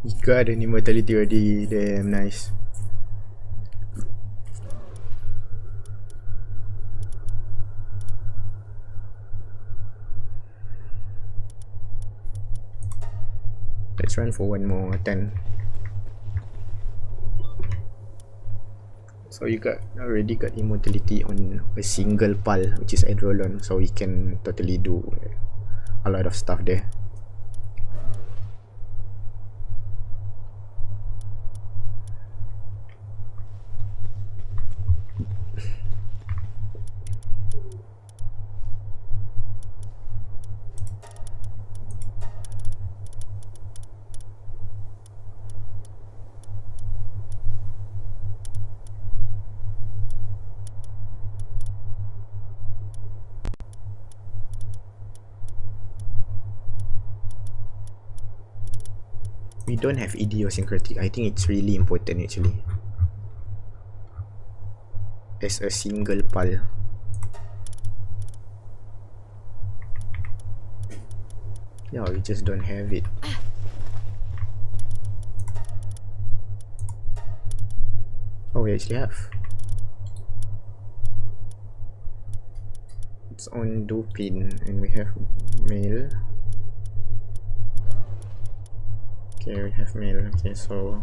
You got an immortality already, damn nice. Let's run for one more 10. So you already got immortality on a single pal, which is Edrolon, so we can totally do a lot of stuff there. We don't have idiosyncratic. I think it's really important actually. As a single pal. Yeah, we just don't have it. Oh, we actually have. It's on Dupin and we have male. Okay, we have male. Okay, so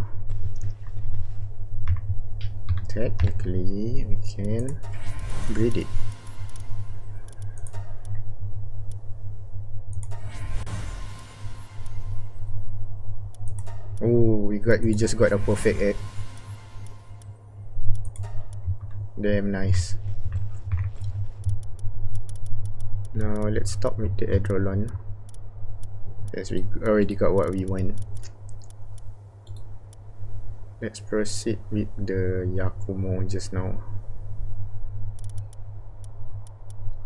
technically we can breed it. Oh, we just got a perfect egg. Damn nice. Now let's stop with the Edrolon, as we already got what we want. Let's proceed with the Yakumo just now.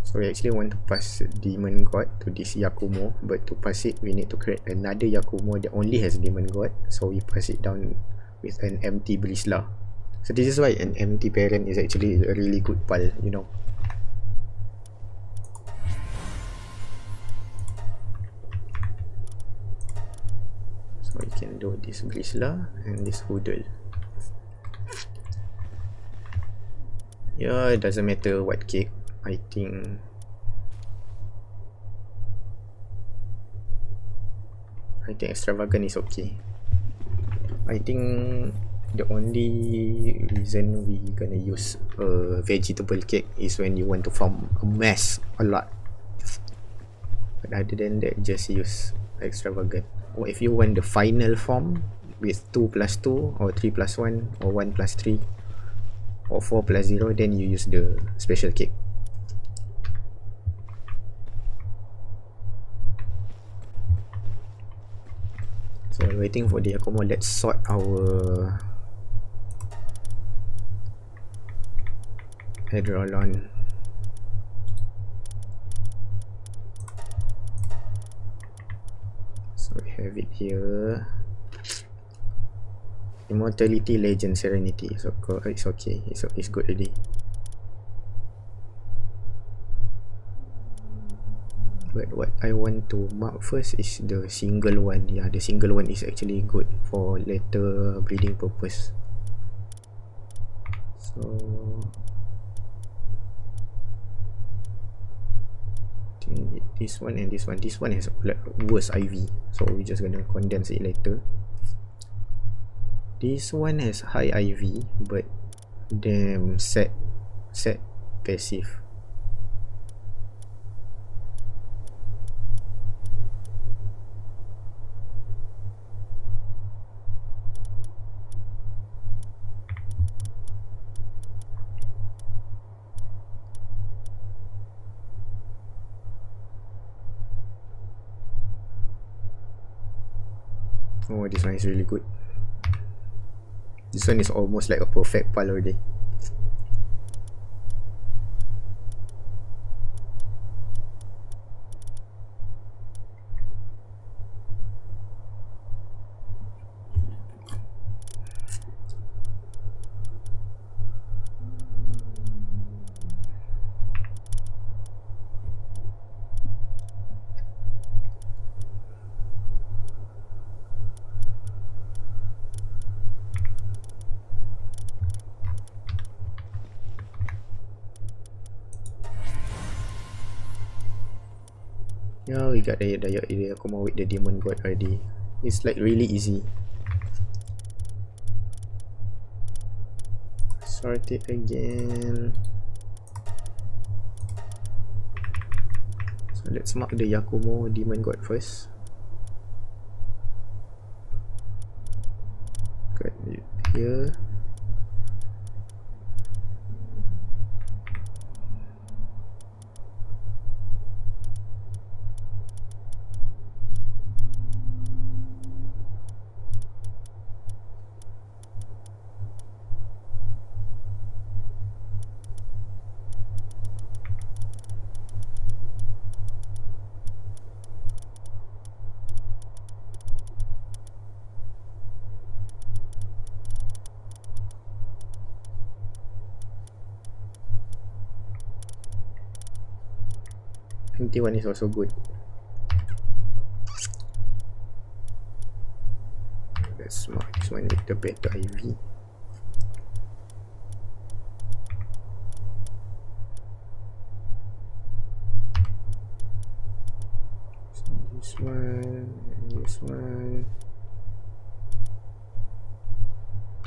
So we actually want to pass Demon God to this Yakumo, but to pass it we need to create another Yakumo that only has Demon God. So we pass it down with an empty Brisla. So this is why an empty parent is actually a really good pal, you know. So we can do this Brisla and this Hoodle. Yeah, it doesn't matter what cake. I think extravagant is okay. I think the only reason we gonna use a vegetable cake is when you want to farm a mess a lot. But other than that, just use extravagant. Or if you want the final form with 2+2 or 3+1 or 1+3 or 4+0, then you use the special cake. So while waiting for the Yakumo, let's sort our Edrolon. So we have it here. Immortality, Legend, Serenity. So it's okay. It's good already. But what I want to mark first is the single one. Yeah, the single one is actually good for later breeding purpose. So I think this one and this one. This one has like worse IV, so we're just gonna condense it later. This one has high IV, but damn set passive. Oh, this one is really good. This one is almost like a perfect pal already. Yeah, we got the Yakuma with the demon god already. It's like really easy. Sort it again. So let's mark the Yakumo demon god first. Got it here. Empty one is also good. Let's mark this one with the better IV. So this one and this one.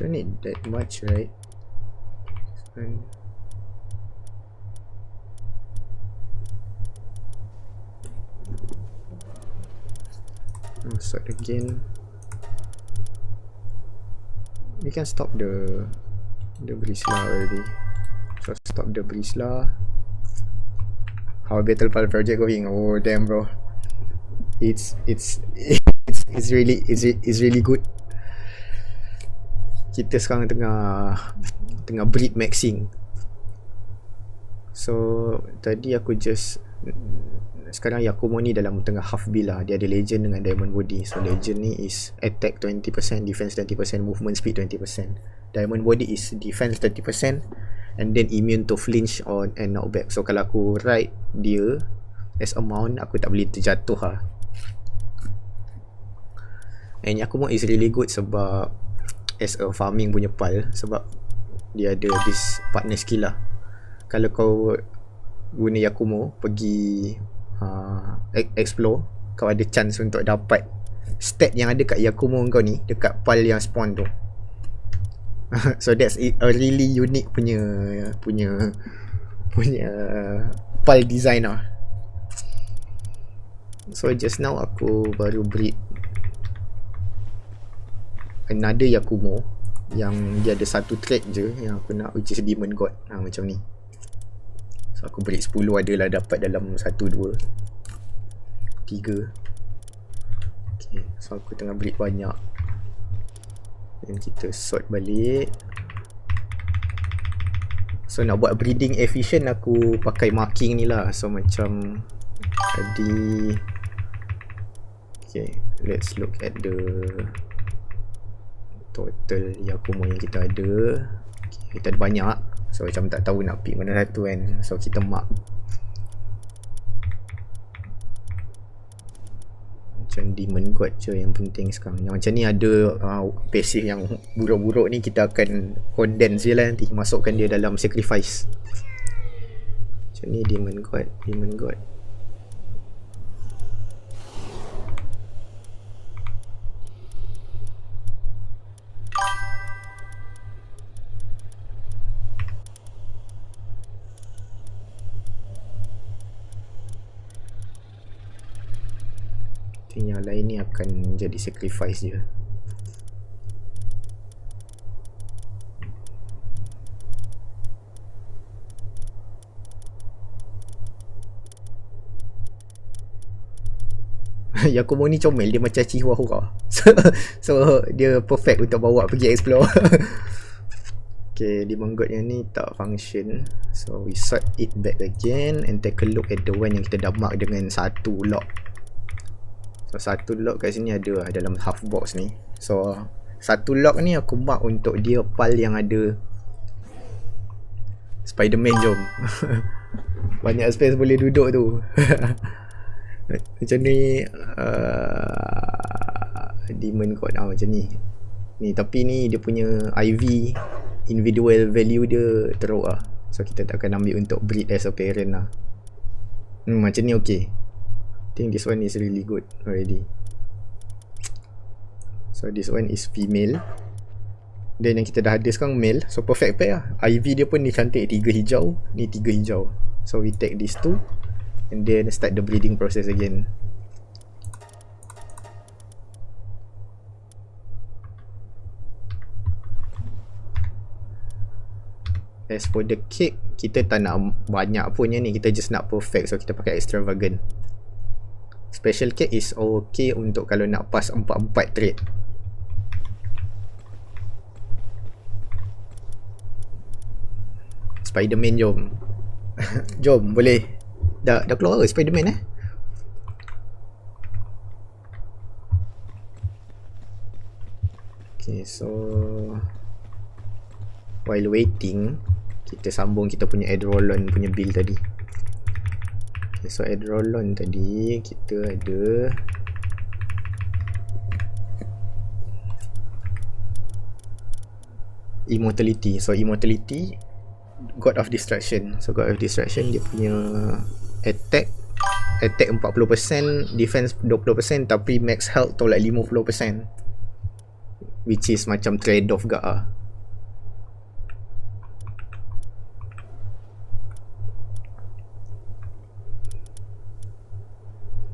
Don't need that much, right? This one. Sort again. We can stop the Brisla already. So stop the Brisla. How Battle Pal project going? Oh damn bro. It's really good. Kita sekarang tengah breed maxing. So tadi aku just sekarang Yakumo ni dalam tengah half build lah. Dia ada legend dengan diamond body. So legend ni is attack 20%, defense 20%, movement speed 20%. Diamond body is defense 30% and then immune to flinch on and knockback. So kalau aku ride dia as a mount, aku tak boleh terjatuh lah. And Yakumo is really good sebab as a farming punya pal, sebab dia ada this partner skill lah. Kalau kau guna Yakumo pergi explore, kau ada chance untuk dapat stat yang ada kat Yakumo kau ni dekat pal yang spawn tu. So that's a really unique punya pal design lah. So just now aku baru breed another Yakumo yang dia ada satu trait je yang aku nak, which is demon god. Macam ni. So aku breed 10 adalah dapat dalam 1, 2, 3. Okay, so aku tengah breed banyak. Dan kita sort balik. So nak buat breeding efficient, aku pakai marking ni lah. So macam tadi. Okay, let's look at the total Yakumo yang kita ada. Okay, kita ada banyak. So macam tak tahu nak pick mana satu kan. So kita mark. Macam demon god je yang penting sekarang. Yang macam ni ada passive yang buruk-buruk ni, kita akan condense je lah nanti, masukkan dia dalam sacrifice. Macam ni demon god. Yang lain ni akan jadi sacrifice je. Yakumo ni comel, dia macam chihuahua. So dia perfect untuk bawa pergi explore. Okay, demon god yang ni tak function. So we sort it back again and take a look at the one yang kita dah mark dengan satu lock. So satu lock kat sini ada dalam half box ni. So satu lock ni aku mark untuk dia pal yang ada Spiderman, jom. Banyak space boleh duduk tu. Macam ni demon god macam ni. Ni tapi ni dia punya IV individual value dia teruk lah. So kita tak akan ambil untuk breed as a parent lah. Macam ni okey. think this one is really good already. So this one is female. Then yang kita dah ada sekarang male. So perfect pair lah. IV dia pun ni cantik, 3 hijau, ni 3 hijau. So we take these two and then start the breeding process again. As for the cake, kita tak nak banyak pun yang ni, kita just nak perfect. So kita pakai extravagant. Special cake is okay untuk kalau nak pass 4-4 trade. Spiderman jom. Jom boleh. Dah keluar ke Spiderman Okay, so while waiting, kita sambung kita punya ad roll-on punya build tadi. Okay, so ad roll-on tadi kita ada immortality. So immortality, God of Destruction. So God of Destruction dia punya attack 40%, defense 20%, tapi max health tolak 50%, which is macam trade off gak ah.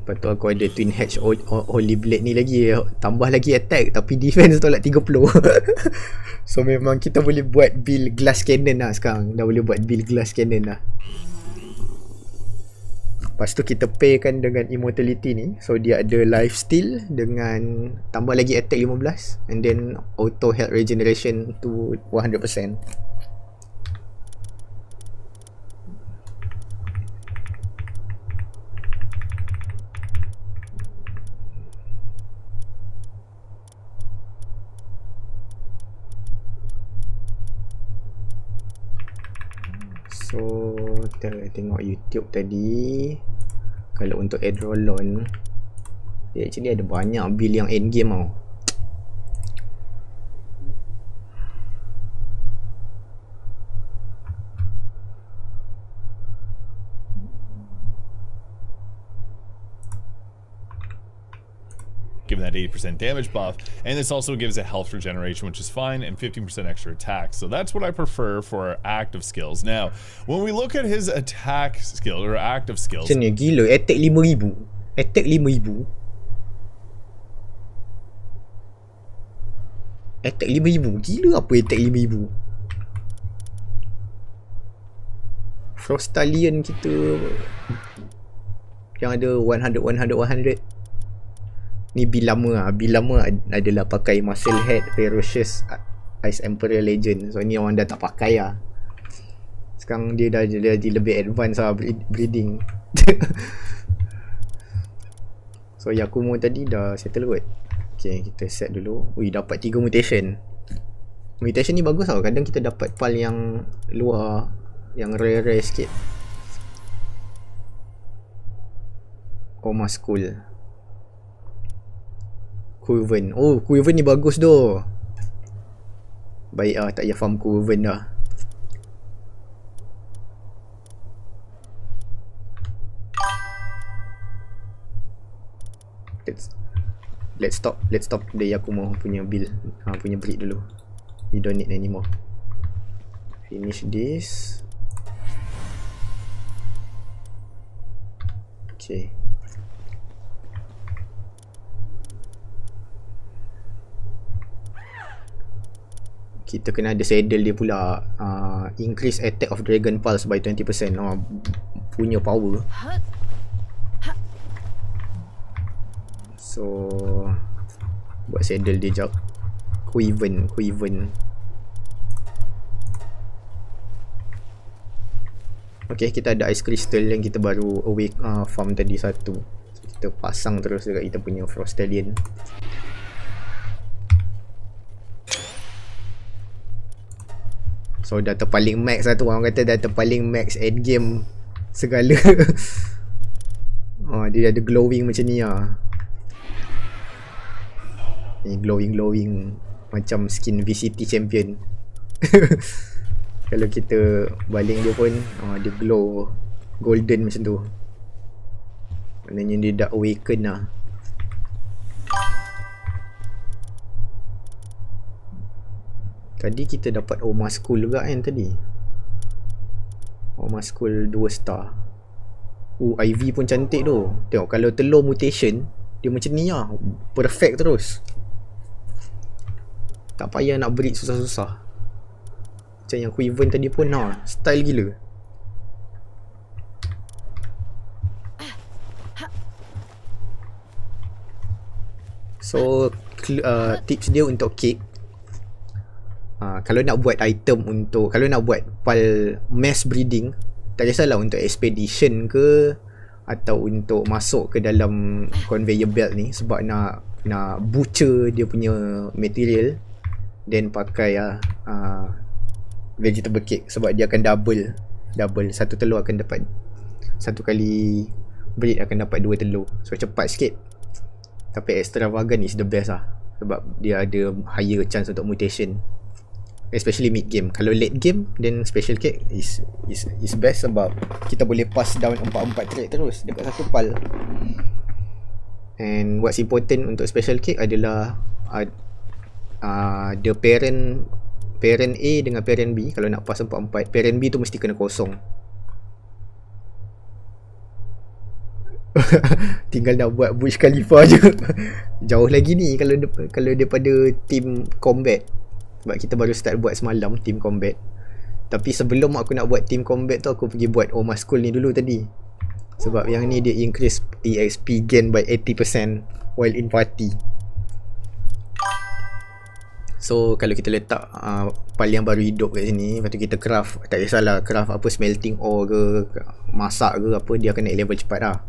Lepas tu aku ada Twin Hedge Holy Blade ni lagi, tambah lagi attack tapi defense tolak 30. So memang kita boleh buat build glass cannon lah sekarang. Dah boleh buat build glass cannon lah. Lepas tu kita paykan dengan immortality ni. So dia ada life steal dengan tambah lagi attack 15 and then auto health regeneration to 100%. So kita tengok YouTube tadi. Kalau untuk ad roll-on, actually ada banyak build yang end game tau. Given that 80% damage buff, and this also gives a health regeneration, which is fine, and 15% extra attack. So that's what I prefer for active skills. Now, when we look at his attack skill or active skills, macam ni gila, attack 5000, attack 5000, attack 5000, gila apa attack 5000. Frostalion kita yang ada 100 ni build lama lah. Build lama adalah pakai Muscle Head, Ferocious, Ice Emperor Legend. So ni orang dah tak pakai lah. Sekarang dia dah jadi lebih advance lah breeding. So Yakumo tadi dah settle kot. Okay, kita set dulu. Ui, dapat 3 mutation. Mutation ni bagus tau. Kadang kita dapat pal yang luar, yang rare sikit. Oma School, Kurven. Oh, Kurven ni bagus doh. Baik ah, tak payah farm Kurven dah. Let's stop the Yakumo punya build, punya breed dulu. We don't need anymore. Finish this. Okay. Kita kena ada saddle dia pula. Increase attack of Dragon Pulse by 20%. Punya power. So buat saddle dia jap. Quiven. Okay, kita ada ice crystal yang kita baru awake farm tadi satu. So, kita pasang terus dekat kita punya Frostalion. So dah terpaling max lah tu. Orang kata dah terpaling max end game segala. Dia ada glowing macam ni lah. Ni glowing macam skin VCT champion. Kalau kita baling dia pun dia glow golden macam tu. Maknanya dia dah awaken lah. Tadi kita dapat Oma School juga kan tadi. Oma School 2 star. IV pun cantik tu. Tengok kalau telur mutation, dia macam ni lah. Perfect terus. Tak payah nak breed susah-susah. Macam yang Quiven tadi pun style gila. So tips dia untuk cake, kalau nak buat item untuk, kalau nak buat pal mass breeding, tak kisahlah untuk expedition ke atau untuk masuk ke dalam conveyor belt ni, sebab nak butcher dia punya material, then pakai vegetable cake, sebab dia akan double. Satu telur akan dapat, satu kali breed akan dapat 2 telur. So cepat sikit. Tapi extravagant is the best lah, sebab dia ada higher chance untuk mutation, especially mid game. Kalau late game, then special cake is best, sebab kita boleh pass down 4-4 trade terus dekat satu pal. And what's important untuk special cake adalah the parent A dengan parent B. Kalau nak pass 4-4, parent B tu mesti kena kosong. Tinggal nak buat Burj Khalifa je. Jauh lagi ni kalau daripada team combat, sebab kita baru start buat semalam team combat. Tapi sebelum aku nak buat team combat tu, aku pergi buat Oma School ni dulu tadi, sebab yang ni dia increase EXP gain by 80% while in party. So kalau kita letak pal yang baru hidup kat sini, lepas tu kita craft, tak kisahlah craft apa, smelting ore ke, masak ke apa, dia akan naik level cepat lah.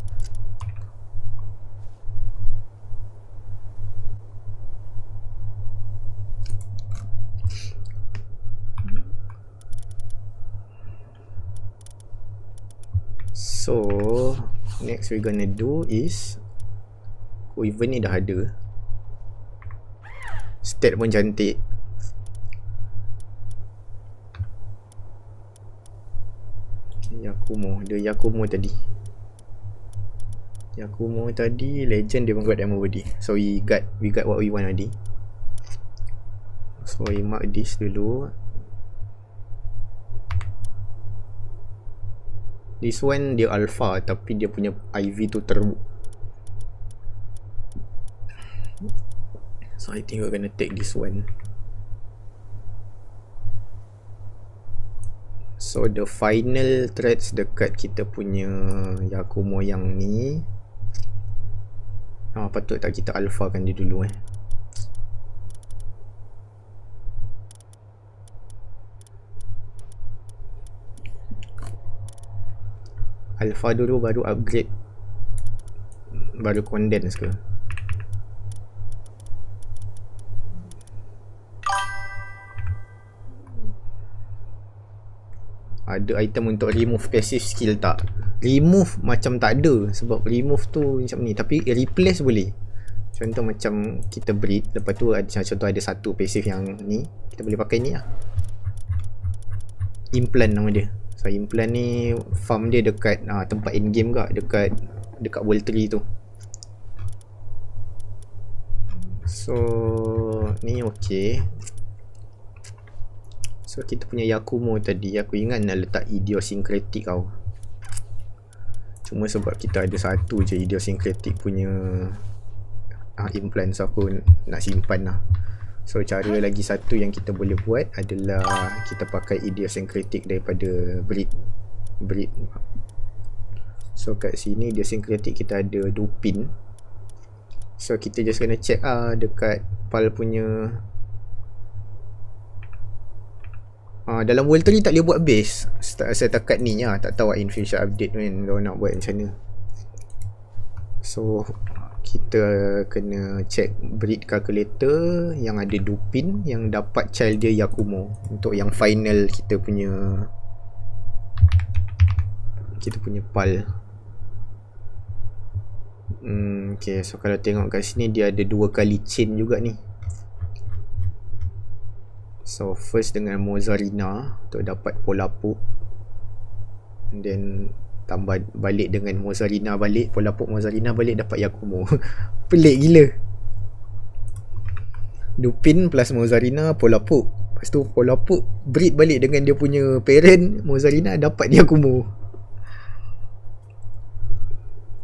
So next we gonna do is, even ni dah ada, stat pun cantik. Yakumo tadi legend, dia pun got demo body. So we got what we want already. So we mark this dulu. This one dia alpha, tapi dia punya IV tu teruk. So I think we're gonna take this one. So the final threads dekat kita punya Yakumo yang ni, patut tak kita alpha kan dia dulu alpha dulu baru upgrade, baru condense ke. Ada item untuk remove passive skill tak? Remove macam tak ada, sebab remove tu macam ni, tapi replace boleh. Contoh macam kita breed, lepas tu ada, contoh ada satu passive yang ni, kita boleh pakai ni lah, implant nama dia. So implant ni farm dia dekat tempat in game ke, dekat world 3 tu. So ni okey. So kita punya Yakumo tadi, aku ingat nak letak idiosyncratic tau. Cuma sebab kita ada satu je idiosyncratic punya implant, so aku nak simpan lah. So cara lagi satu yang kita boleh buat adalah kita pakai idiosyncratic daripada breed. So kat sini idiosyncratic kita ada Dupin. So kita just kena check dekat pal punya dalam world 3 tak boleh buat base setakat ni lah. Tak tahu in future update kan kalau nak buat macam mana. So kita kena check breed calculator yang ada Dupin, yang dapat child dia Yakumo, untuk yang final kita punya pal. Okay, so kalau tengok kat sini dia ada 2 kali chain juga ni. So first dengan Mozarina untuk dapat Polapu, and then Tambah balik dengan Mozzarella balik, Polapuk Mozzarella balik, dapat Yakumo. Pelik gila. Lupin plus Mozzarella, Polapuk. Lepas tu Polapuk breed balik dengan dia punya parent Mozzarella, dapat Yakumo.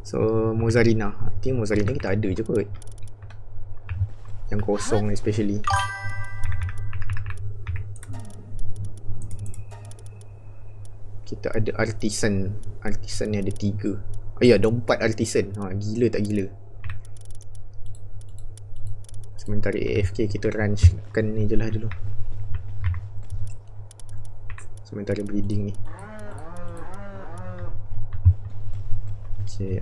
So Mozzarella, I think Mozzarella kita ada je kot, yang kosong especially. Kita ada artisan. Artisan ni ada 3. Oh ya, ada 4 artisan. Gila tak gila. Sementara AFK kita ranchkan ni je lah dulu. Sementara breeding ni. Okay,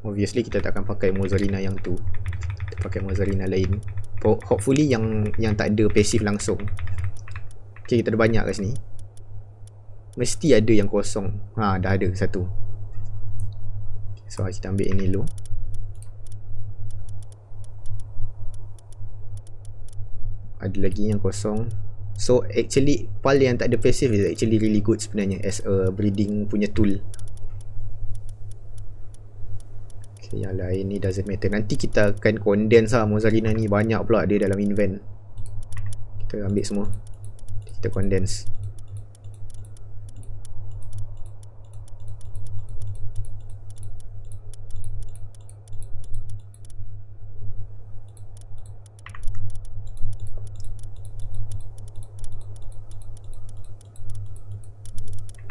obviously kita tak akan pakai Mozzarella yang tu. Kita pakai Mozzarella lain. Hopefully yang tak ada pasif langsung. Okay, kita ada banyak kat sini. Mesti ada yang kosong. Dah ada satu. So kita ambil ini dulu. Ada lagi yang kosong. So actually pal yang tak ada passive is actually really good sebenarnya as a breeding punya tool. Okay, yang lain ni doesn't matter. Nanti kita akan condense lah Mozzarella ni. Banyak pula dia dalam invent. Kita ambil semua. Kita condense.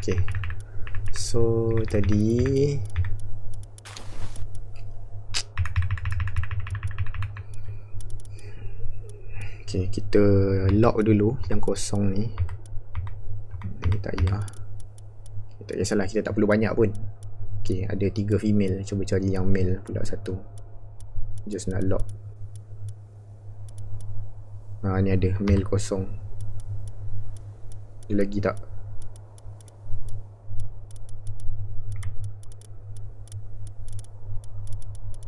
Okay, so tadi okay, kita lock dulu yang kosong ni. Ini tak payah. Tak kisahlah, kita tak perlu banyak pun. Okay, ada 3 female. Cuba cari yang male pula satu. Just nak lock. Ni ada male kosong. Ada lagi tak?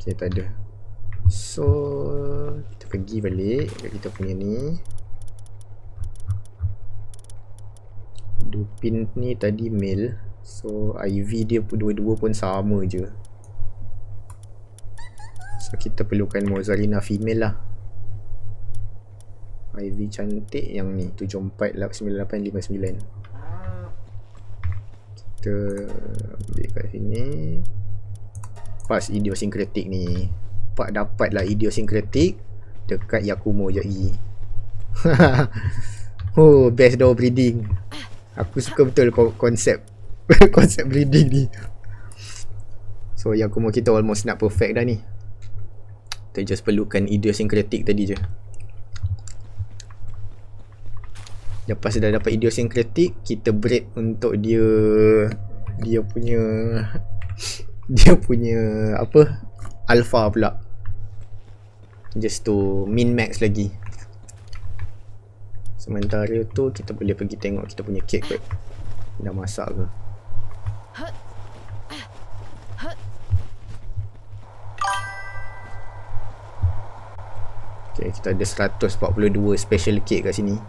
Okay, tak ada. So kita pergi balik kat kita punya ni. Dupin ni tadi male. So IV dia dua-dua pun sama je. So kita perlukan Mozzarella female lah. IV cantik yang ni 749859. Kita ambil kat sini. Pas idiosyncratic ni. Pak dapat lah idiosyncratic dekat Yakumo Jai. Oh, best door breeding. Aku suka betul konsep konsep breeding ni. So Yakumo kita almost nak perfect dah ni. Kita just perlukan idiosyncratic tadi je. Lepas dah dapat idiosyncratic, kita breed untuk dia punya apa, alpha pula, just to min max lagi. Sementara tu kita boleh pergi tengok kita punya kek kot, dah masak ke. Okay, kita ada 142 special kek kat sini.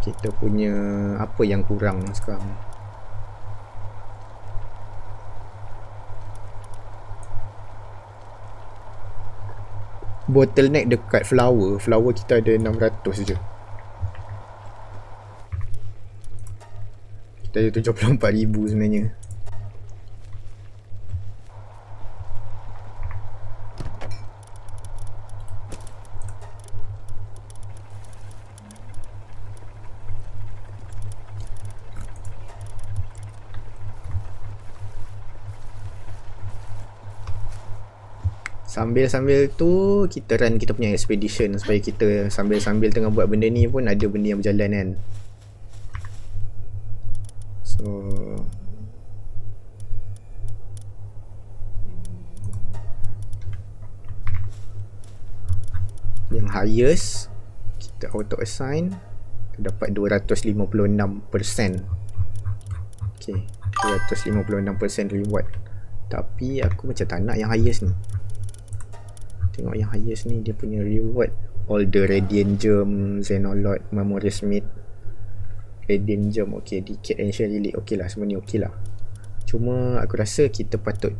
Kita punya apa yang kurang sekarang? Bottleneck dekat flower. Flower kita ada 600 je. Kita ada 74,000 sebenarnya. Sambil-sambil tu kita run kita punya expedition supaya kita sambil-sambil tengah buat benda ni pun ada benda yang berjalan kan. So yang highest kita auto assign, kita dapat 256%. Okay, 256% reward. Tapi aku macam tak nak yang highest ni. Tengok yang highest ni, dia punya reward all the radiant germ, xenolot, memorious meat, radiant germ, okay, decayed ancient relic, okay lah, semua ni okay lah. Cuma aku rasa kita patut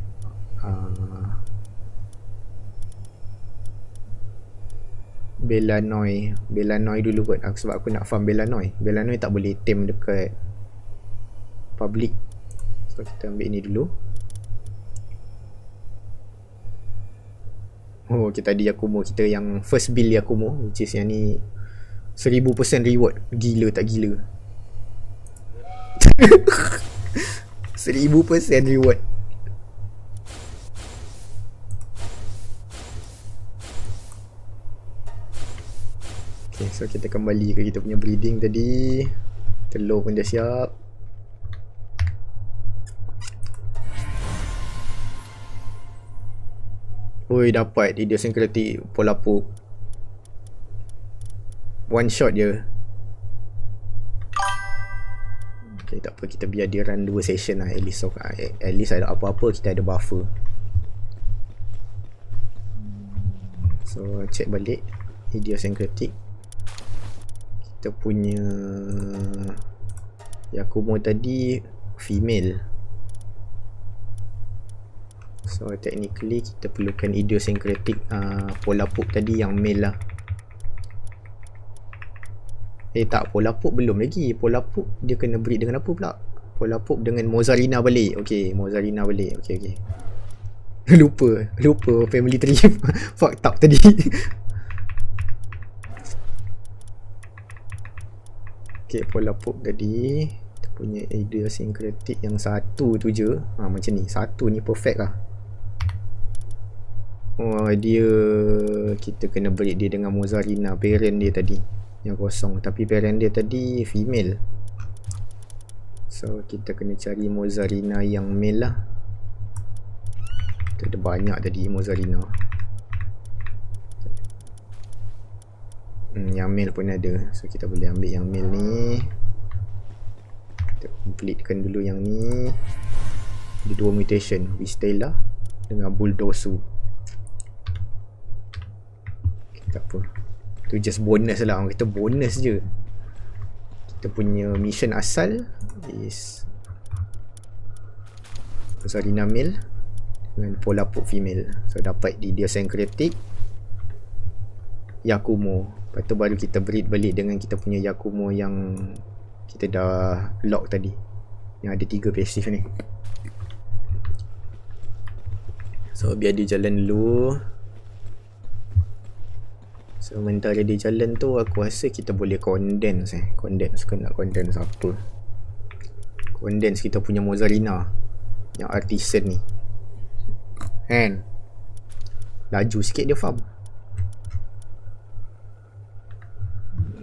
Belanoi dulu kot, sebab aku nak farm Belanoi tak boleh tame dekat public, so kita ambil ni dulu. Oh, kita ada Yakumo, kita yang first build Yakumo, which is yang ni 1000% reward. Gila tak gila? 1000% reward. Okay, so kita kembali ke kita punya breeding tadi. Telur pun dah siap. Oi, dapat idiosyncratic Palworld. One shot je. Okay, tak apa, kita biar dia run 2 session lah. At least ada apa-apa kita ada buffer. So check balik idiosyncratic. Kita punya Yakumo tadi female. So technically kita perlukan idiosyncratic Palworld tadi yang male lah. Tak, Palworld belum lagi. Palworld dia kena breed dengan apa pula? Palworld dengan Mozzarina balik. Okay, Mozzarina balik. Okay. Lupa family tree. Fucked up tadi. Okay, Palworld tadi kita punya idiosyncratic yang satu tu je. Macam ni, satu ni perfect lah. Oh, dia kita kena breed dia dengan Mozzarina, parent dia tadi yang kosong, tapi parent dia tadi female. So kita kena cari Mozzarina yang male lah. Kita ada banyak tadi Mozzarina. Yang male pun ada, so kita boleh ambil yang male ni. Kita completekan dulu yang ni. Ada 2 mutation, Wistela dengan Bulldosu. Tak apa, tu just bonus lah, orang kata bonus je. Kita punya mission asal is Mozzarina male dengan Palworld female. So dapat idiosyncratic Yakumo. Lepas tu baru kita breed balik dengan kita punya Yakumo yang kita dah lock tadi, yang ada 3 passive ni. So biar dia jalan dulu. Sementara dia jalan tu, aku rasa kita boleh condense Condense ke nak condense apa? Condense kita punya Mozzarina yang artisan ni kan. Laju sikit dia farm.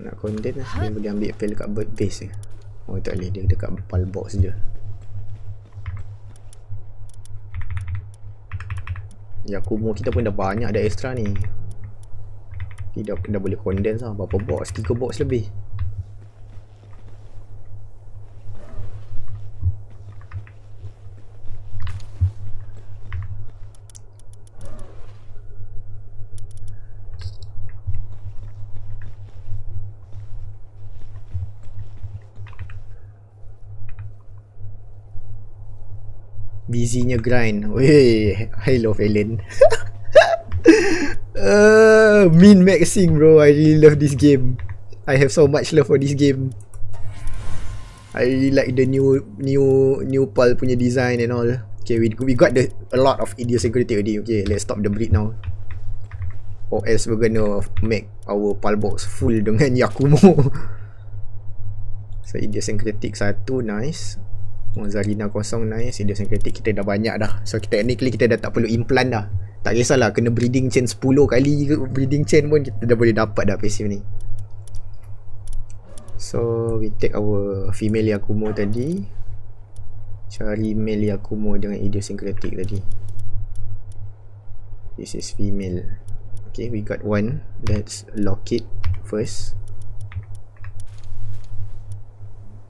Nak condense dia boleh ambil apel dekat bird base je. Oh tak boleh, dia dekat pal box je. Yakumo kita pun dah banyak, dah extra ni. Dah boleh condense lah. Berapa box? 3 box lebih. Busynya grind. Weh, hello Felin. Min maxing bro, I really love this game. I have so much love for this game. I really like the new pal punya design and all. Okay, we got a lot of idiosyncratic already. Okay, let's stop the breed now, or else we're gonna make our pal box full dengan Yakumo. So idiosyncratic 1 nice, Mozzarina kosong nice, idiosyncratic kita dah banyak dah. So technically kita dah tak perlu implant dah. Tak kisahlah kena breeding chain 10 kali ke breeding chain pun kita dah boleh dapat dah passive ni. So we take our female Yakumo tadi, cari male Yakumo dengan idiosyncratic tadi. This is female. Okay, we got one. Let's lock it first.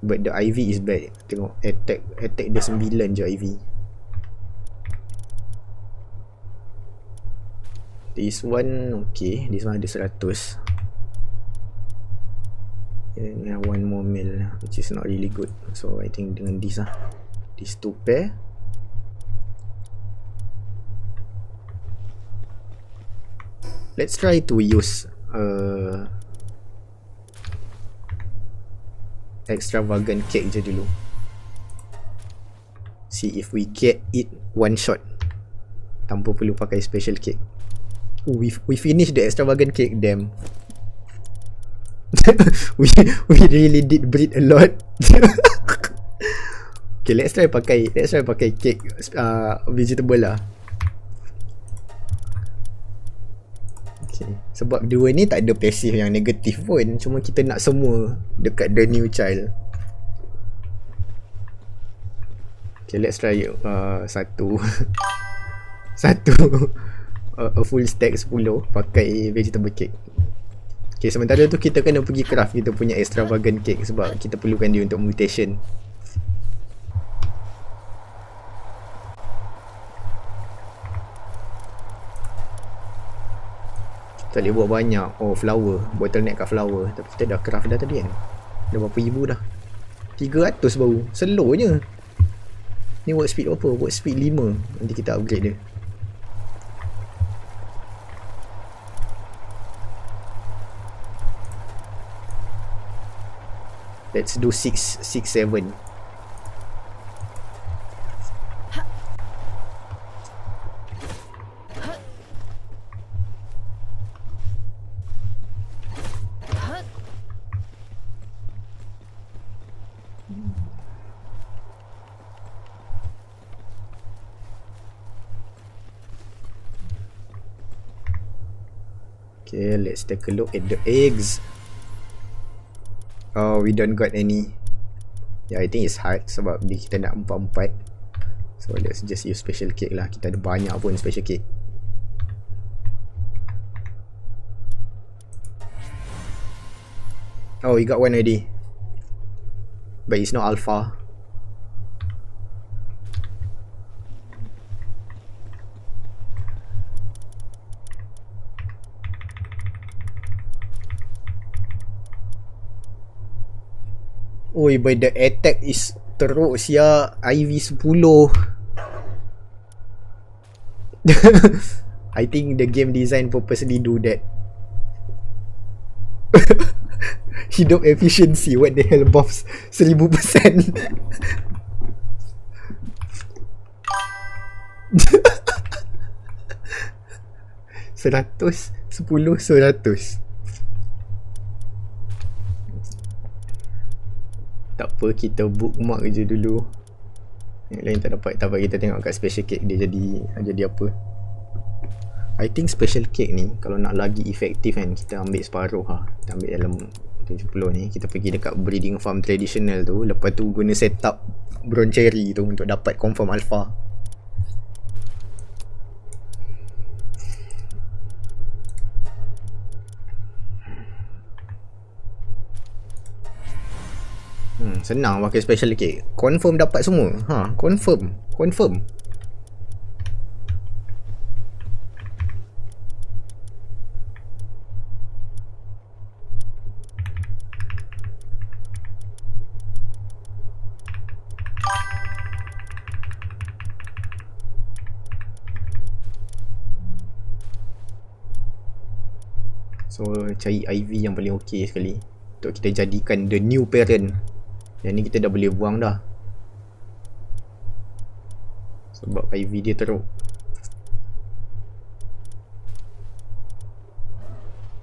But the IV is bad. Tengok attack dia 9 je IV. This one okay, this one ada 100. And we have one more mil, which is not really good. So I think dengan this lah, these two pair. Let's try to use extravagant cake je dulu. See if we get it one shot tanpa perlu pakai special cake. We finished the extravagant cake, damn. we really did breed a lot. Okay, let's try pakai cake vegetable lah. Okay, sebab dua ni tak ada passive yang negatif pun, cuma kita nak semua dekat the new child. Okay, let's try satu a full stack 10 pakai vegetable cake. Okay, sementara tu kita kena pergi craft kita punya extravagant cake sebab kita perlukan dia untuk mutation. Tak boleh buat banyak. Oh, flower, bottleneck kat flower. Tapi kita dah craft dah tadi kan. Dah berapa ribu dah, 300 baru. Slownya. Ni work speed apa? Work speed 5. Nanti kita upgrade dia. Let's do 6, 7. Okay, let's take a look at the eggs. Oh, we don't got any. Yeah, I think it's hard sebab kita nak 4-4. So let's just use special cake lah. Kita ada banyak pun special cake. Oh, we got one already. But it's not alpha. Oi, but the attack is teruk sia. IV 10. I think the game design purposely do that. Hidup efficiency, what the hell, buffs 1000%. 100, 10, 100. Tak apa, kita bookmark je dulu. Yang lain tak dapat kita tengok kat special cake dia jadi apa. I think special cake ni kalau nak lagi efektif kan, kita ambil separuh lah. Kita ambil dalam 70 ni, kita pergi dekat breeding farm traditional tu, lepas tu guna setup brown cherry tu untuk dapat confirm alpha. Senang pakai special cake. Confirm dapat semua. Confirm. So cari IV yang paling okey sekali untuk kita jadikan the new parent. Yang ni kita dah boleh buang dah sebab IV dia teruk.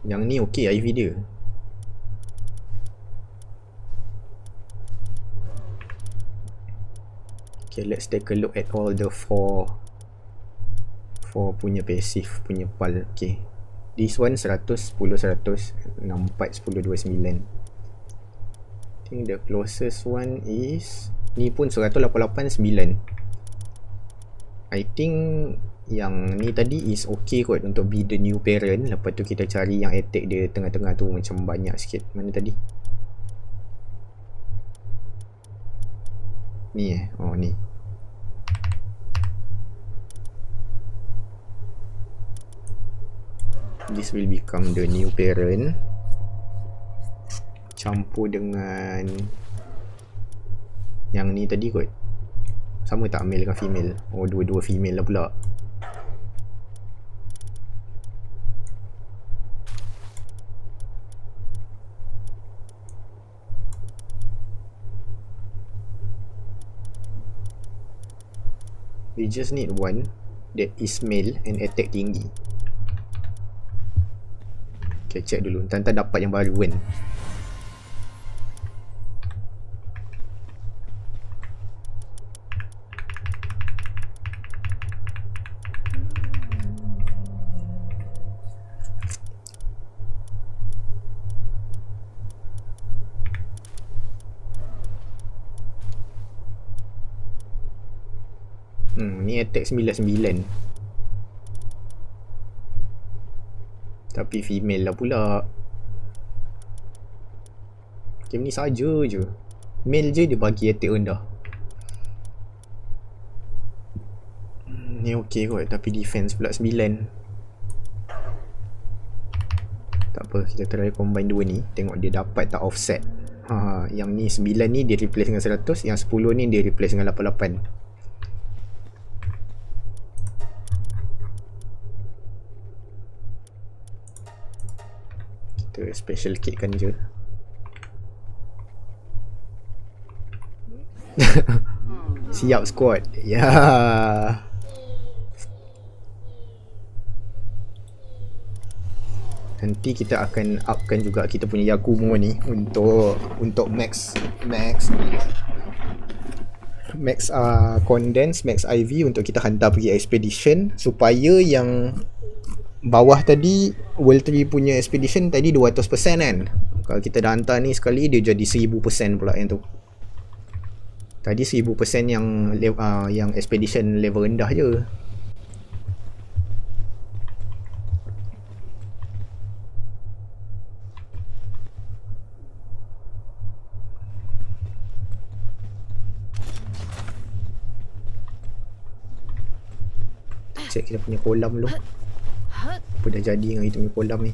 Yang ni okey IV dia. Okay, let's take a look at all the 4 punya passive punya pal. Okay, this one 100, 10, 100, 64, 10, 29. I think the closest one is ni pun 188, 9. I think yang ni tadi is okay kot untuk be the new parent. Lepas tu kita cari yang attack dia tengah-tengah tu macam banyak sikit. Mana tadi? Ni oh ni. This will become the new parent. Campur dengan yang ni tadi kot. Sama tak male dengan female? Oh, dua-dua female lah pula. We just need one that is male and attack tinggi. Okay, check dulu. Entah dapat yang baru kan. Ni attack 99. Tapi female lah pula. Game ni saja je. Male je dia bagi attack rendah. Ni okey kot, tapi defense pula 9. Tak apa, kita try combine dua ni. Tengok dia dapat tak offset. Yang ni 9 ni dia replace dengan 100. Yang 10 ni dia replace dengan 88. Kita special cake kan je. Siap squad. Ya. Nanti kita akan upkan juga kita punya Yakumo ni untuk max condense, max IV untuk kita hantar pergi expedition, supaya yang bawah tadi World 3 punya expedition tadi 200% kan. Kalau kita dah hantar ni sekali dia jadi 1000% pula yang tu. Tadi 1000% yang expedition level rendah je. Check kita punya kolam dulu. Apa dah jadi dengan kita punya kolam ni.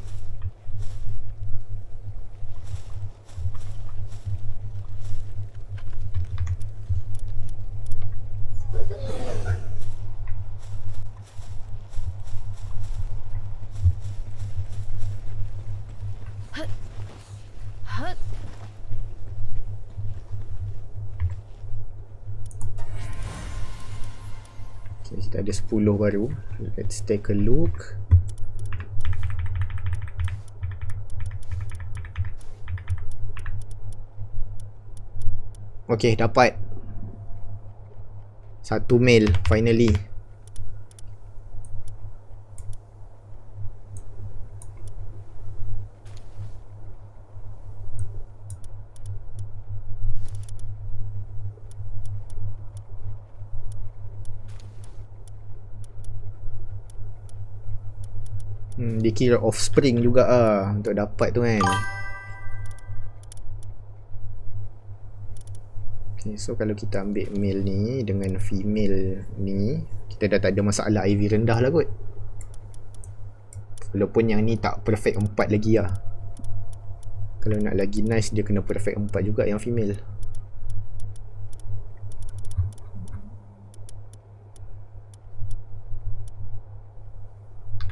Okay, kita ada 10 baru. Let's take a look. Okay, dapat satu male finally. Dikira offspring juga untuk dapat tu kan. Okay, so kalau kita ambil male ni dengan female ni, kita dah tak ada masalah IV rendah lah kot. Walaupun yang ni tak perfect 4 lagi lah. Kalau nak lagi nice, dia kena perfect 4 juga yang female.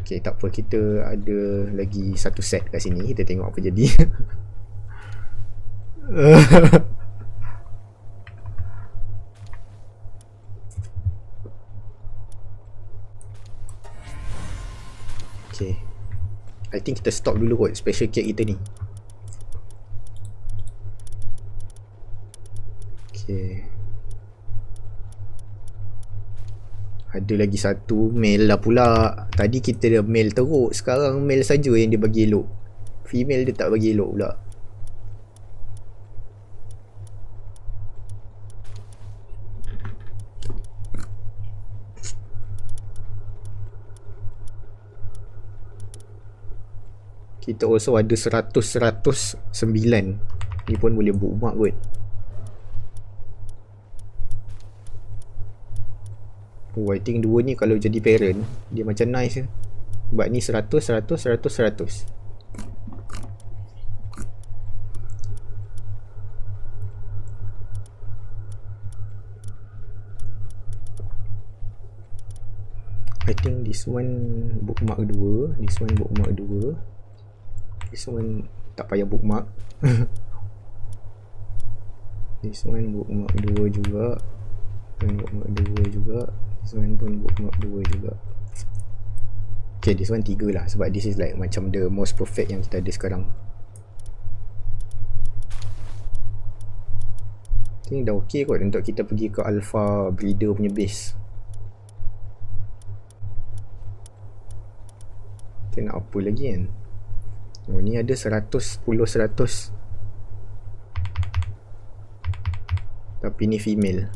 Okay, tak apa, kita ada lagi satu set kat sini. Kita tengok apa jadi. Okay, I think kita stop dulu kot special cake kita ni. Okay, ada lagi satu male lah pula. Tadi kita dah male teruk, sekarang male saja yang dia bagi elok. Female dia tak bagi elok pula. Kita also ada 100-109. Ni pun boleh bookmark kot. Oh, I think dua ni kalau jadi parent, dia macam nice je. Sebab ni 100, 100, 100, 100. I think this one bookmark 2, this one bookmark 2, this one tak payah bookmark. This one bookmark 2 juga, this one bookmark 2 juga, this one pun bookmark 2 juga. Okay, this one 3 lah, sebab this is like macam the most perfect yang kita ada sekarang. I think dah okay kot untuk kita pergi ke alpha breeder punya base. Kita nak apa lagi kan? Oh, ni ada 100, 10, 100. Tapi ni female.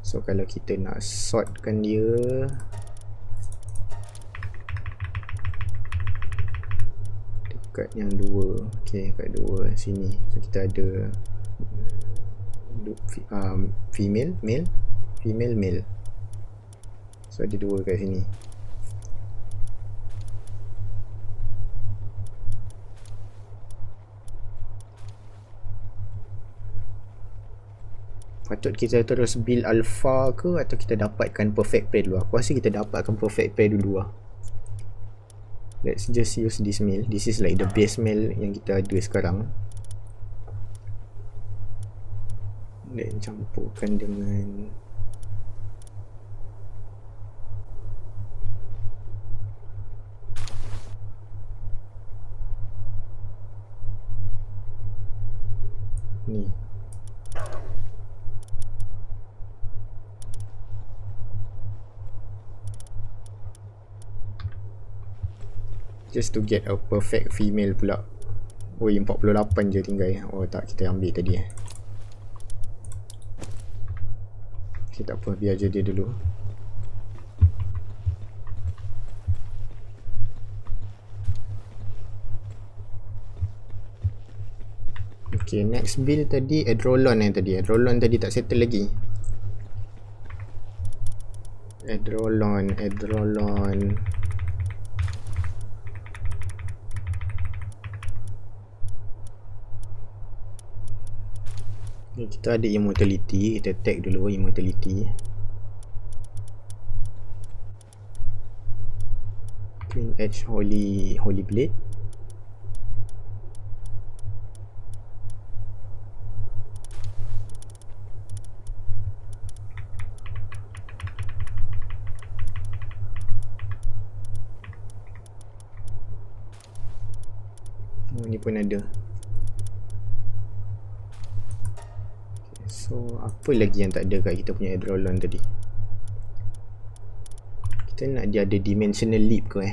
So kalau kita nak sortkan dia, dekat yang 2. Okay, kat 2 sini. So kita ada female, male, female, male. So ada 2 kat sini. Patut kita terus build alpha ke atau kita dapatkan perfect pair dulu? Aku rasa kita dapatkan perfect pair dulu lah. Let's just use this male. This is like the base male yang kita ada sekarang. Dan campurkan dengan ni. Just to get a perfect female pula. Oi, 48 je tinggal. Oh tak, kita ambil tadi Okay, tak apa, biar je dia dulu. Okay, next build tadi Adrolon tadi. Adrolon tadi tak settle lagi. Adrolon. Okay, kita ada immortality. Kita tag dulu immortality. Twin Edge Holy Blade. Oh, ni pun ada. So, apa lagi yang tak ada kat kita punya Adrolon tadi? Kita nak dia ada dimensional leap ke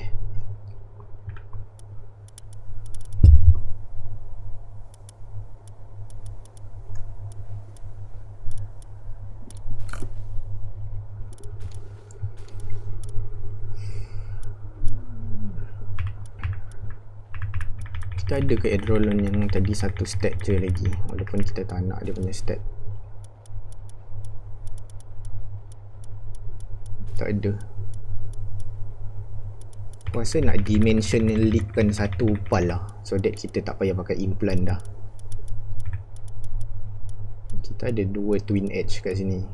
Kita ada ke Adrolon yang tadi satu stat je lagi, walaupun kita tak nak dia punya stat. Tak ada. Aku rasa nak dimensional leap kan satu pal lah, so that kita tak payah pakai implant dah. Kita ada 2 twin edge kat sini,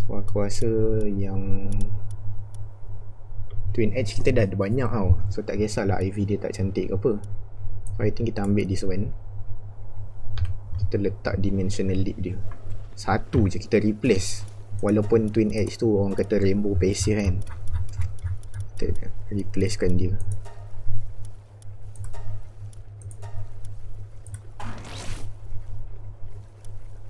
so aku rasa yang twin edge kita dah ada banyak tau, so tak kisahlah IV dia tak cantik ke apa. So I think kita ambil this one, kita letak dimensional leap dia satu je, kita replace. Walaupun twin edge tu orang kata rainbow pasir kan, kita replacekan dia.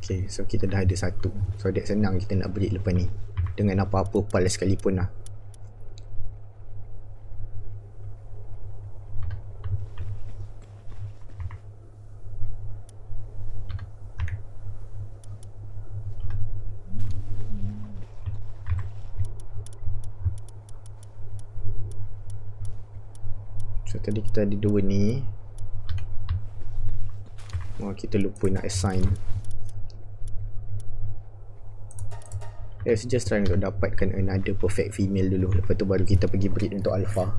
Okay, so kita dah ada satu, so that senang kita nak breed lepas ni dengan apa-apa pal sekalipun lah. So tadi kita ada 2 ni. Wah, kita lupa nak assign. Let's just try untuk dapatkan another perfect female dulu. Lepas tu baru kita pergi breed untuk alpha.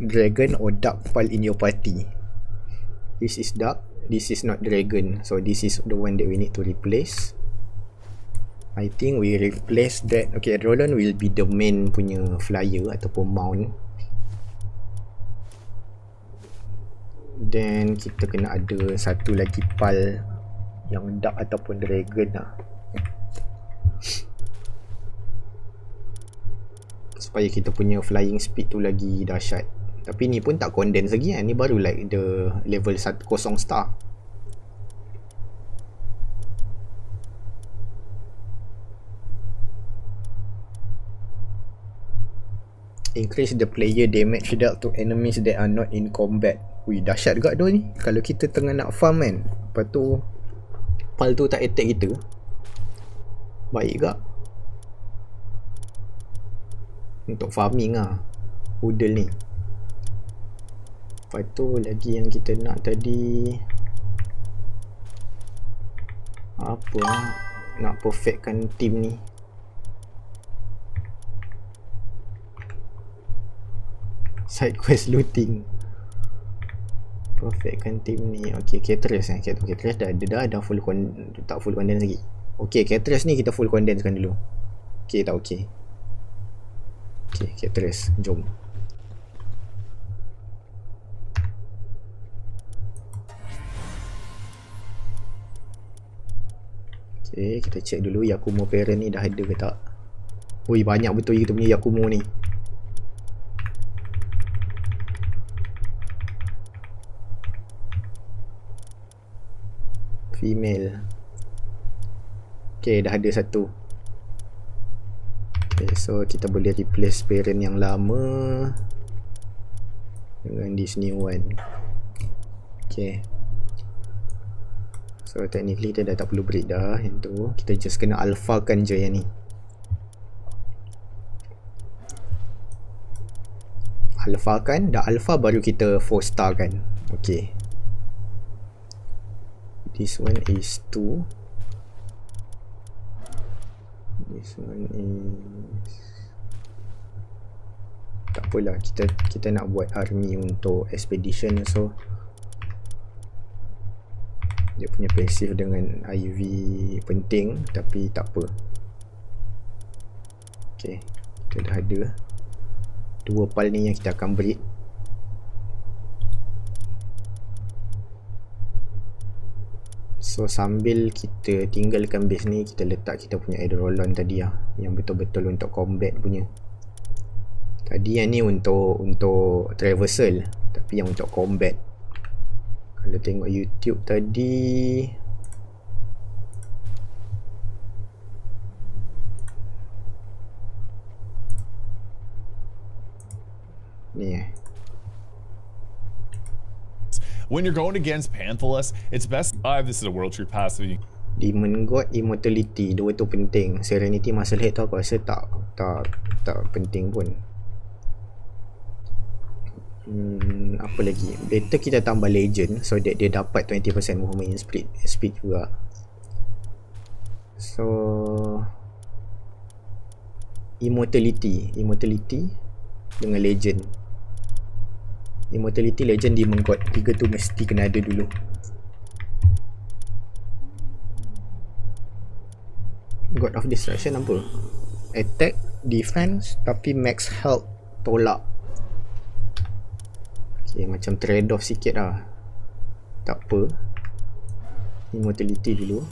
Dragon or duck pile in your party. This is duck, this is not dragon, so this is the one that we need to replace. I think we replace that. Okay, Roland will be the main punya flyer ataupun mount. Then kita kena ada satu lagi pile yang duck ataupun dragon lah, supaya kita punya flying speed tu lagi dahsyat. Tapi ni pun tak condense lagi kan. Ni baru like the level 0 star. Increase the player damage dealt to enemies that are not in combat. Ui, dahsyat juga tu ni. Kalau kita tengah nak farm kan, lepas tu pal tu tak attack kita, baik juga untuk farming lah Udel ni. Lepas tu lagi yang kita nak tadi apa, nak perfectkan team ni. Side quest looting, perfectkan team ni. Ok, Cateress Cateress dah full tak full condense lagi. Ok, Cateress ni kita full condense kan dulu. Ok tak ok. Ok, Cateress, jom. Ok, kita check dulu Yakumo parent ni dah ada ke tak. Ui, banyak betul kita punya Yakumo ni. Female. Ok, dah ada satu. Ok, so kita boleh replace parent yang lama dengan this new one. Ok, so technically kita dah tak perlu breed dah yang tu. Kita just kena alpha kan je yang ni. Alpha kan, dah alpha baru kita 4 star kan. Ok, this one is 2. This one is, tak apalah, kita nak buat army untuk expedition, so dia punya passive dengan IV penting, tapi tak apa. Ok, kita dah ada 2 pal ni yang kita akan breed. So sambil kita tinggalkan base ni, kita letak kita punya Eidolon tadi lah, yang betul-betul untuk combat punya. Tadi yang ni untuk traversal, tapi yang untuk combat. Kalau tengok YouTube tadi, ni When you're going against Panthalus, it's best to survive. This is a World Tree passive. Demon God, Immortality, dua tu penting. Serenity Muscle Head tu aku rasa tak penting pun. Apa lagi? Better kita tambah Legend so that dia dapat 20% movement speed juga. So Immortality dengan Legend. Immortality, Legend, Demon God, 3 tu mesti kena ada dulu. God of Destruction apa? Attack, defense, tapi max health tolak. Ok, macam trade off sikit lah. Tak apa, Immortality dulu.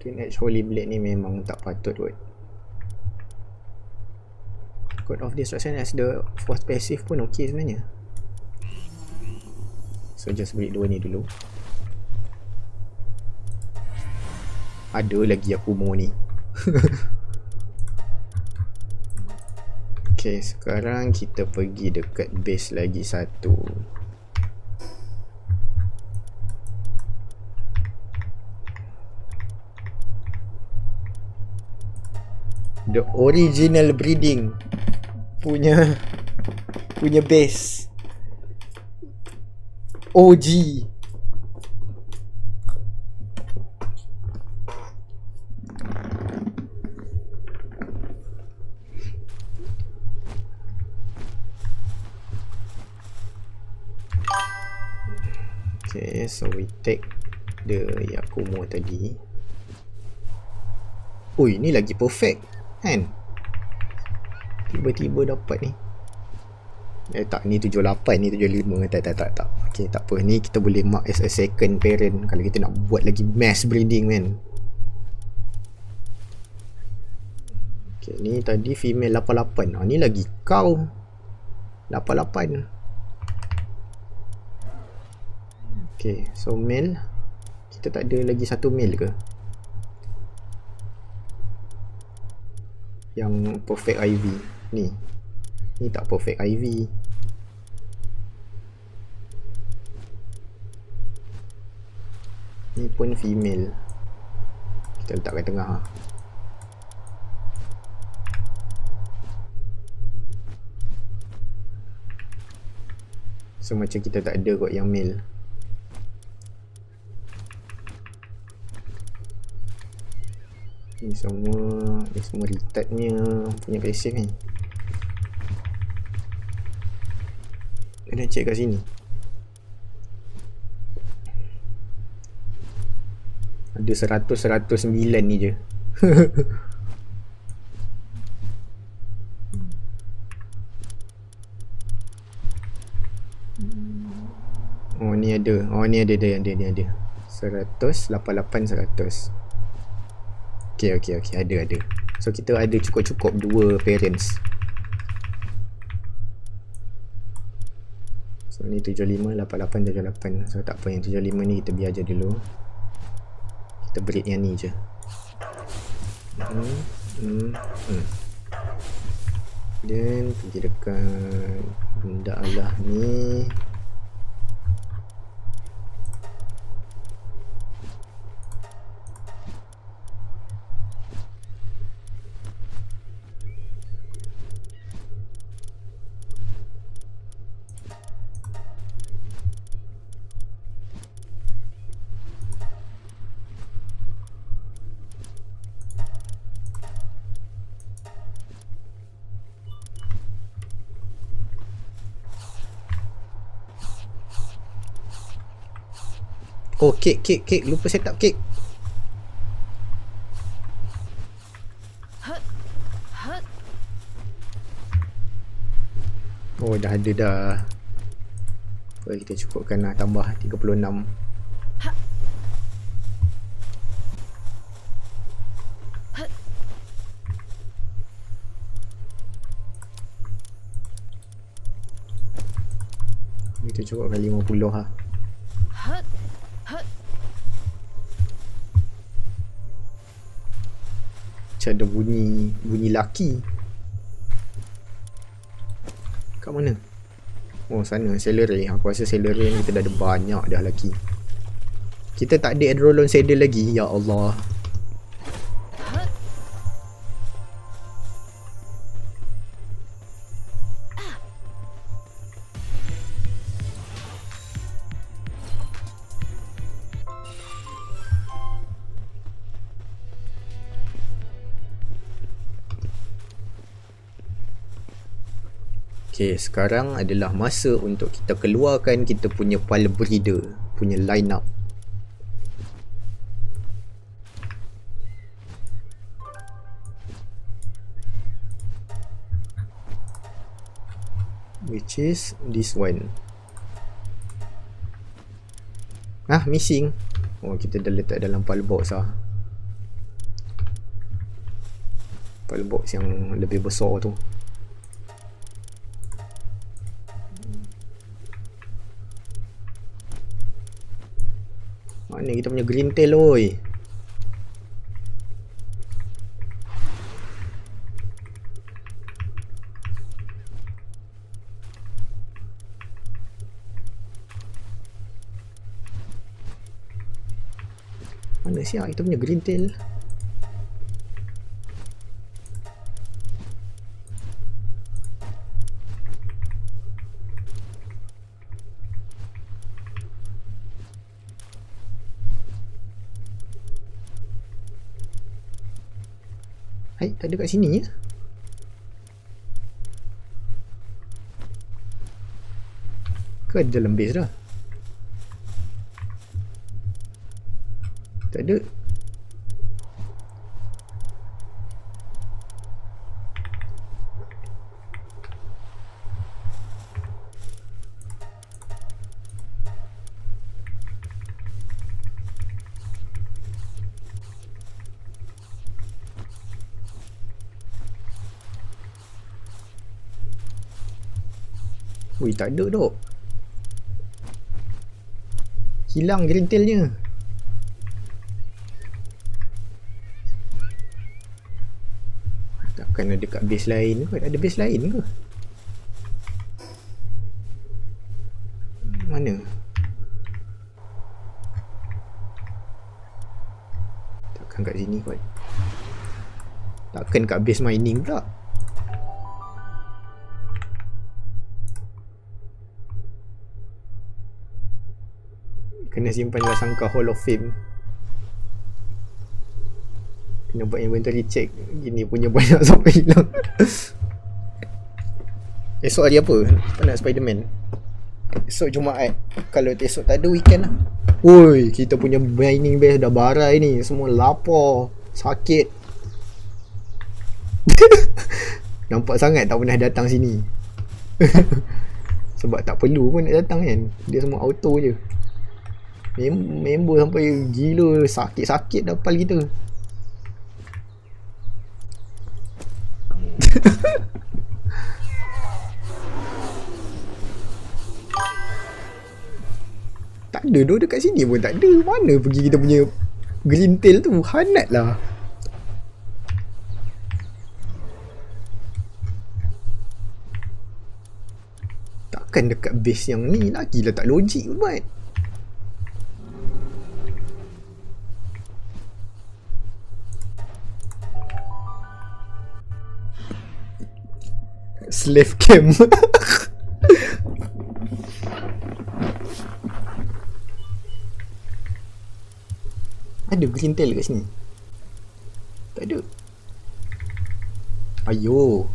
Teenage Holy Blade ni memang tak patut kot. Code of Destruction as the fourth passive pun ok sebenarnya. So just break dua ni dulu. Ada lagi Akumo ni. Okay, sekarang kita pergi dekat base lagi satu. The original breeding punya base. OG. Okay, so we take the Yakumo tadi. Ui, ni lagi perfect kan? Tiba-tiba dapat ni. Tak, ni 78, ni 75. Tak. Okay, tak apa. Ni kita boleh mark as a second parent kalau kita nak buat lagi mass breeding kan. Okay, ni tadi female 88. Ni lagi cow 88. Okay, so male. Kita tak ada lagi satu male ke? Yang perfect IV ni. Ni tak perfect IV. Ni pun female. Kita letak kat tengah. So macam kita tak ada kot yang male. Ni semua retardnya punya passive ni. Kena check kat sini. Ada 109 ni je. Ni ada. Ni ada. 100, 88, 100. Okay, ada. So kita ada cukup-cukup dua parents. So ni 75, 88, 78. So tak apa, yang 75 ni kita biar je dulu. Kita breed yang ni je. Dan pergi dekat benda Allah ni. Oh, kek. Lupa set up kek. Oh, dah ada dah. Boleh kita cukupkan lah, tambah 36. Kita cukupkan 50 lah. Ada bunyi laki. Kat mana? Oh, sana celery. Aku rasa celery ni kita dah ada banyak dah laki. Kita tak ada Adrolon saddle lagi. Ya Allah. Okay, sekarang adalah masa untuk kita keluarkan kita punya pile breeder punya line up. Which is this one. Missing. Oh, kita dah letak dalam pile box lah. Palbox yang lebih besar tu. Mana kita punya green tail oi? Mana siap kita punya green tail? Hai, tak ada kat sini ya? Ke ada dalam base dah? Tak ada. Ui, tak ada dok. Hilang green tailnya. Takkan ada kat base lain ke? Ada base lain ke? Mana? Takkan kat sini kot. Takkan kat base mining pula. Kena simpan dalam sangka Hall of Fame. Kena buat inventory check. Gini punya banyak sampai hilang. Esok hari apa? Tak nak Spiderman. Esok Jumaat. Kalau esok tak ada, weekend lah. Woi, kita punya mining base dah barai ni. Semua lapar, sakit. Nampak sangat tak pernah datang sini. Sebab tak perlu pun nak datang kan. Dia semua auto je. Member sampai gila, sakit-sakit dah pal kita. Tak ada doh, dekat sini pun tak ada. Mana pergi kita punya green tail tu? Hanat lah. Takkan dekat base yang ni lagi lah, tak logik buat. Slave camp. Ada green tail kat sini? Tak ada. Ayo.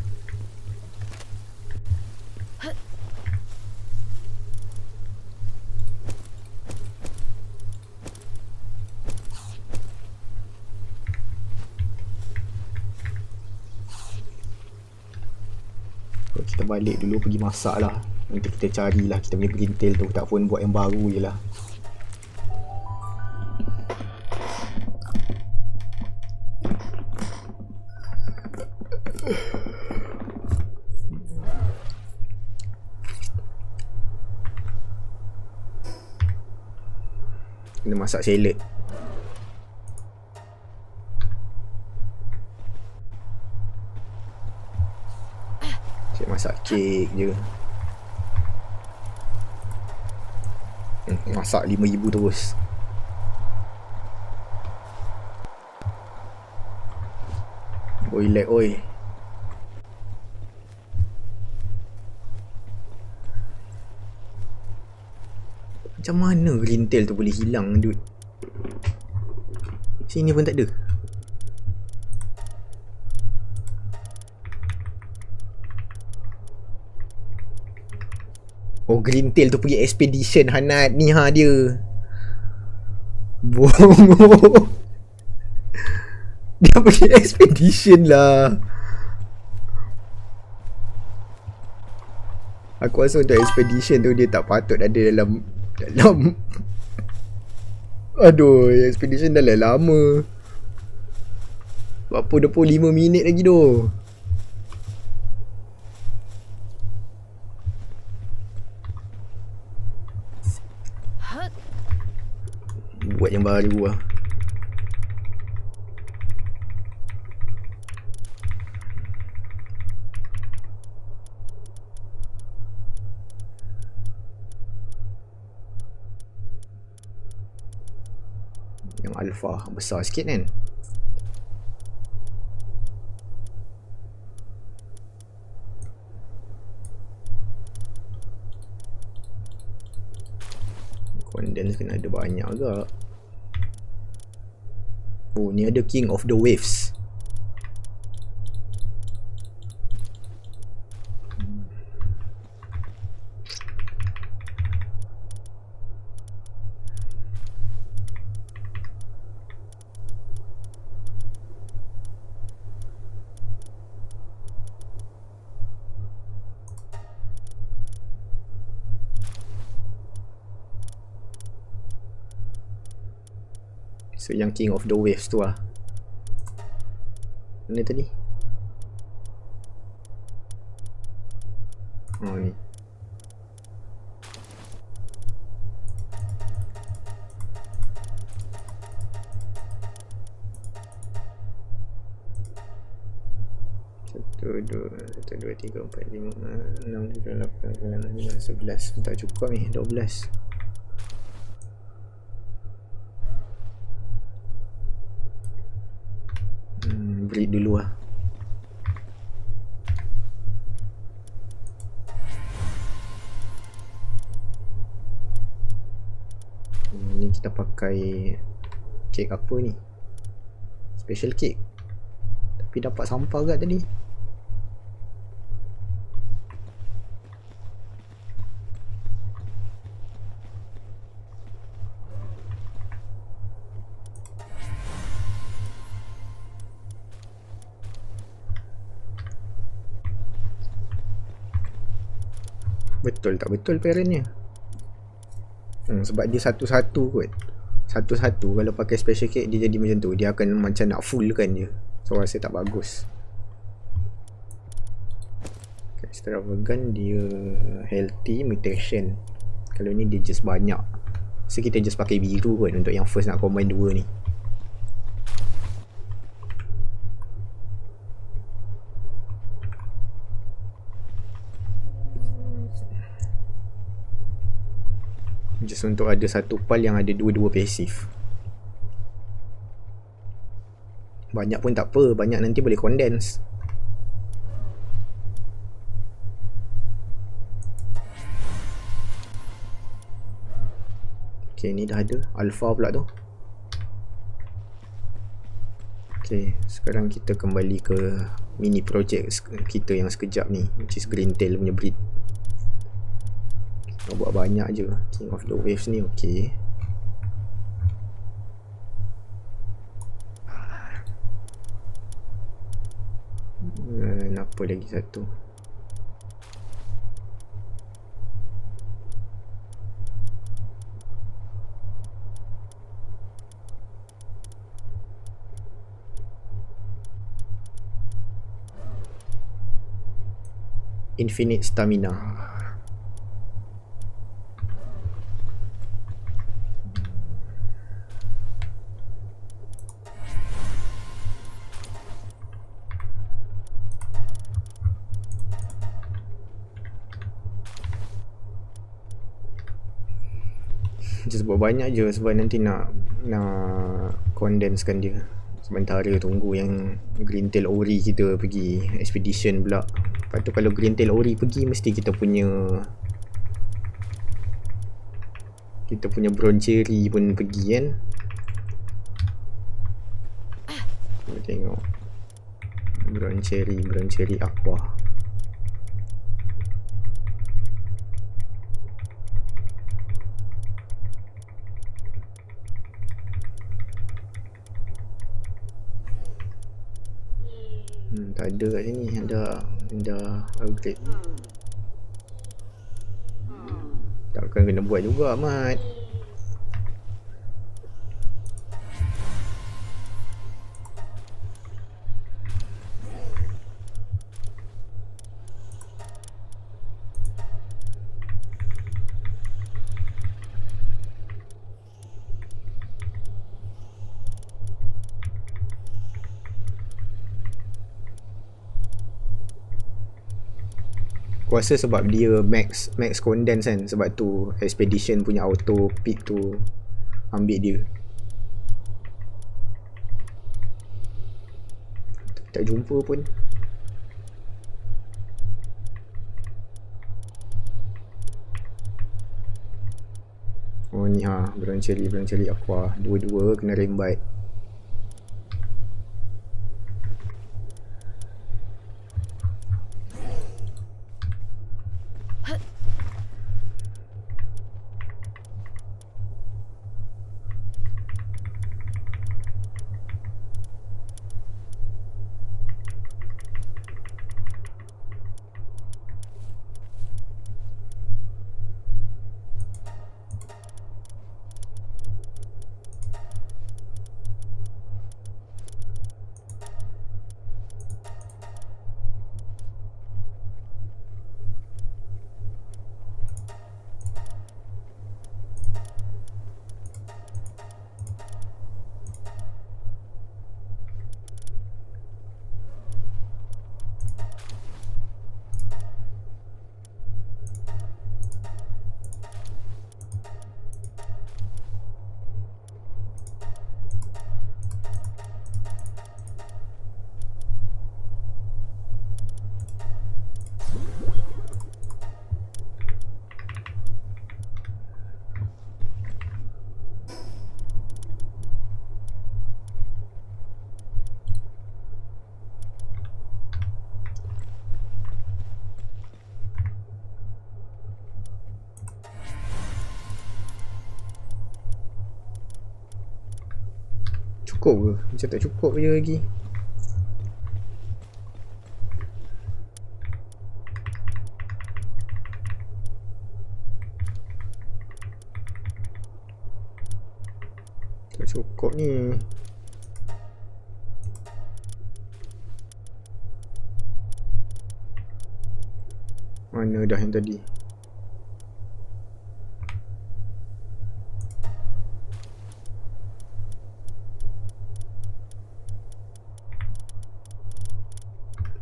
Kita balik dulu, pergi masak lah. Nanti kita carilah kita punya green tail tu. Tak pun buat yang baru je lah. Kena masak salad. Masak kek je. Masak 5,000 terus. Oi lag oi. Macam mana green tail tu boleh hilang dude? Sini pun tak ada. Oh, green tail tu pergi expedition Hanat. Ni ha dia. Bongo. Dia pergi expedition lah. Aku rasa untuk expedition tu dia tak patut ada dalam Aduh, expedition dah lama. Apa 25 minit lagi tu. Buat yang baru lah. Yang alpha besar sikit kan. Condense kena ada banyak agak. Oh, ni ada King of the Waves. So yang King of the Waves tu lah. Mana tadi? Oh ni. Satu, dua, tiga, empat, lima, enam, tujuh, lapan, sembilan, 11. Tak cukup ni, 12. Breed dulu lah. Ni kita pakai kek apa ni? Special cake. Tapi dapat sampah agak tadi. Betul tak betul parentnya? Sebab dia satu-satu kot. Satu-satu kalau pakai special cake dia jadi macam tu. Dia akan macam nak fullkan je. So rasa tak bagus. Extravagant dia healthy mutation. Kalau ni dia just banyak. So kita just pakai biru kot untuk yang first nak combine dua ni. Just untuk ada satu pal yang ada dua-dua pasif. Banyak pun tak apa, banyak nanti boleh condense. Okay, ni dah ada alpha pula tu. Okay, sekarang kita kembali ke mini project kita yang sekejap ni, which is green tail punya breed. Kita buat banyak je. King of the Waves ni okay. Kenapa lagi satu? Infinite stamina. Just buat banyak je sebab nanti nak condensekan dia. Sementara tunggu yang green tail ori kita pergi expedition pula. Lepas tu kalau green tail ori pergi mesti kita punya brown cherry pun pergi kan. Kita tengok brown cherry aqua. Tak ada kat sini. Ada upgrade. Takkan kena buat juga Mat. Aku rasa sebab dia max condense kan, sebab tu expedition punya auto pick tu ambil dia. Tak jumpa pun. Oh ni belum cari aqua. Dua-dua kena rembat. Cukup ke? Macam tak cukup je lagi. Tak cukup ni. Mana dah yang tadi?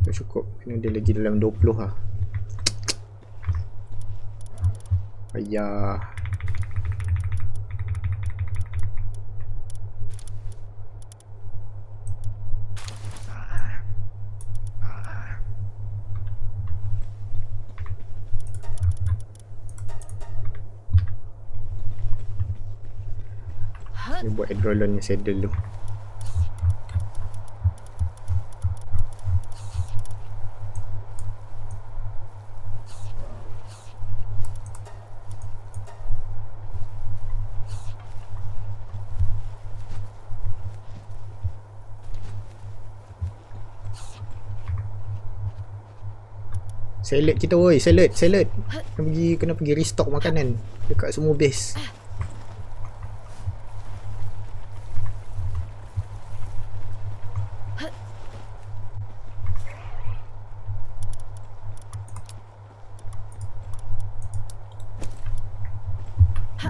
Tak cukup. Kena dia lagi dalam 20 lah. Ayah. Dia buat adrenaline yang saddle tu. Salad kita woi, salad. Kena pergi restock makanan dekat semua base.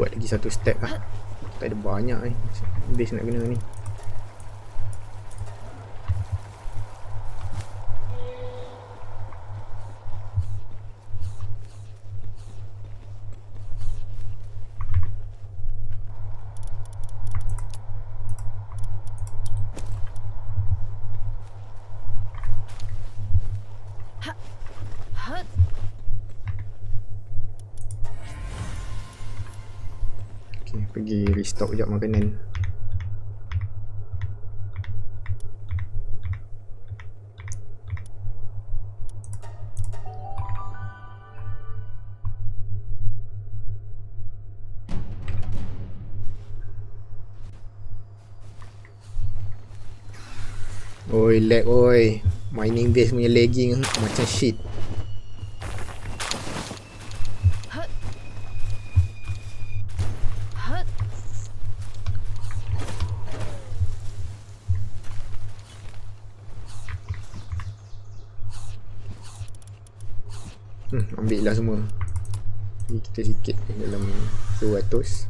Buat lagi satu step lah. Tak ada banyak base nak kena ni. Pergi restock sekejap makanan. Oi lag oi. Mining base punya lagging macam shit. Ambil lah semua. Ni kita sikit dalam 200.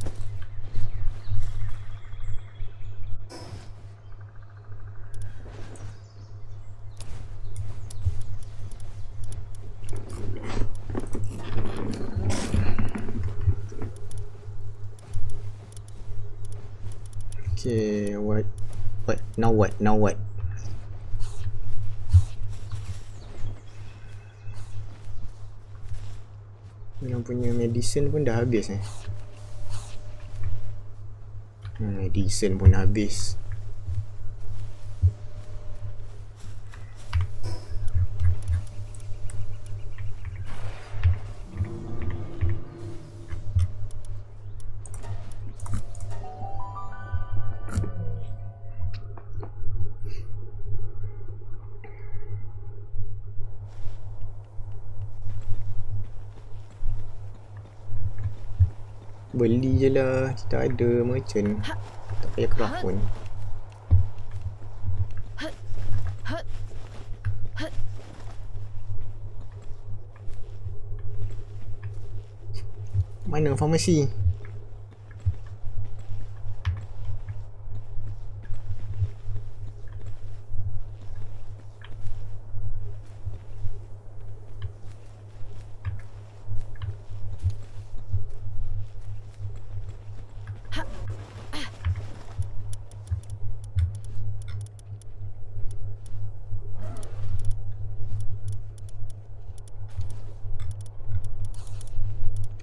Okay, what? Now what? Yang punya medicine pun dah habis medicine pun habis. Beli je lah, kita ada merchant. Tak payah craft pun. Mana farmasi?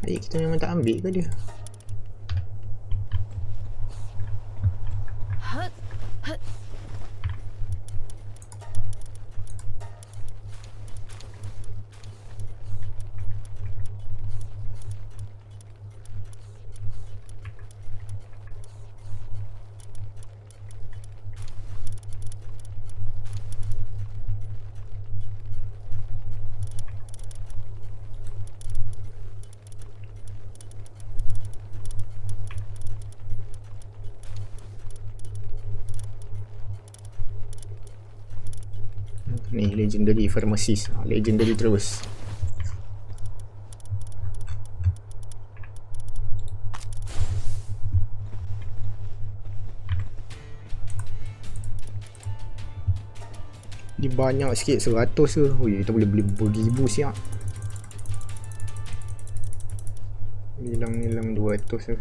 Air kita memang tak ambil ke dia? Ni legendary pharmacist. Legendary terus. Dia banyak sikit 100 ke. Ui, kita boleh beli beribu siap. Nilam 200 ke.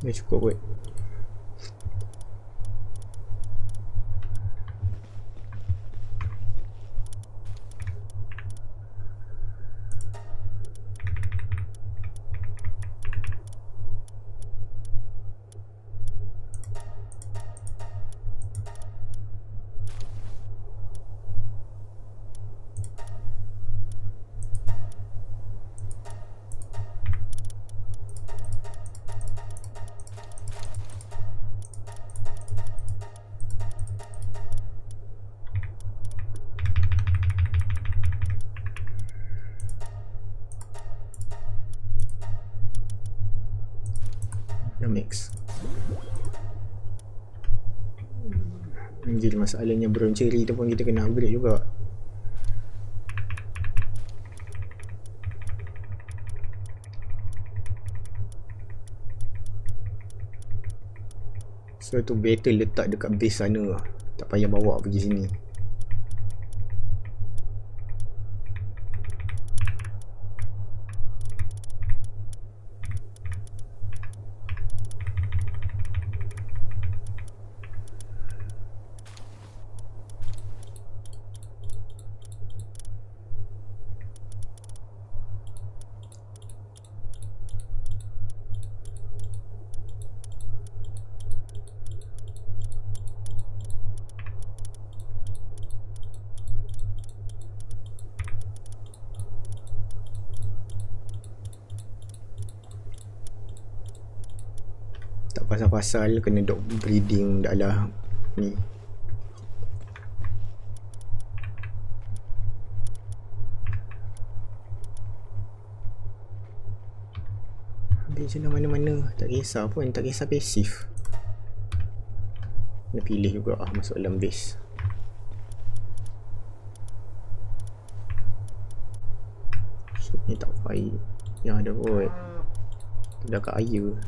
Dah cukup kot. Dah mix. Jadi masalahnya brown cherry tu pun kita kena upgrade juga. So tu better letak dekat base sana lah. Tak payah bawa pergi sini. Tak pasal-pasal kena dog breeding dah lah ni. Habis je lah mana-mana. Tak kisah pun, tak kisah pasif. Kena pilih juga lah masuk dalam base. So, ni tak baik. Yang ada kot. Dah kat air.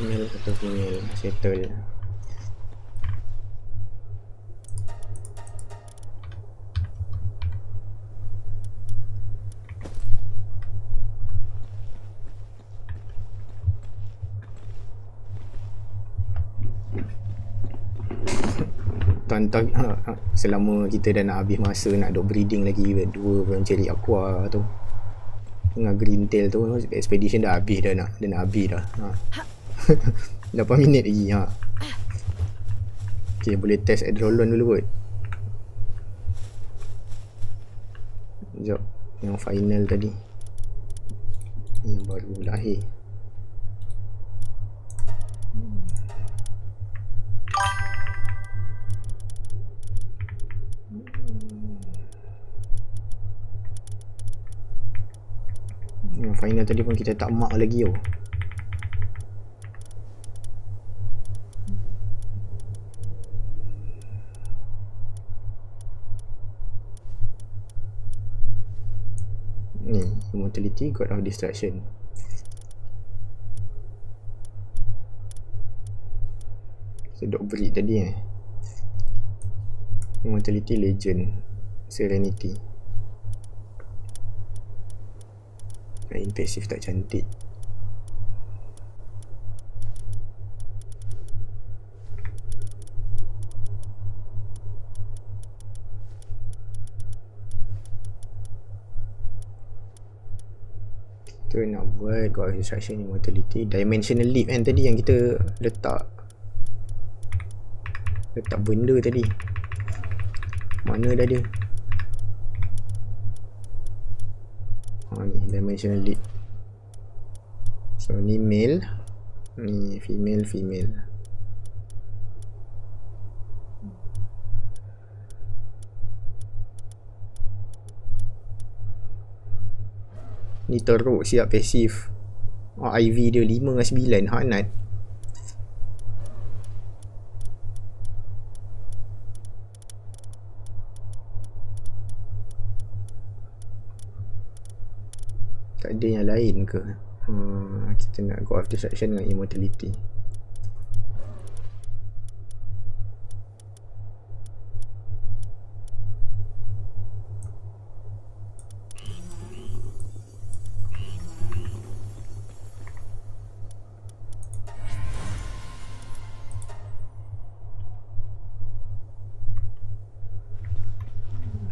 Male atau female settle. Tuan-tuan, selama kita dah nak habis masa nak duk breeding lagi, dua pun cari aqua tu dengan green tail tu, expedition dah habis dah, nak habis dah. 8 minit lagi. Okay, boleh test adrolon dulu kot. Sekejap, yang final tadi, yang baru lahir. Yang final tadi pun kita tak mark lagi tau. Ni, immortality, god of destruction. Sedok breed tadi immortality, legend, serenity. Main pasif tak cantik. Kita nak buat god of destruction, immortality, dimensional leap kan tadi yang kita letak benda tadi. Mana dah dia? Ni dimensional leap. So ni male, ni female. Ni teruk siap pasif. IV dia 5 dengan 9 hanat. Tak ada yang lain ke? Kita nak go after destruction dengan immortality.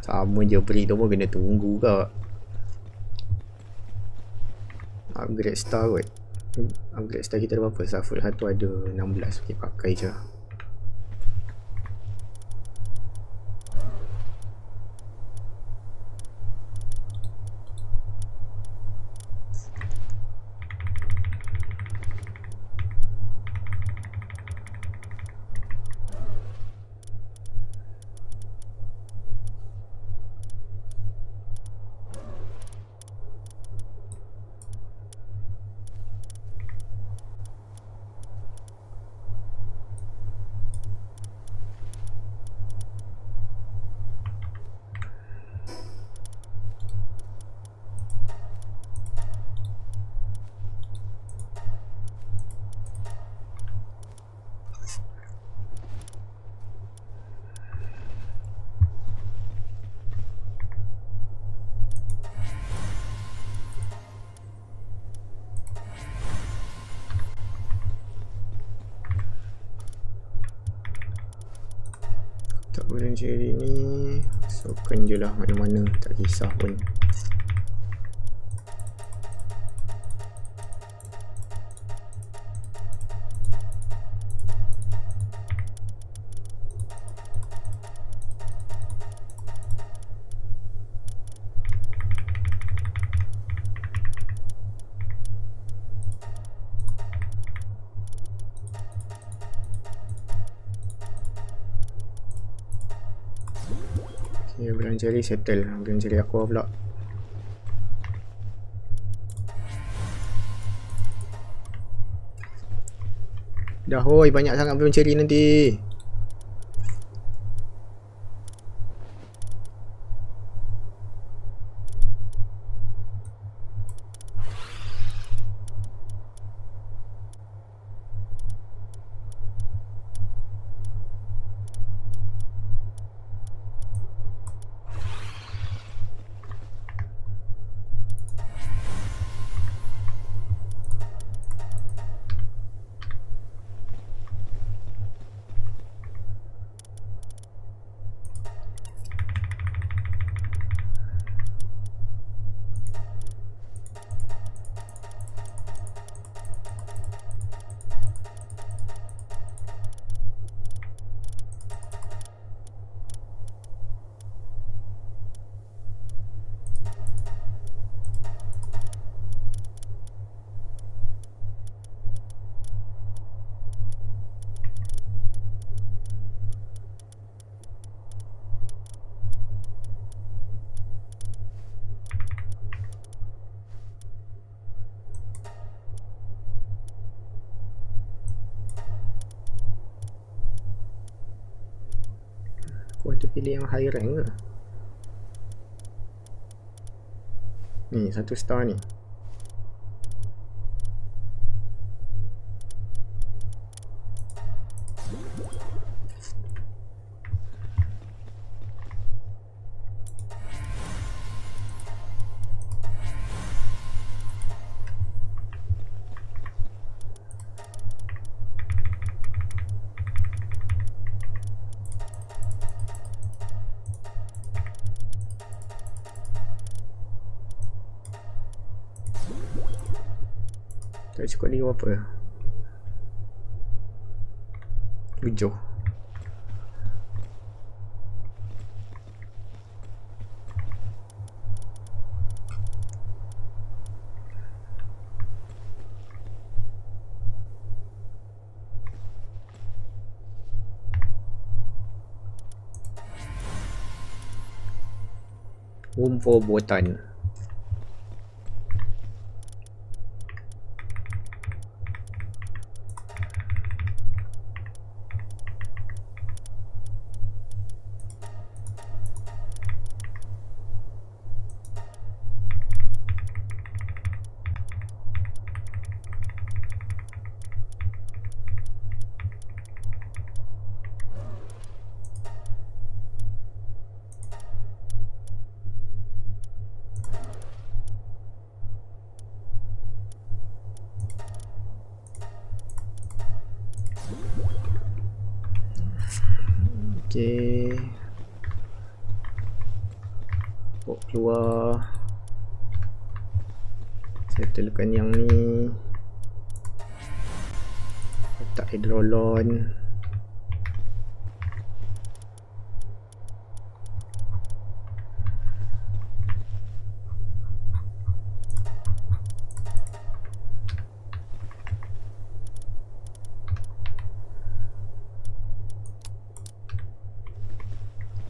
Sama je, breed tu pun kena tunggu kak. Upgrade star kot. Upgrade star kita ada berapa? Shuffle satu ada 16. Okay, pakai je. bulan cherry ni masukkan je lah mana-mana, tak kisah pun. Okay, bulan cherry settle. Bulan cherry aqua pula. Dah hoi, banyak sangat bulan cherry nanti. Aku ada pilih yang high rank ke? Ni 1 star ni. Tak cukup lagi apa? 7. Room for botan. Okay. Bawa keluar. Settlekan yang ni. Letak hidrolon.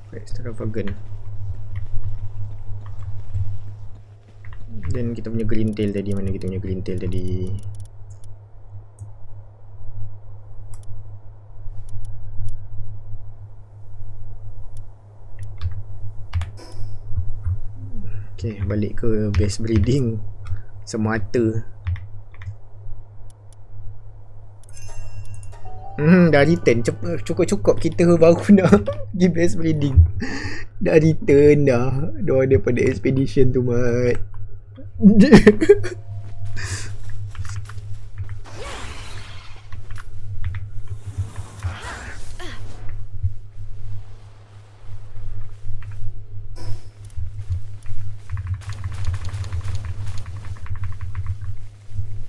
Extravagant. Dan kita punya green tail tadi, mana kita punya green tail tadi? Okay, balik ke base breeding semata. Dah return. Cukup-cukup kita baru nak pergi base breeding. Dah return dah. Diorang daripada expedition tu, mat.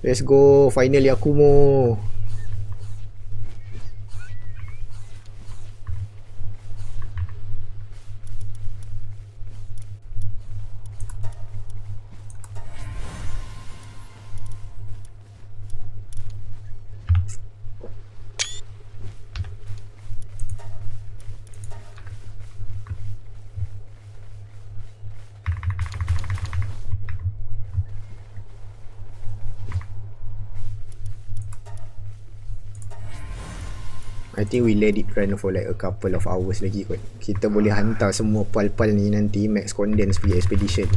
Let's go. Finally Akumo. I think we let it run for like a couple of hours lagi kot. Kita boleh hantar semua pal-pal ni nanti max condense pergi expedition.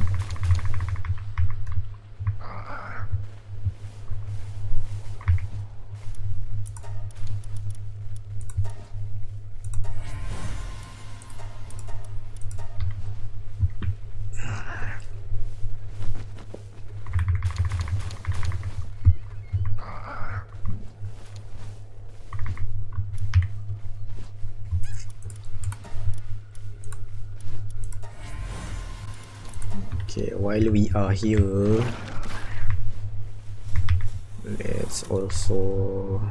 Okay, while we are here, let's also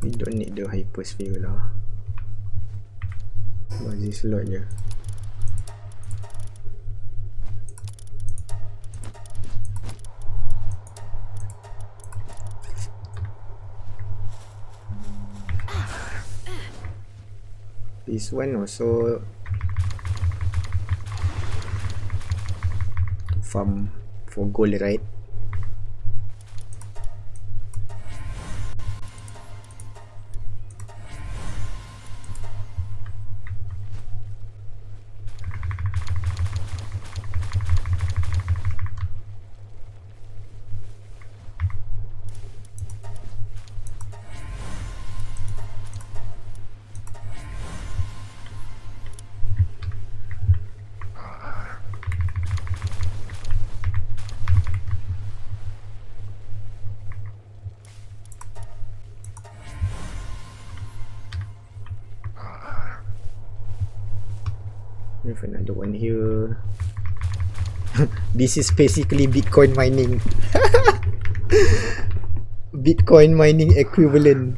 we don't need the hypersphere lah. Bagi slot je. This one also farm for gold, right? We have another one here. This is basically Bitcoin mining. Bitcoin mining equivalent.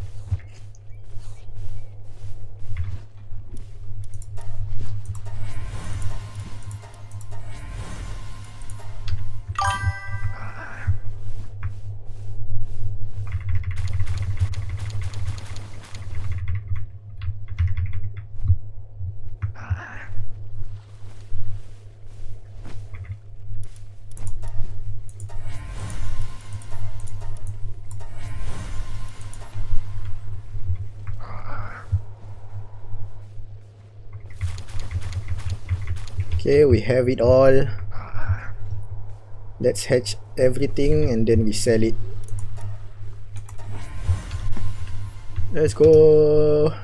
Okay, we have it all. Let's hatch everything and then we sell it. Let's go.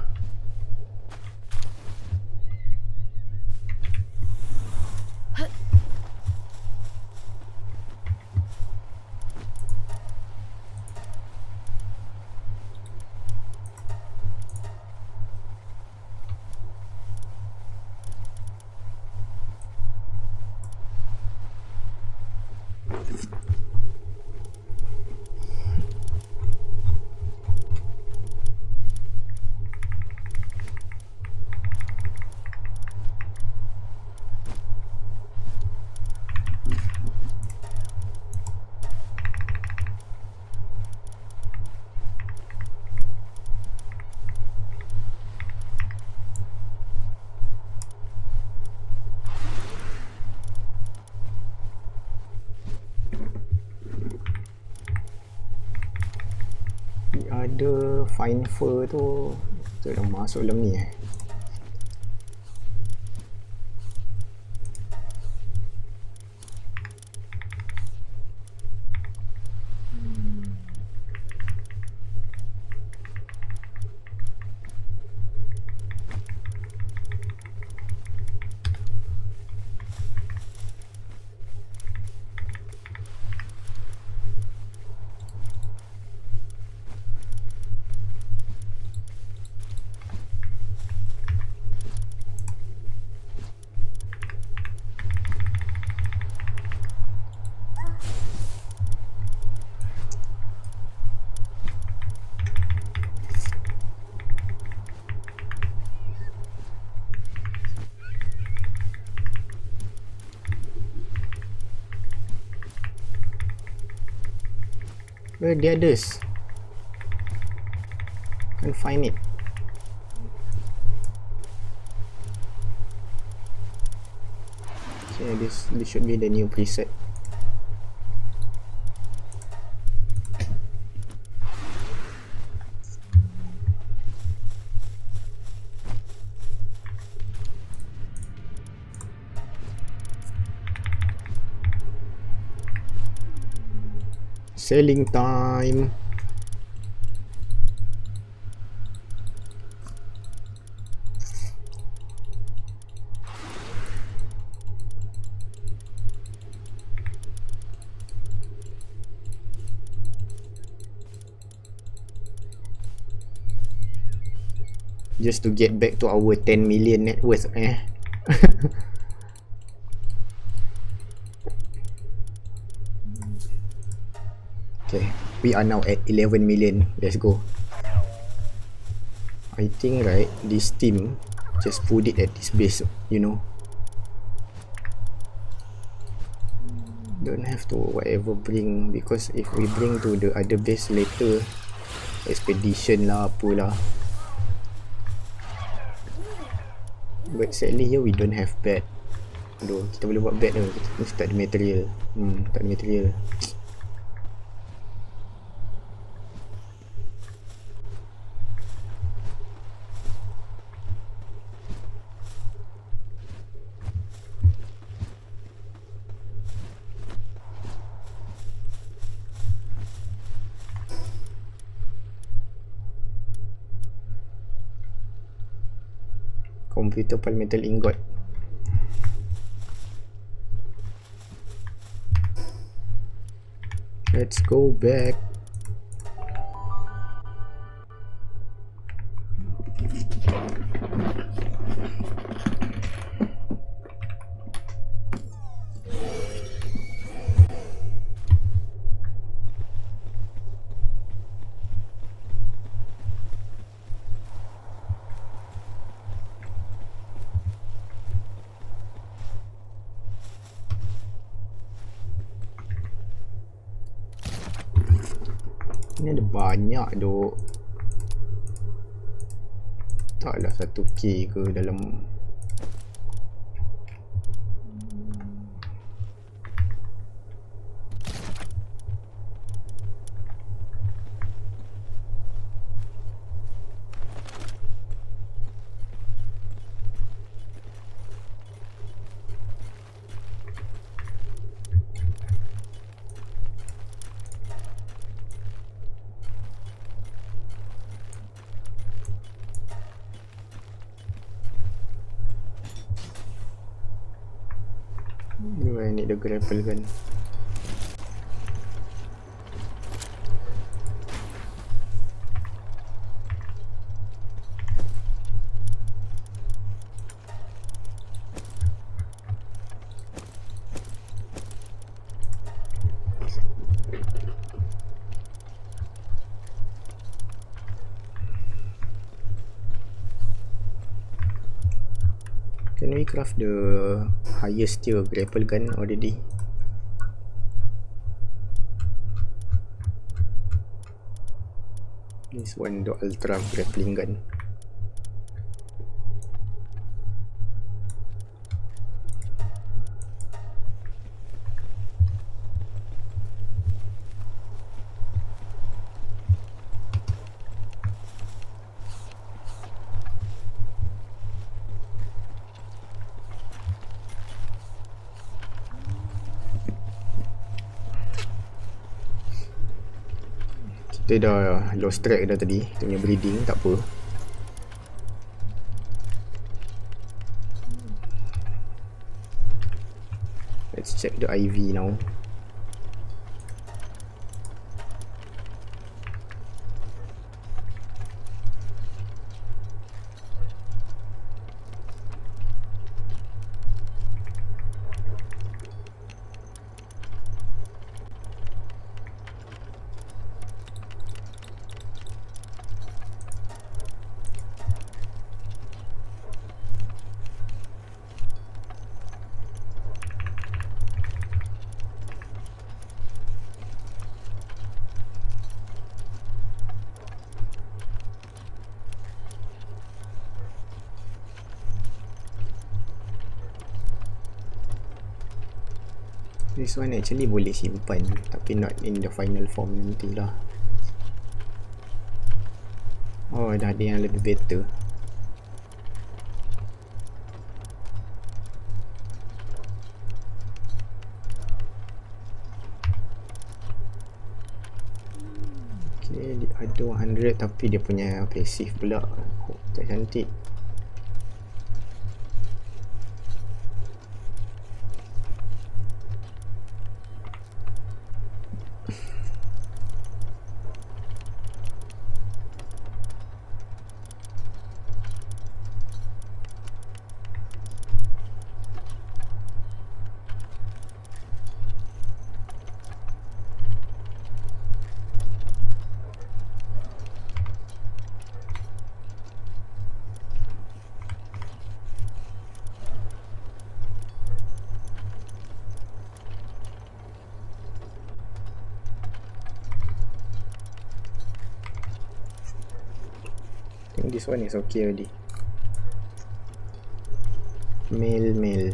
Ada fine fur tu dah masuk dalam ni Where are the others? Can't find it. Okay, this should be the new preset. Selling time. Just to get back to our 10 million net worth, Okay, we are now at 11 million. Let's go. I think right, this team just put it at this base, you know. Don't have to whatever bring, because if we bring to the other base later, expedition lah, apalah. But sadly here we don't have bed. Aduh, kita boleh buat bed ke? Kita mesti tak ada material. Tak ada material. Computer polymetal ingot. Let's go back. Ni ada banyak duk. Taklah 1k ke dalam. I need the grapple gun. Can we craft the highest tier grapple gun already? This one, the ultra grappling gun. Kita dah lost track dah tadi. Kita punya breeding, tak apa. Let's check the IV now. This one actually boleh simpan, tapi not in the final form nantilah. Oh, dah ada yang lebih better. Okay, dia ada 100 tapi dia punya passive pula. Oh, tak cantik. I think this one is okay already. Mail.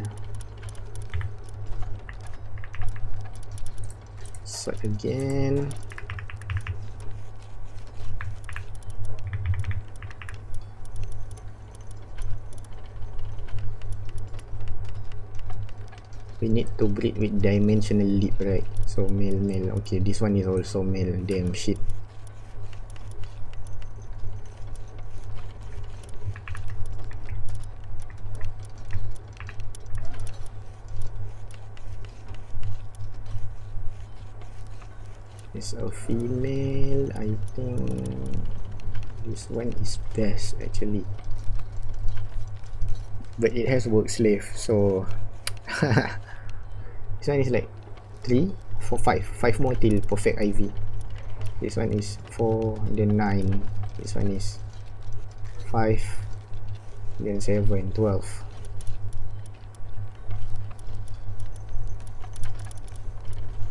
Sort again. We need to breed with dimensional leap, right? So mail. Okay, this one is also mail. Damn shit. It's a female. I think this one is best actually, but it has work slave, so this one is like 3, 4, 5 more till perfect IV. This one is 4, then 9. This one is 5, then 7, 12.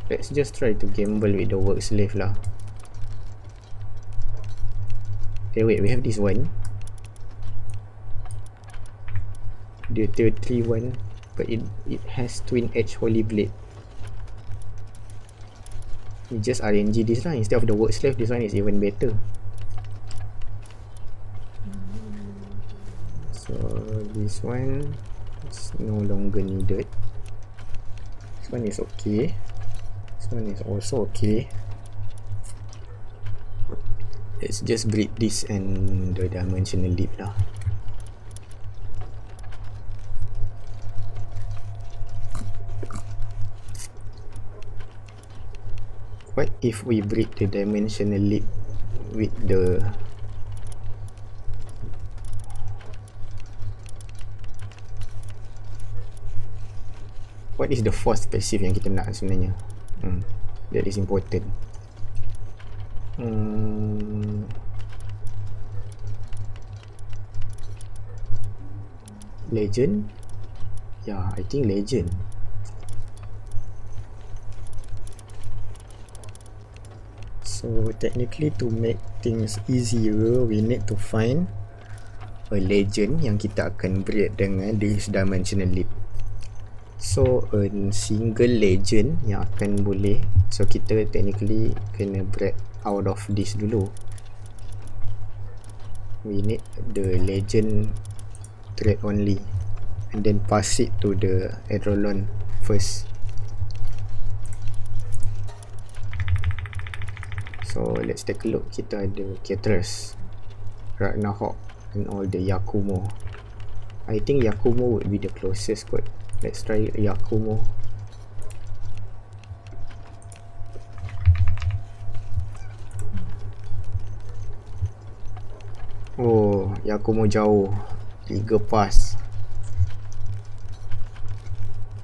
Let's just try to gamble with the work slave lah. Okay, wait, we have this one. The tier 3 one, but it has twin edge holy blade. We just RNG this lah. Instead of the work slave, this one is even better. So this one is no longer needed. This one is okay. This one is also okay. Let's just breed this and the dimensional leap lah. What if we breed the dimensional leap with the what is the fourth passive yang kita nak sebenarnya? That is important. Legend? Yeah, I think legend. So technically, to make things easier, we need to find a legend yang kita akan breed dengan this dimensional leap. So a single legend yang akan boleh, so kita technically kena breed out of this dulu. We need the legend trait only and then pass it to the Adrolon first. So let's take a look. Kita ada Caterus, Ragnarok and all the Yakumo. I think Yakumo would be the closest kot. Let's try Yakumo. Oh, Yakumo jauh. 3 pass.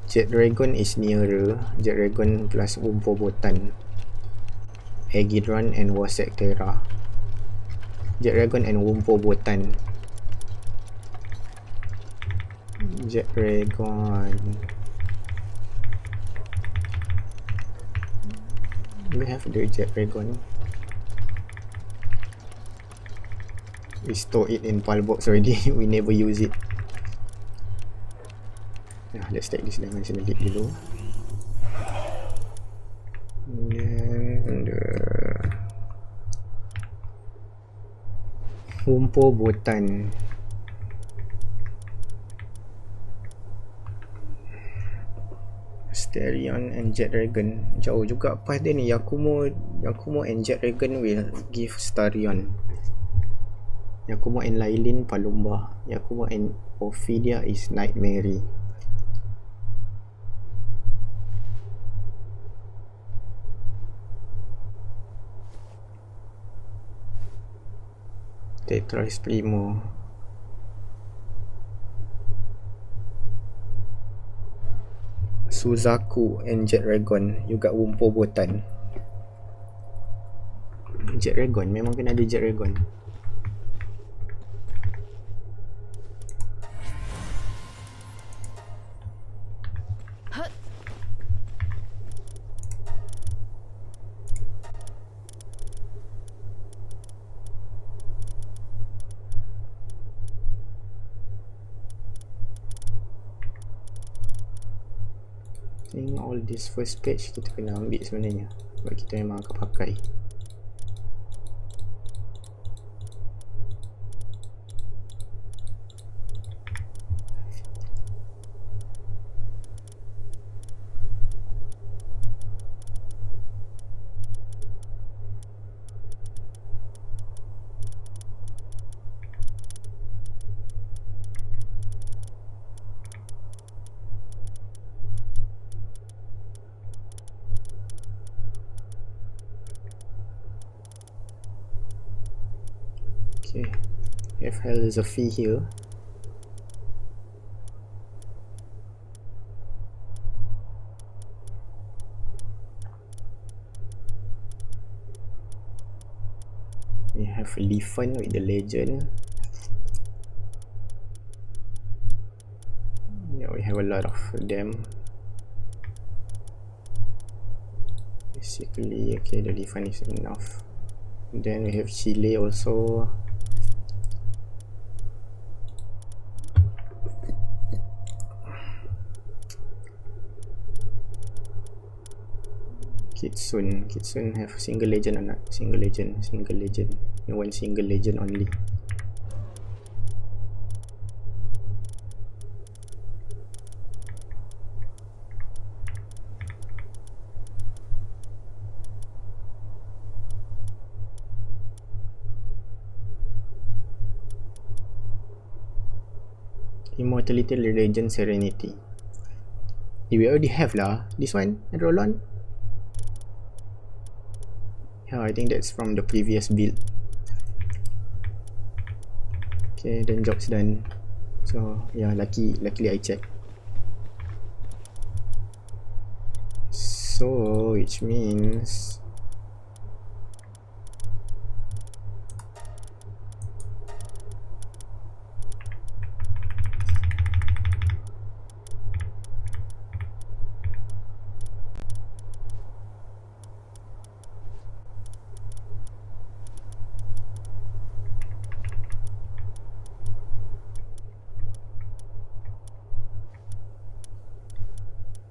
Jet Dragon is nearer. Jet Dragon plus Umpo Botan. Aegidron and Wasek Terra. Jet Dragon and Umpo Botan. Jet Dragon. We have the Jet Dragon. We store it in Palworld already. We never use it. Yeah, let's take this dimensional leap dulu. Rumpur Botan. Asterion and Jet Dragon. Jauh juga path dia ni. Yakumo and Jet Dragon will give Starion. Yakumo and Lailin Palumba. Yakumo and Ophidia is Nightmare. Tetris Primo. Suzaku and Jet Dragon. You got Wumpo Botan. Jet Dragon. Memang kena ada Jet Dragon. All this first page kita kena ambil sebenarnya sebab kita memang akan pakai. Okay, FL is a fee here. We have Leafan with the legend. Yeah, we have a lot of them. Basically, okay, the Leafan is enough. Then we have Chile also. Kitsun have single legend or not? Single legend. You want single legend only. Immortality Legend Serenity. We already have lah. This one, roll on. Yeah, I think that's from the previous build. Okay, then job's done. So yeah, luckily I checked. So which means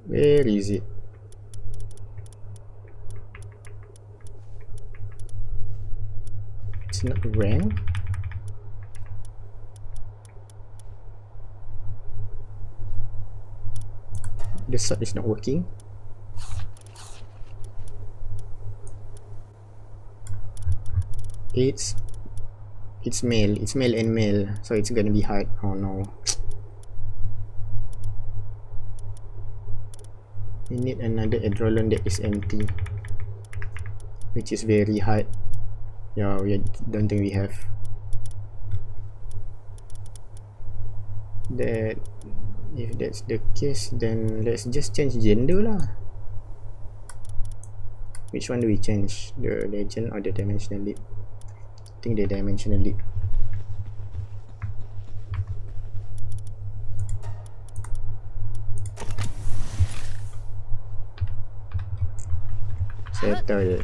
where is it? It's not rank. The sort is not working. It's male. It's male and male, so it's gonna be hard. Oh no. We need another Adrolon that is empty, which is very hard. Yeah, don't think we have that. If that's the case, then let's just change gender lah. Which one do we change? The legend or the dimensional leap? I think the dimensional leap. Settle.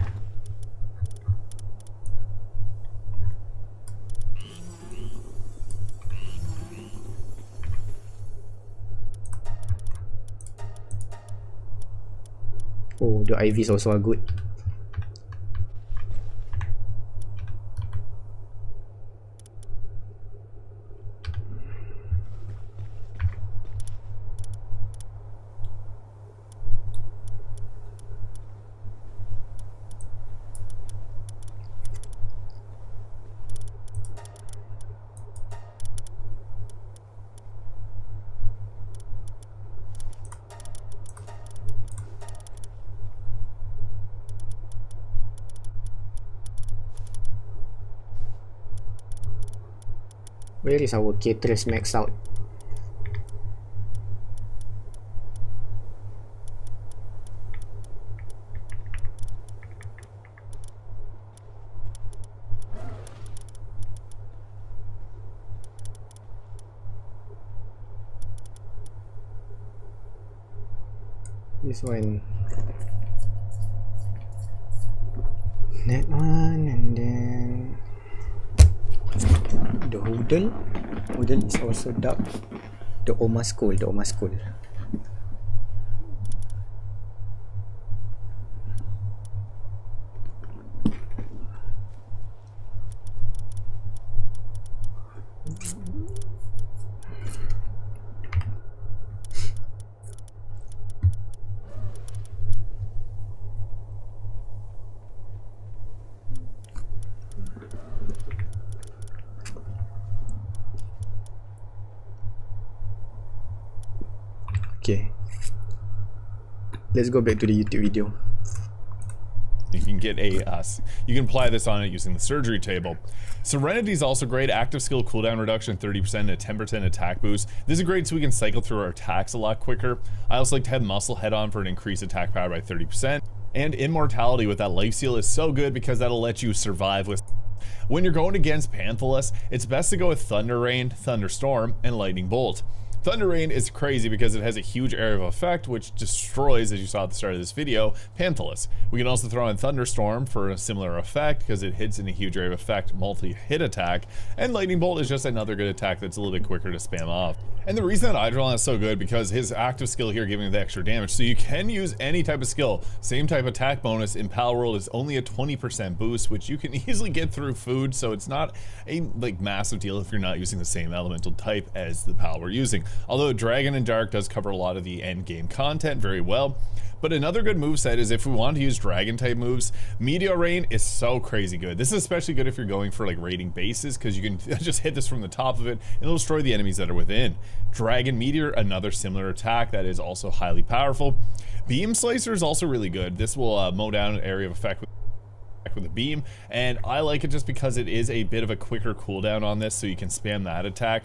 Oh, the IVs also are good. Where is our K-Trace max out? This one. That one, and then the Hoodle. Hoodle is also dark. The Oma School, the Oma School. Okay, let's go back to the YouTube video. You can get a, you can apply this on it using the surgery table. Serenity is also great. Active skill cooldown reduction 30% and a 10% attack boost. This is great so we can cycle through our attacks a lot quicker. I also like to have muscle head on for an increased attack power by 30%. And immortality with that life seal is so good because that'll let you survive with. When you're going against Panthalus, it's best to go with Thunder Rain, Thunderstorm, and Lightning Bolt. Thunder Rain is crazy because it has a huge area of effect which destroys, as you saw at the start of this video, Panthalus. We can also throw in Thunderstorm for a similar effect because it hits in a huge area of effect, multi-hit attack, and Lightning Bolt is just another good attack that's a little bit quicker to spam off. And the reason that Eidolon is so good because his active skill here giving the extra damage, so you can use any type of skill. Same type attack bonus in Palworld is only a 20% boost, which you can easily get through food, so it's not a massive deal if you're not using the same elemental type as the Pal we're using. Although Dragon and Dark does cover a lot of the end game content very well. But another good moveset is if we want to use dragon type moves, Meteor Rain is so crazy good. This is especially good if you're going for like raiding bases because you can just hit this from the top of it and it'll destroy the enemies that are within. Dragon Meteor, another similar attack that is also highly powerful. Beam Slicer is also really good. This will mow down an area of effect with a beam, and I like it just because it is a bit of a quicker cooldown on this, so you can spam that attack.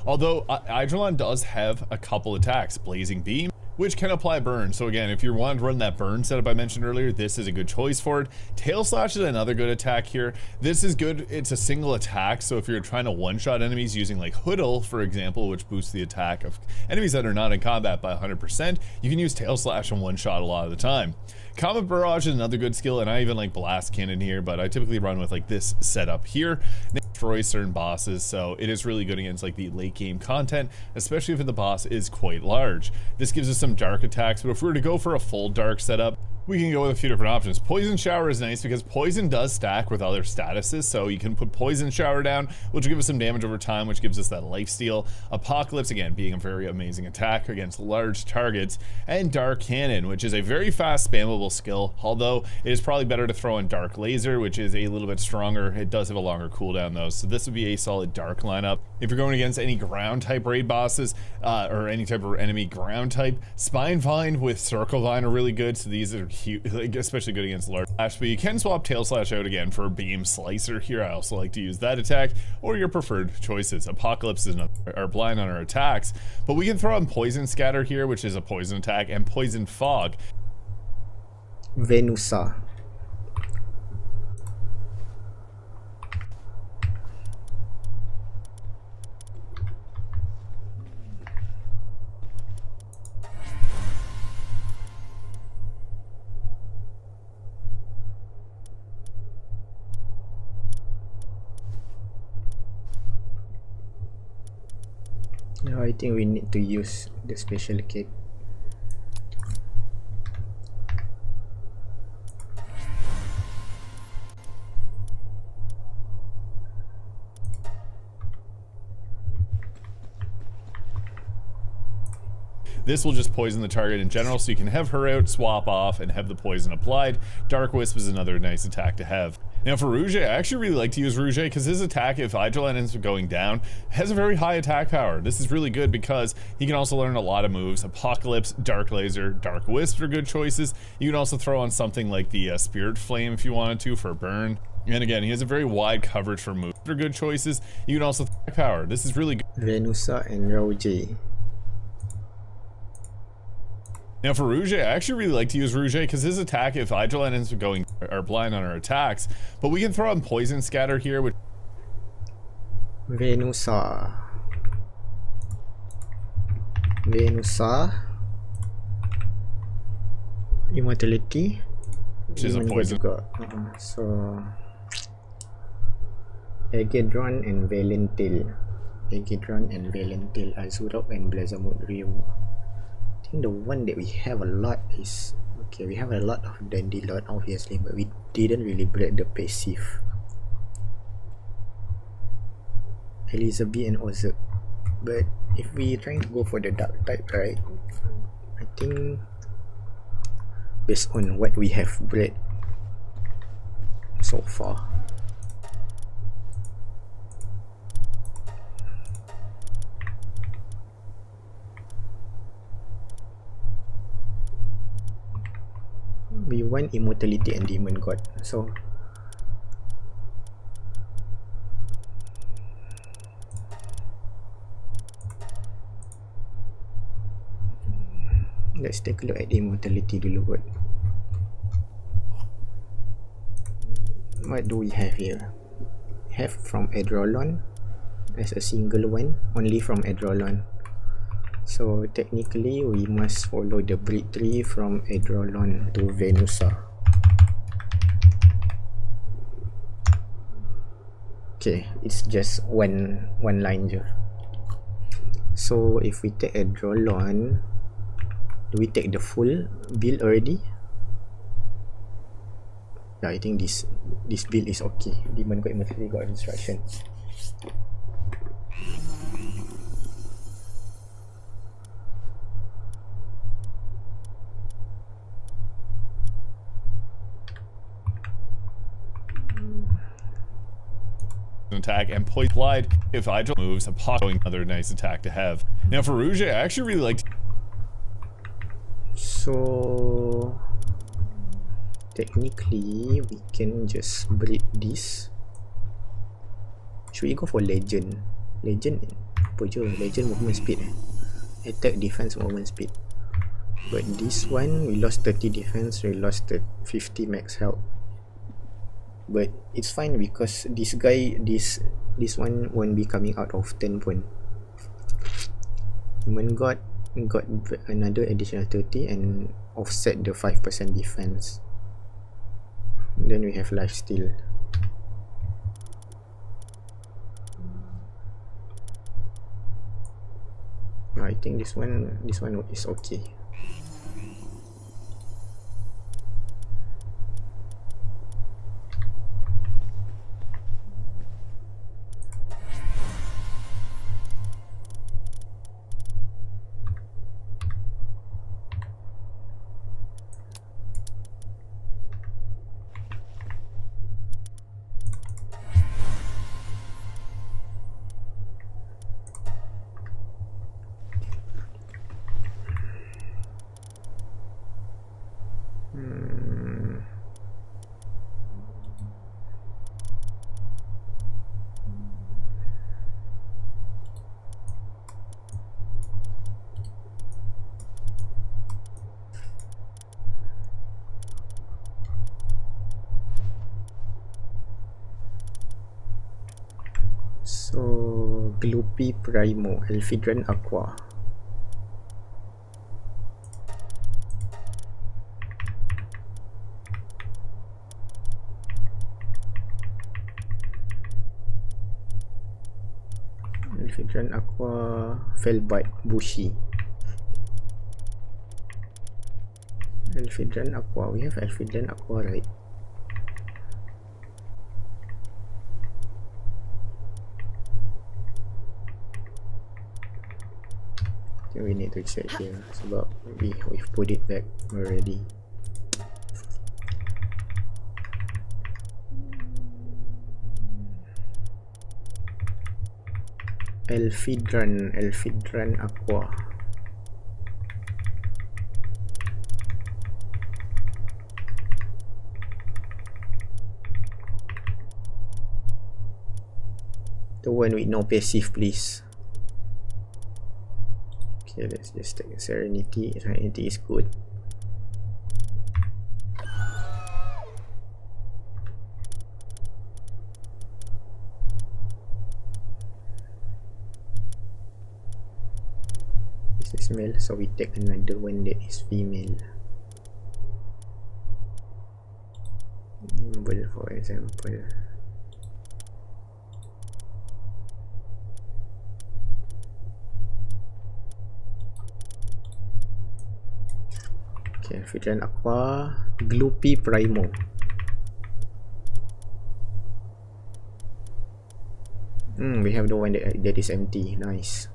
Although Eidolon does have a couple attacks, Blazing Beam, which can apply burn. So again, if you're wanting to run that burn setup I mentioned earlier, this is a good choice for it. Tail Slash is another good attack here. This is good, it's a single attack, so if you're trying to one-shot enemies using like Hoodle, for example, which boosts the attack of enemies that are not in combat by 100%, you can use Tail Slash and one-shot a lot of the time. Comet Barrage is another good skill, and I even like Blast Cannon here, but I typically run with like this setup here. They destroy certain bosses, so it is really good against like the late game content, especially if the boss is quite large. This gives us some dark attacks, but if we were to go for a full dark setup, we can go with a few different options. Poison Shower is nice because poison does stack with other statuses, so you can put Poison Shower down, which will give us some damage over time, which gives us that life steal. Apocalypse, again, being a very amazing attack against large targets. And Dark Cannon, which is a very fast spammable skill, although it is probably better to throw in Dark Laser, which is a little bit stronger. It does have a longer cooldown though, so this would be a solid dark lineup. If you're going against any ground type raid bosses, or any type of enemy ground type, Spine Vine with Circle Vine are really good, so these are huge, like, especially good against large slash, but you can swap Tail Slash out again for Beam Slicer here. I also like to use that attack, or your preferred choices. Apocalypse is are blind on our attacks, but we can throw in Poison Scatter here, which is a poison attack, and Poison Fog. Venusa. Now I think we need to use the special kit. This will just poison the target in general, so you can have her out, swap off, and have the poison applied. Dark Wisp is another nice attack to have. Now for Rouge, I actually really like to use Rouge because his attack, if Eidolon ends up going down, has a very high attack power. This is really good because he can also learn a lot of moves. Apocalypse, Dark Laser, Dark Wisp are good choices. You can also throw on something like the Spirit Flame if you wanted to for burn. And again, he has a very wide coverage for moves. They're good choices. You can also power. This is really good. Venusa and Rouge. Now for Rouge, I actually really like to use Rouge because his attack, if Hydraline ends up going or blind on our attacks, but we can throw on Poison Scatter here, which Venusa, Immortality, which is a poison. So Egedron and Valentil, Azurop and Blazamut Ryu. I think the one that we have a lot is okay. We have a lot of Dandelion obviously, but we didn't really break the passive. Elizabeth and Ozek, but if we trying to go for the dark type, right, I think based on what we have bred so far, we want Immortality and Demon God, so let's take a look at Immortality dulu kot. What do we have here? Have from Edrolon as a single one, only from Edrolon. So technically we must follow the breed tree from Edrolon to Venusa. Okay, it's just one line je. So if we take Edrolon, do we take the full build already? Yeah, I think this build is okay. Demon God, Immortality God, instruction. Attack and Poison applied. If Hydra moves, Apocalypse, another nice attack to have. Now for Rouge, I actually really like. So technically we can just breed this. Should we go for Legend? Legend apa je? Legend movement speed attack, defense, movement speed. But this one we lost 30 defense, we lost 50 max health. But it's fine because this guy, this one won't be coming out of 10 pun. Demon God got another additional 30 and offset the 5% defense. Then we have lifesteal. I think this one is okay. So Gloopy Primo, Elfidran Aqua. Elfidran Aqua, Felbite, Bushi. Elfidran Aqua, we have Elfidran Aqua, right? We need to check here sebab we've put it back already. Elfidran Aqua. The one with no passive, please. Okay, let's just take Serenity. Serenity is good. This is male, so we take another one that is female. Nimble, for example. Okay, Fidran Aqua, Gloopy Primo. We have the one that is empty. Nice.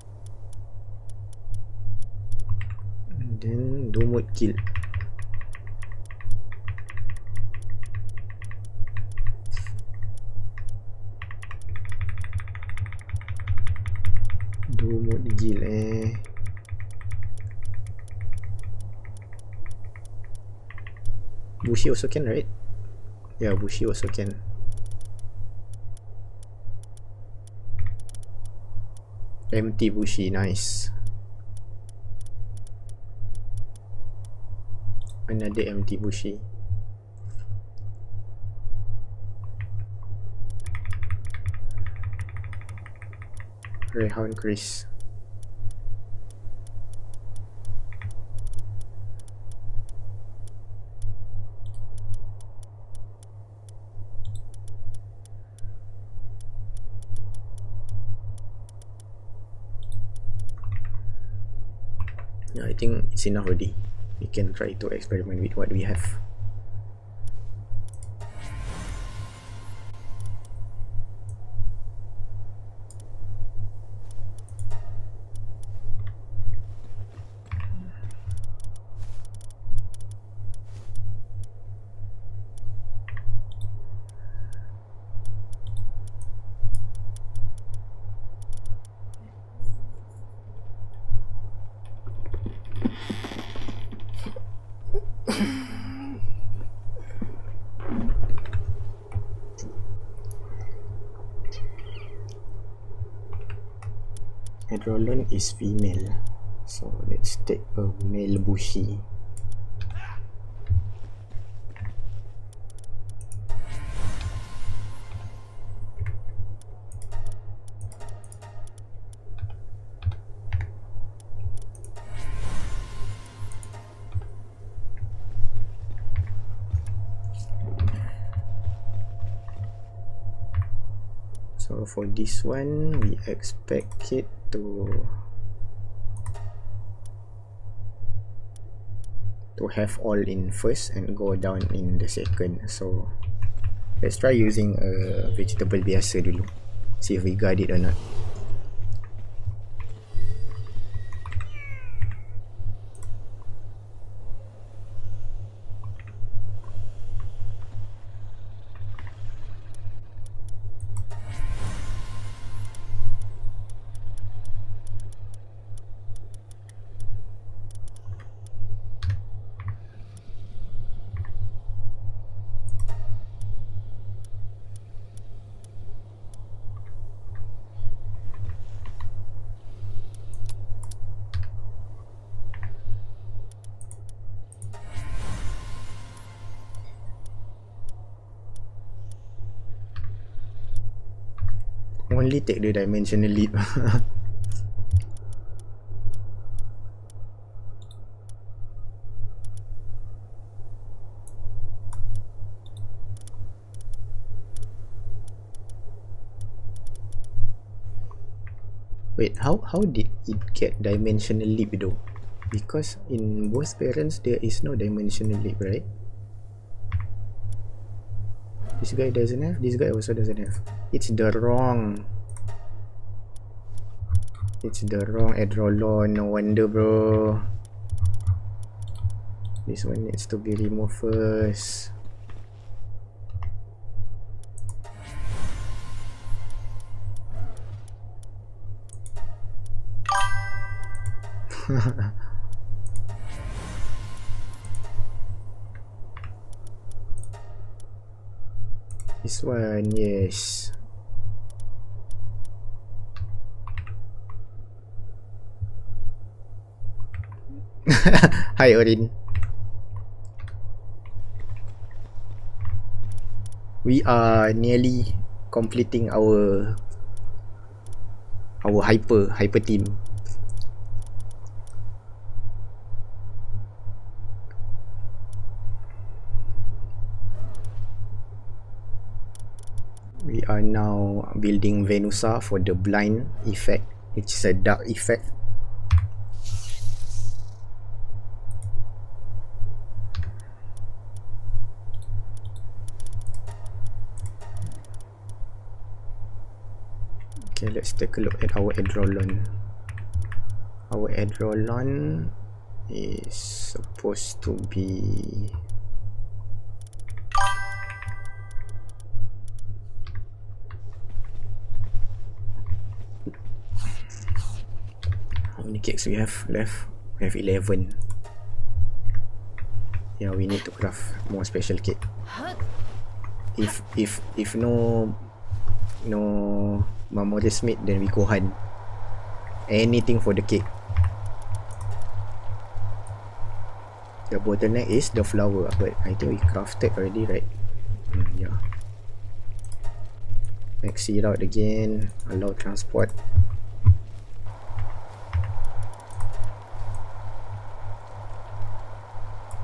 And then Dumut Kill. Dumut Kill Bushi also can, right? Yeah, Bushi also can. Empty Bushi, nice. Another empty Bushi. Greyhound Chris. Yeah, I think it's enough already. We can try to experiment with what we have. Hedrolon is female, so let's take a male Bushi. So for this one, we expect it to have all in first and go down in the second. So let's try using a vegetable biasa dulu, see if we got it or not. Only take the dimensional leap. Wait, how did it get dimensional leap though? Because in both parents there is no dimensional leap, right? This guy doesn't have, this guy also doesn't have. It's the wrong Edrolon, no wonder bro. This one needs to be removed first. This one, yes. Hi Orin. We are nearly completing our hyper team. We are now building Venusa for the blind effect, which is a dark effect. Okay, let's take a look at our Edrolon. Our Edrolon is supposed to be how many cakes we have left? We have 11. Yeah, we need to craft more special cake. If no Memorious Meat, then we go hunt anything for the cake. The bottleneck is the flour, but I think we crafted already, right? Yeah. Maxi route again, allow transport.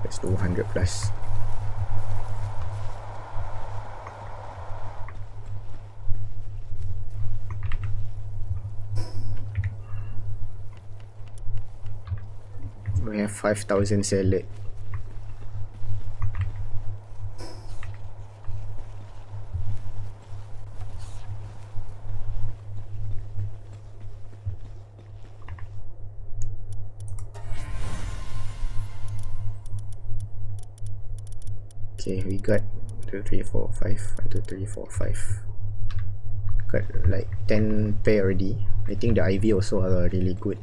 Let's do 100 plus. We have 5,000 salad. Okay, we got 2, 3, 4, 5. 1, 2, 3, 4, 5. Got like 10 pair already. I think the IV also are really good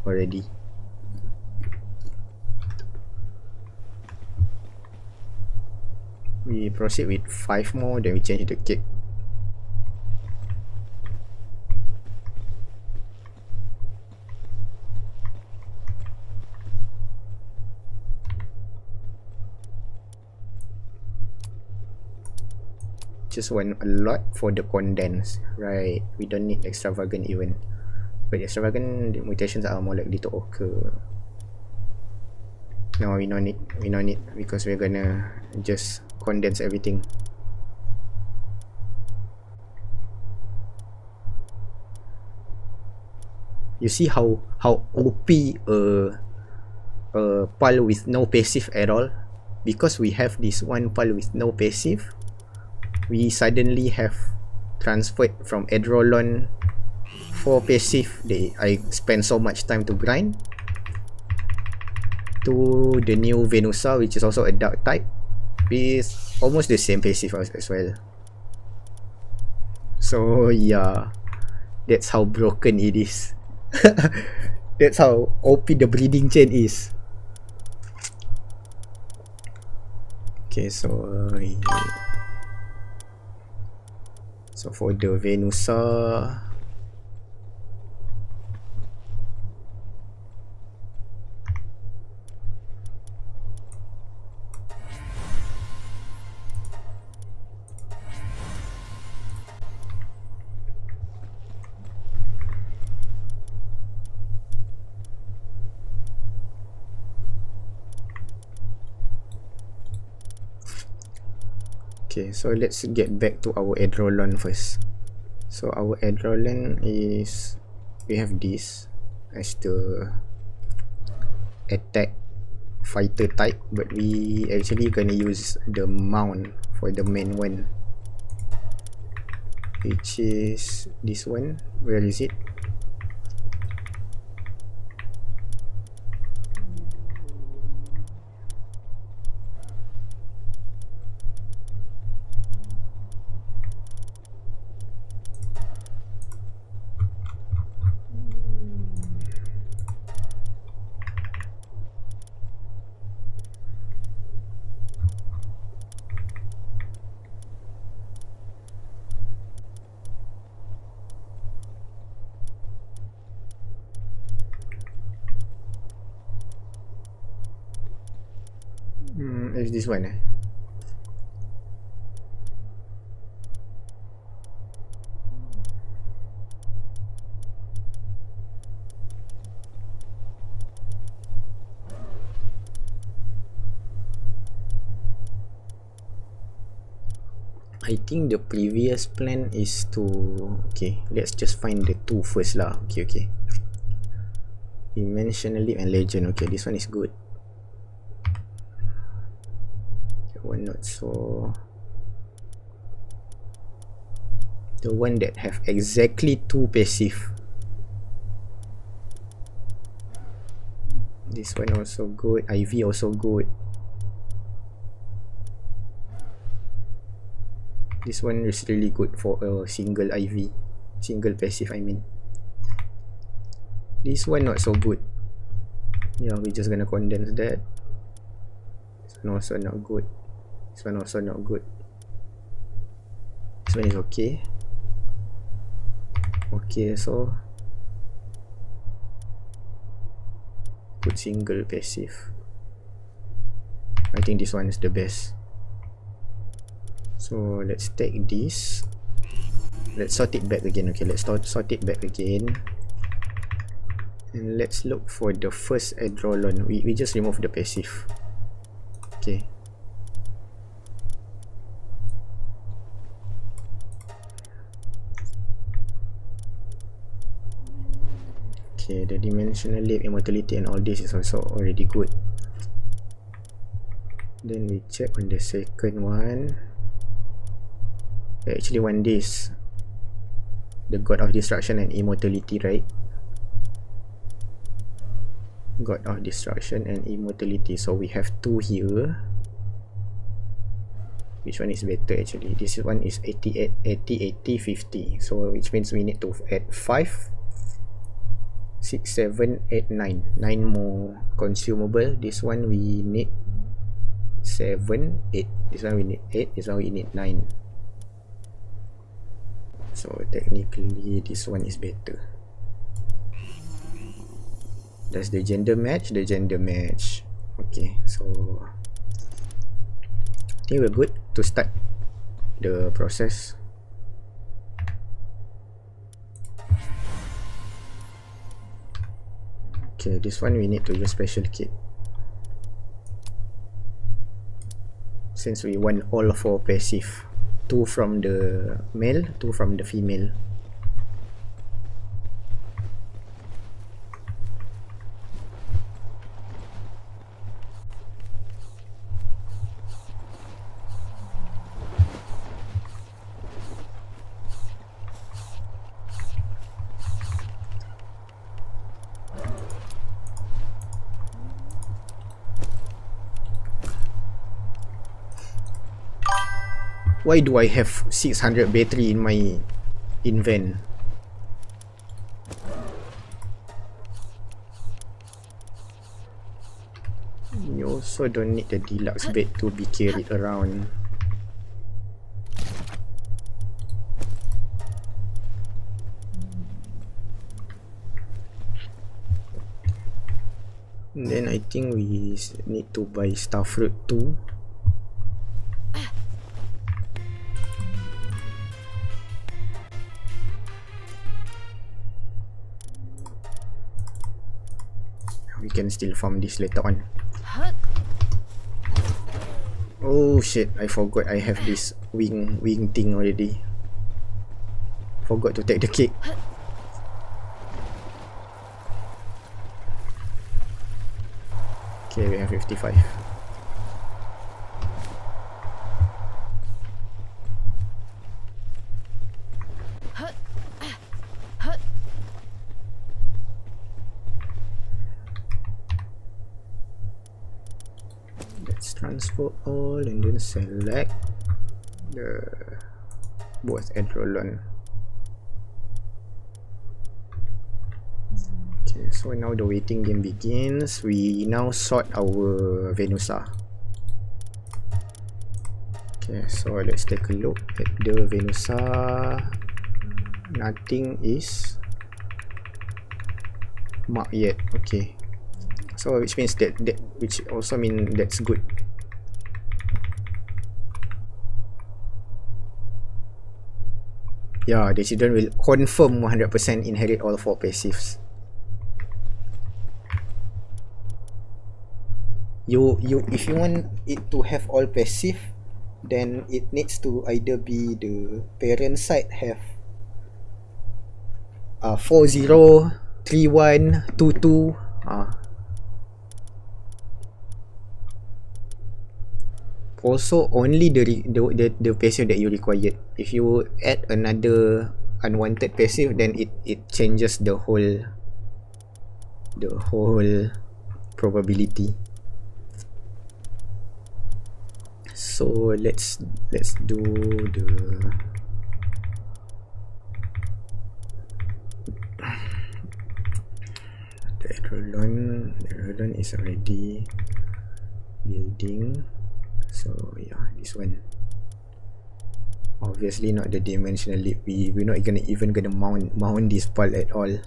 already. We proceed with 5 more, then we change the cake. Just want a lot for the condense, right? We don't need extravagant even, but extravagant mutations are more likely to occur. No, we don't need because we're gonna just condense everything. You see how OP a pal with no passive at all, because we have this one pal with no passive. We suddenly have transferred from Edrolon for passive. I spent so much time to grind to the new Venusa, which is also a dark type with almost the same passive as well. So yeah, that's how broken it is. That's how OP the breeding chain is. Okay, so for the Venusa, okay, so let's get back to our Edrolon first. So our Edrolon is, we have this as the attack fighter type, but we actually gonna use the mount for the main one, which is this one. Where is it? It's this one. I think the previous plan is to, okay, let's just find the two first lah. Okay. Dimensional Leap and Legend. Okay, this one is good. That one not so. The one that have exactly two passive. This one also good. IV also good. This one is really good for a single IV, single passive I mean. This one not so good. Yeah, we just gonna condense that. This one also not good. This one also not good. This one is okay. Okay, so good single passive. I think this one is the best. So let's take this. Let's sort it back again. Okay, let's sort it back again. And let's look for the first Adrolon. We just remove the passive. Okay. Okay, the Dimensional Leap, Immortality and all this is also already good. Then we check on the second one. I actually want this, the God of Destruction and Immortality, right? God of Destruction and Immortality. So we have two here. Which one is better actually? This one is 88, 80, 80, 50. So which means we need to add 5, 6, 7, 8, 9. 9 more consumable. This one we need 7, 8. This one we need 8. This one we need 9. So technically this one is better. Does the gender match? The gender match. Okay, so I think we're good to start the process. Okay, this one we need to use special kit. Since we want all 4 passive. 2 from the male, 2 from the female. Why do I have 600 battery in my invent? You also don't need the deluxe bed to be carried around. Then I think we need to buy Starfruit too. We can still farm this later on. Oh shit, I forgot I have this wing thing already. Forgot to take the cake. Okay, we have 55. Let's transfer all and then select the both Adrolon. Okay, so now the waiting game begins. We now sort our Venusa. Okay, so let's take a look at the Venusa. Nothing is marked yet. Okay, so which means that which also means that's good. Yeah, the children will confirm 100% inherit all 4 passives. If you want it to have all passive, then it needs to either be the parent side have 4-0, 3-1, 2-2. Also, only the passive that you required. If you add another unwanted passive, then it changes the whole probability. So let's do the Erolon. The Erolon is already building. So yeah, this one obviously not the dimensional leap. We're not even gonna mount this pal at all.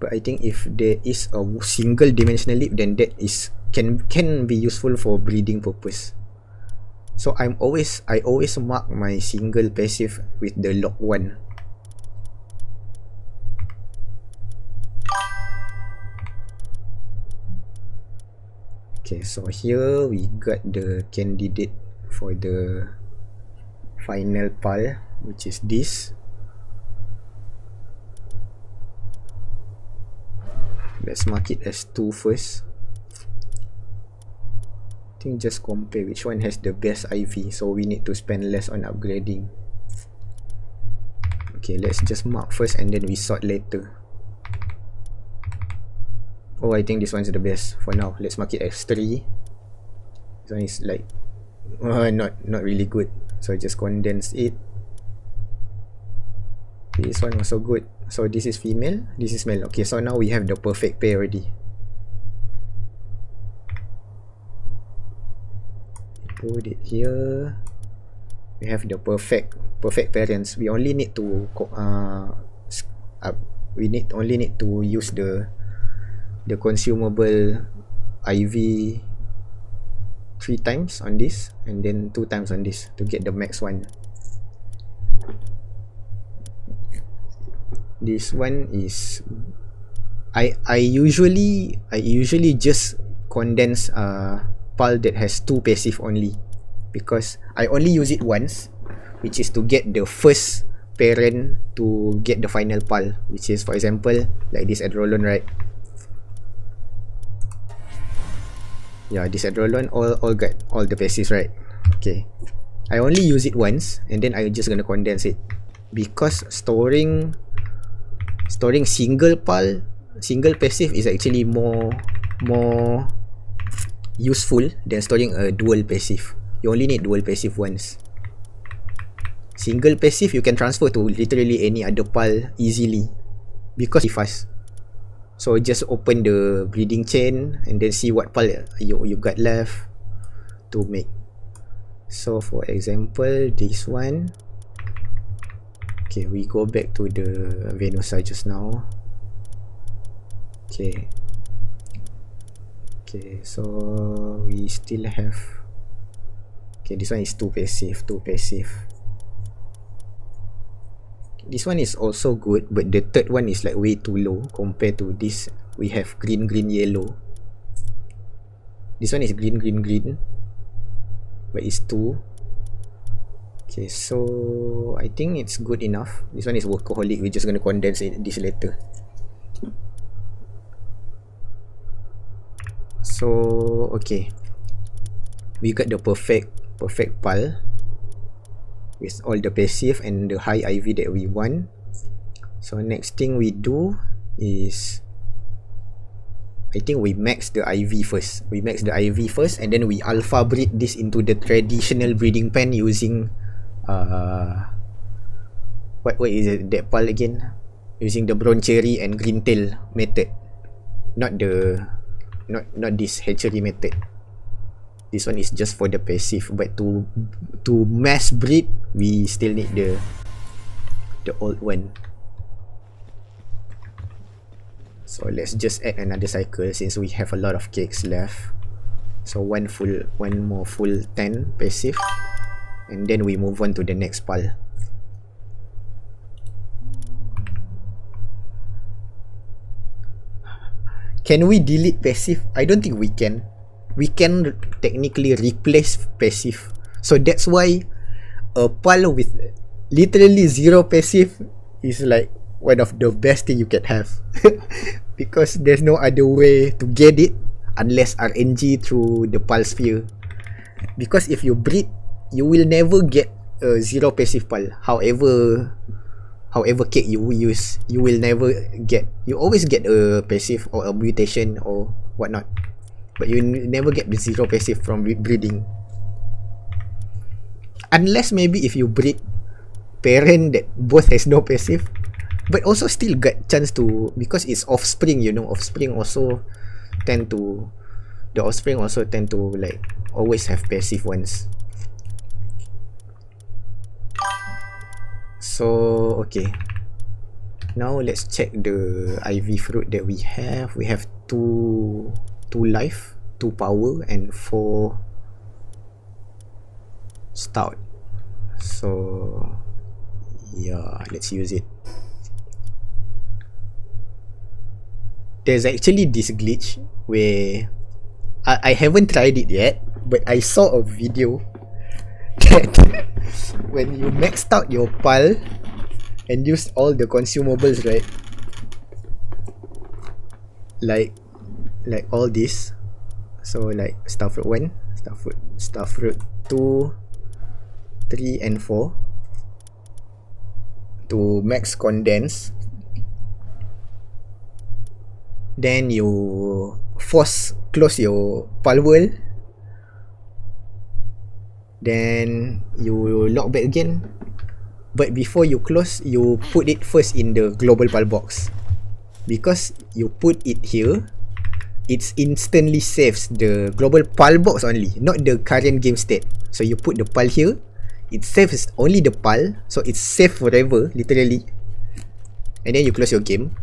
But I think if there is a single dimensional leap, then that is can be useful for breeding purpose. So I always mark my single passive with the lock 1. Okay, so here we got the candidate for the final pal, which is this. Let's mark it as 2 first. I think just compare which one has the best IV, so we need to spend less on upgrading. Okay, let's just mark first and then we sort later. Oh, I think this one's the best for now. Let's mark it as 3. This one is like not really good, so I just condense it. This one also good. So this is female, this is male. Okay, so now we have the perfect pair already. Put it here. We have the perfect parents. We only need to only need to use the consumable IV 3 times on this and then 2 times on this to get the max one. This one is I usually just condense pal that has 2 passive only, because I only use it once, which is to get the first parent to get the final pal, which is for example like this Adrolon, right? Yeah, this Adrolon all got all the passives, right? Okay, I only use it once and then I'm just gonna condense it, because storing single passive is actually more useful than storing a dual passive. You only need dual passive once. Single passive you can transfer to literally any other pal easily because it's fast. So just open the breeding chain and then see what pal you got left to make. So for example, this one. Okay, we go back to the Venusa just now. Okay, so we still have. Okay, this one is 2 passive. This one is also good, but the third one is like way too low compared to this. We have green, yellow. This one is green, but it's 2. Okay, so I think it's good enough. This one is workaholic. We're just gonna condense this later. So okay, we got the perfect pal with all the passive and the high IV that we want. So next thing we do is, I think we max the IV first. And then we alpha breed this into the traditional breeding pen using what is it, that pal again? Using the brown cherry and green tail method, not this hatchery method. This one is just for the passive, but to mass breed we still need the old one. So let's just add another cycle since we have a lot of cakes left. So one more full 10 passive, and then we move on to the next pal. Can we delete passive? I don't think we can. We can technically replace passive. So that's why a pal with literally zero passive is like one of the best thing you can have. Because there's no other way to get it unless RNG through the pal sphere. Because if you breed, you will never get a zero passive pal. However cake you use, you will never get. You always get a passive or a mutation or whatnot, but you never get the zero passive from breeding. Unless maybe if you breed parent that both has no passive, but also still get chance to, because it's offspring, you know, offspring also tend to like always have passive ones. So okay, now let's check the IV fruit that we have. We have two life, 2 power, and 4 stout. So yeah, let's use it. There's actually this glitch where I haven't tried it yet, but I saw a video that when you maxed out your pal and used all the consumables, right? Like all this. So like starfruit 1, starfruit 2, 3 and 4 to max condense. Then you force close your Palworld. Then you lock back again. But before you close, you put it first in the global pal box. Because you put it here, it instantly saves the global pal box only, not the current game state. So you put the pal here, it saves only the pal, so it's safe forever, literally. And then you close your game.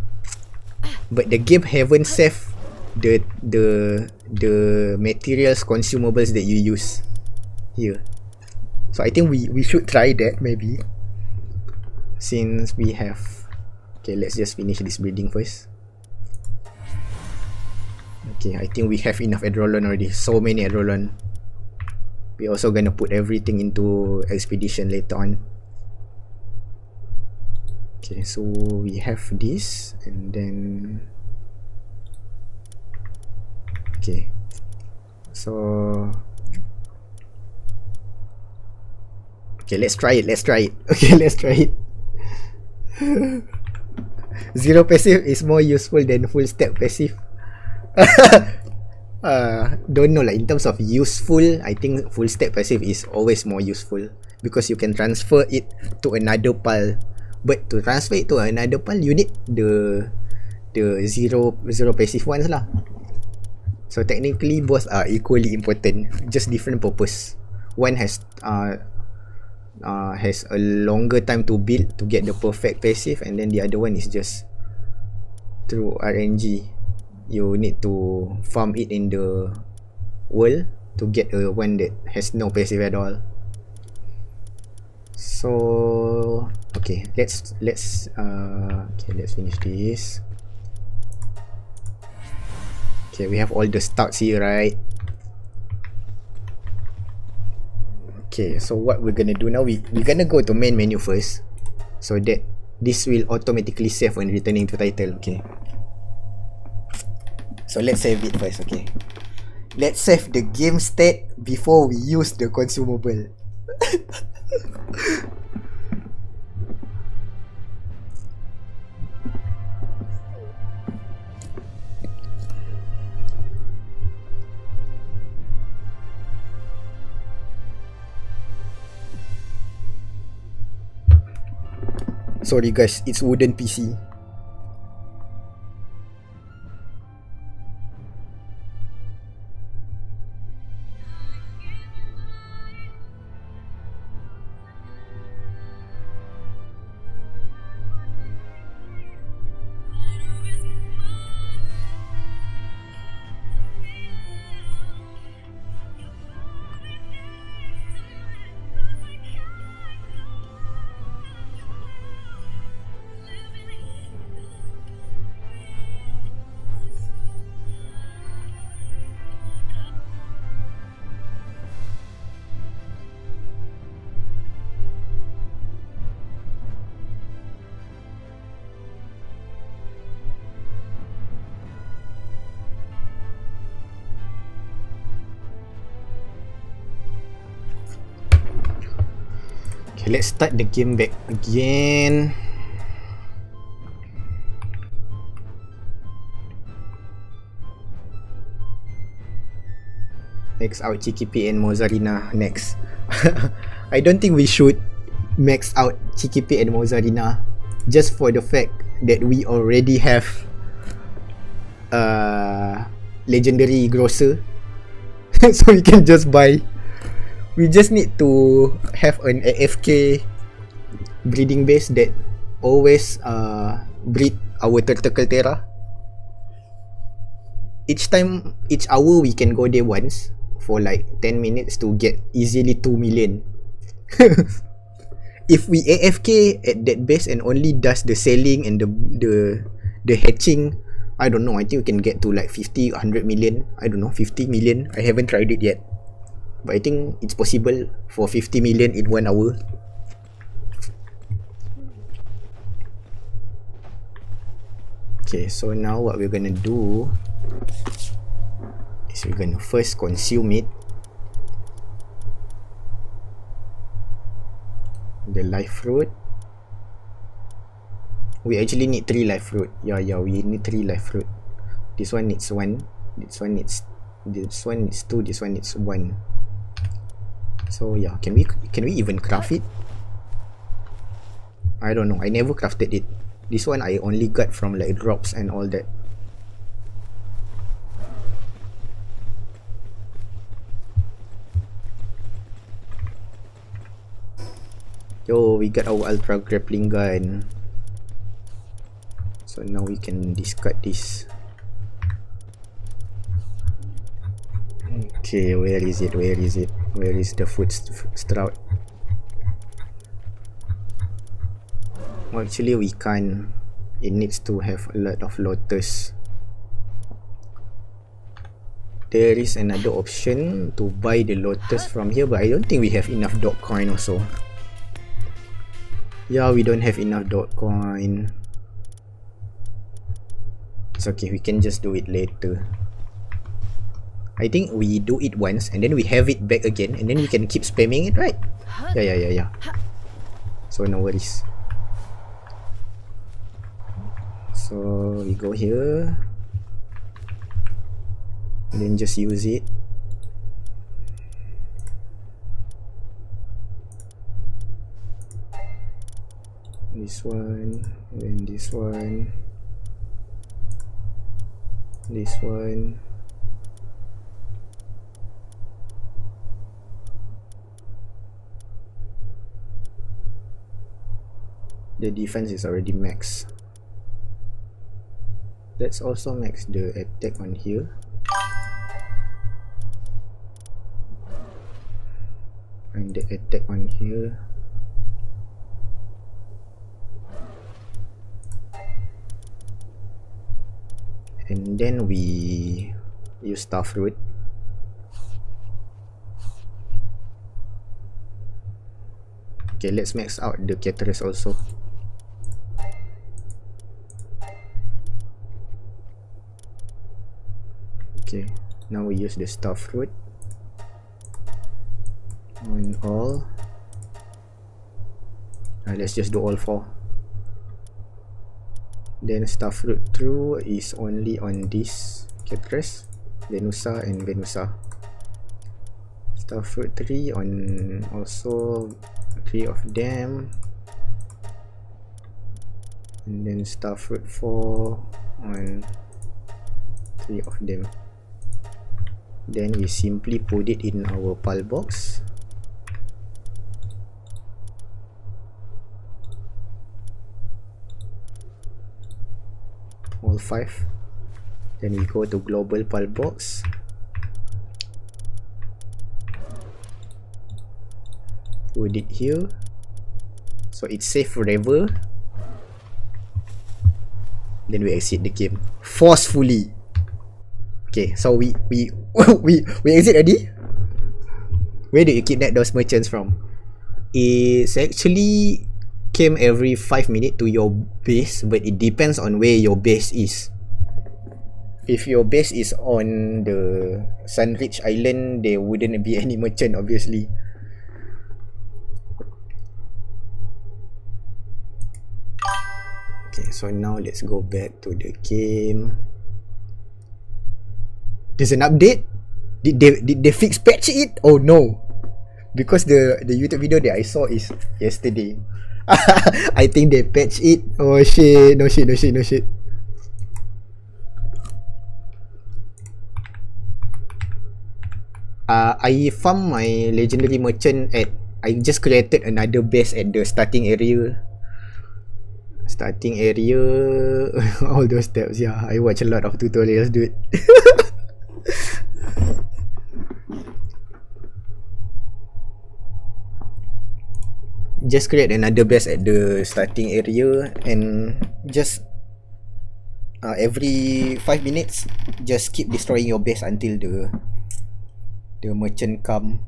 But the game haven't saved the materials, consumables that you use here. So I think we should try that maybe. Since we have... Okay, let's just finish this breeding first. Okay, I think we have enough Adrolon already. So many Adrolon. We're also gonna put everything into expedition later on. Okay, so we have this, and then okay, so okay, let's try it. Okay, let's try it. Zero passive is more useful than full step passive. Don't know, like in terms of useful, I think full step passive is always more useful because you can transfer it to another pal. But to transfer it to another pal, you need the zero passive ones lah. So technically both are equally important, just different purpose. One has a longer time to build to get the perfect passive, and then the other one is just through RNG. You need to farm it in the world to get a one that has no passive at all. So okay, let's finish this. Okay, we have all the stouts here, right? Okay, so what we're gonna do now, we're gonna go to main menu first, so that this will automatically save when returning to title. Okay, so let's save it first. Okay, let's save the game state before we use the consumable. Sorry guys, it's wooden PC. Okay, let's start the game back again. Max out Chikipi and Mozarina next. I don't think we should max out Chikipi and Mozarina just for the fact that we already have legendary grocer. So we can just buy. We just need to have an AFK breeding base that always breed our Turtle Terra. Each hour we can go there once for like 10 minutes to get easily 2 million. If we AFK at that base and only does the selling and the hatching, I don't know, I think we can get to like 50, 100 million. I don't know, 50 million. I haven't tried it yet. But I think it's possible for 50 million in 1 hour. Okay, so now what we're gonna do is we're gonna first consume it. The life fruit. We actually need 3 life fruit. Yeah, we need 3 life fruit. This one needs 1. This one needs 2. This one needs 1. So yeah, can we even craft it? I don't know. I never crafted it. This one I only got from like drops and all that. Yo, we got our ultra grappling gun. So now we can discard this. Okay, where is it? Where is it? Where is the food sprout? Well, actually we can't. It needs to have a lot of lotus. There is another option to buy the lotus from here, but I don't think we have enough dog coin also. Yeah, we don't have enough dog coin. It's okay, we can just do it later. I think we do it once and then we have it back again and then we can keep spamming it, right? Yeah. So no worries. So we go here and then just use it. This one, then this one, this one. The defense is already max. Let's also max the attack on here. And the attack on here. And then we use Starfruit. Okay, let's max out the Caterus also. Okay, now we use the Starfruit on all. Let's just do all 4. Then Starfruit through is only on this Caterus, Venusa and Venusa. Starfruit 3 on also 3 of them. And then Starfruit 4 on 3 of them. Then we simply put it in our pal box. All 5. Then we go to global pal box. Put it here. So it's safe forever. Then we exit the game forcefully. Okay, so we exit already. Where did you kidnap those merchants from? It's actually came every 5 minutes to your base, but it depends on where your base is. If your base is on the Sunridge Island, there wouldn't be any merchant, obviously. Okay, so now let's go back to the game. There's an update? Did they fix patch it? Oh no. Because the YouTube video that I saw is yesterday. I think they patched it. Oh shit, no shit. I farm my legendary merchant at, I just created another base at the starting area. All those steps, yeah. I watch a lot of tutorials, dude. Just create another base at the starting area and just every 5 minutes just keep destroying your base until the merchant come.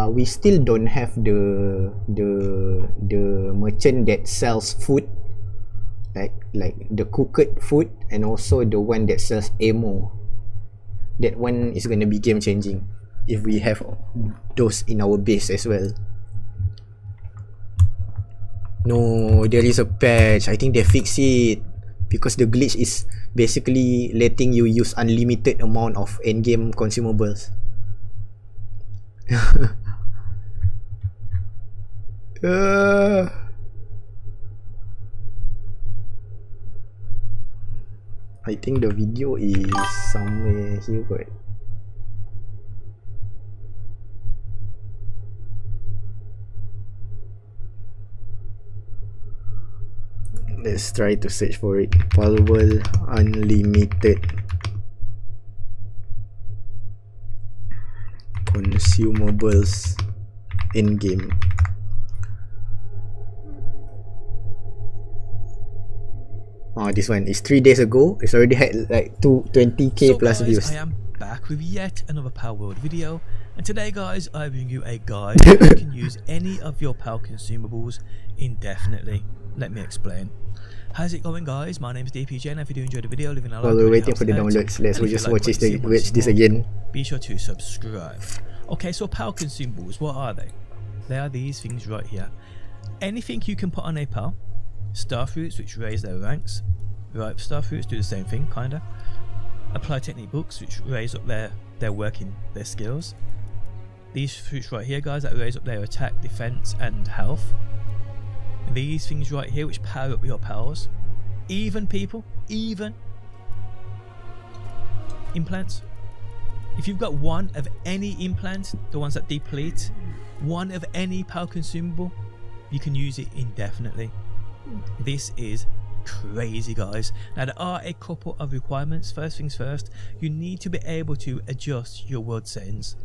We still don't have the merchant that sells food, like the cooked food, and also the one that sells ammo. That one is gonna be game changing if we have those in our base as well. No, there is a patch. I think they fix it because the glitch is basically letting you use unlimited amount of endgame consumables. I think the video is somewhere here, but let's try to search for it. Palworld Unlimited consumables in game. Oh, this one is 3 days ago. It's already had like 20k plus guys, views. I am back with yet another Palworld video, and today guys I bring you a guide how you can use any of your PAL consumables indefinitely. Let me explain. How's it going guys? My name is DPJ, and if you do enjoy the video, leave a like. While we're waiting for the downloads, let's just watch this again. Be sure to subscribe. Okay, so PAL consumables, what are they? They are these things right here. Anything you can put on a PAL. Star fruits, which raise their ranks. Ripe star fruits do the same thing, kinda. Apply technique books, which raise up their working, their skills. These fruits right here, guys, that raise up their attack, defense, and health. These things right here, which power up your pals. Even people, even implants. If you've got one of any implant, the ones that deplete, one of any PAL consumable, you can use it indefinitely. This is crazy, guys. Now there are a couple of requirements. First things first, you need to be able to adjust your world settings,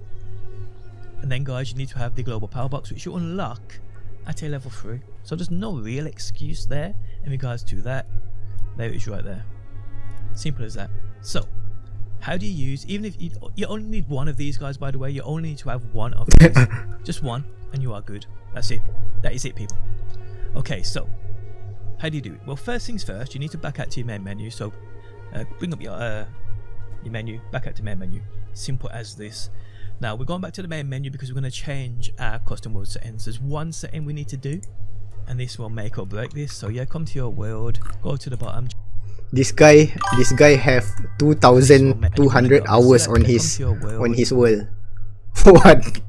and then guys, you need to have the global power box, which you unlock at a level 3. So there's no real excuse there in regards to that. There it is right there. Simple as that. So how do you use, even if you only need one of these, guys, by the way, you only need to have one of these. Just one and you are good. That's it. That is it, people. Okay, so how do you do it? Well, first things first, you need to back out to your main menu. So bring up your menu, back out to main menu. Simple as this. Now we're going back to the main menu because we're going to change our custom world settings. There's one setting we need to do, and this will make or break this. So yeah, come to your world, go to the bottom. This guy have 2,200 hours on his world. What?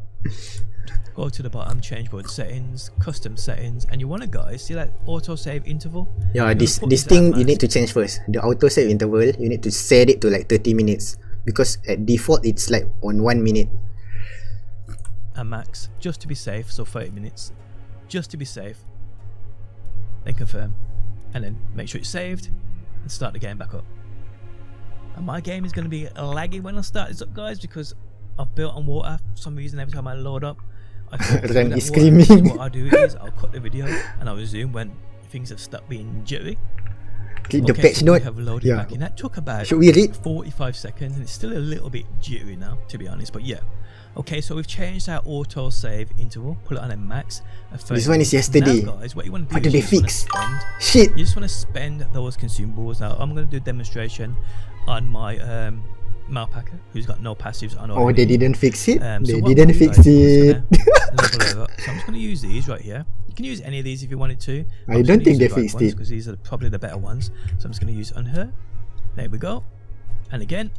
Go to the bottom, change world settings, custom settings, and you want to, guys, see that auto save interval? Yeah, this thing you need to change first. The auto save interval, you need to set it to like 30 minutes because at default it's like on 1 minute. And max, just to be safe, so 30 minutes, just to be safe. Then confirm, and then make sure it's saved and start the game back up. And my game is going to be laggy when I start this up, guys, because I've built on water for some reason. Every time I load up, Ren is screaming. What I'll do is I'll cut the video and I'll resume when things have stopped being jittery. Click the patch note. Have loaded back in. That took about Should we read? 45 seconds, and it's still a little bit jittery now, to be honest. But yeah, okay. So we've changed our auto save interval. Put it on a max. This one is yesterday. Now, guys, what you want to do? What did they fix? Shit. You just want to spend those consumables. Now I'm going to do a demonstration on my Malpacker, who's got no passives on. Oh, they didn't fix it. So they didn't fix it. So I'm just going to use these right here. can use any of these if you wanted to. I don't think they fixed it. Because these are probably the better ones. So I'm just going to use on her. There we go. And again,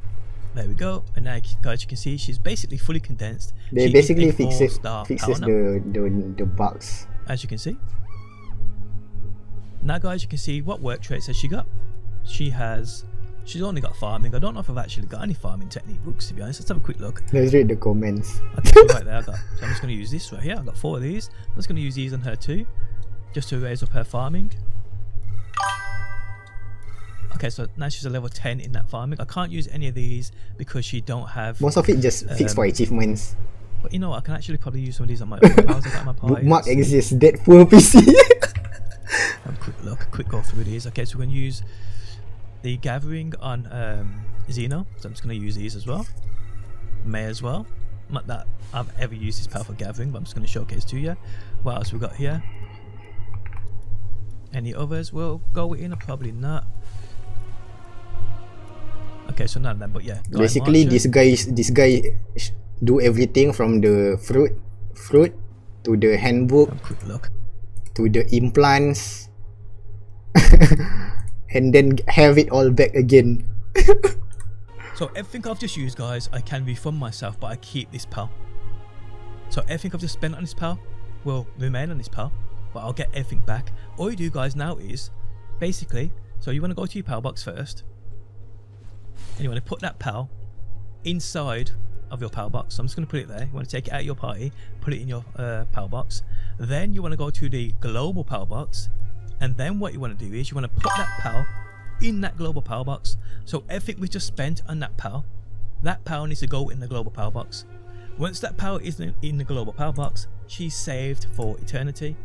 there we go. And now, guys, you can see she's basically fully condensed. They She basically is a fixes 4-star the bugs. as you can see. Now, guys, you can see what work traits has she got. She's only got farming. I don't know if I've actually got any farming technique books, to be honest. Let's have a quick look. Let's read the comments. Okay, so right there, so I'm just going to use this right here. I've got 4 of these. I'm just going to use these on her too, just to raise up her farming. Okay, so now she's a level 10 in that farming. I can't use any of these because she don't have... Most of it just fixed for achievements. But you know what, I can actually probably use some of these on my other piles. I got my piles. Bookmark exists, that poor PC. Have a quick look, quick go through these. Okay, so we're going to use the gathering on Xeno. So I'm just going to use these as well. May as well. Not that I've ever used this power for gathering, but I'm just going to showcase to you. What else we got here? Any others? We'll go in or probably not. Okay, so none of them, but yeah. Basically, this guy do everything from the fruit to the handbook. Have a quick look. To the implants. And then have it all back again. So everything I've just used, guys, I can refund myself, but I keep this pal. So everything I've just spent on this pal will remain on this pal, but I'll get everything back. All you do, guys, now is basically, so you want to go to your pal box first, and you want to put that pal inside of your pal box. So I'm just going to put it there. You want to take it out of your party, put it in your pal box. Then you want to go to the global pal box, and then what you want to do is you want to put that pal in that global pal box. So everything we just spent on that pal needs to go in the global pal box. Once that pal is in the global pal box, she's saved for eternity.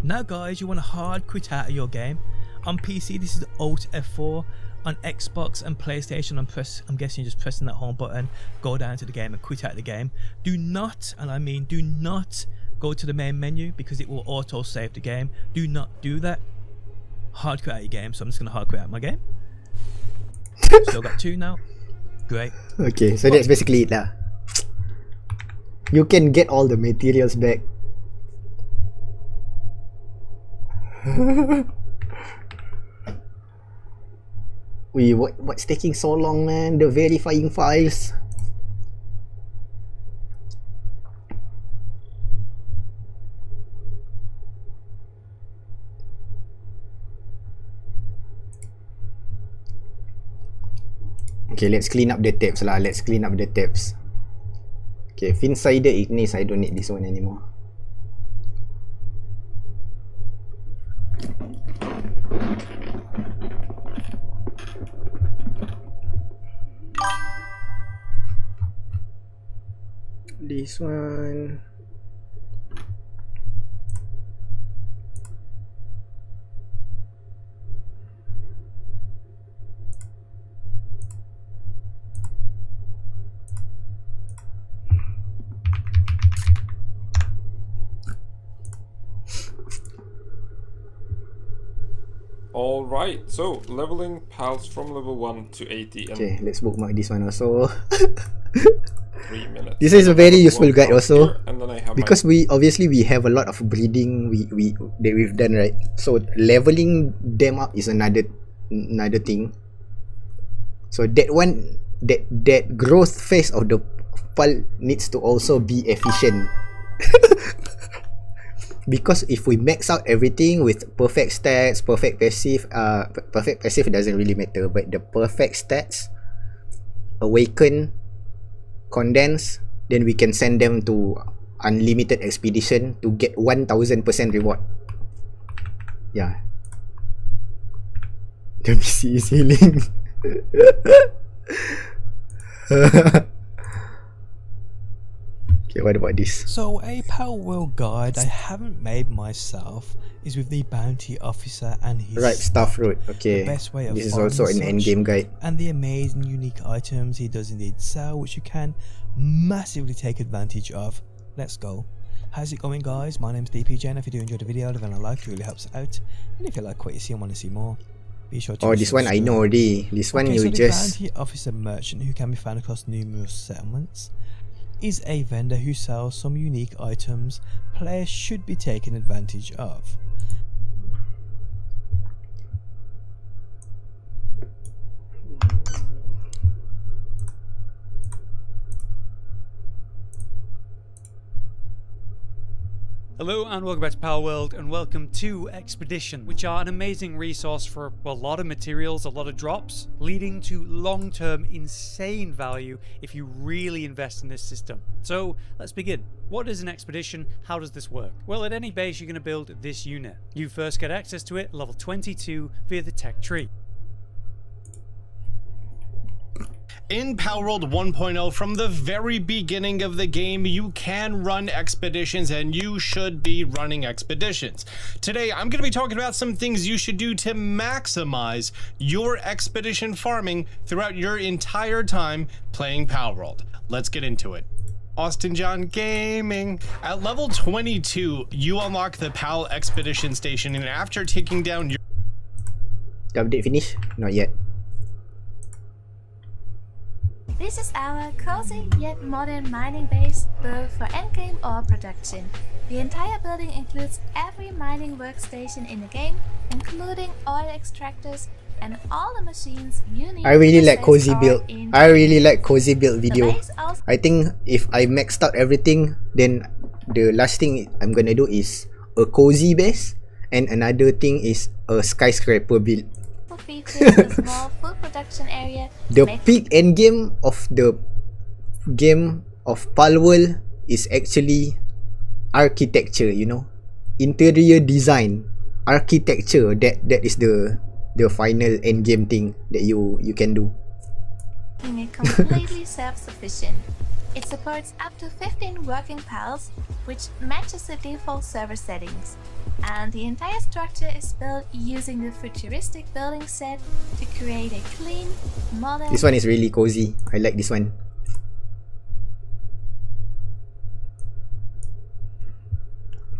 Now, guys, you want to hard quit out of your game. On PC, this is Alt F4. On Xbox and PlayStation, I'm guessing you're just pressing that home button, go down to the game and quit out of the game. Do not, and I mean do not, go to the main menu because it will auto save the game. Do not do that. Hard quit out your game. So I'm just going to hard quit out my game. Still got 2 now. Great. Okay, so that's basically it lah. You can get all the materials back. Wait, what's taking so long, man? The verifying files. Okay, let's clean up the tabs lah. Let's clean up the tabs. Okay, Finsider Ignis. I don't need this one anymore. This one. Alright, so leveling pals from level 1 to 80 in Okay, let's bookmark this one also. 3 minutes. This is a very useful guide also, here, and then I have because we have a lot of breeding that we've done, right? So leveling them up is another thing. So that one, that growth phase of the pal needs to also be efficient. Because if we max out everything with perfect stats, perfect passive doesn't really matter, but the perfect stats, awaken, condense, then we can send them to unlimited expedition to get 1000% reward. Yeah. The PC is healing. Okay, what about this? So a Palworld guide I haven't made myself is with the bounty officer and his Right, staff route. Okay, the best way of this is also an finding end game guide. and the amazing unique items he does indeed sell, which you can massively take advantage of. Let's go. How's it going, guys? My name's DPJ, and if you do enjoy the video, then a like really helps out. And if you like what you see and want to see more, be sure to This one I know already. This one okay, you so just the bounty officer merchant who can be found across numerous settlements. is a vendor who sells some unique items players should be taken advantage of. Hello and welcome back to Palworld, and welcome to Expedition, which are an amazing resource for a lot of materials, a lot of drops, leading to long-term insane value if you really invest in this system. So let's begin. What is an expedition? How does this work? Well, at any base you're going to build this unit. You first get access to it level 22 via the tech tree. In Palworld 1.0, from the very beginning of the game, you can run expeditions, and you should be running expeditions. Today, I'm going to be talking about some things you should do to maximize your expedition farming throughout your entire time playing Palworld. Let's get into it. Austin John Gaming. At level 22, you unlock the Pal Expedition Station, and after taking down your... The update finish? Not yet. This is our cozy yet modern mining base built for endgame ore production. The entire building includes every mining workstation in the game, including oil extractors and all the machines you need. I really like cozy ore build. in I really like cozy build video. The base also I think if I maxed out everything, then the last thing I'm gonna do is a cozy base, and another thing is a skyscraper build. features a small food production area. The peak end game of the game of Palworld is actually architecture, you know, interior design, architecture. That is the final end game thing that you can do. Making it completely self-sufficient. It supports up to 15 working pals, which matches the default server settings. And the entire structure is built using the futuristic building set to create a clean, modern... This one is really cozy. I like this one.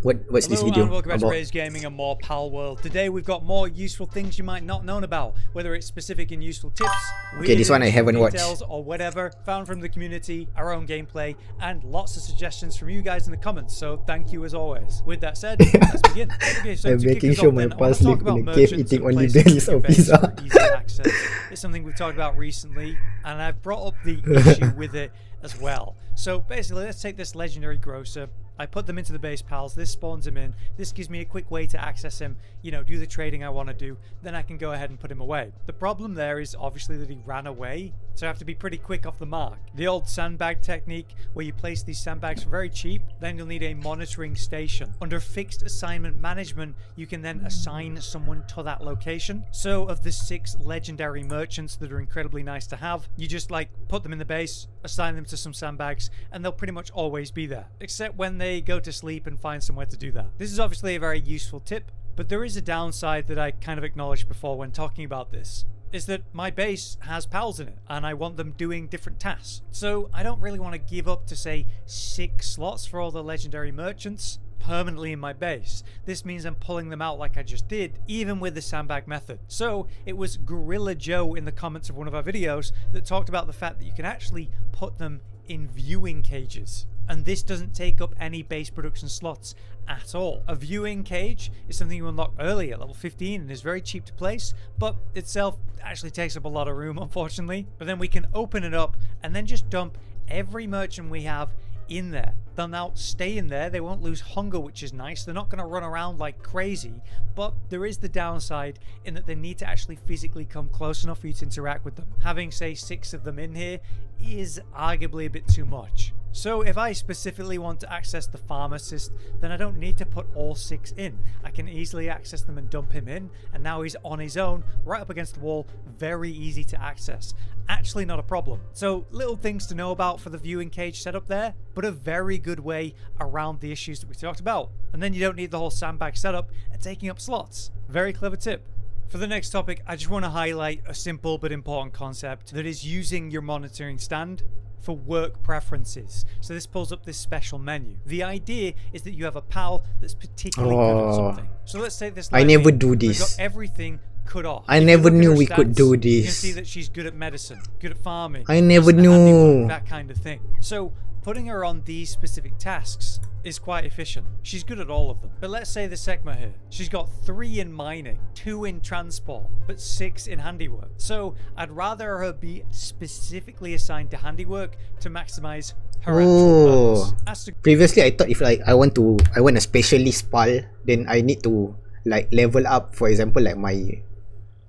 What's this Hello video and welcome back to about? Raze Gaming and more Palworld. Today we've got more useful things you might not known about, whether it's specific and useful tips, Okay, this one I haven't watched. details, or whatever, found from the community, our own gameplay, and lots of suggestions from you guys in the comments. So thank you as always. With that said, let's begin. Okay, so I'm to kick making us sure off my then, I want pals to talk live about in a cave merchants eating and only places berries in your or base pizza. for easy access. It's something we've talked about recently, and I've brought up the issue with it as well. So basically, let's take this legendary grocer. I put them into the base pals, this spawns him in, this gives me a quick way to access him, you know, do the trading I want to do, then I can go ahead and put him away. The problem there is obviously that he ran away, so I have to be pretty quick off the mark. The old sandbag technique, where you place these sandbags for very cheap, then you'll need a monitoring station. Under fixed assignment management, you can then assign someone to that location. So of the 6 legendary merchants that are incredibly nice to have, you just like put them in the base, assign them to some sandbags, and they'll pretty much always be there, except when they go to sleep and find somewhere to do that. This is obviously a very useful tip, but there is a downside that I kind of acknowledged before when talking about this, is that my base has pals in it and I want them doing different tasks. So I don't really want to give up to say 6 slots for all the legendary merchants permanently in my base. This means I'm pulling them out like I just did, even with the sandbag method. So it was Gorilla Joe in the comments of one of our videos that talked about the fact that you can actually put them in viewing cages. And this doesn't take up any base production slots at all. A viewing cage is something you unlock early at level 15 and is very cheap to place, but itself actually takes up a lot of room, unfortunately. But then we can open it up and then just dump every merchant we have in there. They'll now stay in there, they won't lose hunger, which is nice. They're not going to run around like crazy, but there is the downside in that they need to actually physically come close enough for you to interact with them. Having, say, 6 of them in here is arguably a bit too much. So if I specifically want to access the farm assist, then I don't need to put all 6 in. I can easily access them and dump him in, and now he's on his own, right up against the wall, very easy to access. Actually not a problem. So little things to know about for the viewing cage setup there, but a very good way around the issues that we talked about. And then you don't need the whole sandbag setup and taking up slots. Very clever tip. For the next topic, I just want to highlight a simple but important concept that is using your monitoring stand for work preferences. So this pulls up this special menu. The idea is that you have a pal that's particularly good at something. So let's take this. I never do We've this. got everything cut off. I If you never look at knew her we could stats, do You can this. see that she's good at medicine, good at farming. I never just the handiwork, knew. that kind of thing. So putting her on these specific tasks is quite efficient. She's good at all of them. But let's say the Sekma here. She's got 3 in mining, 2 in transport, but 6 in handiwork. So I'd rather her be specifically assigned to handiwork to maximize her actual purpose. As to Previously, I thought if like I want a specialist pal, then I need to like level up. For example, like my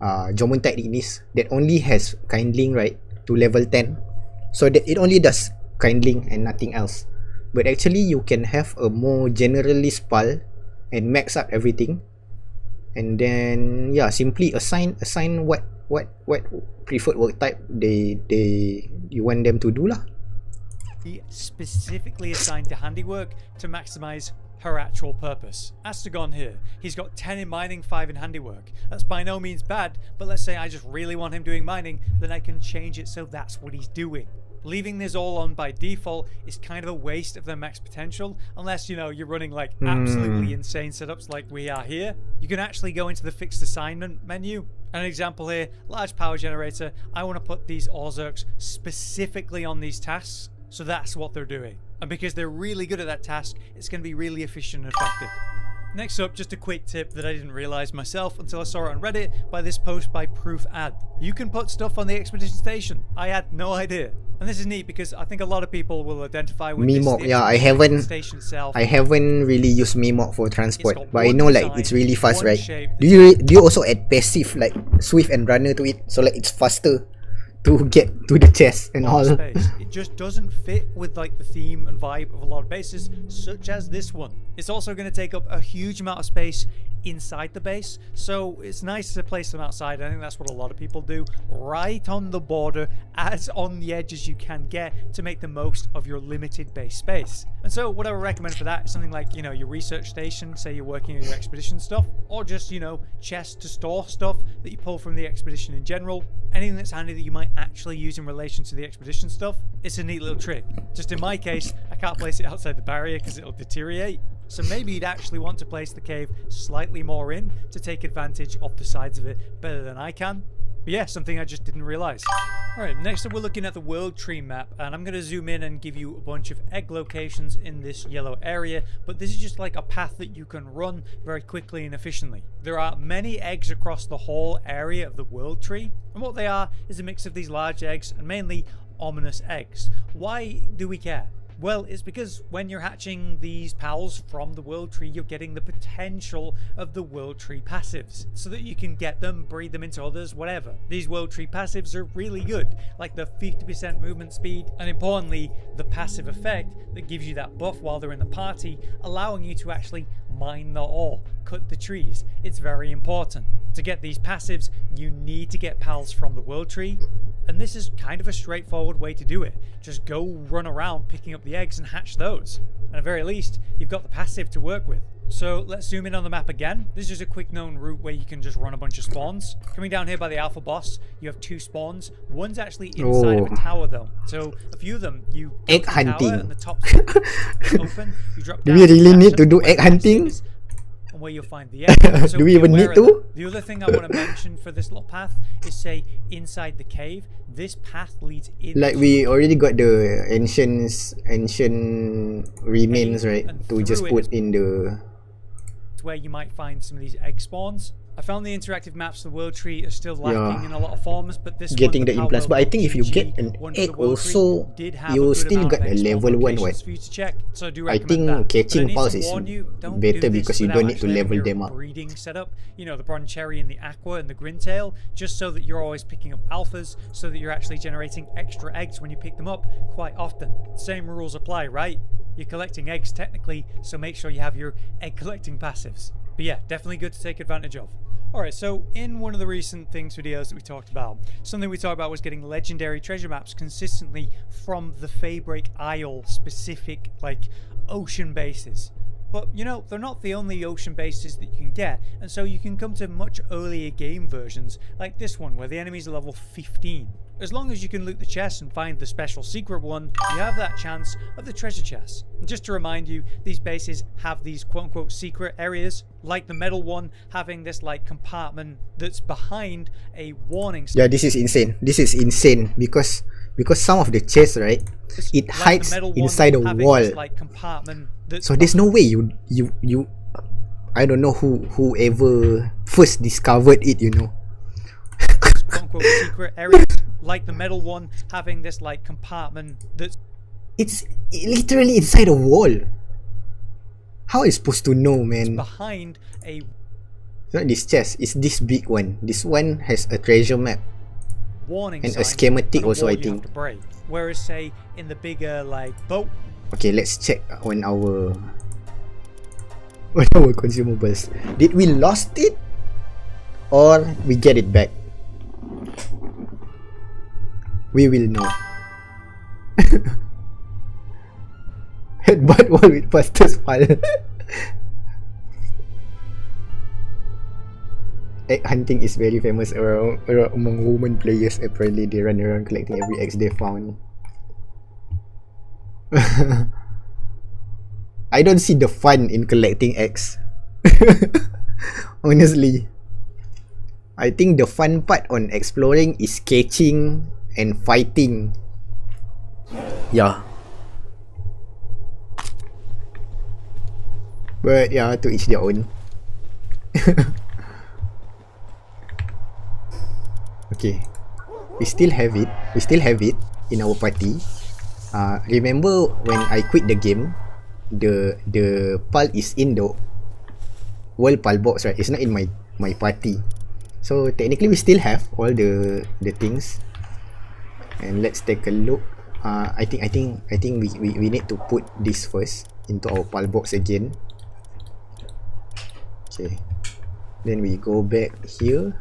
Jomon Ignis that only has kindling, right, to level 10, so that it only does kindling and nothing else. But actually, you can have a more generalist pal and max up everything, and then yeah, simply assign what preferred work type you want them to do lah. be specifically assigned to handiwork to maximize her actual purpose. Astagon here, he's got 10 in mining, 5 in handiwork. That's by no means bad, but let's say I just really want him doing mining, then I can change it so that's what he's doing. Leaving this all on by default is kind of a waste of their max potential, unless, you know, you're running like absolutely insane setups like we are here. You can actually go into the fixed assignment menu. An example here, large power generator. I want to put these Orzerks specifically on these tasks, so that's what they're doing. And because they're really good at that task, it's going to be really efficient and effective. Next up, just a quick tip that I didn't realize myself until I saw it on Reddit by this post by Proof Ad. You can put stuff on the expedition station. I had no idea. And this is neat because I think a lot of people will identify with Mimok, this. yeah, I haven't really used Mimok for transport, got but I one know like design, it's really fast, one right? shape. Do you also add passive like Swift and Runner to it, so like it's faster to get to the chest and all? Space. It just doesn't fit with like the theme and vibe of a lot of bases, such as this one. It's also going to take up a huge amount of space inside the base, so it's nice to place them outside. I think that's what a lot of people do, right on the border, as on the edge as you can get, to make the most of your limited base space. And so what I would recommend for that is something like, you know, your research station, say you're working on your expedition stuff, or just, you know, chests to store stuff that you pull from the expedition in general. Anything that's handy that you might actually use in relation to the expedition stuff. It's a neat little trick. Just in my case, I can't place it outside the barrier because it'll deteriorate. So maybe you'd actually want to place the cave slightly more in to take advantage of the sides of it better than I can. But yeah, something I just didn't realize. Alright, next up we're looking at the world tree map, and I'm going to zoom in and give you a bunch of egg locations in this yellow area, but this is just like a path that you can run very quickly and efficiently. There are many eggs across the whole area of the world tree, and what they are is a mix of these large eggs and mainly ominous eggs. Why do we care? Well, it's because when you're hatching these pals from the world tree, you're getting the potential of the world tree passives, so that you can get them, breed them into others, whatever. These world tree passives are really good, like the 50% movement speed, and importantly, the passive effect that gives you that buff while they're in the party, allowing you to actually mine the ore, cut the trees. It's very important. To get these passives, you need to get pals from the world tree, and this is kind of a straightforward way to do it. Just go run around picking up the eggs and hatch those. And at the very least, you've got the passive to work with. So let's zoom in on the map again. This is a quick known route where you can just run a bunch of spawns. Coming down here by the alpha boss, you have 2 spawns. One's actually inside of a tower though. So a few of them, you egg go to the hunting. tower and the top's open. You drop Do down, we really catch need them to do where egg the nest hunting? is, and where you'll find the egg. So Do we be even aware need of to? that. The other thing I want to mention for this little path is, say, inside the cave, this path leads in. Like we already got the ancient remains, right? And To just through it put is in the. where you might find some of these egg spawns. I found the interactive maps of the world tree are still lacking in a lot of forms, but this Getting one, the implants, but I think if you get an one for egg the world tree, also, did have a you good still amount got of a egg spawn level 1 locations what? for you to check, so I do I recommend think that. catching But I need pals to is warn you, don't better do this because you without don't need to actually having level your them up. breeding setup, you know, the bronze cherry and the aqua and the grintail, just so that you're always picking up alphas, so that you're actually generating extra eggs when you pick them up quite often. Same rules apply, right? You're collecting eggs technically, so make sure you have your egg collecting passives. But yeah, definitely good to take advantage of. Alright, so in one of the recent things videos that we talked about, something we talked about was getting legendary treasure maps consistently from the Faybreak Isle specific, like, ocean bases. But you know, they're not the only ocean bases that you can get, and so you can come to much earlier game versions, like this one where the enemies are level 15. As long as you can loot the chest and find the special secret one, you have that chance of the treasure chest. And just to remind you, these bases have these quote-unquote secret areas, like the metal one having this like compartment that's behind a warning sign. Yeah, this is insane. This is insane because some of the chests, right, it Like the hides metal one inside a having wall. this, like, compartment that's So there's no way you I don't know whoever first discovered it, you know. quote-unquote secret areas, like the metal one having this like compartment that's It's literally inside a wall. How are you supposed to know, man? behind a It's not this chest, it's this big one. This one has a treasure map. warning And sign a schematic and a also, wall I you think. have to break. Whereas say in the bigger like boat Okay, let's check on our consumables. Did we lost it or we get it back? We will know. Headbutt wall with fastest fall. Egg hunting is very famous among women players. Apparently, they run around collecting every egg they found. I don't see the fun in collecting eggs. Honestly, I think the fun part on exploring is catching and fighting. Yeah. But yeah, to each their own. Okay. We still have it. We still have it in our party. Remember when I quit the game, the pal is in the world pal box, right? It's not in my party. So technically we still have all the things. And let's take a look. I think we need to put this first into our pal box again. Okay. Then we go back here.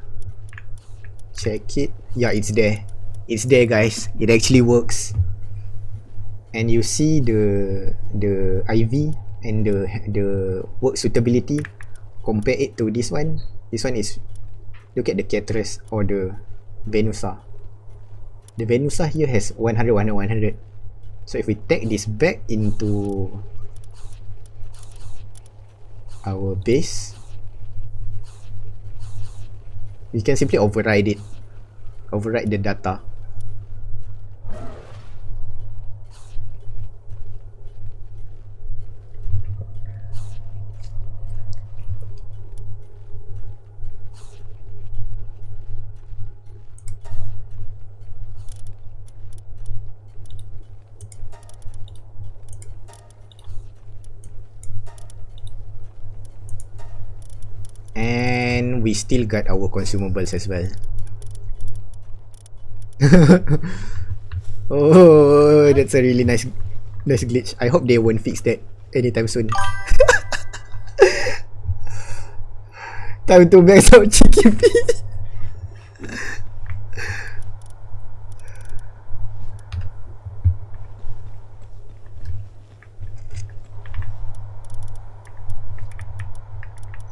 Check it. Yeah, it's there. It's there, guys. It actually works. And you see the IV and the work suitability. Compare it to this one. This one is, look at the Caterus or the Venusa. The Venusa here has 100, 100, 100. So if we take this back into our base, we can simply override it. Override the data. And we still got our consumables as well. Oh, that's a really nice glitch. I hope they won't fix that anytime soon. Time to max out GKP.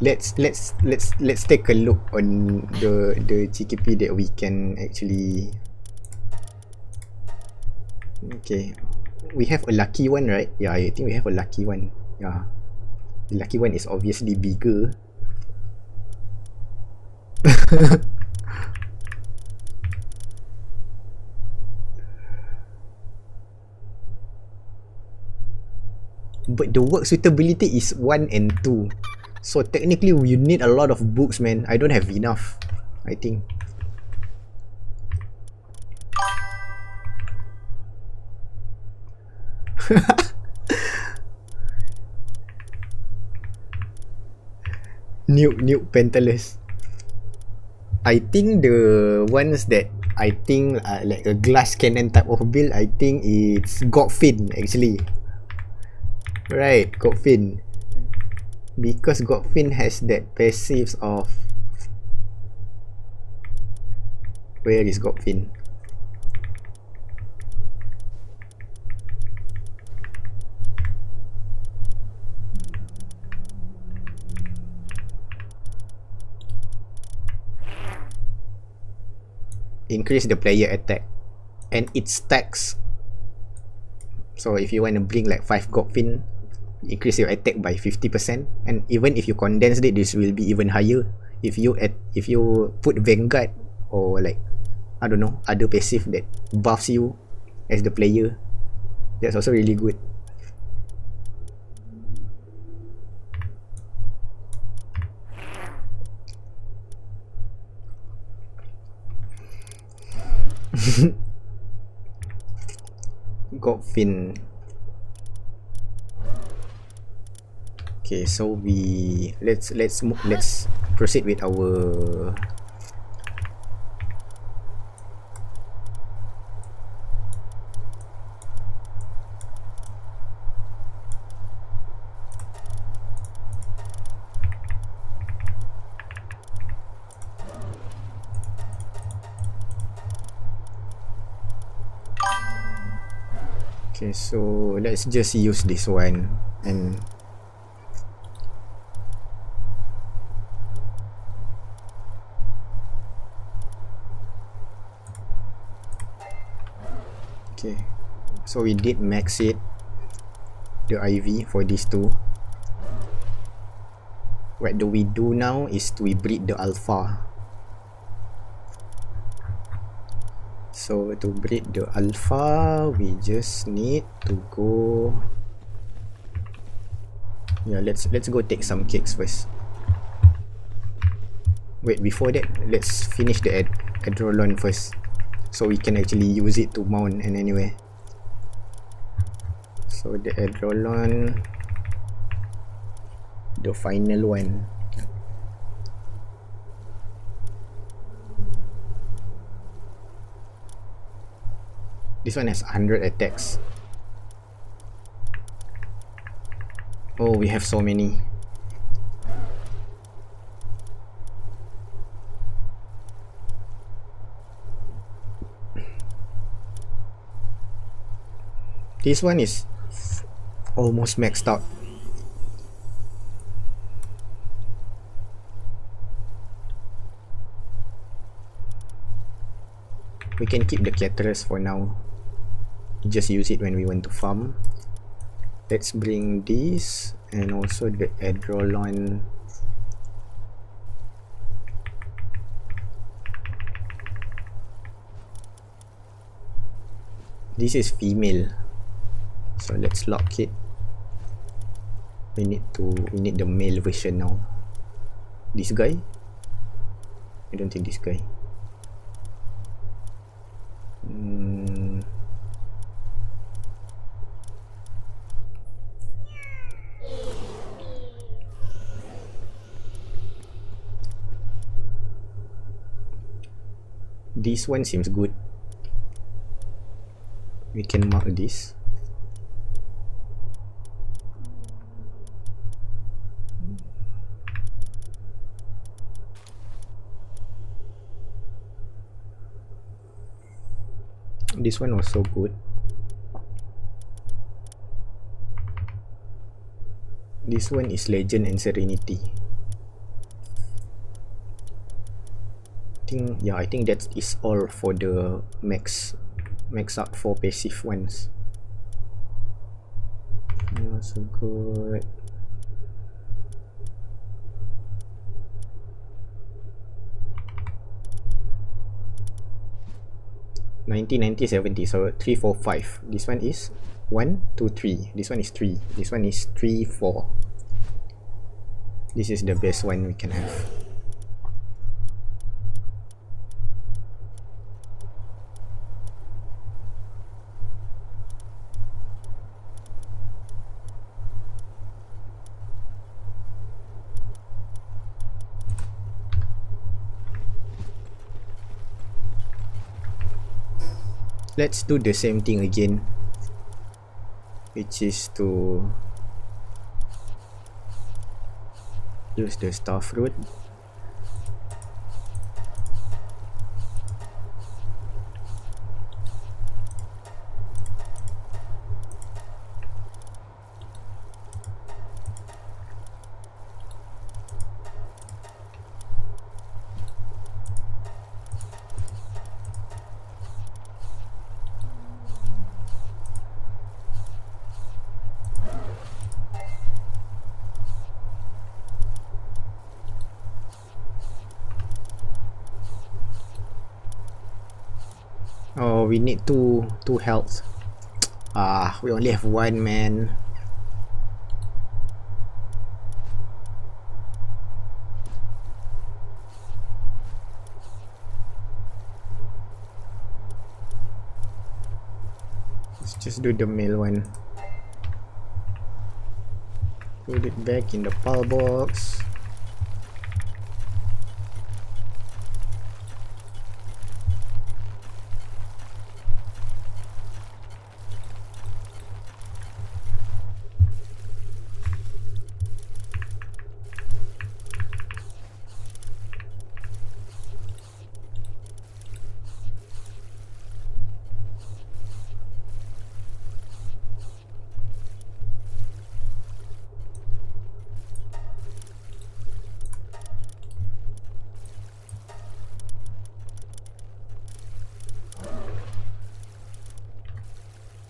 Let's take a look on the GKP that we can actually. Okay, we have a lucky one, right? Yeah, I think we have a lucky one. Yeah, the lucky one is obviously bigger. But the work suitability is 1 and 2. So technically you need a lot of books, man. I don't have enough, I think. Nuke Pentalus. I think the ones that I think like a glass cannon type of build, I think it's Godfin actually. Right, Godfin. Because Godfin has that passives of. Where is Godfin? increase the player attack, and it stacks. So if you want to bring like 5 Godfin, increase your attack by 50%, and even if you condense it, this will be even higher. If you put Vanguard or like, I don't know, other passive that buffs you as the player, that's also really good. Godfin. Okay, so let's proceed with our okay, so let's just use this one and okay, so we did max it, the IV for these two. What do we do now is we breed the alpha. So to breed the alpha, we just need to go, yeah, let's go take some cakes first. Wait, before that, let's finish the Adrolon first, so we can actually use it to mount and anywhere. So the Adrolon, the final one. This one has 100 attacks. Oh, we have so many. This one is almost maxed out. We can keep the Caterus for now. Just use it when we want to farm. Let's bring this and also the Adrolon. This is female, so let's lock it. We need the male version now. This guy? I don't think this guy. This one seems good. We can mark this. This one also good. This one is Legend and Serenity. I think that is all for the max out for passive ones. Also good. $90, $90, $70. So 3, 4, 5. This one is 1, 2, 3. This one is 3. This one is 3, 4. This is the best one we can have. Let's do the same thing again, which is to use the star fruit. Oh, we need two health. We only have one, man. Let's just do the male one. Put it back in the pal box.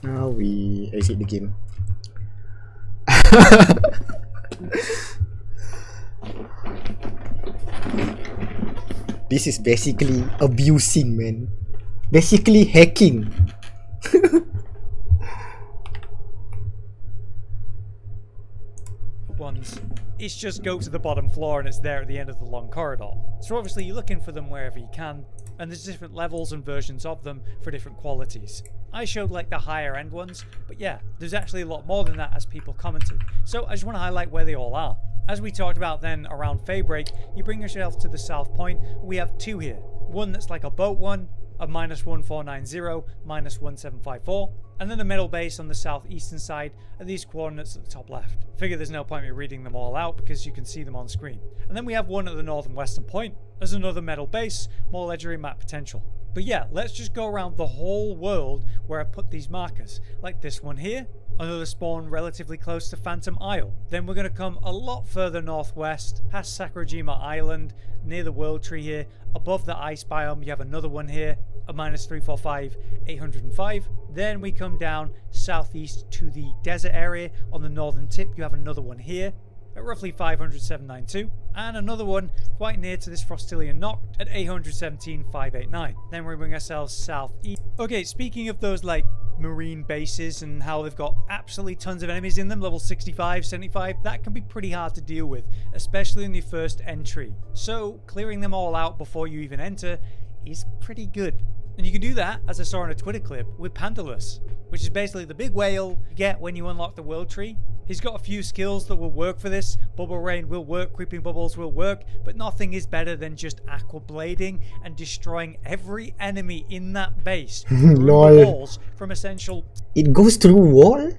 Now we exit the game. This is basically abusing, man. Basically hacking. Ones. It's just go to the bottom floor and it's there at the end of the long corridor. So obviously you're looking for them wherever you can, and there's different levels and versions of them for different qualities. I showed like the higher end ones, but yeah, there's actually a lot more than that as people commented. So I just want to highlight where they all are. As we talked about then around Faybreak, you bring yourself to the south point. We have two here. One that's like a boat one, a -1490, -1754, and then the middle base on the southeastern side are these coordinates at the top left. Figure there's no point me reading them all out because you can see them on screen. And then we have one at the northern western point as another metal base, more legendary map potential. But yeah, let's just go around the whole world where I put these markers, like this one here, another spawn relatively close to Phantom Isle. Then we're going to come a lot further northwest, past Sakurajima Island, near the World Tree here. Above the ice biome, you have another one here, a -345, 805. Then we come down southeast to the desert area. On the northern tip, you have another one here at roughly 500, 792, and another one quite near to this Frostilian Noct at 817, 589. Then we bring ourselves southeast. Okay, speaking of those like marine bases and how they've got absolutely tons of enemies in them, level 65, 75, that can be pretty hard to deal with, especially in your first entry. So clearing them all out before you even enter is pretty good. And you can do that, as I saw in a Twitter clip, with Pandalus, which is basically the big whale you get when you unlock the World Tree. He's got a few skills that will work for this. Bubble Rain will work, Creeping Bubbles will work, but nothing is better than just aqua blading and destroying every enemy in that base through the walls from essential... It goes through wall?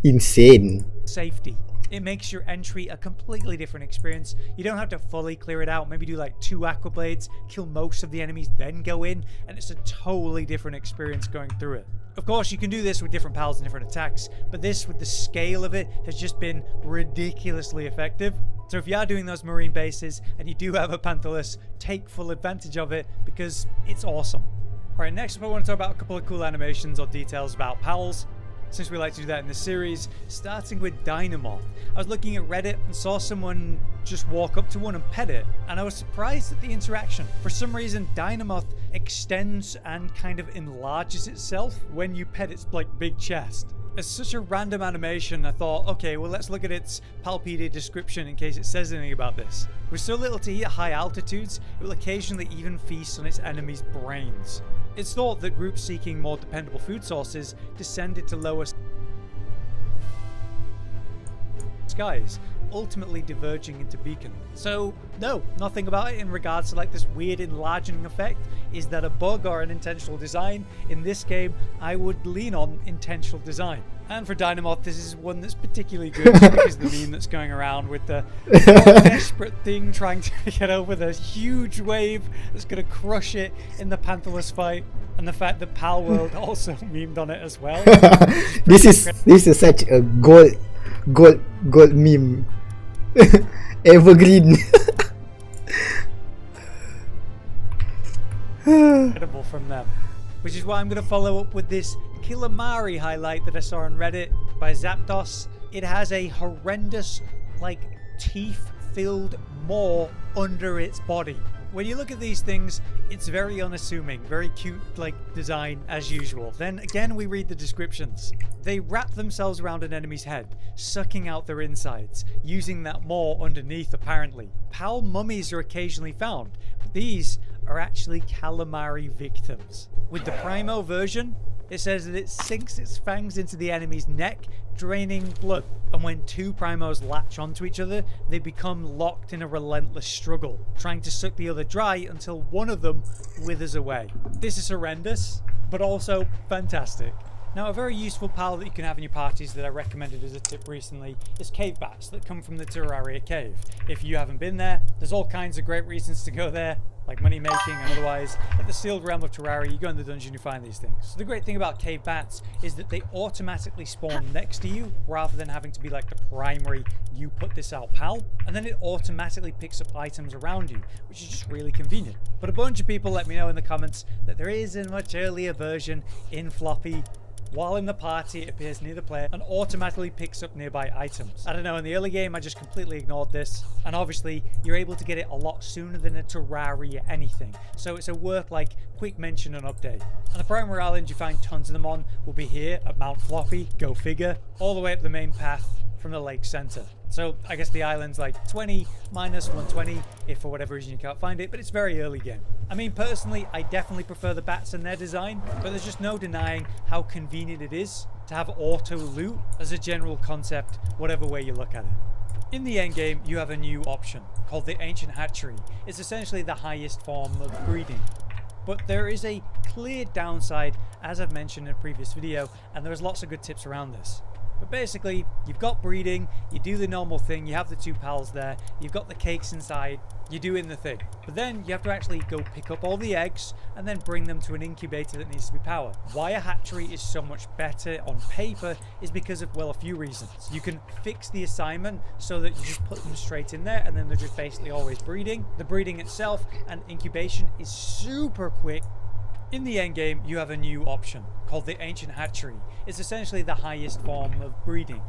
Insane. ...safety. It makes your entry a completely different experience. You don't have to fully clear it out. Maybe do like 2 aqua blades, kill most of the enemies, then go in, and it's a totally different experience going through it. Of course, you can do this with different pals and different attacks, but this, with the scale of it, has just been ridiculously effective. So if you are doing those marine bases and you do have a Panthalus, take full advantage of it because it's awesome. Alright, next up I want to talk about a couple of cool animations or details about pals, since we like to do that in this series, starting with Dynamoth. I was looking at Reddit and saw someone just walk up to one and pet it, and I was surprised at the interaction. For some reason, Dynamoth extends and kind of enlarges itself when you pet its like big chest. It's such a random animation, I thought, okay, well let's look at its Palpedia description in case it says anything about this. With so little to eat at high altitudes, it will occasionally even feast on its enemies' brains. It's thought that groups seeking more dependable food sources descended to lower skies, ultimately diverging into Beacon. So, no, nothing about it in regards to like this weird enlarging effect. Is that a bug or an intentional design? In this game, I would lean on intentional design. And for Dynamoth, this is one that's particularly good because of the meme that's going around with the desperate thing trying to get over the huge wave that's going to crush it in the Panthalus fight, and the fact that Palworld also memed on it as well. This is such a gold meme. Evergreen. Incredible from them. Which is why I'm going to follow up with this Killamari highlight that I saw on Reddit by Zapdos. It has a horrendous, like, teeth-filled maw under its body. When you look at these things, it's very unassuming, very cute like design as usual. Then again, we read the descriptions. They wrap themselves around an enemy's head, sucking out their insides, using that maw underneath apparently. PAL mummies are occasionally found, but these are actually calamari victims. With the Primo version, it says that it sinks its fangs into the enemy's neck, draining blood. And when two Primos latch onto each other, they become locked in a relentless struggle, trying to suck the other dry until one of them withers away. This is horrendous, but also fantastic. Now, a very useful PAL that you can have in your parties that I recommended as a tip recently is cave bats that come from the Terraria cave. If you haven't been there, there's all kinds of great reasons to go there, like money making and otherwise. At the sealed realm of Terraria, you go in the dungeon, you find these things. So the great thing about cave bats is that they automatically spawn next to you rather than having to be like the primary you put this out PAL, and then it automatically picks up items around you, which is just really convenient. But a bunch of people let me know in the comments that there is a much earlier version in floppy. While in the party, it appears near the player and automatically picks up nearby items. I don't know, in the early game, I just completely ignored this. And obviously, you're able to get it a lot sooner than a Terraria anything. So it's a worth like quick mention and update. And the primary island you find tons of them on will be here at Mount Floppy, go figure, all the way up the main path from the lake center. So I guess the island's like 20 minus 120 if for whatever reason you can't find it, but it's very early game. I mean, personally, I definitely prefer the bats and their design, but there's just no denying how convenient it is to have auto loot as a general concept, whatever way you look at it. In the endgame, you have a new option called the Ancient Hatchery. It's essentially the highest form of breeding. But there is a clear downside, as I've mentioned in a previous video, and there's lots of good tips around this. But basically, you've got breeding, you do the normal thing, you have the two PALs there, you've got the cakes inside, you're doing the thing. But then you have to actually go pick up all the eggs and then bring them to an incubator that needs to be powered. Why a hatchery is so much better on paper is because of, well, a few reasons. You can fix the assignment so that you just put them straight in there and then they're just basically always breeding. The breeding itself and incubation is super quick. In the endgame, you have a new option called the Ancient Hatchery. It's essentially the highest form of breeding.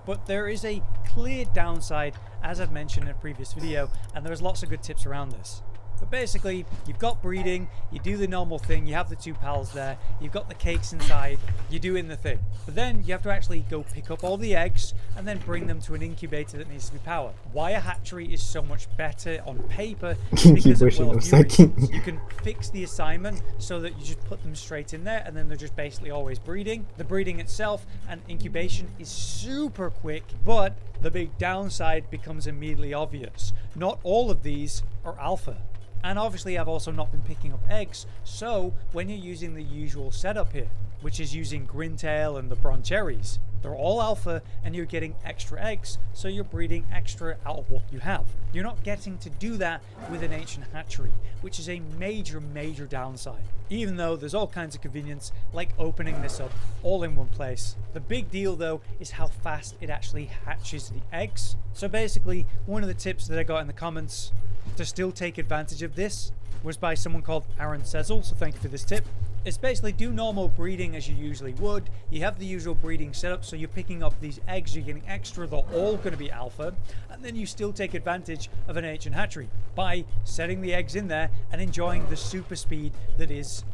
But there is a clear downside, as I've mentioned in a previous video, and there's lots of good tips around this. But basically, you've got breeding, you do the normal thing, you have the two PALs there, you've got the cakes inside, you're doing the thing. But then you have to actually go pick up all the eggs and then bring them to an incubator that needs to be powered. Why a hatchery is so much better on paper is because of, well, a few reasons. You can fix the assignment so that you just put them straight in there and then they're just basically always breeding. The breeding itself and incubation is super quick, but the big downside becomes immediately obvious. Not all of these are alpha. And obviously I've also not been picking up eggs, so when you're using the usual setup here, which is using Grintail and the Broncherries, they're all alpha and you're getting extra eggs, so you're breeding extra out of what you have. You're not getting to do that with an Ancient Hatchery, which is a major downside. Even though there's all kinds of convenience, like opening this up all in one place. The big deal though is how fast it actually hatches the eggs. So basically, one of the tips that I got in the comments to still take advantage of this was by someone called Aaron Sezel, so thank you for this tip. It's basically do normal breeding as you usually would. You have the usual breeding setup, so you're picking up these eggs, you're getting extra, they're all going to be alpha, and then you still take advantage of an Ancient Hatchery by setting the eggs in there and enjoying the super speed that is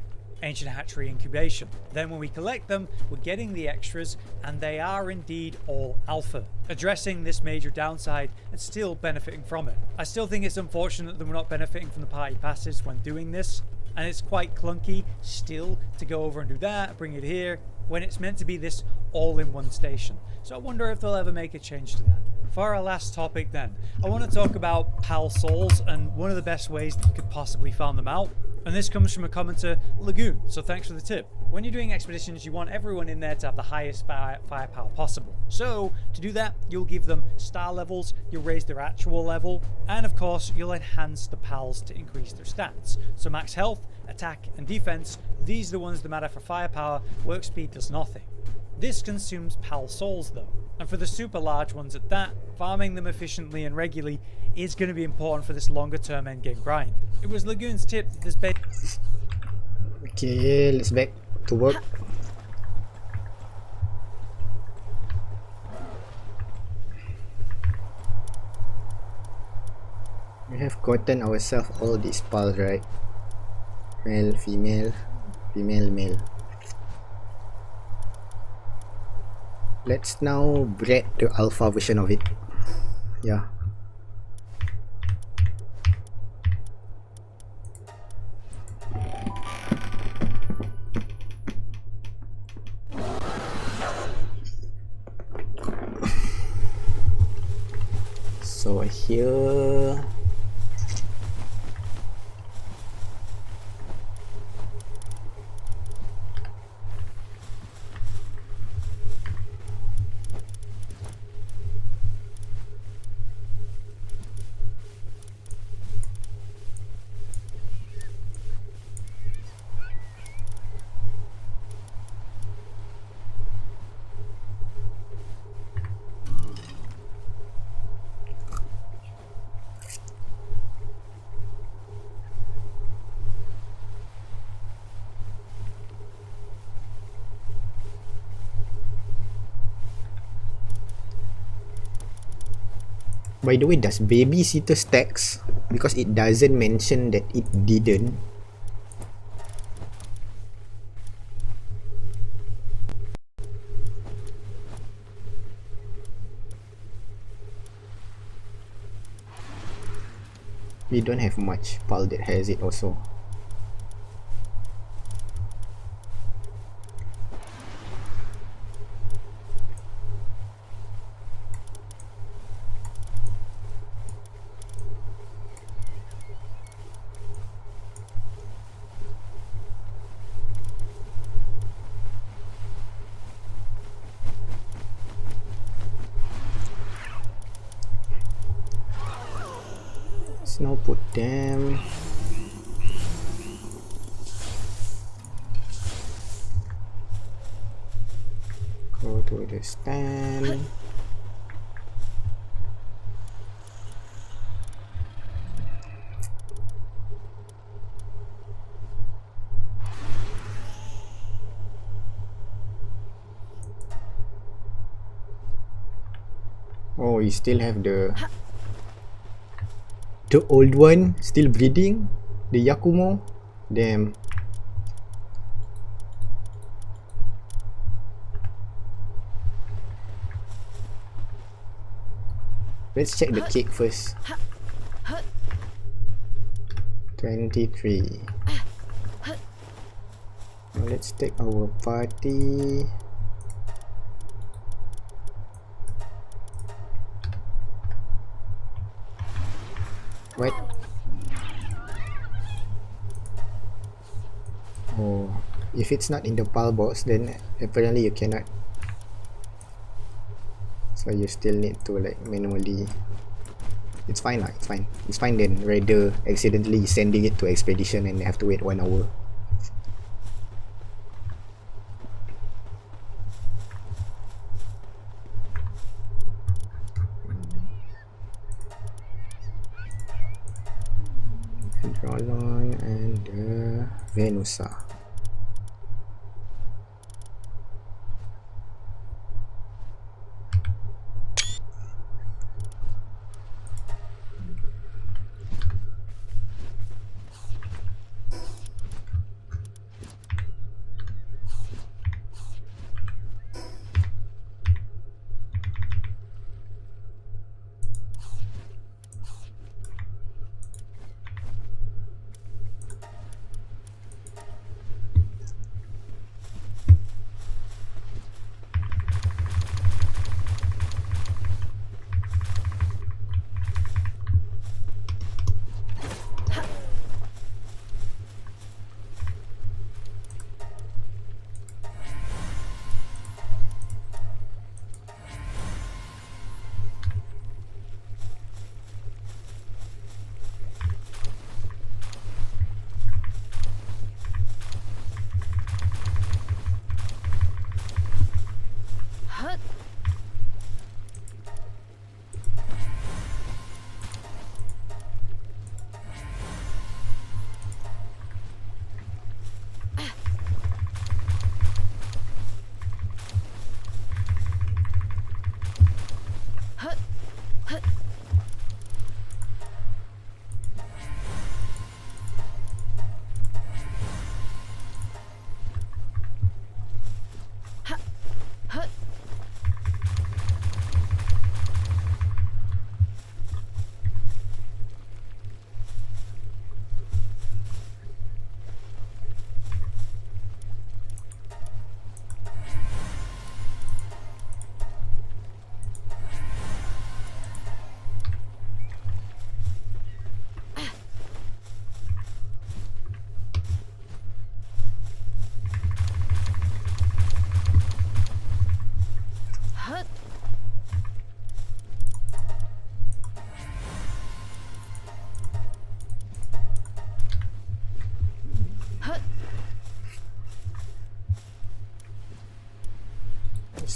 Ancient Hatchery incubation. Then when we collect them, we're getting the extras, and they are indeed all alpha, addressing this major downside and still benefiting from it. I still think it's unfortunate that we're not benefiting from the party passes when doing this, and it's quite clunky still to go over and do that, bring it here, when it's meant to be this all-in-one station. So I wonder if they'll ever make a change to that. For our last topic then, I want to talk about PAL souls and one of the best ways that you could possibly farm them out. And this comes from a commenter, Lagoon, so thanks for the tip. When you're doing expeditions, you want everyone in there to have the highest firepower possible. So, to do that, you'll give them star levels, you'll raise their actual level, and of course, you'll enhance the PALs to increase their stats. So max health, attack, and defense, these are the ones that matter for firepower, work speed does nothing. This consumes PAL souls though. And for the super large ones at that, farming them efficiently and regularly is going to be important for this longer term endgame grind. It was Lagoon's tip that this Okay, let's back to work. We have gotten ourselves all these pals, right? Male, female, female, male. Let's now breed the alpha version of it. Yeah. So here by the way, does babysitter stacks? Because it doesn't mention that it didn't. We don't have much pal that has it also. Let's now put them. Go to the stand. Oh, you still have the old one still breeding, the Yakumo. Damn. Let's check the cake first. 23. Now let's take our party. What? Oh, if it's not in the pal box, then apparently you cannot. So you still need to like manually. It's fine lah, it's fine. It's fine then, rather accidentally sending it to expedition and have to wait 1 hour. Drolon and Venusa.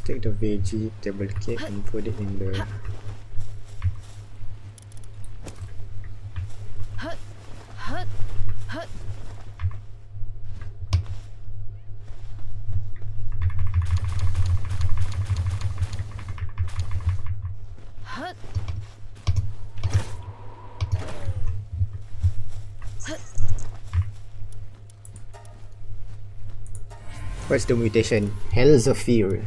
take the vegetable cake and put it in the... What's the mutation? Elzevir.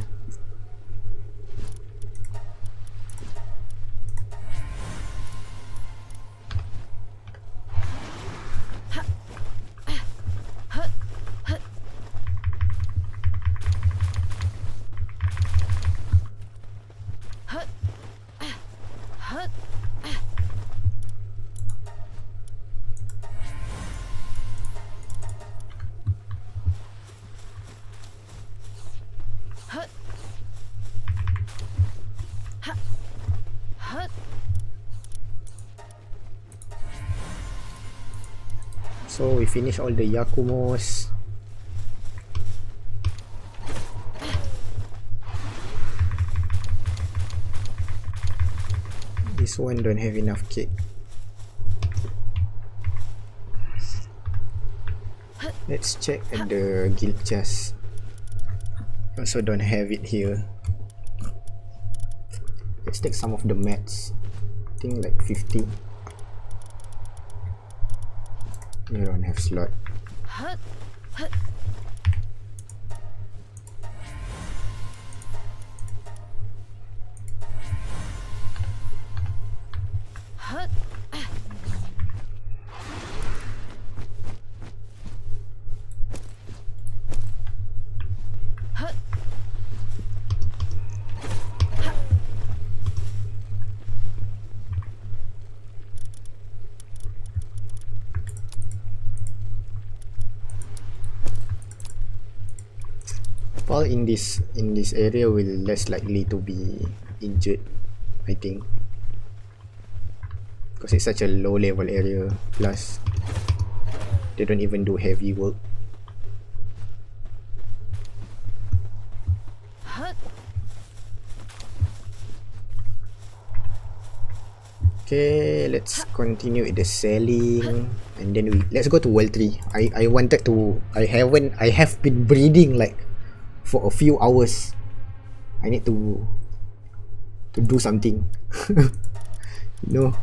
So we finish all the Yakumos. This one don't have enough cake. Let's check at the guild chest. Also don't have it here. Let's take some of the mats. I think like 50. You don't have slot. Paul in this area will less likely to be injured, I think, because it's such a low level area. Plus, they don't even do heavy work. Okay, let's continue with the selling, and then let's go to World 3. I have been breeding like for a few hours. I need to do something. You know.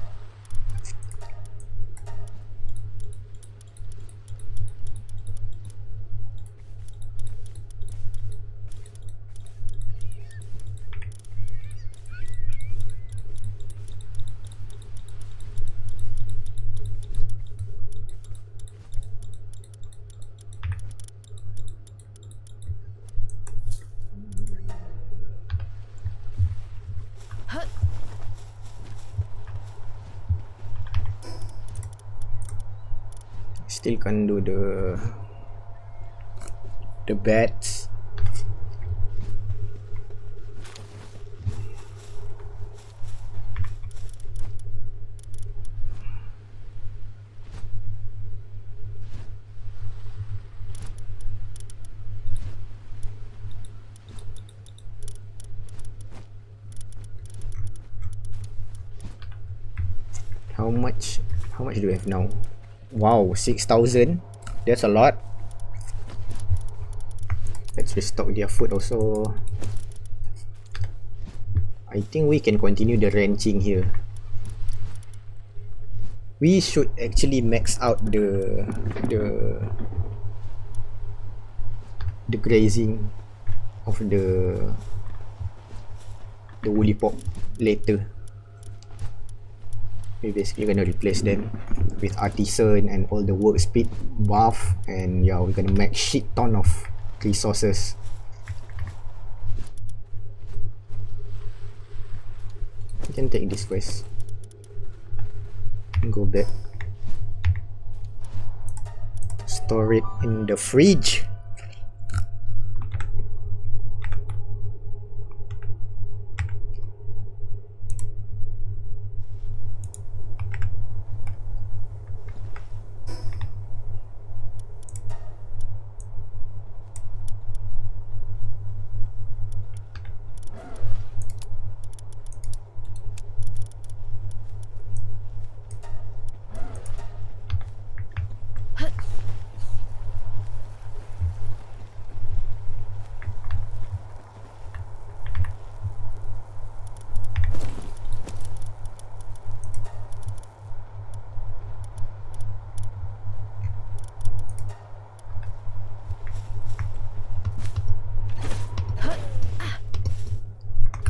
Still can't do the bats. How much do we have now? Wow, 6,000. That's a lot. Let's restock their food also. I think we can continue the ranching here. We should actually max out the grazing of the woolly pop later. We're basically gonna replace them with artisan and all the work speed buff, and yeah, we're gonna make shit ton of resources. We can take this quest and go back. Store it in the fridge.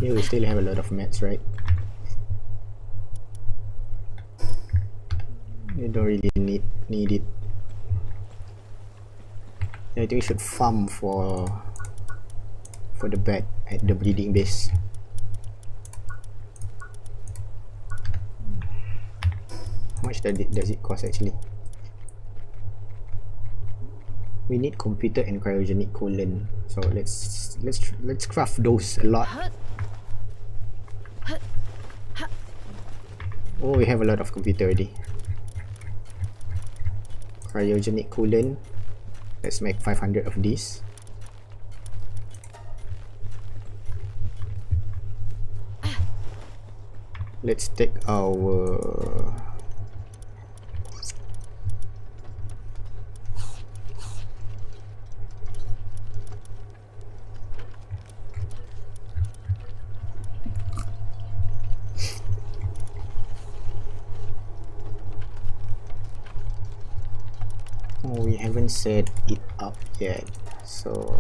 Here we still have a lot of mats, right? You don't really need it. I think we should farm for the bat at the breeding base. How much does it cost actually? We need computer and cryogenic coolant. So let's craft those a lot. Oh, we have a lot of computer already. Cryogenic coolant. Let's make 500 of these. Let's take our we haven't set it up yet, so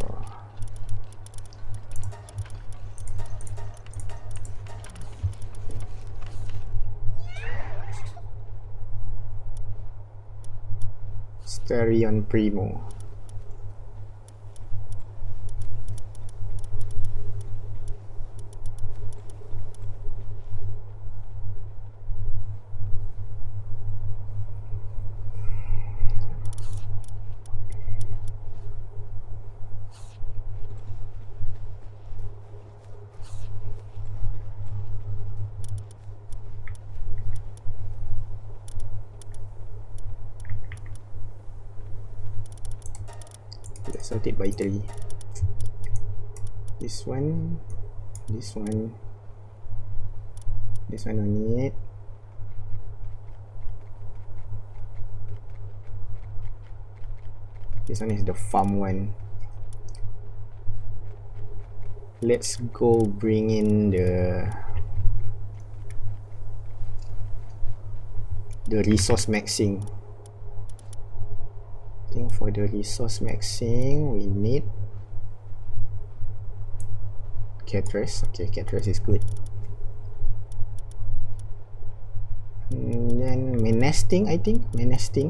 Sterion Primo. Let's sort it by 3. This one on it. This one is the farm one. Let's go bring in the resource maxing. I think for the resource maxing we need Catress. Okay, Catress is good. And then Menasting, I think. Menasting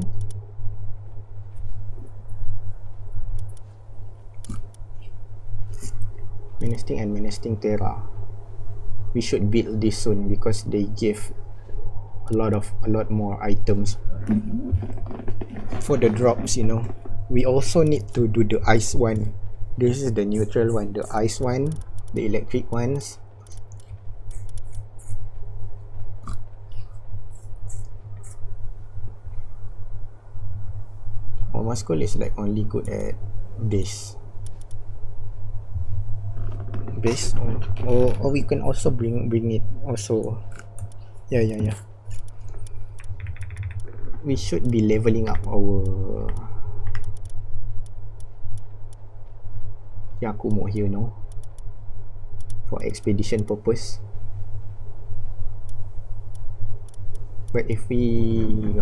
and Menasting Terra. We should build this soon because they give a lot more items for the drops, you know. We also need to do the ice one. This is the neutral one, the ice one, the electric ones. Oh, Muscle is like only good at base. Or we can also bring it also. Yeah. We should be leveling up our Yakumo here, no? For expedition purpose. But if we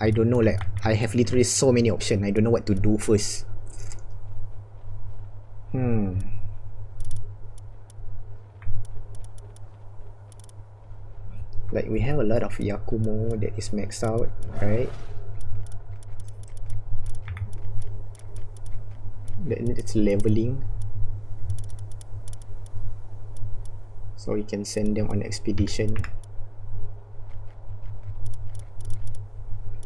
I don't know, like I have literally so many options. I don't know what to do first. Like we have a lot of Yakumo that is maxed out, right? Then it's leveling, so we can send them on expedition.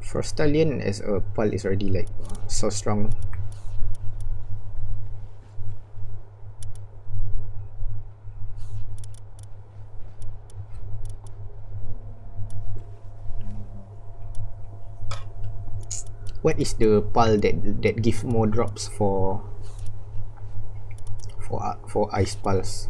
For Stallion as a pal is already like so strong. What is the pal that give more drops for ice pulse?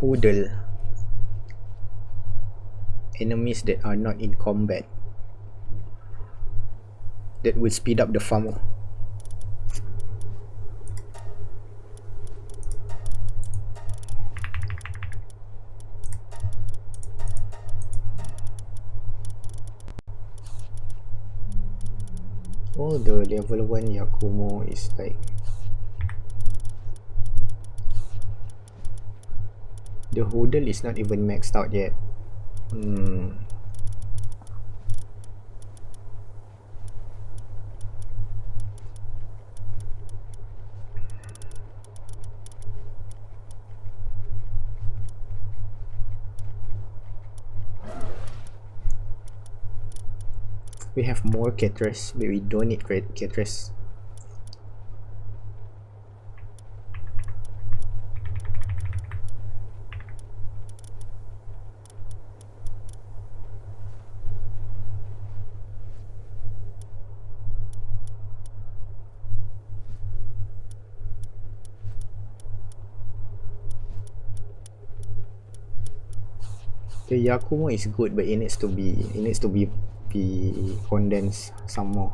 Hoodle. Enemies that are not in combat. That will speed up the farm. Oh, the level 1 Yakumo is like the Hoodle is not even maxed out yet. We have more Catres, but we don't need Catres. The Yakumo is good, but it needs to be condensed some more.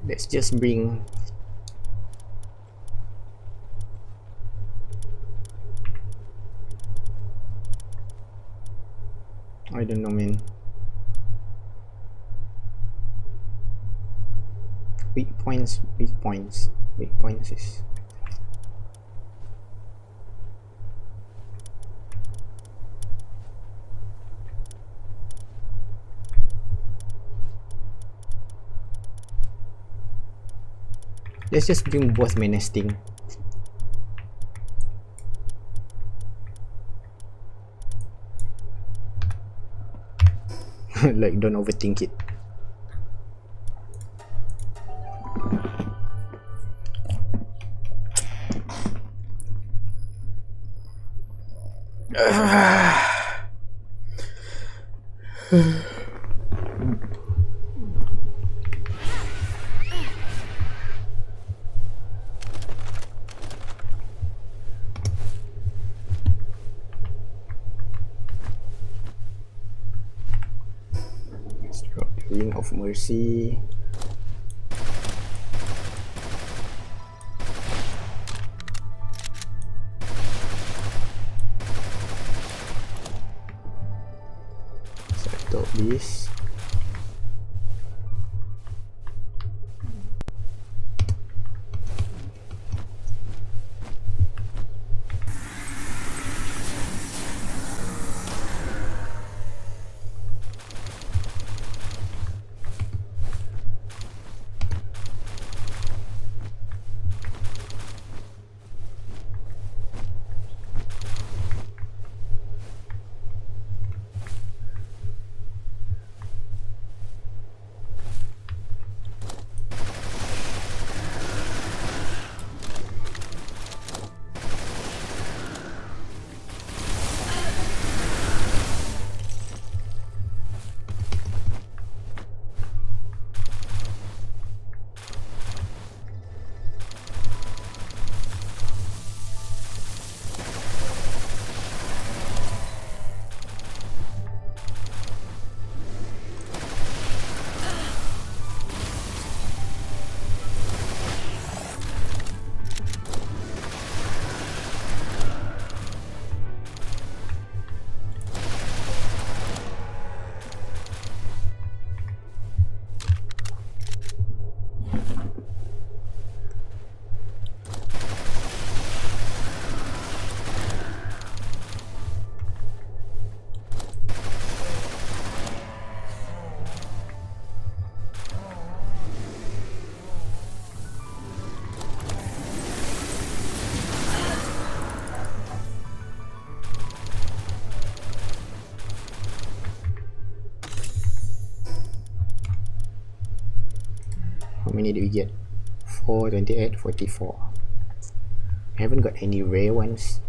Let's just bring I don't know, man. Weak points is let's just bring both menacing. Like, don't overthink it. Ring of Mercy. Settle this. many did we get? 4, 28, 44. Haven't got any rare ones.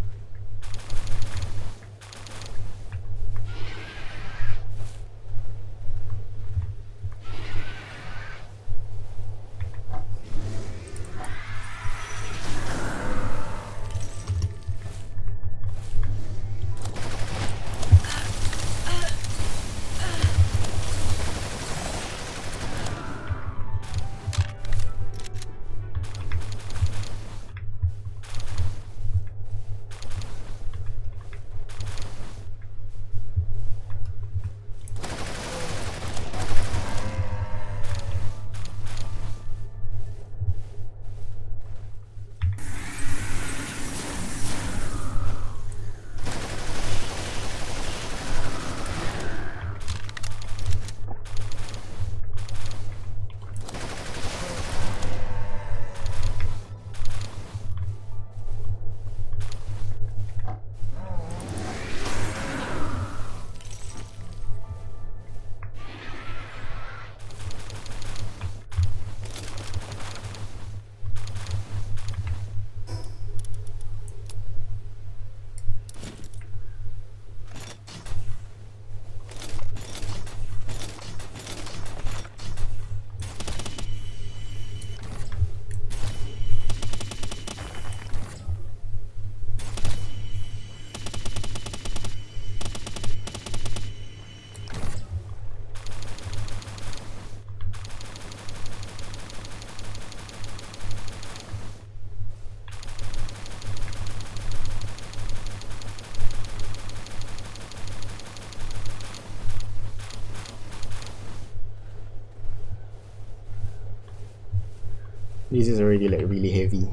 This is already like really heavy.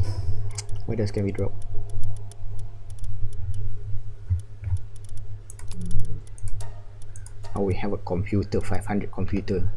What else can we drop? Oh, we have a computer, 500 computer.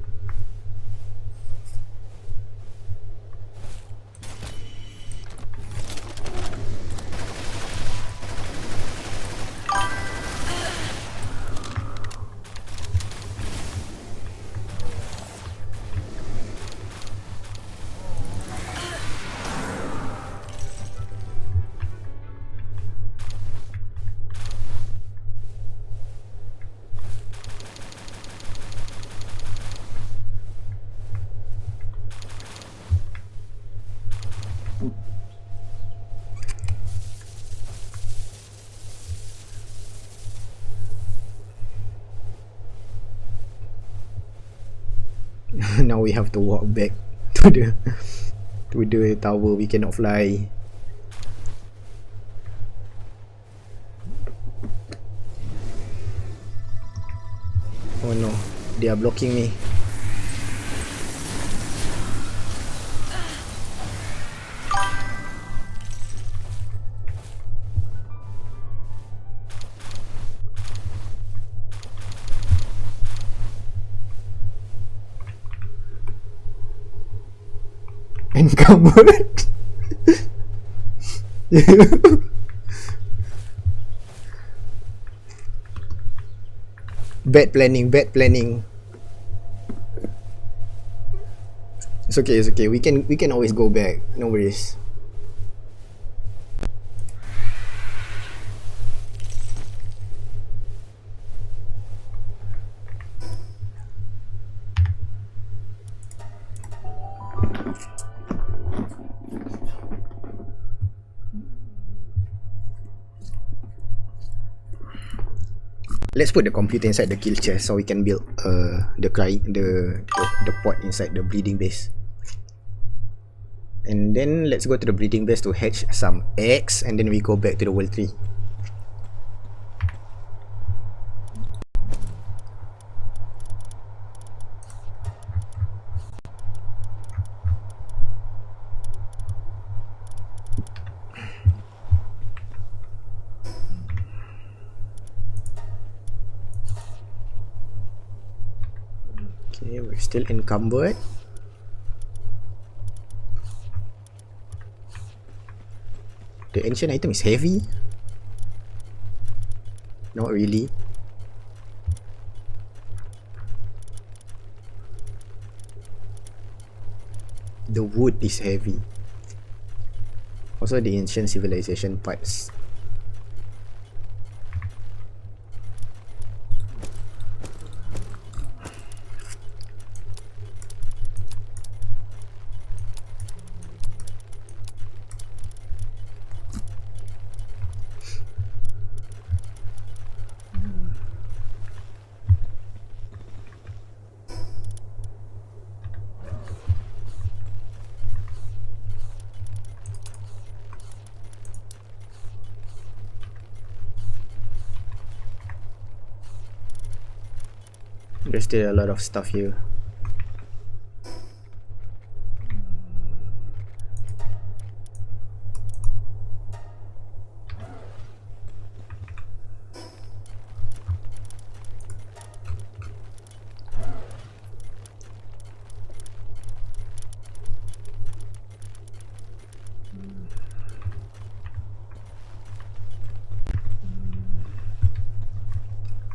Now we have to walk back to the tower. We cannot fly. Oh no, they are blocking me. Encumbered. Bad planning, bad planning. It's okay, it's okay. We can always go back. No worries. Let's put the computer inside the kill chest so we can build the pot inside the breeding base. And then let's go to the breeding base to hatch some eggs, and then we go back to the world 3. Okay, we're still encumbered. The ancient item is heavy. Not really. the wood is heavy. Also the ancient civilization parts. There's still a lot of stuff here.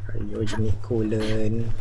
Cryogenic coolant.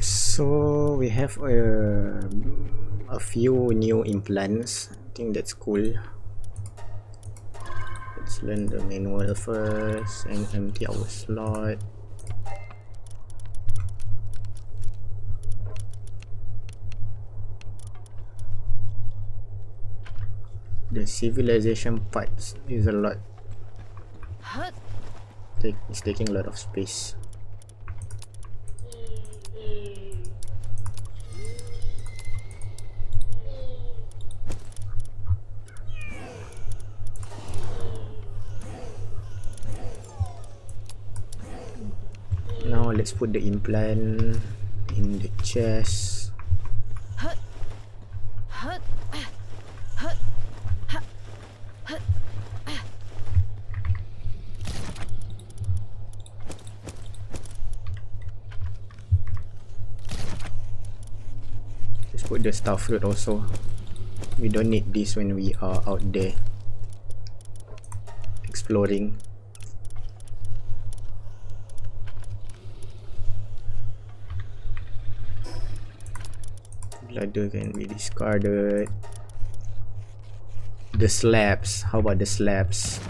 So we have a few new implants. I think that's cool. Let's learn the manual first and empty our slot. The civilization parts is a lot. It's taking a lot of space. Now let's put the implant in the chest. Let's put the star fruit also. We don't need this when we are out there exploring. Ladder can be discarded. The slabs. How about the slabs?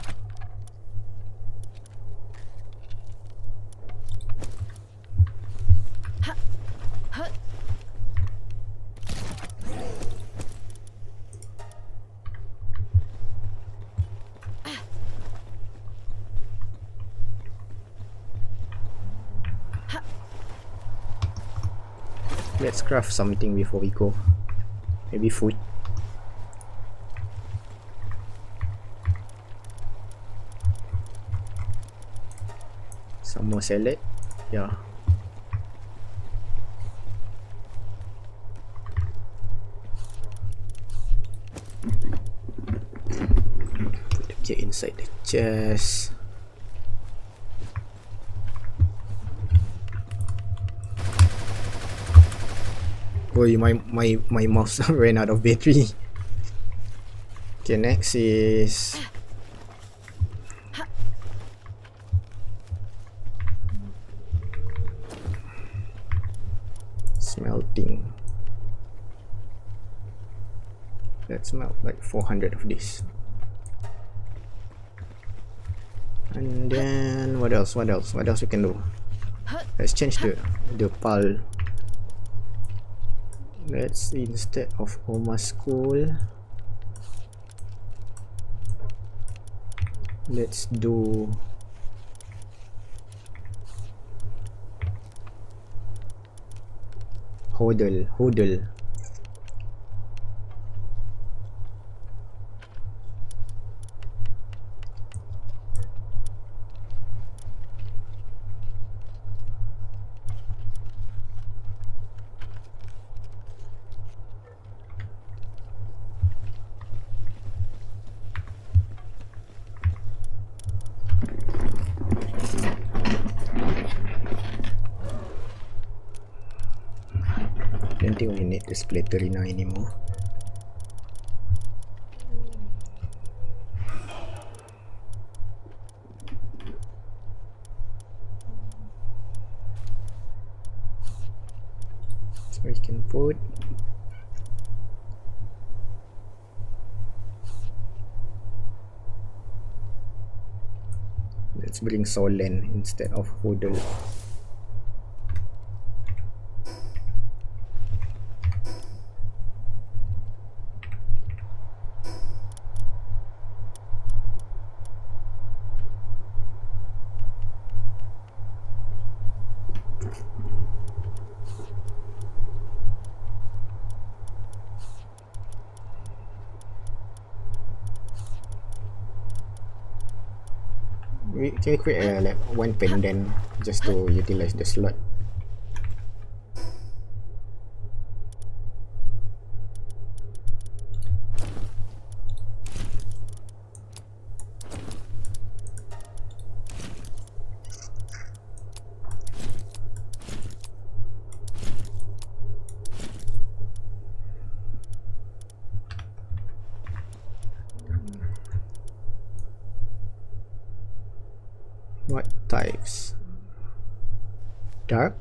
Let's craft something before we go. Maybe food. Some more salad. Yeah. Put the key inside the chest. Boy, my mouse ran out of battery. Okay, next is smelting. Let's melt like 400 of this. And then what else? What else we can do? Let's change the pal. Let's, instead of Oma School, let's do Hodl. Don't think we need the Splatterina anymore. So we can put let's bring Solen instead of Hodl. Can we create like one pendant just to utilize the slot? What types? Dark,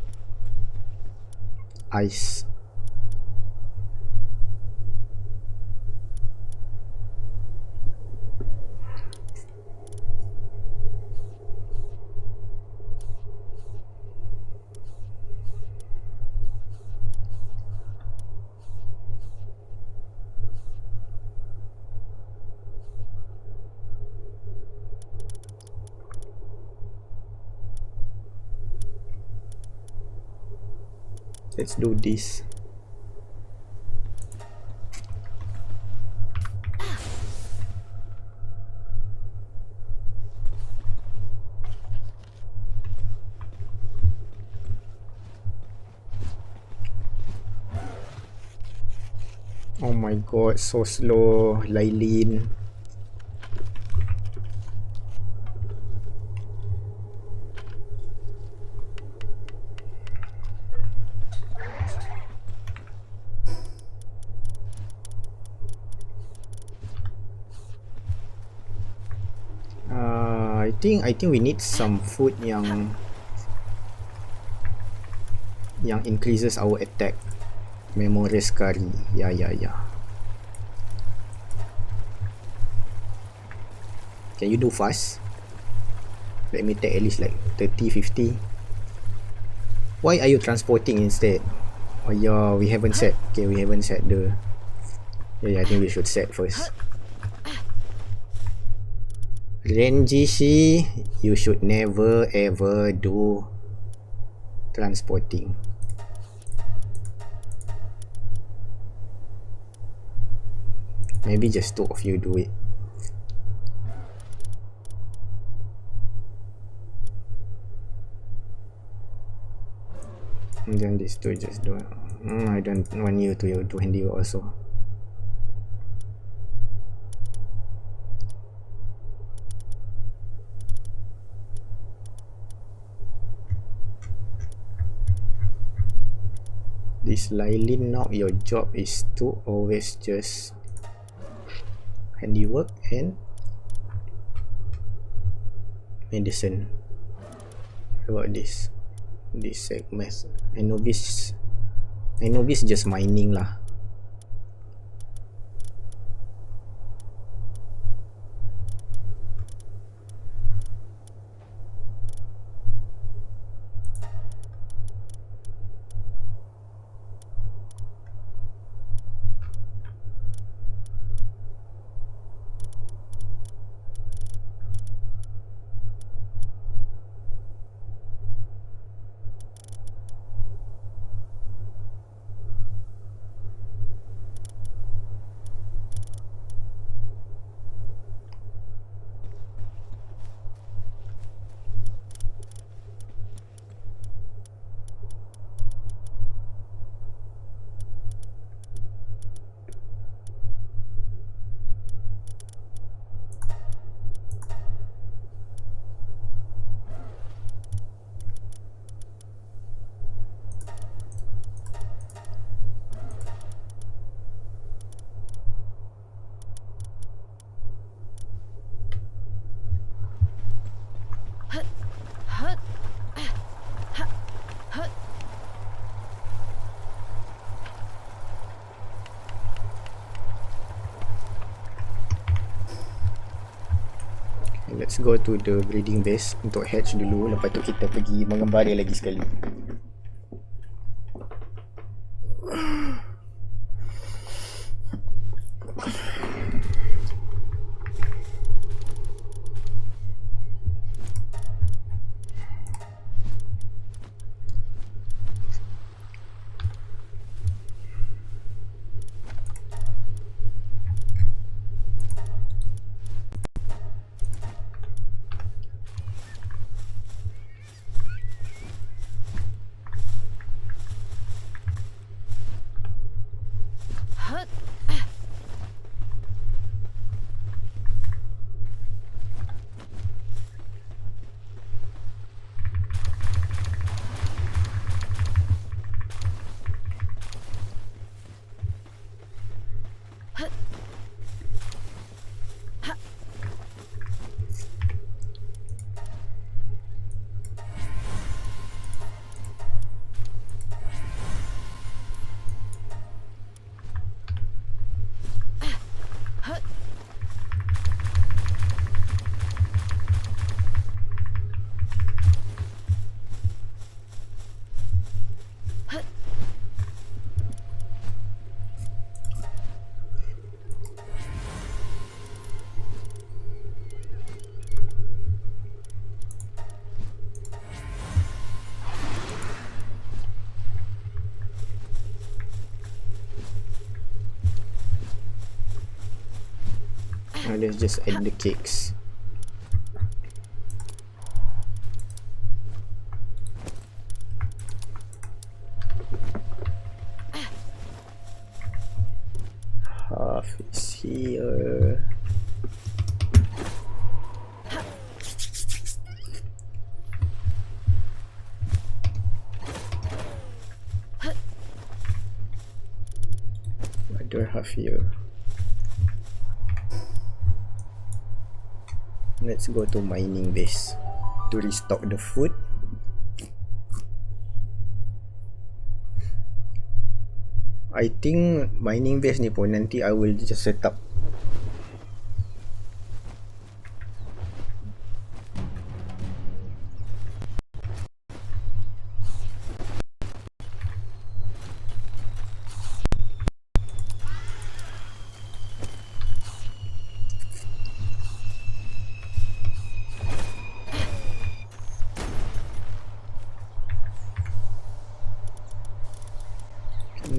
ice, let's do this. Oh my god, so slow, Lailin. I think we need some food yang increases our attack. Memorious curry. Yeah. Can you do fast? Let me take at least like 30-50. Why are you transporting instead? Oh yeah, we haven't set. Okay, we haven't set the. Yeah, I think we should set first. Renjishi, you should never ever do transporting. Maybe just two of you do it. And then these two just do it. I don't want you to do handiwork also. This Lailin, now your job is to always just handiwork and medicine. How about this? This segment. I know this just mining lah. Let's go to the breeding base untuk hatch dulu. Lepas tu kita pergi mengembara lagi sekali. Now let's just add the cakes. Half is here. Other half here. Let's go to mining base to restock the food. I think mining base ni pun nanti I will just set up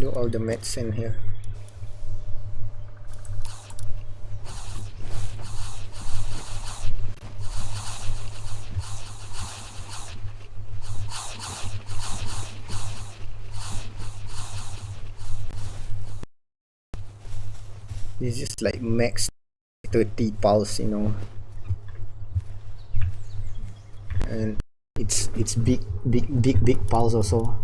do all the medicine here. This is like max 30 pulse, you know, and it's big pulse also.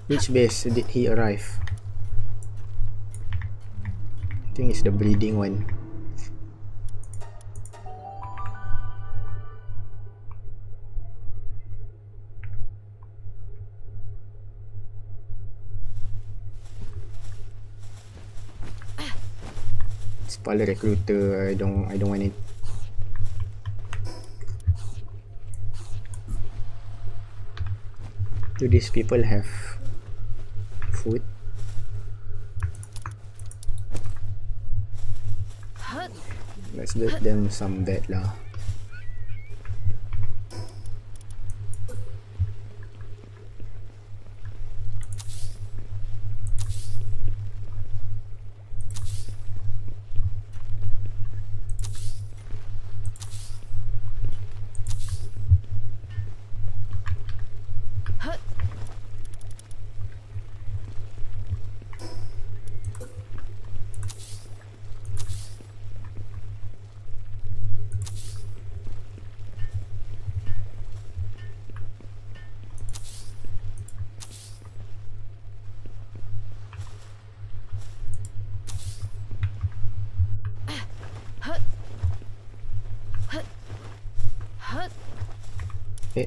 Which base did he arrive? I think it's the breeding one. Spoiler recruiter, I don't want it. Do these people have food? Let's get them some vet lah.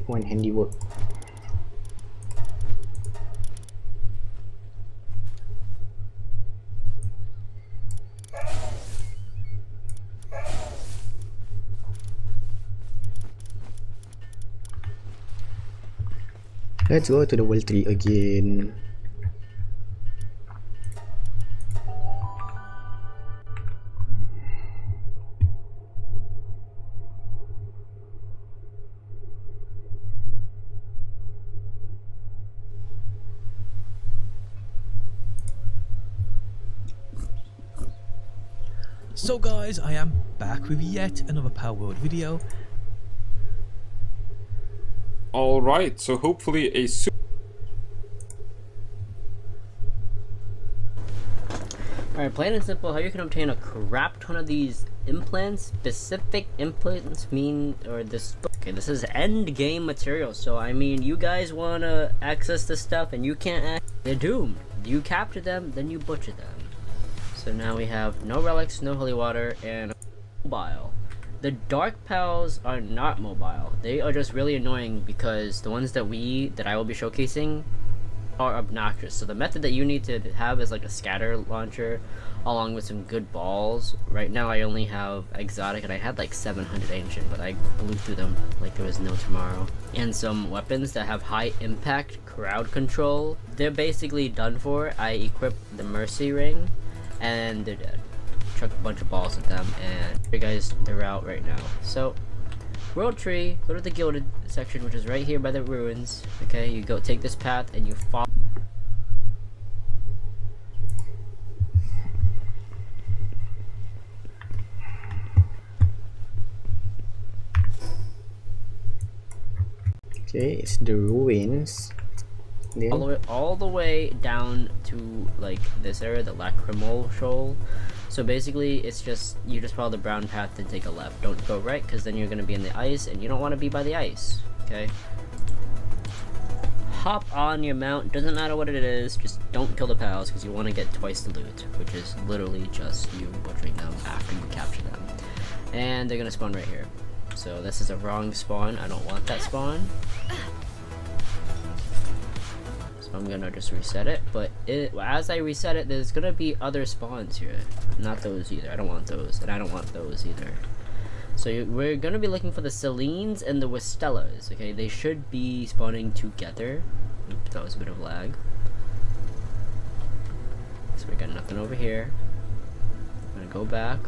One handiwork. Let's go to the world tree again. So guys, I am back with yet another Palworld video. Alright, so hopefully a Alright, plain and simple, how you can obtain a crap ton of these implants. Specific implants mean, or this, okay, this is end game material, so I mean, you guys want to access this stuff and you can't they're doomed. You capture them, then you butcher them. So now we have no relics, no holy water, and mobile. The dark pals are not mobile. They are just really annoying because the ones that I will be showcasing are obnoxious. So the method that you need to have is like a scatter launcher along with some good balls. Right now I only have exotic and I had like 700 ancient, but I blew through them like there was no tomorrow. And some weapons that have high impact crowd control. They're basically done for. I equipped the mercy ring and they're dead. Chuck a bunch of balls at them and you guys, they're out right now. So world tree, go to the gilded section, which is right here by the ruins. Okay, you go take this path and you follow. Okay, it's the ruins. Then All the way down to like this area, the Lacrimal Shoal. So basically, it's just you just follow the brown path and take a left. Don't go right, because then you're gonna be in the ice, and you don't want to be by the ice. Okay. Hop on your mount. Doesn't matter what it is. Just don't kill the pals, because you want to get twice the loot, which is literally just you butchering them after you capture them. And they're gonna spawn right here. So this is a wrong spawn. I don't want that spawn. I'm gonna just reset it, but as I reset it, there's gonna be other spawns here. Not those either. I don't want those, and I don't want those either. So we're gonna be looking for the Selines and the Wistellas. Okay, they should be spawning together. Oops, that was a bit of lag. So we got nothing over here. I'm gonna go back.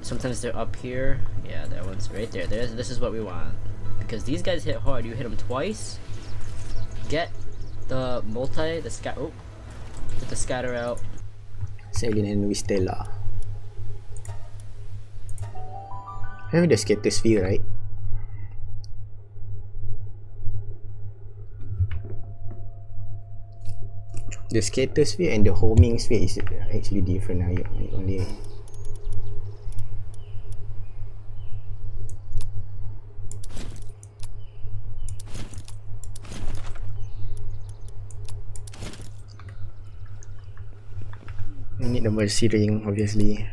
Sometimes they're up here. Yeah, that one's right there. This is what we want, because these guys hit hard. You hit them twice. Get the get the scatter out. Selene and Wistella. Have the scatter sphere, right? The scatter sphere and the homing sphere is actually different. Only I need the mercy ring, obviously.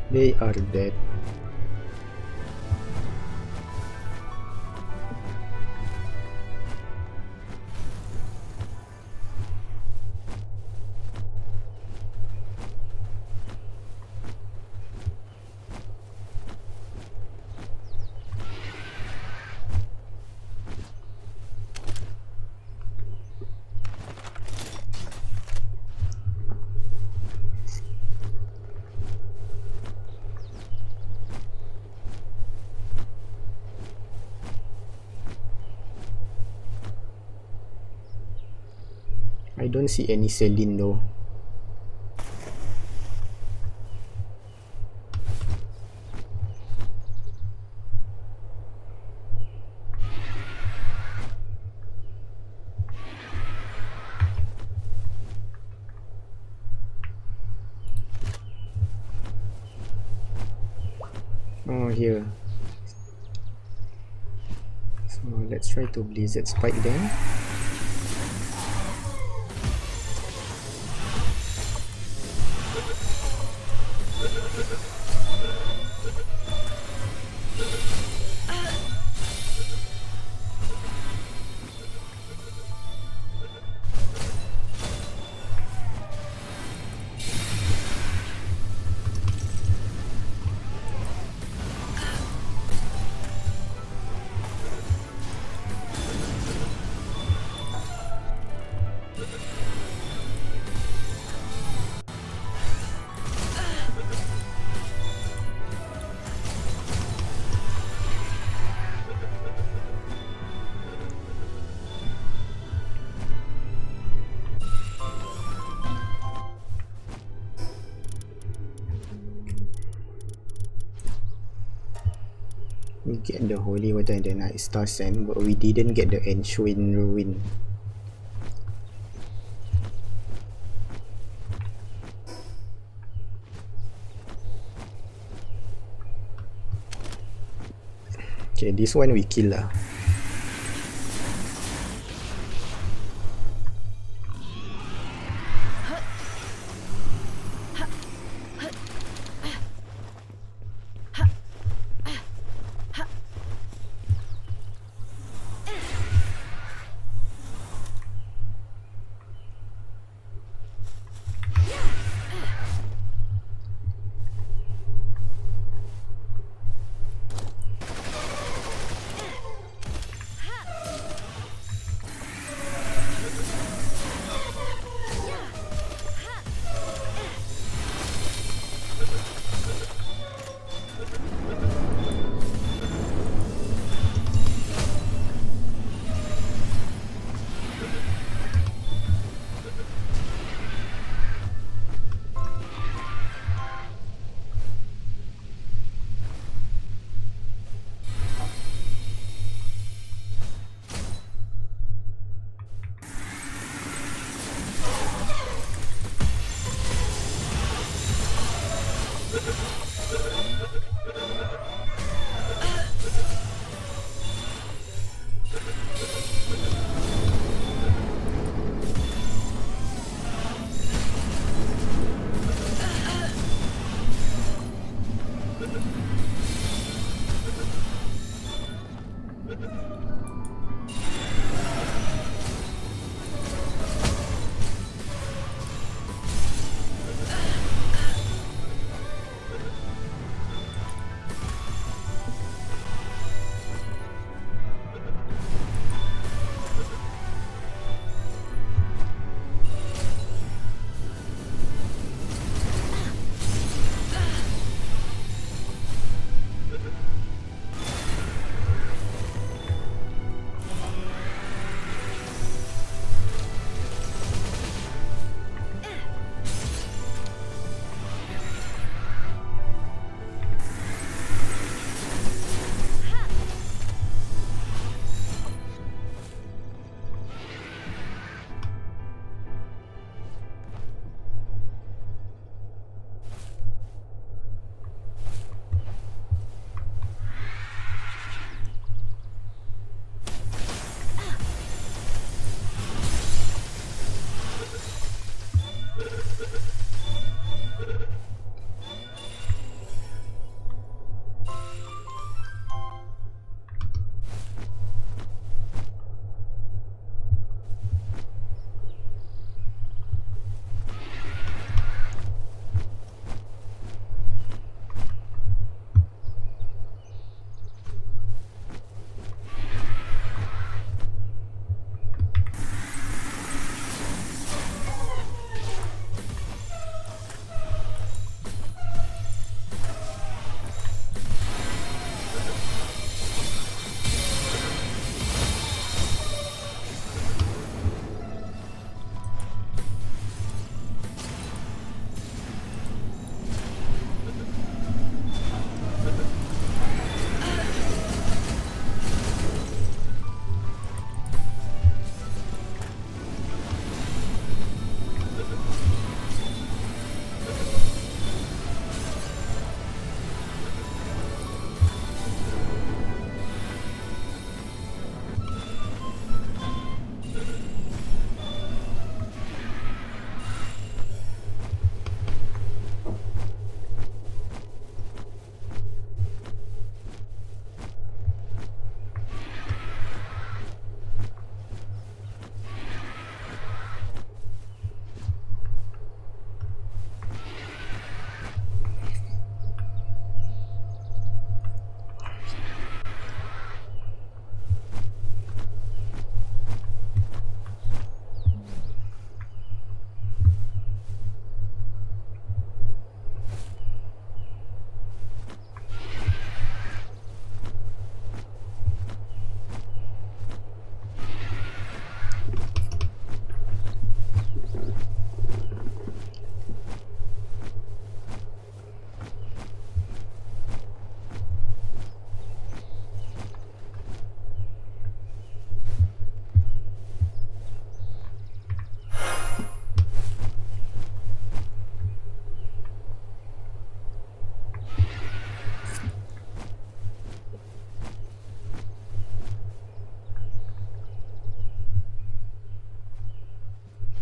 They are dead. I don't see any Celine though. Oh, here. So let's try to Blizzard Spike them. We get the Holy Water and the Night Star Sand, but we didn't get the Enshrin Ruin. Okay, this one we kill lah.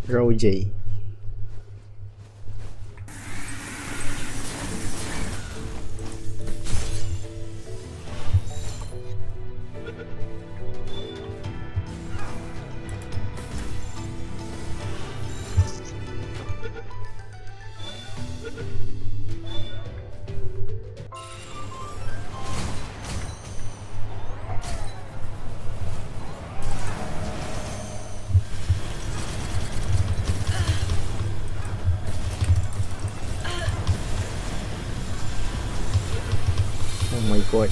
Roger. Oh my god.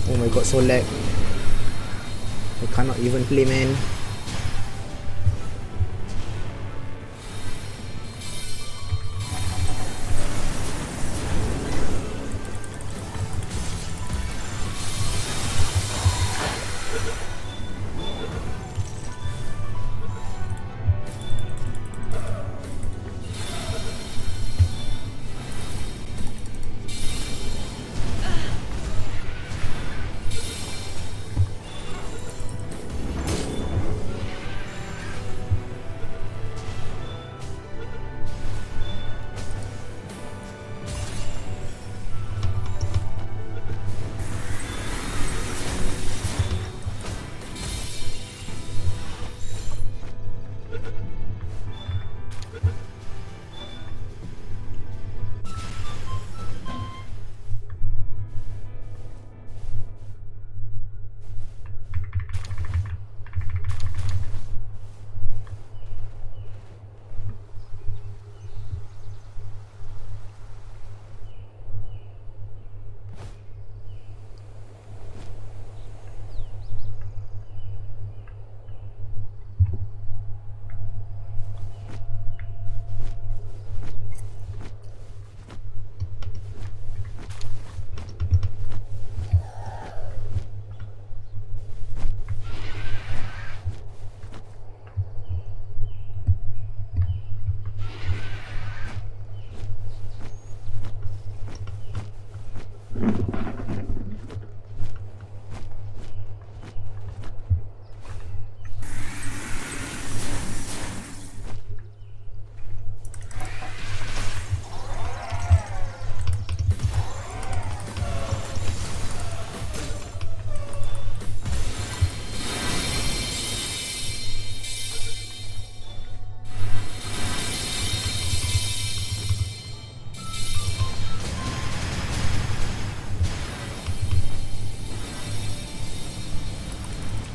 Oh my god, so lag. I cannot even play, man.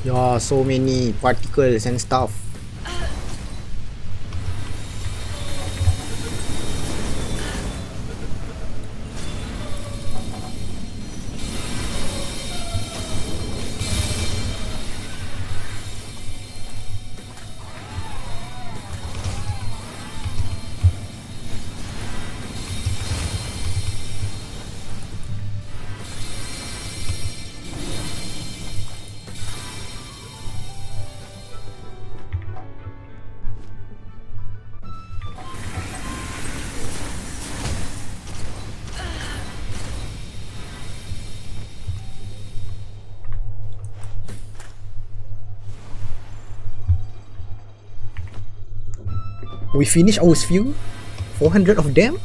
Yeah, so many particles and stuff. We finished our sphere? 400 of them?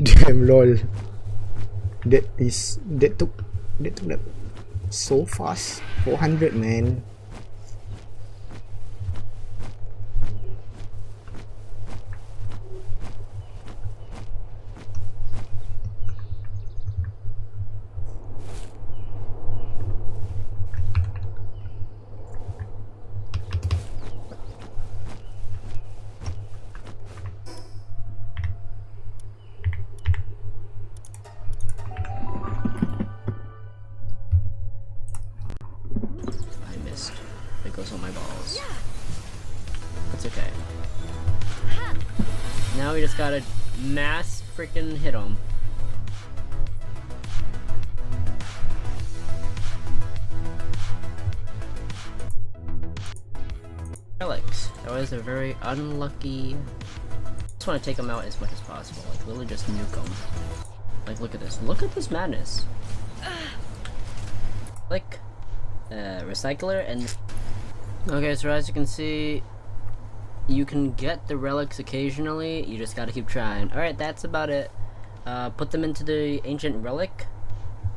Damn, lol. That took that so fast. 400, man. Goes on my balls. That's okay. Now we just gotta mass freaking hit him. Relics. That was a very unlucky. Just want to take him out as much as possible. Like literally just nuke him. Like look at this. Look at this madness. Like recycler, and okay, so as you can see, you can get the relics occasionally. You just gotta keep trying. All right, that's about it. Put them into the ancient relic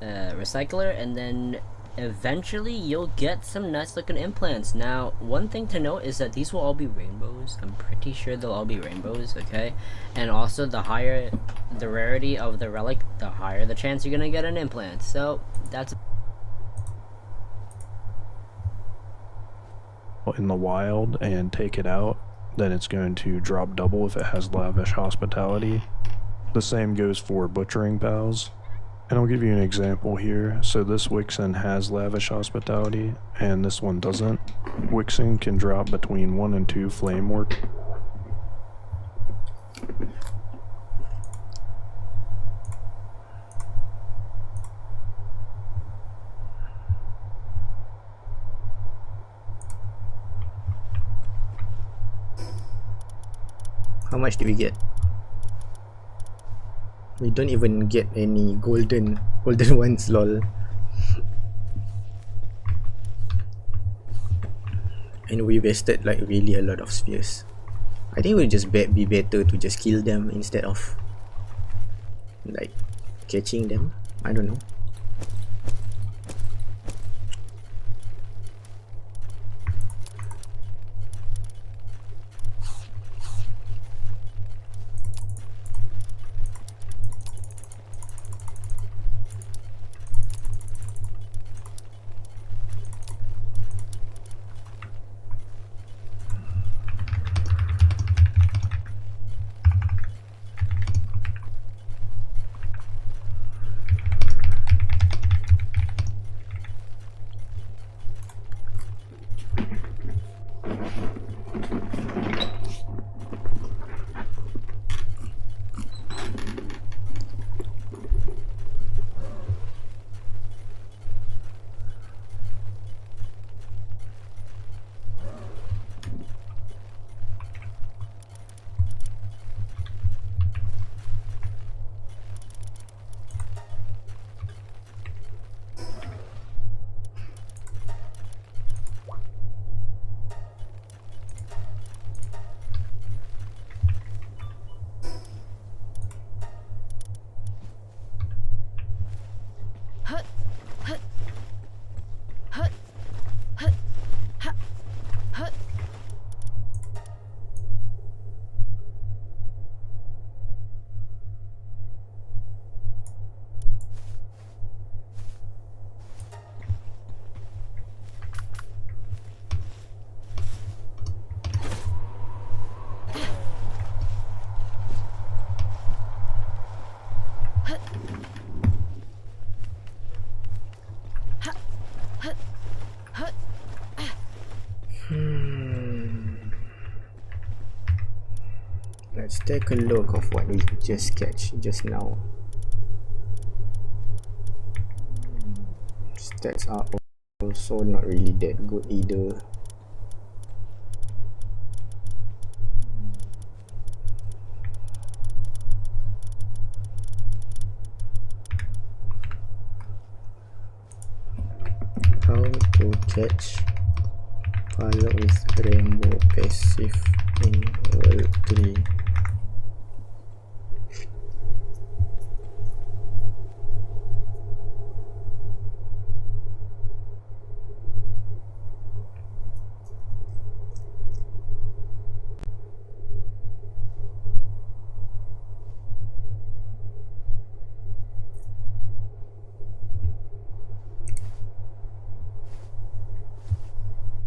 recycler, and then eventually you'll get some nice looking implants. Now, one thing to note is that these will all be rainbows. I'm pretty sure they'll all be rainbows, okay? And also, the higher the rarity of the relic, the higher the chance you're gonna get an implant. So that's in the wild and take it out, then it's going to drop double if it has lavish hospitality. The same goes for butchering pals. And I'll give you an example here. So this Wixen has lavish hospitality, and this one doesn't. Wixen can drop between 1 and 2 flame work. How much did we get? We don't even get any golden ones, lol. And we wasted like really a lot of spheres. I think it would just be better to just kill them instead of like catching them. I don't know. Let's take a look of what we just catch just now. Stats are also not really that good either. How to catch pal with rainbow passive in World 3.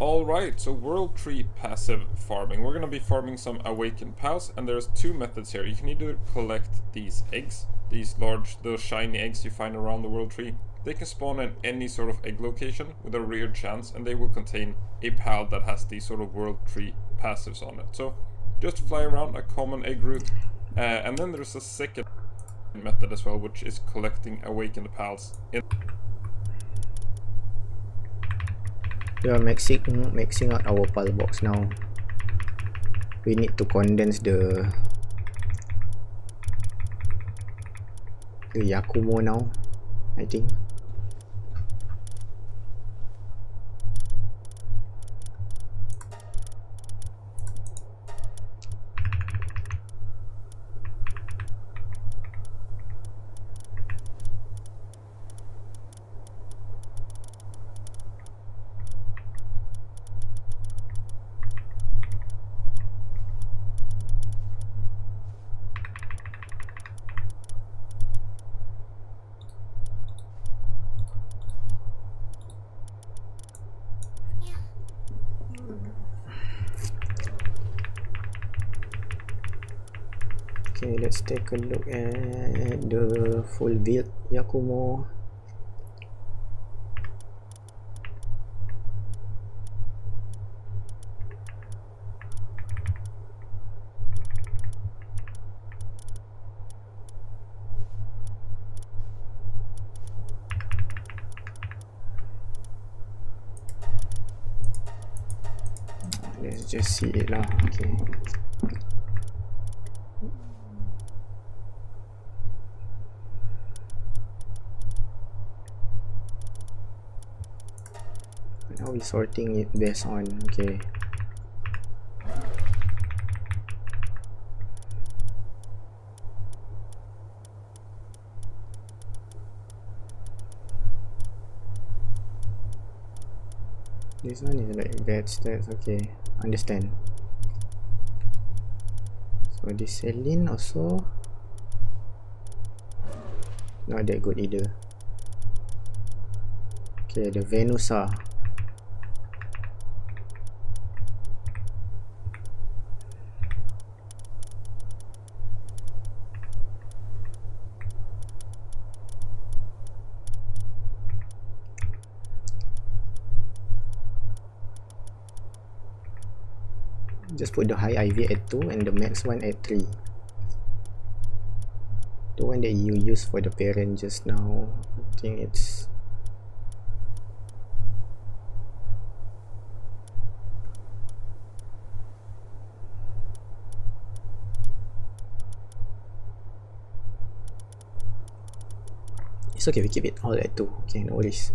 Alright, so World Tree passive farming. We're gonna be farming some awakened pals, and there's two methods here. You can either collect these eggs, those shiny eggs you find around the World Tree. They can spawn in any sort of egg location with a rare chance, and they will contain a pal that has these sort of World Tree passives on it. So just fly around a common egg route, and then there's a second method as well, which is collecting awakened pals in. We are maxing out our pal box now. We need to condense the Yakumo now, I think. Okay, let's take a look at the full build Yakumo. Let's just see it lah. Okay. Now we're sorting it based on, okay. This one is like bad stats, okay, understand. So this Celine also not that good either. Okay, the Venusa. Just put the high IV at 2 and the max one at 3. The one that you used for the parent just now, I think it's okay, we keep it all at 2. Okay, no worries.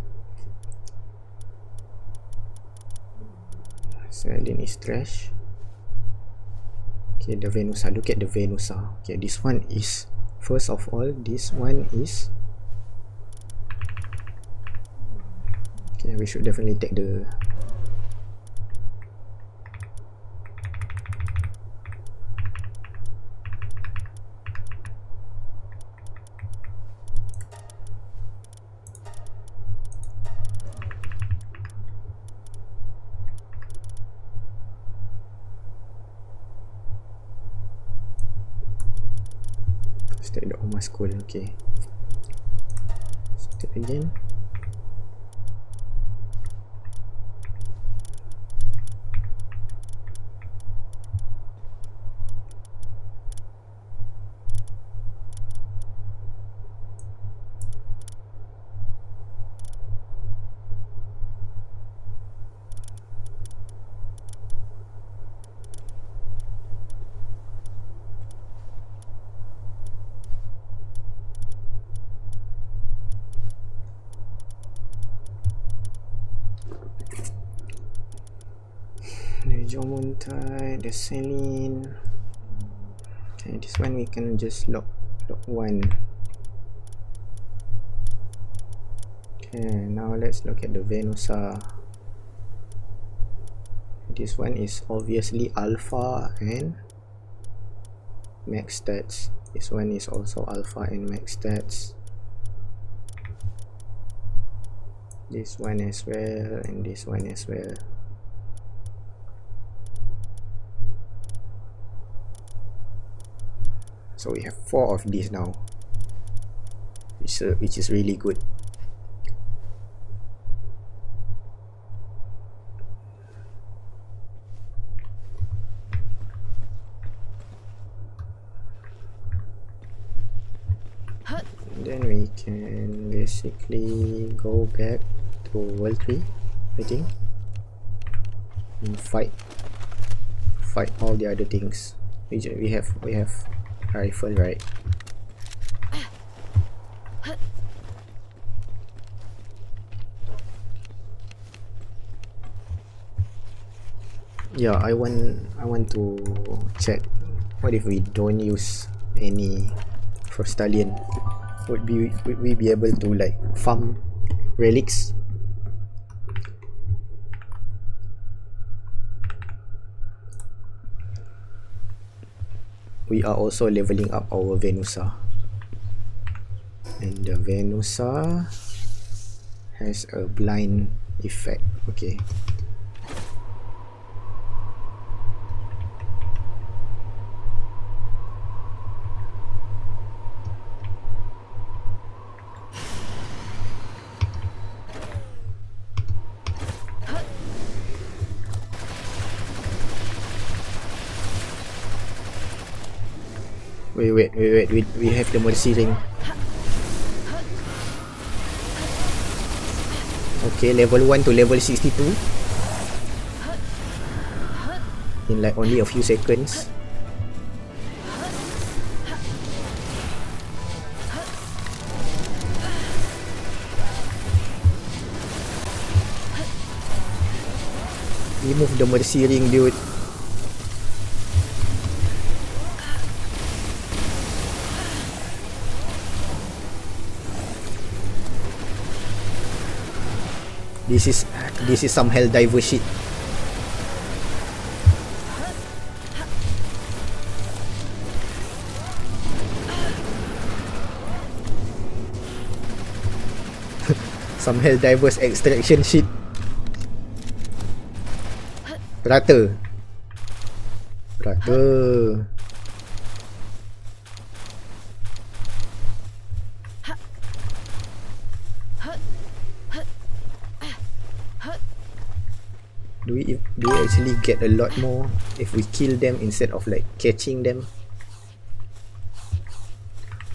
Celine is trash. Okay, the Venusa, look at the Venusa. Okay, this one is, first of all, this one is, okay, we should definitely take the take the Oma school. Okay, start again. The Jomontai, the Celine. Okay, this one we can just lock one. Okay, now let's look at the Venusa. This one is obviously alpha and max stats. This one is also alpha and max stats. This one as well, and this one as well. So we have 4 of these now, which is really good. And then we can basically go back to World 3, I think, and fight all the other things. We have rifle, right? Yeah, I want to check what if we don't use any for stallion. Would we be able to like farm relics? We are also leveling up our Venusa, and the Venusa has a blind effect. Okay, Wait. We have the mercy ring. Okay, level 1 to level 62 in like only a few seconds. Remove the mercy ring, dude. This is some Helldiver shit. Some Helldivers extraction shit. Rata. Do we actually get a lot more if we kill them instead of like catching them?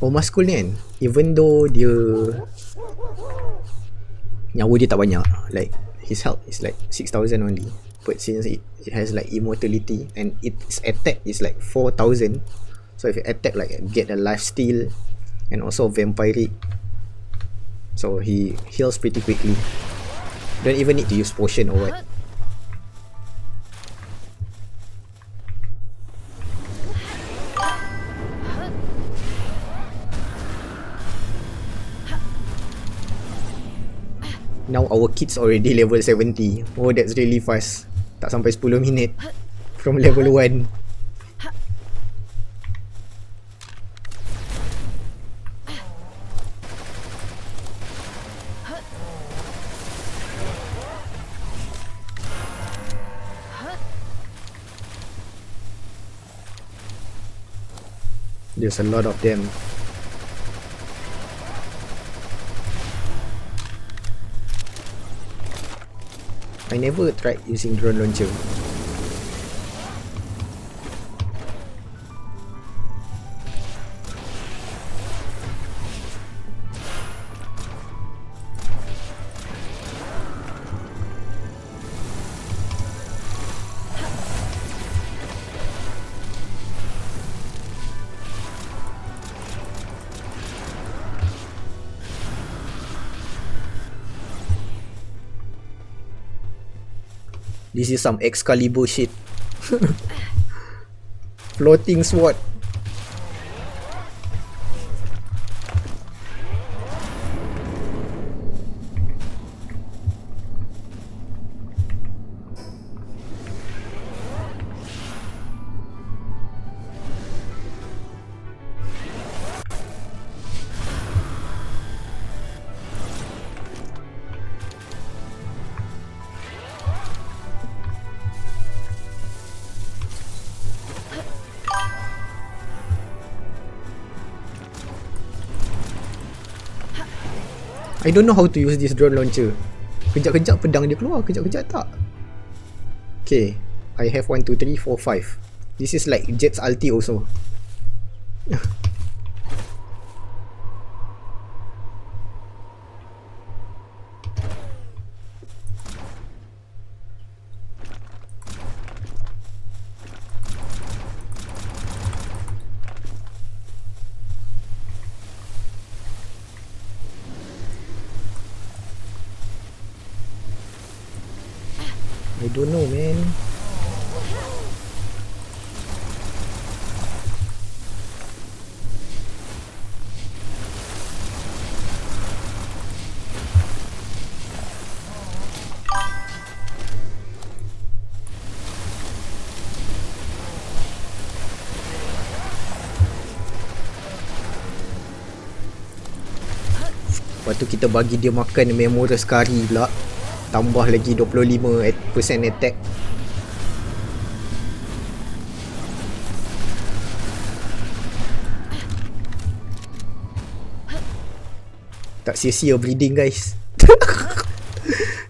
Oh, Maskul ni kan, even though dia nyawa dia tak banyak, like his health is like 6,000 only, but since it has like immortality and its attack is like 4,000, so if you attack like get a life steal and also vampiric, so he heals pretty quickly. Don't even need to use potion or what. Now our kids already level 70. Oh, that's really fast. Tak sampai 10 minit from level 1. There's a lot of them. I never tried using drone launcher. This is some Excalibur shit. Floating sword. I don't know how to use this drone launcher. Kejap-kejap pedang dia keluar, kejap-kejap tak. Okay, I have 1, 2, 3, 4, 5. This is like Jet's ulti also. I don't know, man. Lepas tu kita bagi dia makan memorous curry pula. Tambah lagi 25% attack. Tak sia-sia breeding, guys.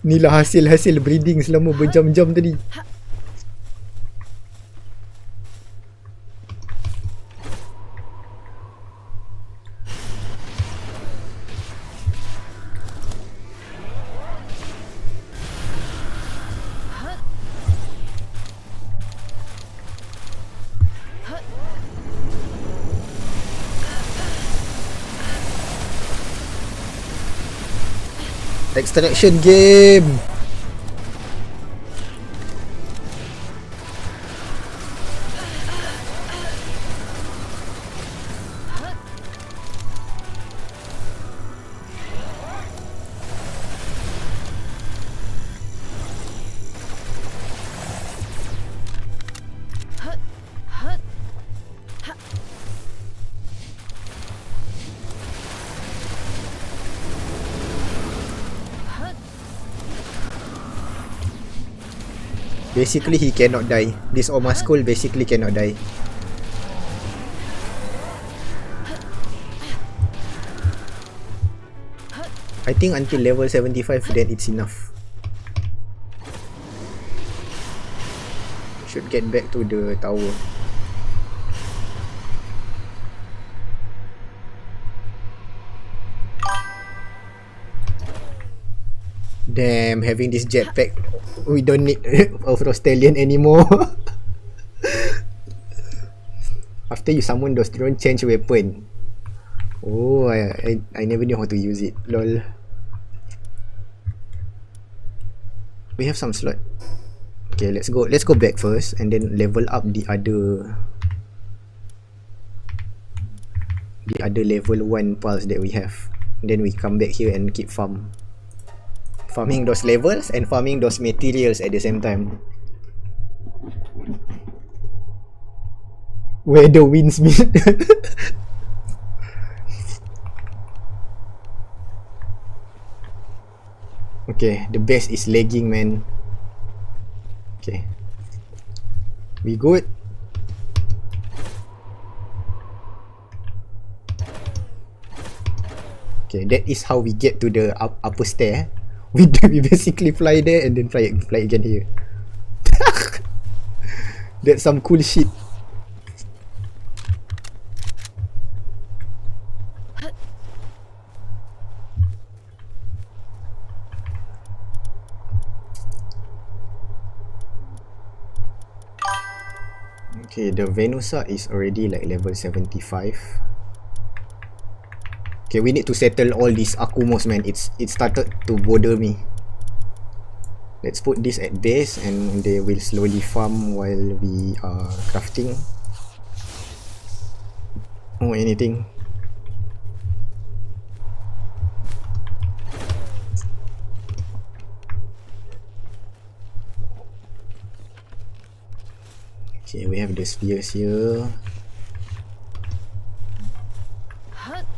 Inilah hasil breeding selama berjam-jam tadi. Extraction game. Basically, he cannot die. This Oma Skull basically cannot die. I think until level 75, then it's enough. Should get back to the tower. Damn, having this jetpack, we don't need a Frostallion anymore. After you summon those drones, change weapon. Oh, I never knew how to use it. Lol. We have some slot. Okay, let's go back first and then level up the other level 1 pulse that we have. Then we come back here and keep farming those levels and farming those materials at the same time. Where the winds meet. Okay, the best is lagging, man. Okay, we good. Okay, that is how we get to the upper stair. We basically fly there and then fly again here. That's some cool shit. Okay, the Venusa is already like level 75. Okay, we need to settle all these Akumos, man. It started to bother me. Let's put this at base and they will slowly farm while we are crafting. Oh, anything. Okay, we have the spheres here.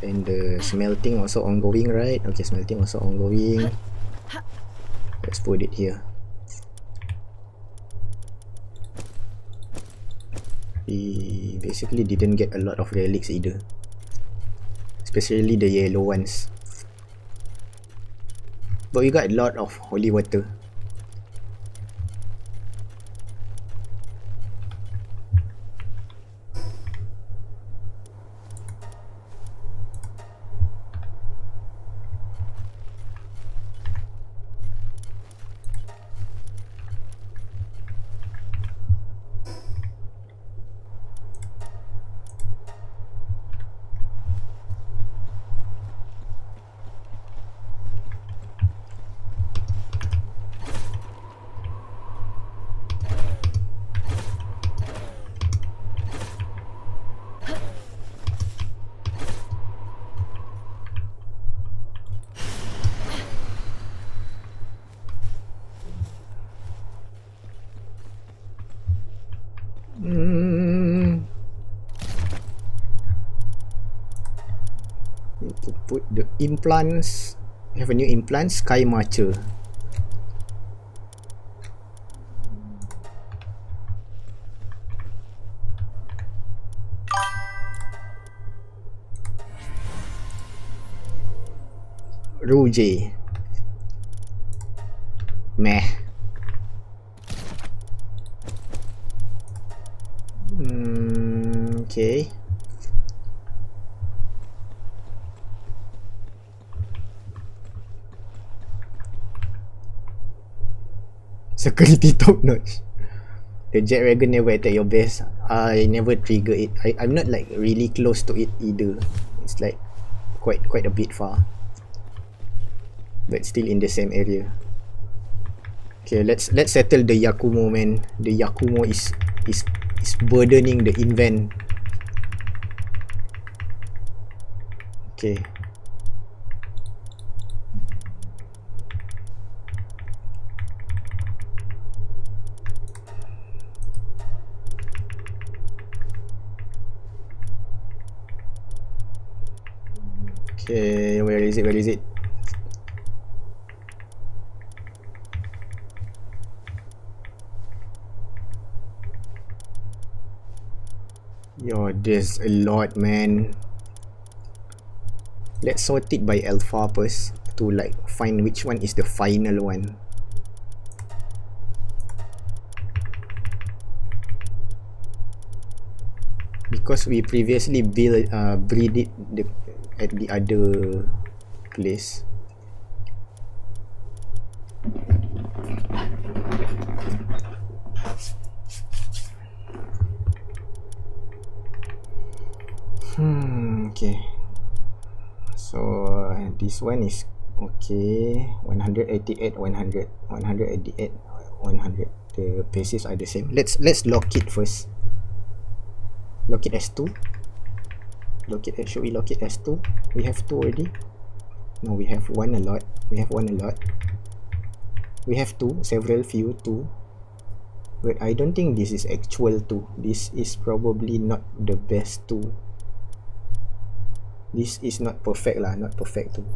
And the smelting also ongoing, right? Okay, smelting also ongoing. Let's put it here. We basically didn't get a lot of relics either, especially the yellow ones. But we got a lot of holy water. Need to put the implants. We have a new implant, Sky Marcher. Rouge. Meh. Okay. Security top notch. The jet dragon never attack your base. I never trigger it. I'm not like really close to it either. It's like quite a bit far. but still in the same area. Okay, let's settle the Yakumo, man. The Yakumo is burdening the invent. Okay. Okay, where is it? Where is it? Yo, there's a lot, man. Let's sort it by alpha first to like find which one is the final one. Because we previously breed it at the other place. Okay. So this one is okay. 188, 100, 188, 100. The bases are the same. Let's lock it first. Lock it as 2. Lock it as, should we lock it as 2? We have 2 already. No, we have 1 a lot. We have 1 a lot. We have 2, several, few, 2. But I don't think this is actual 2. This is probably not the best 2. This is not perfect lah, not perfect 2.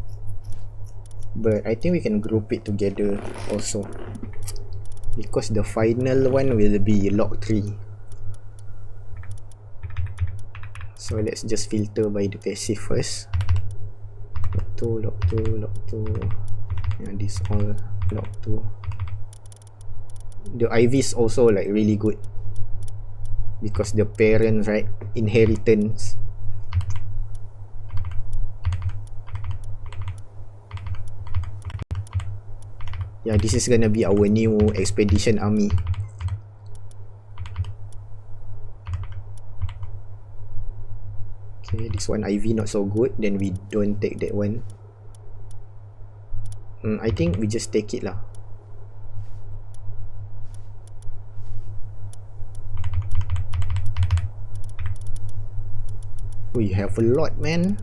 But I think we can group it together also. Because the final one will be lock 3. So let's just filter by the passive first. Lock 2, lock 2, lock 2. Yeah, this all lock 2. The IV is also like really good. Because the parents, right? Inheritance. Yeah, this is gonna be our new expedition army. Okay, this one IV not so good, then we don't take that one. I think we just take it lah. We have a lot, man.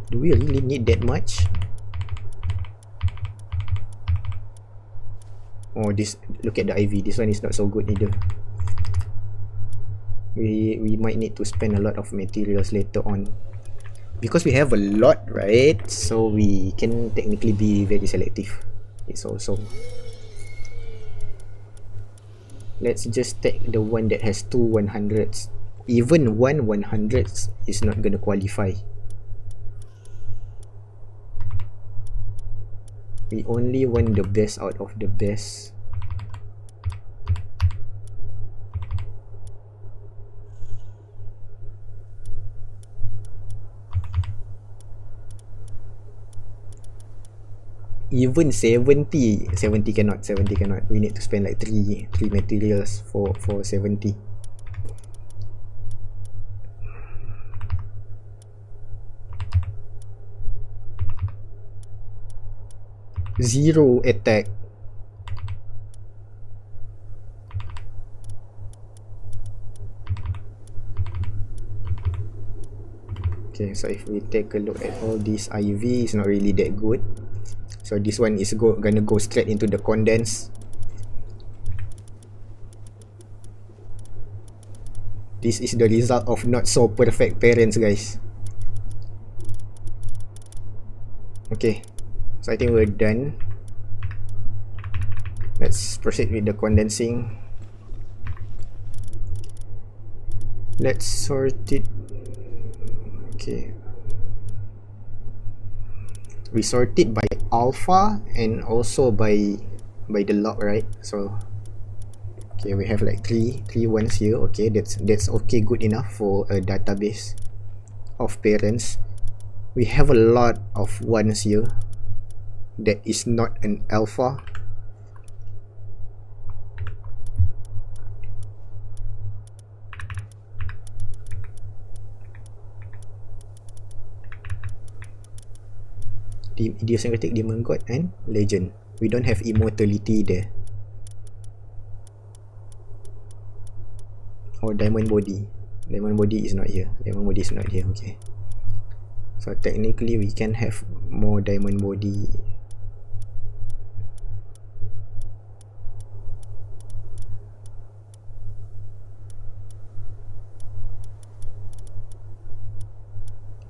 Do we really need that much? Oh, this, look at the IV. This one is not so good either. We might need to spend a lot of materials later on. Because we have a lot, right? So we can technically be very selective. It's also. Let's just take the one that has 2 100s. Even one 100s is not gonna qualify. We only want the best out of the best. Even 70 cannot. We need to spend like 3 materials for 70. Zero attack. Okay, so if we take a look at all these IV, it's not really that good. So this one is gonna go straight into the condense. This is the result of not so perfect parents, guys. Okay. So I think we're done. Let's proceed with the condensing. Let's sort it. Okay. We sort it by alpha and also by the log, right? So okay, we have like three ones here. Okay, that's okay, good enough for a database of parents. We have a lot of ones here. That is not an alpha. idiosyncratic, demon god, and legend. We don't have immortality there. Or diamond body. Diamond body is not here. Diamond body is not here. Okay. So technically we can have more diamond body.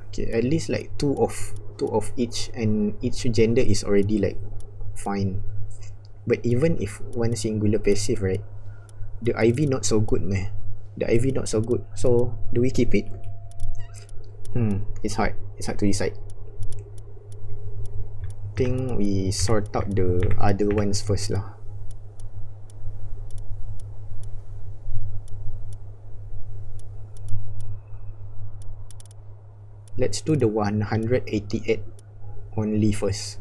Okay, at least like two of each, and each gender is already like fine. But even if one singular passive, right, the IV not so good, meh. The IV not so good. So do we keep it? It's hard. It's hard to decide. I think we sort out the other ones first lah. Let's do the 188 only first.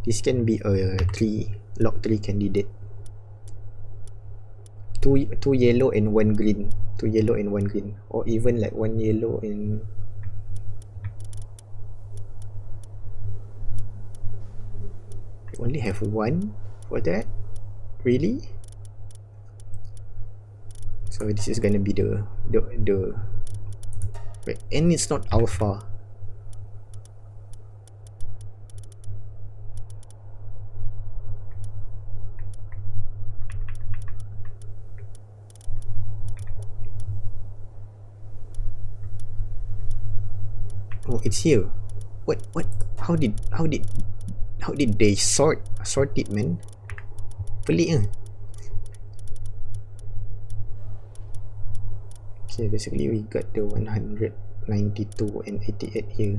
This can be a log 3 candidate. Two yellow and one green. 2 yellow and 1 green. Or even like 1 yellow and... We only have 1 for that? Really? So this is gonna be the right. And it's not alpha. Oh, it's here. What? How did they sort it, man? Pelik ah. Okay, basically we got the 192 and 88 here.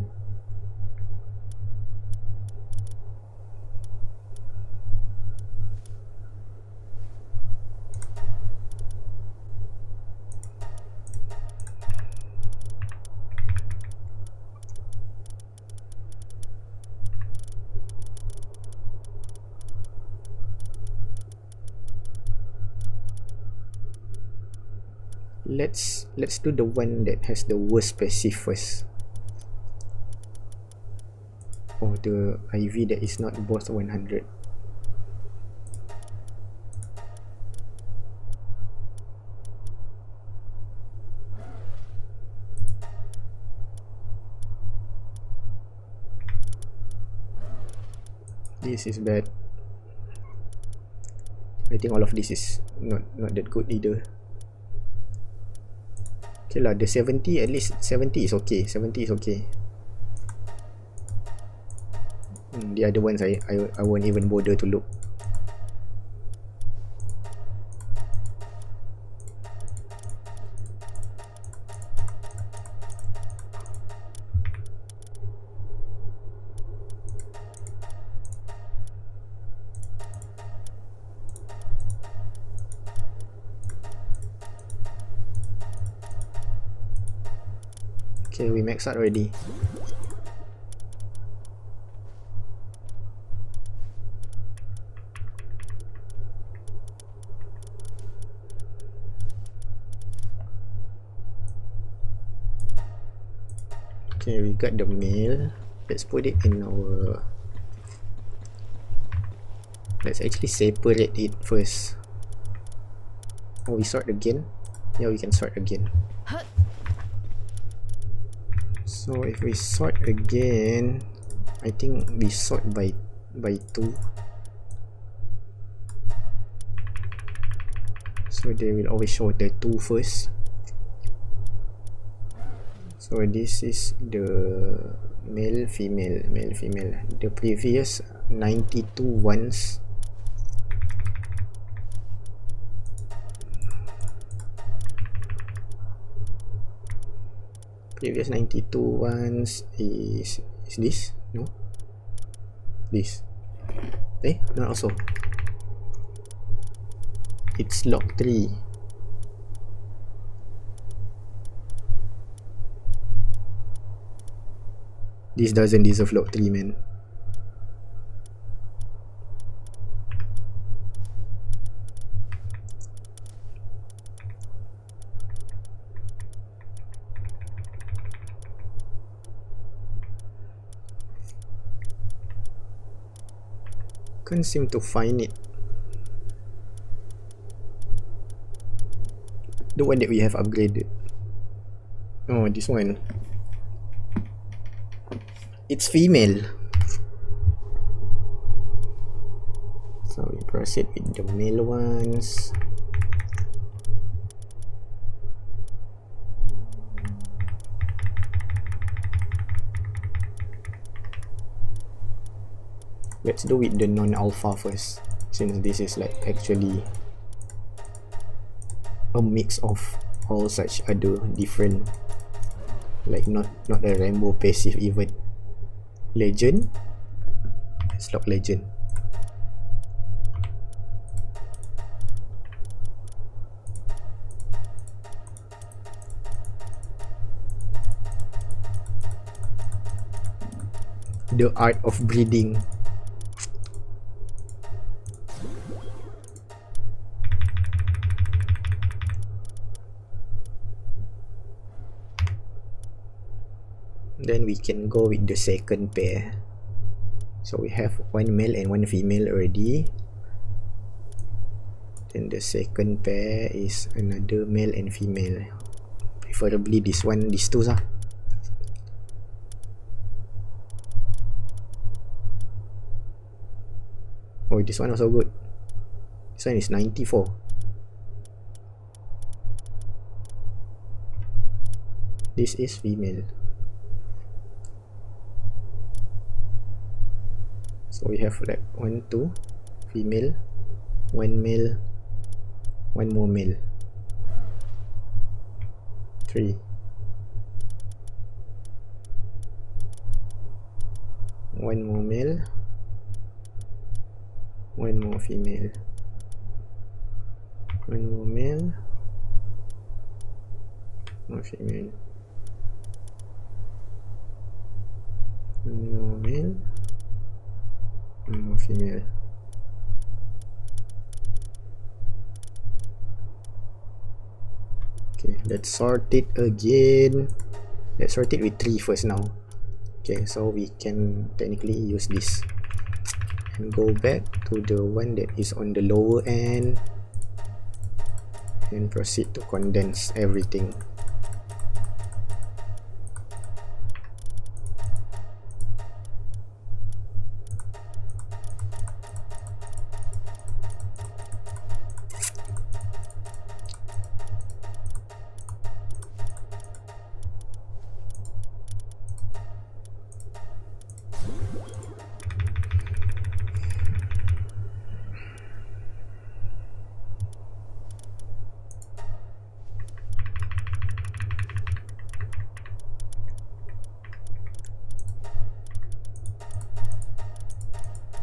Let's do the one that has the worst passive first. Or the IV that is not both 100. This is bad. I think all of this is not that good either. Okay lah, the 70, at least 70 is okay. 70 is okay. The other ones I won't even bother to look. Okay, we max out already. Okay, we got the mail. Let's put it in our... Let's actually separate it first. Oh, we sort again? Yeah, we can sort again. So if we sort again, I think we sort by 2. So they will always show the 2 first. So this is the male, female. The previous 92 ones. Previous 92 ones is this? No? This. Not also. It's log 3. This doesn't deserve log 3, man. Can't seem to find it. The one that we have upgraded. Oh, this one. It's female. So we proceed with the male ones. Let's do with the non-alpha first, since this is like actually a mix of all such other different, like not a rainbow passive even. Legend. Let's lock legend. The art of breeding. Then we can go with the second pair. So we have one male and one female already. Then the second pair is another male and female. Preferably this one, these two lah. Oh, this one also good. This one is 94. This is female. So we have like 1, 2 female, 1 male, 1 more male, 3, 1 more male, 1 more female, 1 more male, more female, 1 more male, 1 more female. Okay, let's sort it again. Let's sort it with 3 first now. Okay, so we can technically use this and go back to the one that is on the lower end and proceed to condense everything.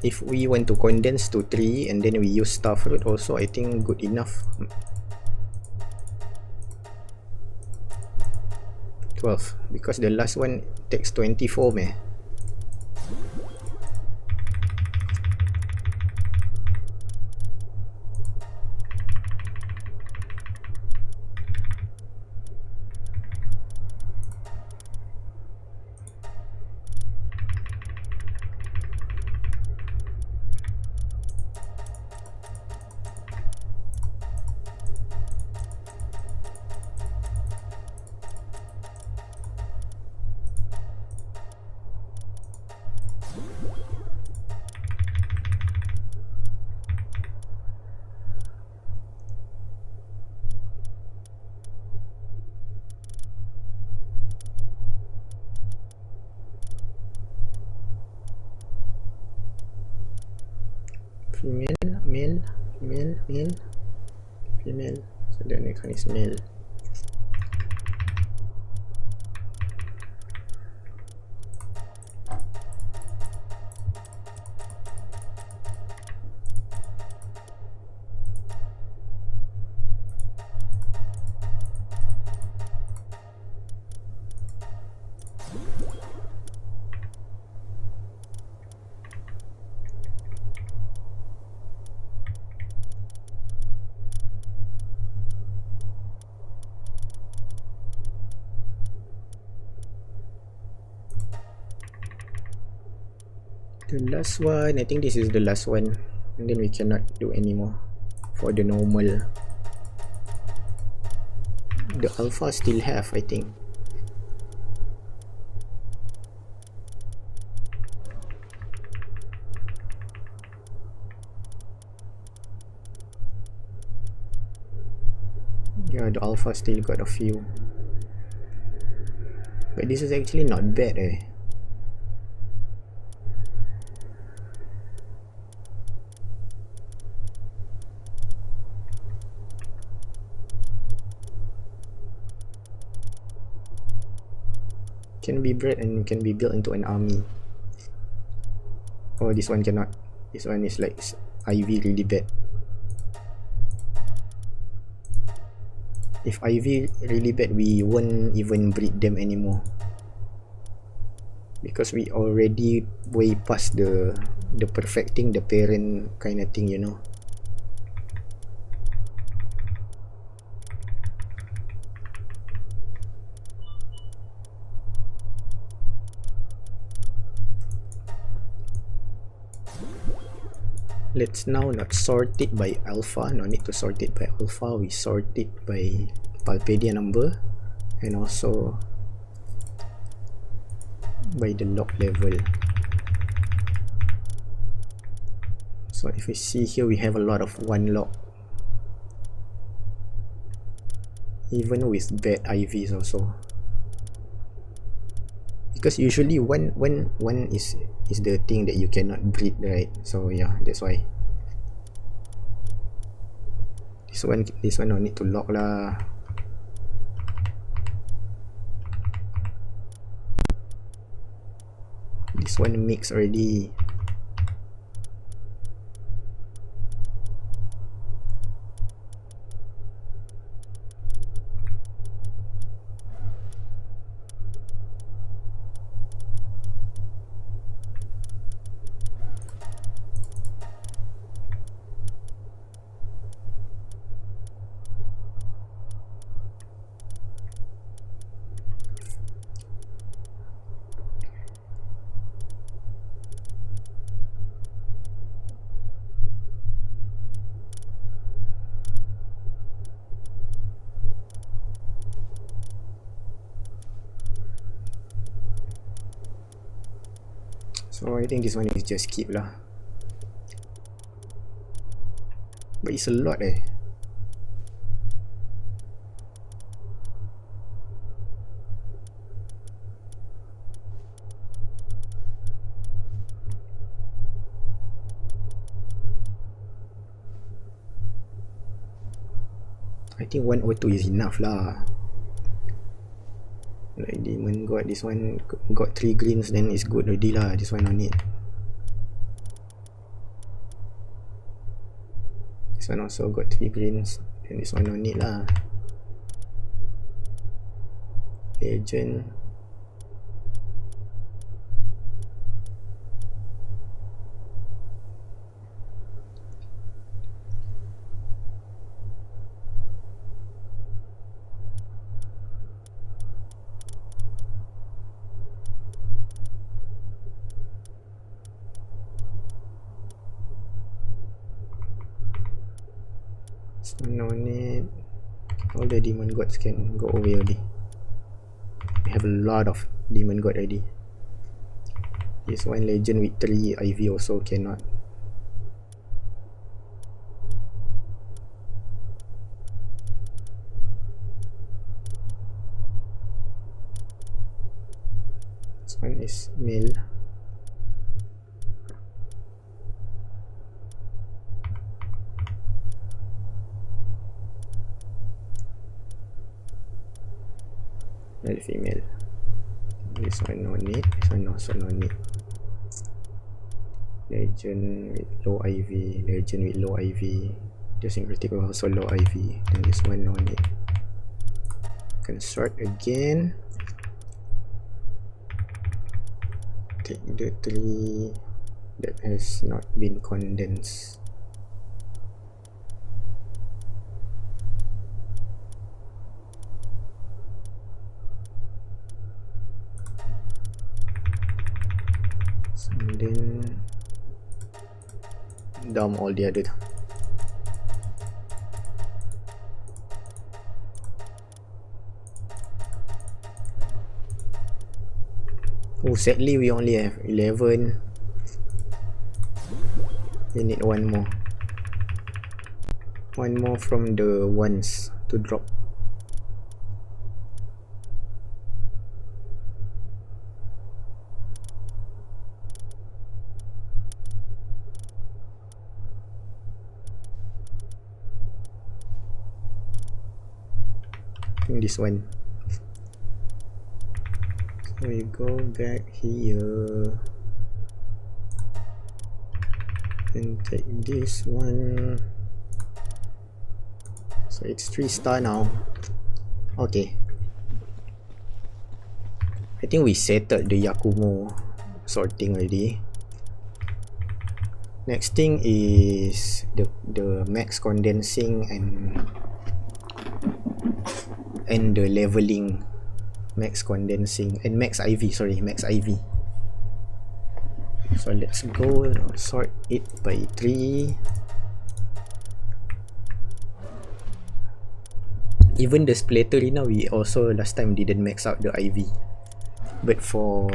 If we want to condense to 3 and then we use starfruit also, I think good enough. 12, because the last one takes 24 meh. Female, male, female, male, female. So the next one is male. The last one, I think this is the last one, and then we cannot do anymore for the normal. The alpha still have, I think. Yeah, the alpha still got a few. But this is actually not bad Can be bred and can be built into an army. Oh, this one cannot. This one is like IV really bad. If IV really bad, we won't even breed them anymore. Because we already way past the perfecting the parent kind of thing, you know. Let's now not sort it by alpha. No need to sort it by alpha. We sort it by Palpedia number and also by the lock level. So if we see here, we have a lot of one lock, even with bad IVs also. Because usually one is the thing that you cannot breed, right? So yeah, that's why. This one no need to lock lah. This one mix already. So I think this one is just keep lah. But it's a lot I think 102 is enough lah. Like demon god, this one got 3 greens, then it's good already lah. This one on it. This one also got 3 greens, then this one on it lah. Legend. No need. All the demon gods can go away already. We have a lot of demon god already. This one legend with 3 IV also cannot. This one is male. Male female. This one no need. This one also no need. Legend with low IV. Legend with low IV. Just in critical also low IV. And this one no need. Can sort again. Take the 3 that has not been condensed. and then dump all the other. Oh, sadly we only have 11. We need one more. One more from the ones to drop. I think this one. So we go back here and take this one. So it's 3-star now. Okay. I think we settled the Yakumo sorting already. Next thing is the max condensing and the leveling. Max condensing and max IV, sorry, max IV. So let's go sort it by 3. Even the Splatterina, we also last time didn't max out the IV. But for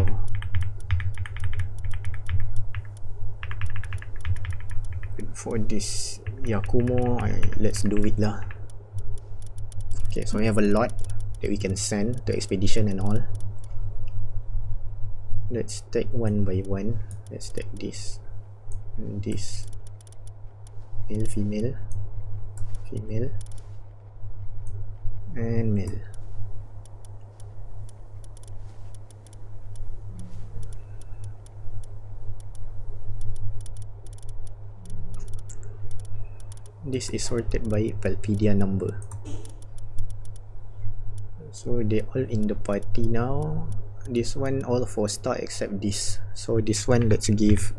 this Yakumo, let's do it lah. Okay, so we have a lot that we can send to expedition and all. Let's take one by one. Let's take this and this. Male, female, female, and male. This is sorted by Palpedia number. So they all in the party now. This one all 4-star except this. So this one let's give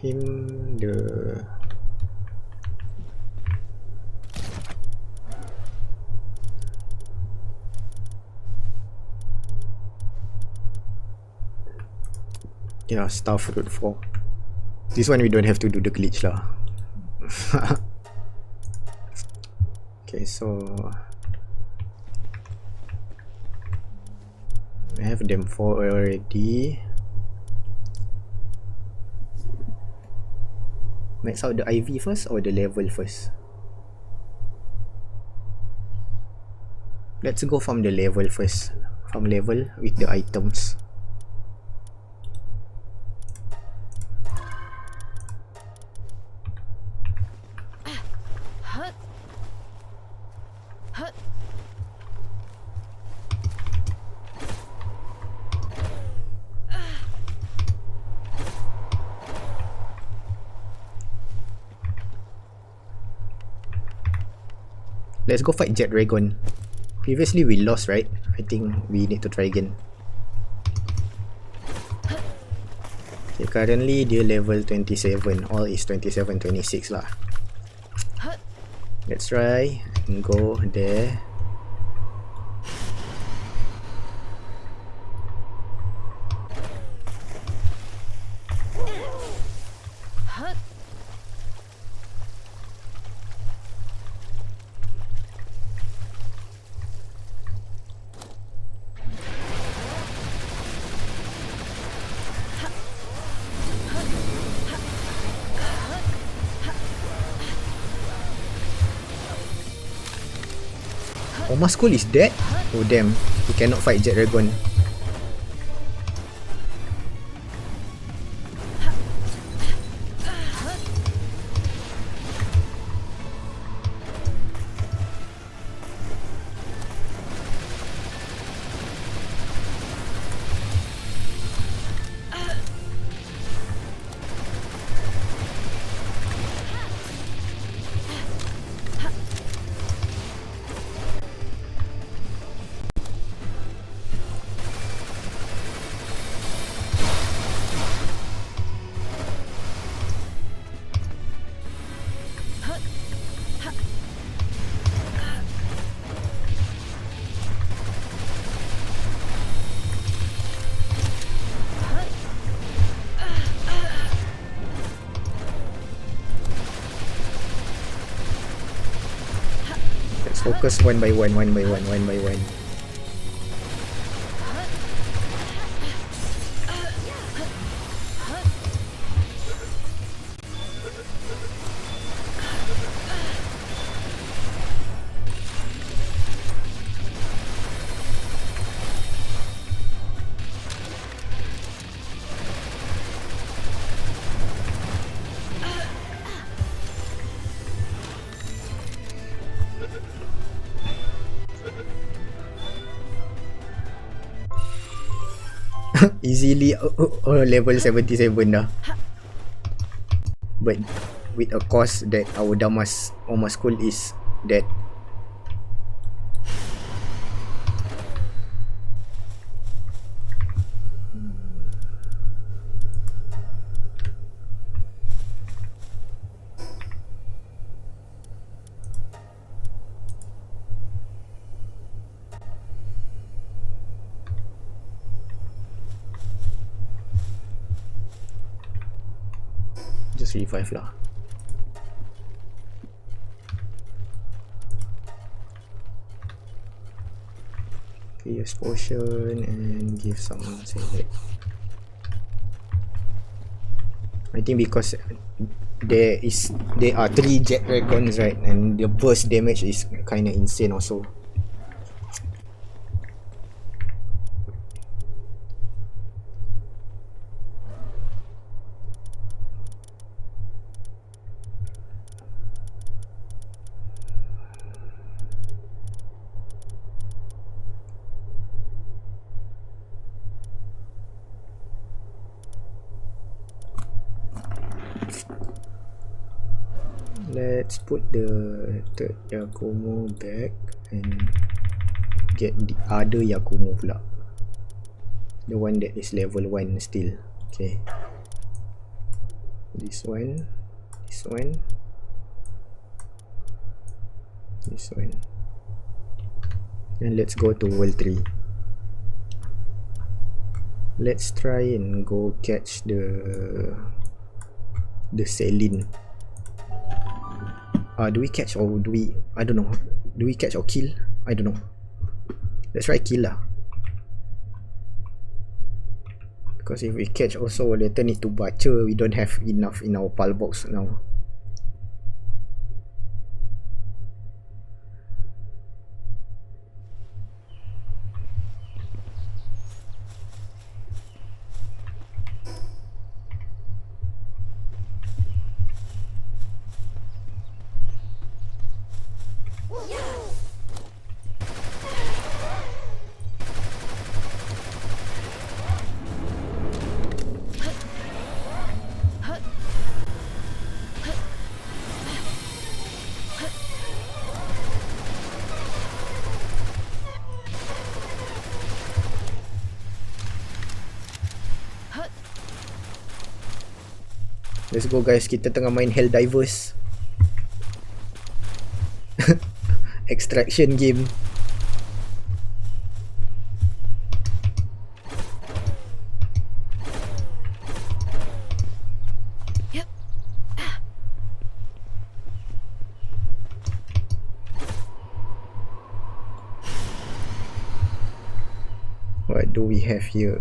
him the star fruit 4. This one we don't have to do the glitch lah. Okay, so I have them 4 already. Max out the IV first or the level first? Let's go from the level first. From level with the items. Let's go fight Jet Dragon. Previously we lost, right? I think we need to try again. Okay, currently dia level 27. All is 27, 26 lah. Let's try and go there. School is dead? Oh damn, we cannot fight Jet Dragon. Focus one by one, one by one, one by one. Easily level 77 dah. But with a cost that our Damas School is dead. Just revive lah. Okay, use potion and give some select. I think because there are 3 jet dragons, right, and the burst damage is kinda insane also. Let's put the third Yakumo back and get the other Yakumo pula. The one that is level 1 still. Okay. This one. This one. This one. And let's go to world 3. Let's try and go catch the Celine. Do we catch or do we, I don't know, do we catch or kill? I don't know. Let's try kill lah. Because if we catch also later need to baca, we don't have enough in our pal box now. Let's go guys, kita tengah main Helldivers extraction game. What do we have here?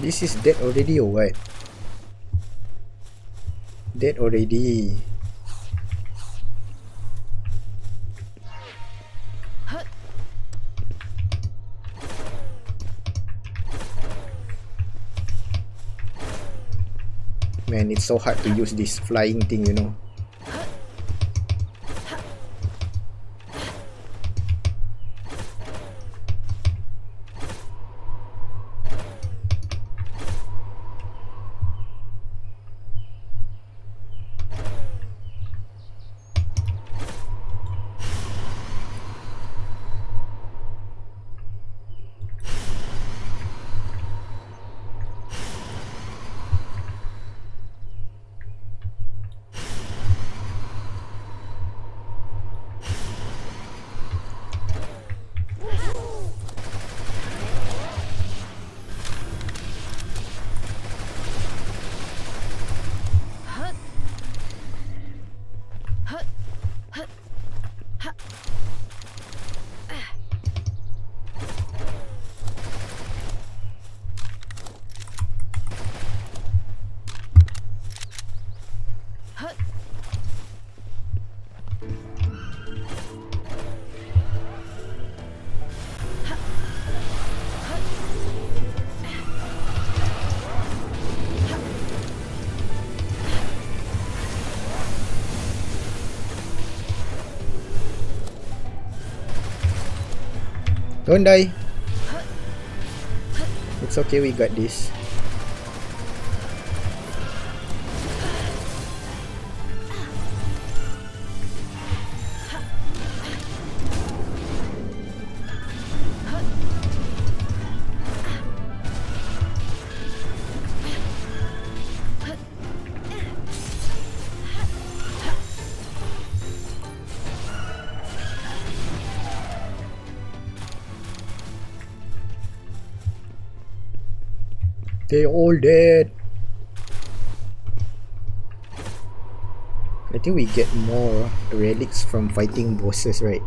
This is dead already or what? Dead already. Man, it's so hard to use this flying thing, you know. Don't die. It's okay, we got this. They all dead. I think we get more relics from fighting bosses, right?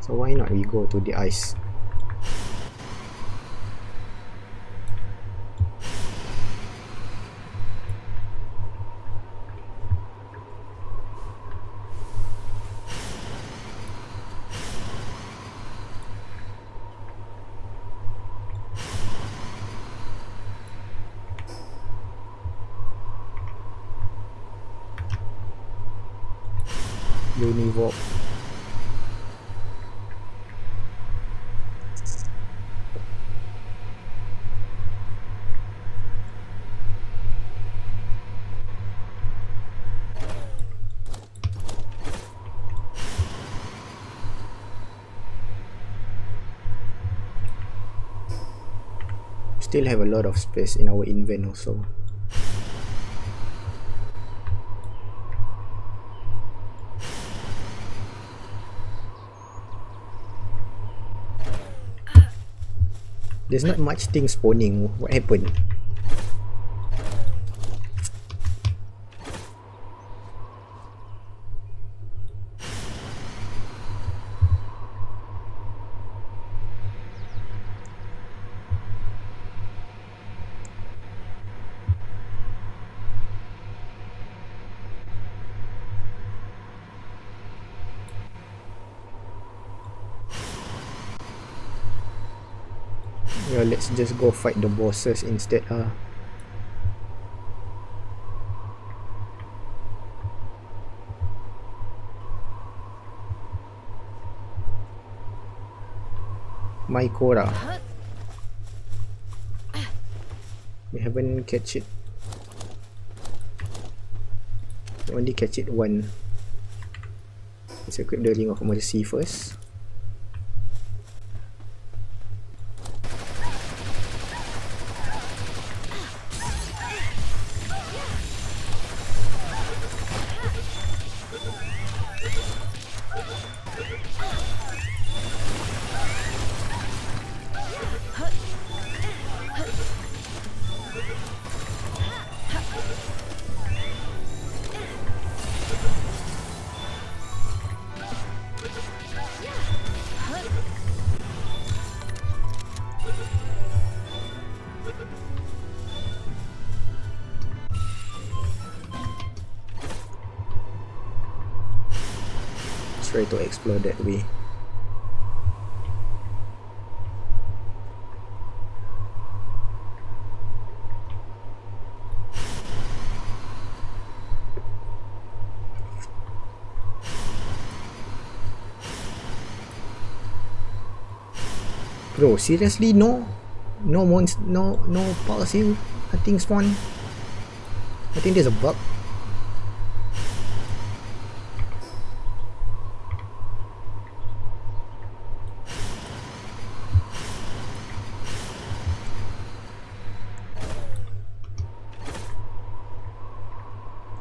So why not we go to the ice? Univoc. Still have a lot of space in our invent also. There's not much things spawning. What happened? Yeah, let's just go fight the bosses instead. Mycora. We haven't catch it. We only catch it one. Let's equip the Ring of Mercy first. Let's try to explore that way. Bro, seriously, no pulse here. Nothing spawn. I think there's a bug.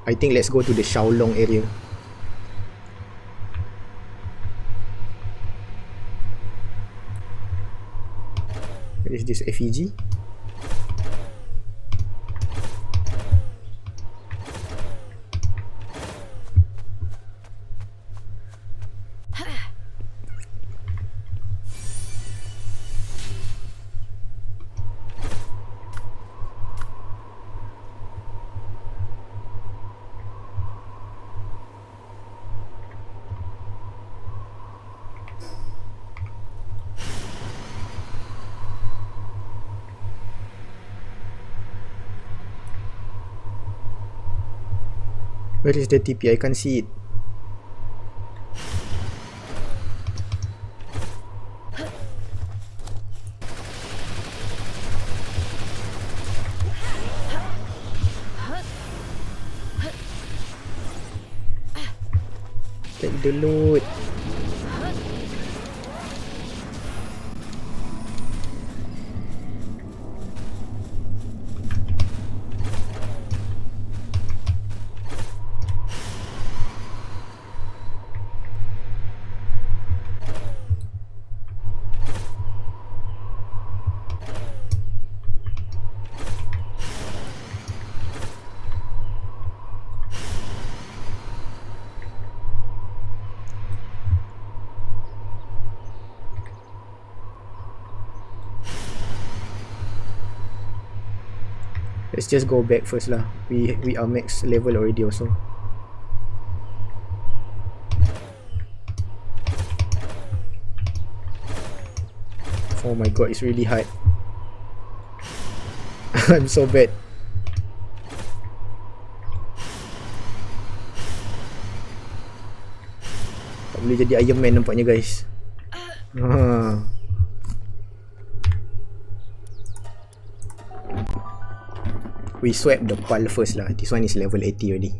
I think let's go to the Shaolong area. What is this effigy? Where is the TP? I can't see it. Take the loot. Let's just go back first lah. We are max level already also. Oh my god, it's really hard. I'm so bad. Tak boleh jadi Iron Man nampaknya guys. We swipe the pal first lah. This one is level 80 already.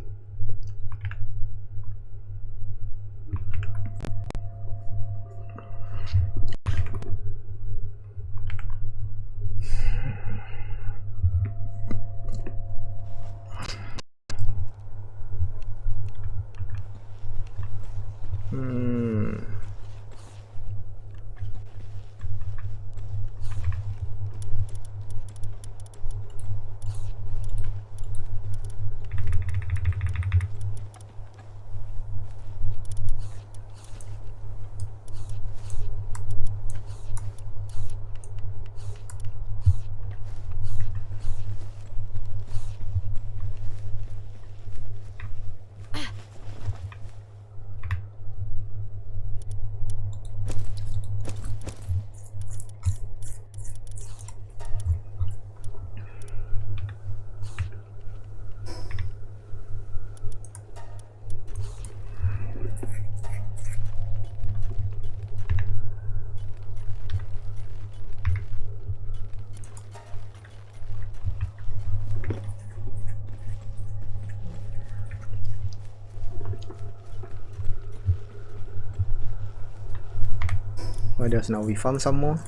What else now? We farm some more.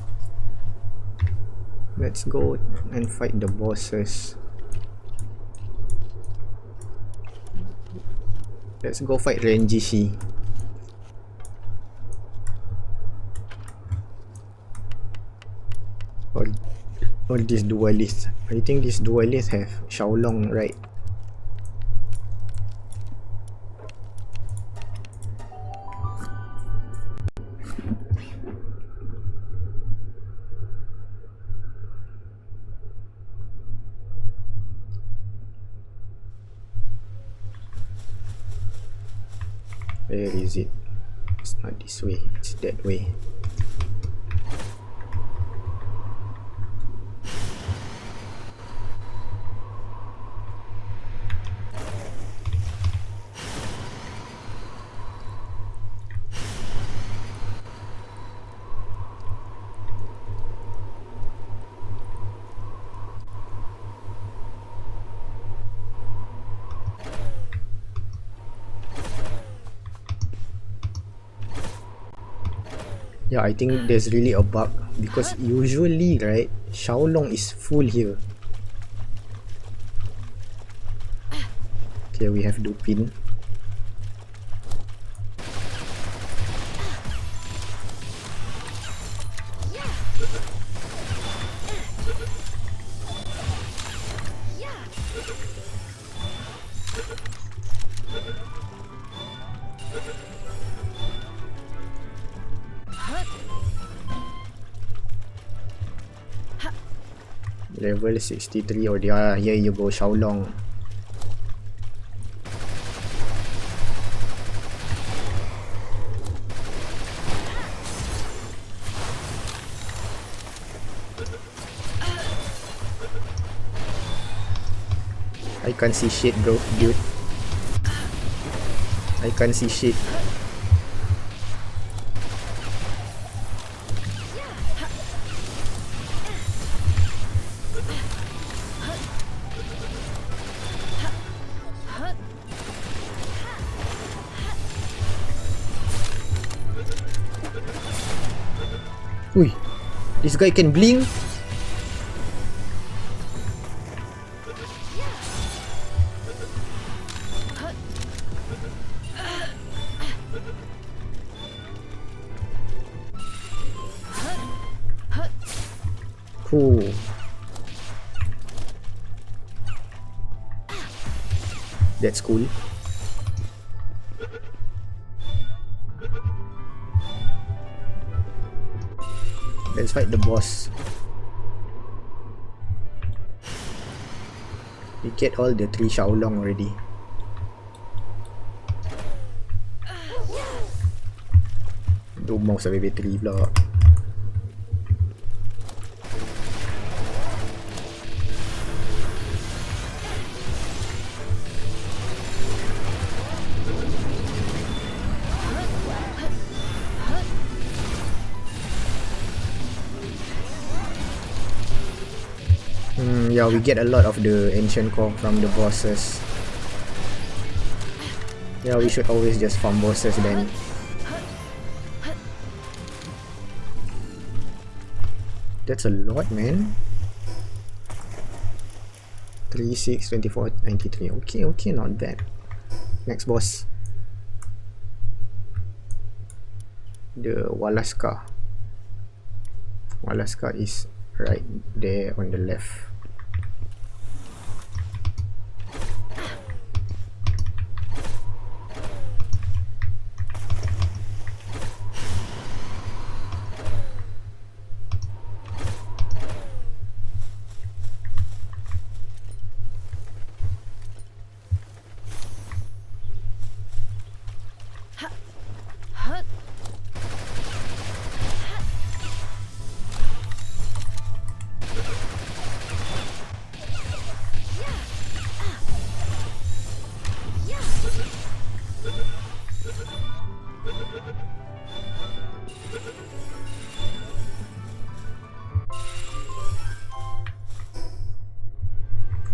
Let's go and fight the bosses. Let's go fight Renjishi. Or this duelist. I think this duelist have Shaolong, right? Where is it? It's not this way, it's that way. Yeah, I think there's really a bug because usually, right, Xiaolong is full here. Okay, we have Dupin. Level 63. Oh, here you go, Xiaolong. I can't see shit, bro, dude. I can't see shit. Ui, this guy can blink. Cool. That's cool. Let's fight the boss. We get all the 3 Xiaolong already. Aduh, mouse sampai bateri pula. Yeah, we get a lot of the ancient core from the bosses. Yeah, we should always just farm bosses then. That's a lot, man. 3, 6, 24, 93. Okay, not bad. Next boss. The Walaska. Walaska is right there on the left.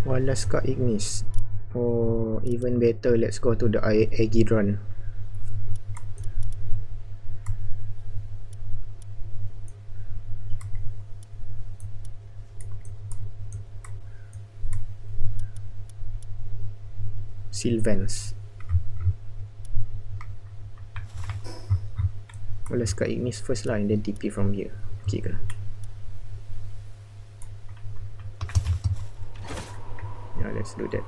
Walaska Ignis. Or even better, let's go to the Aegidron. Sylvans. Walaska Ignis first lah, and then TP from here. Okay ke? Yeah, let's do that.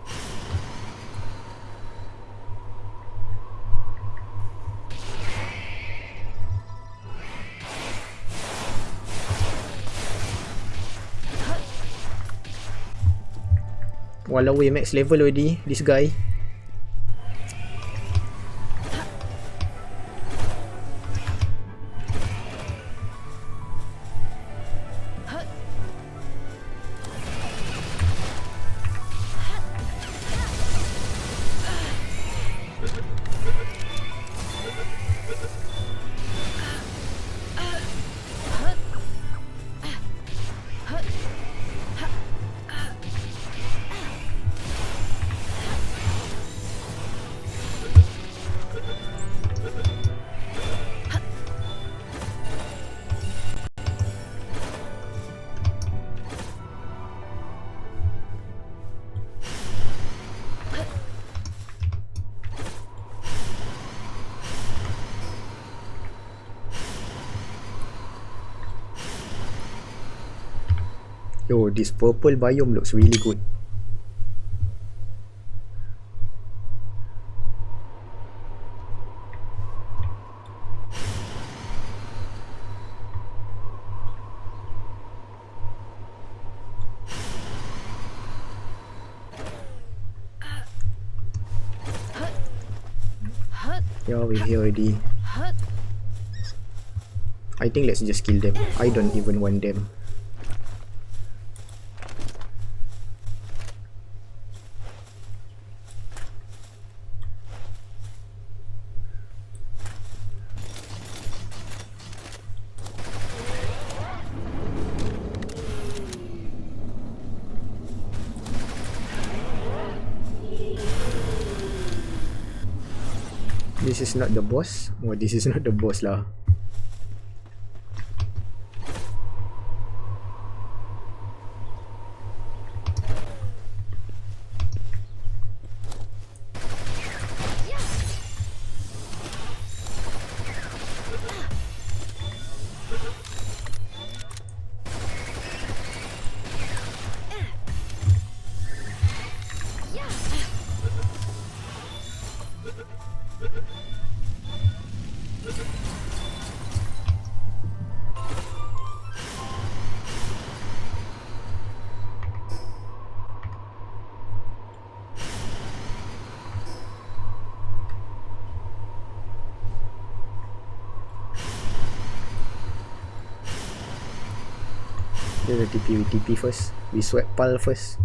Walau we max level already, this guy. Yo, this purple biome looks really good. Yeah, we're here already. I think let's just kill them. I don't even want them. This is not the boss? Oh, this is not the boss lah. There's a TP, we TP first. We sweat Pal first.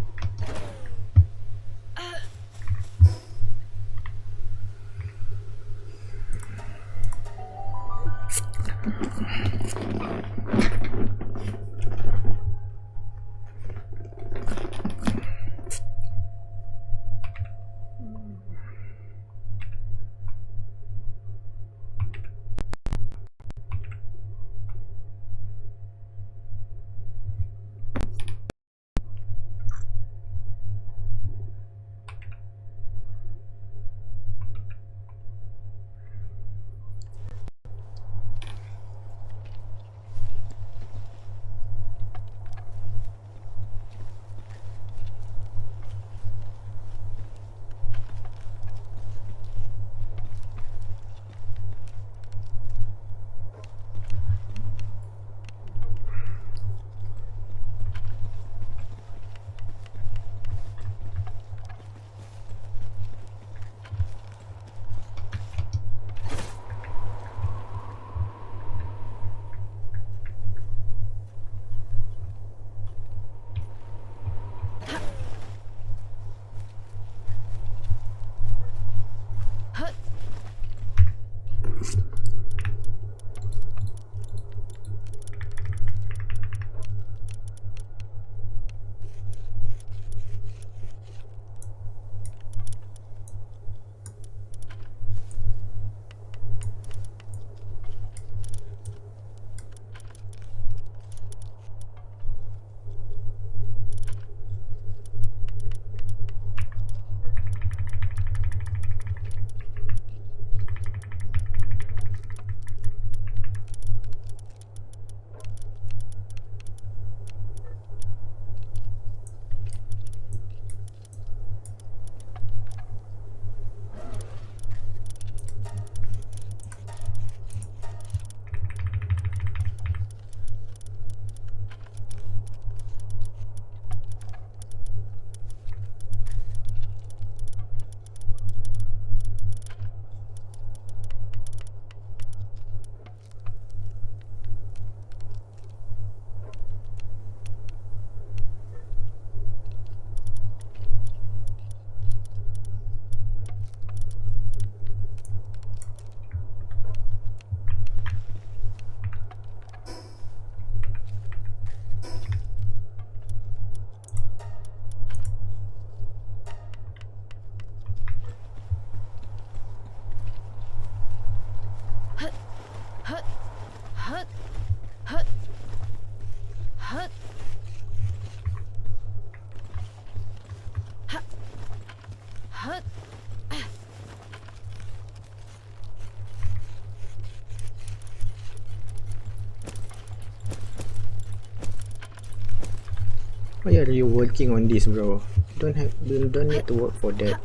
Why are you working on this, bro? Don't need to work for that.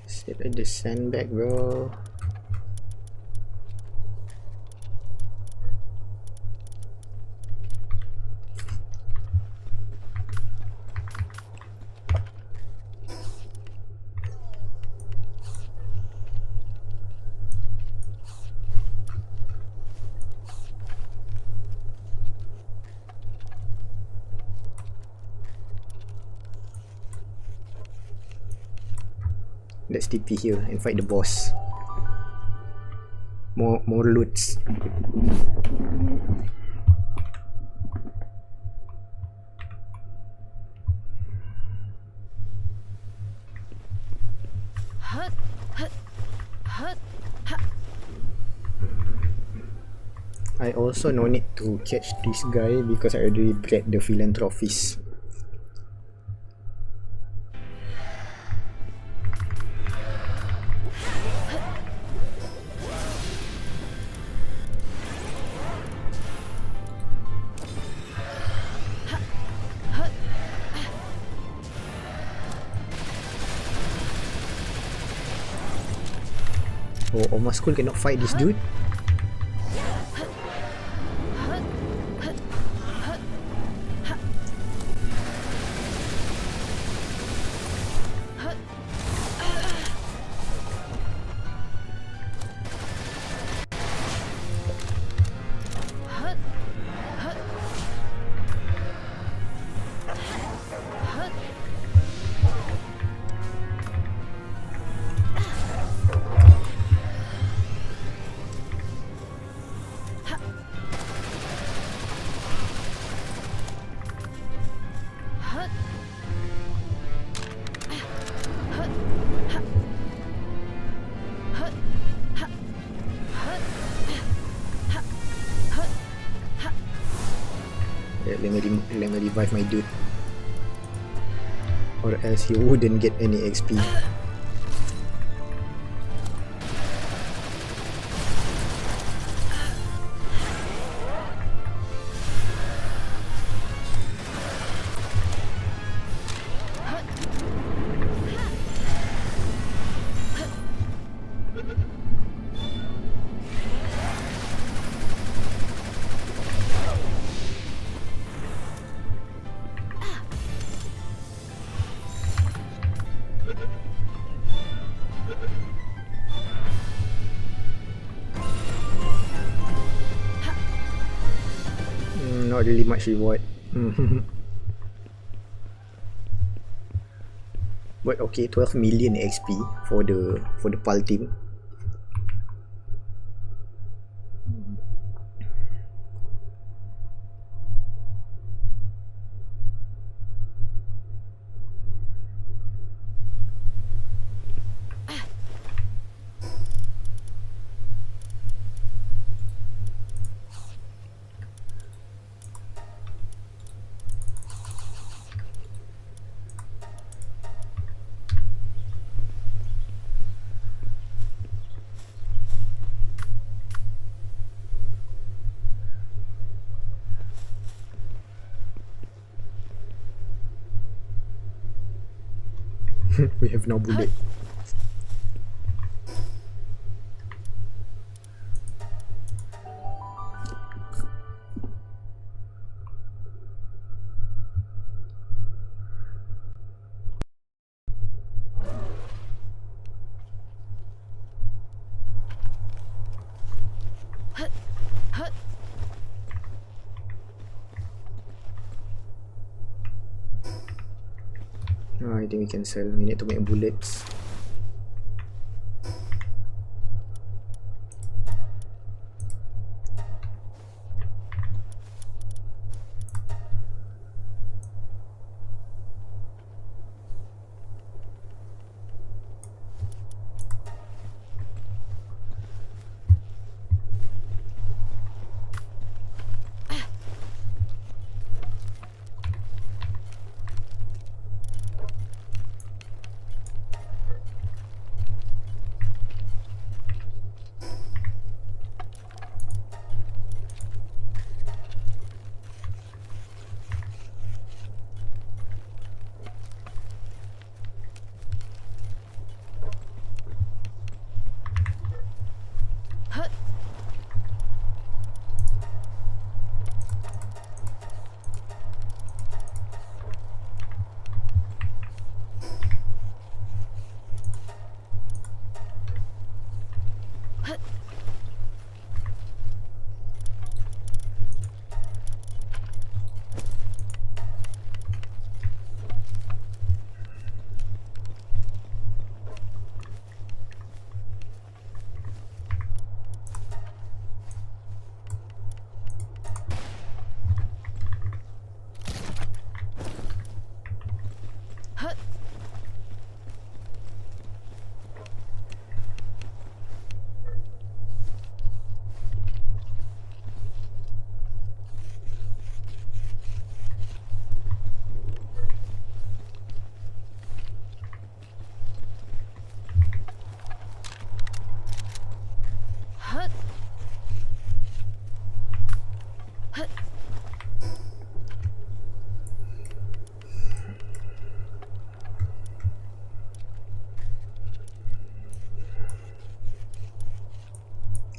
Just sit at the sandbag, bro. Let's TP here and fight the boss. More loots. I also no need to catch this guy because I already bred the philanthropist. Oh, Oma School cannot fight this dude. Let me revive my dude, or else he wouldn't get any XP. Not really much reward. But okay, 12 million XP for the PAL team. We have no bullet. I think we can sell. We need to make bullets.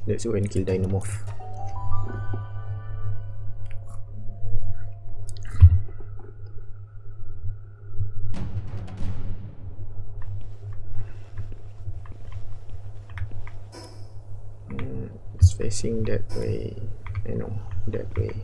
Let's go and kill Dynamorph. It's facing that way. I know, that way.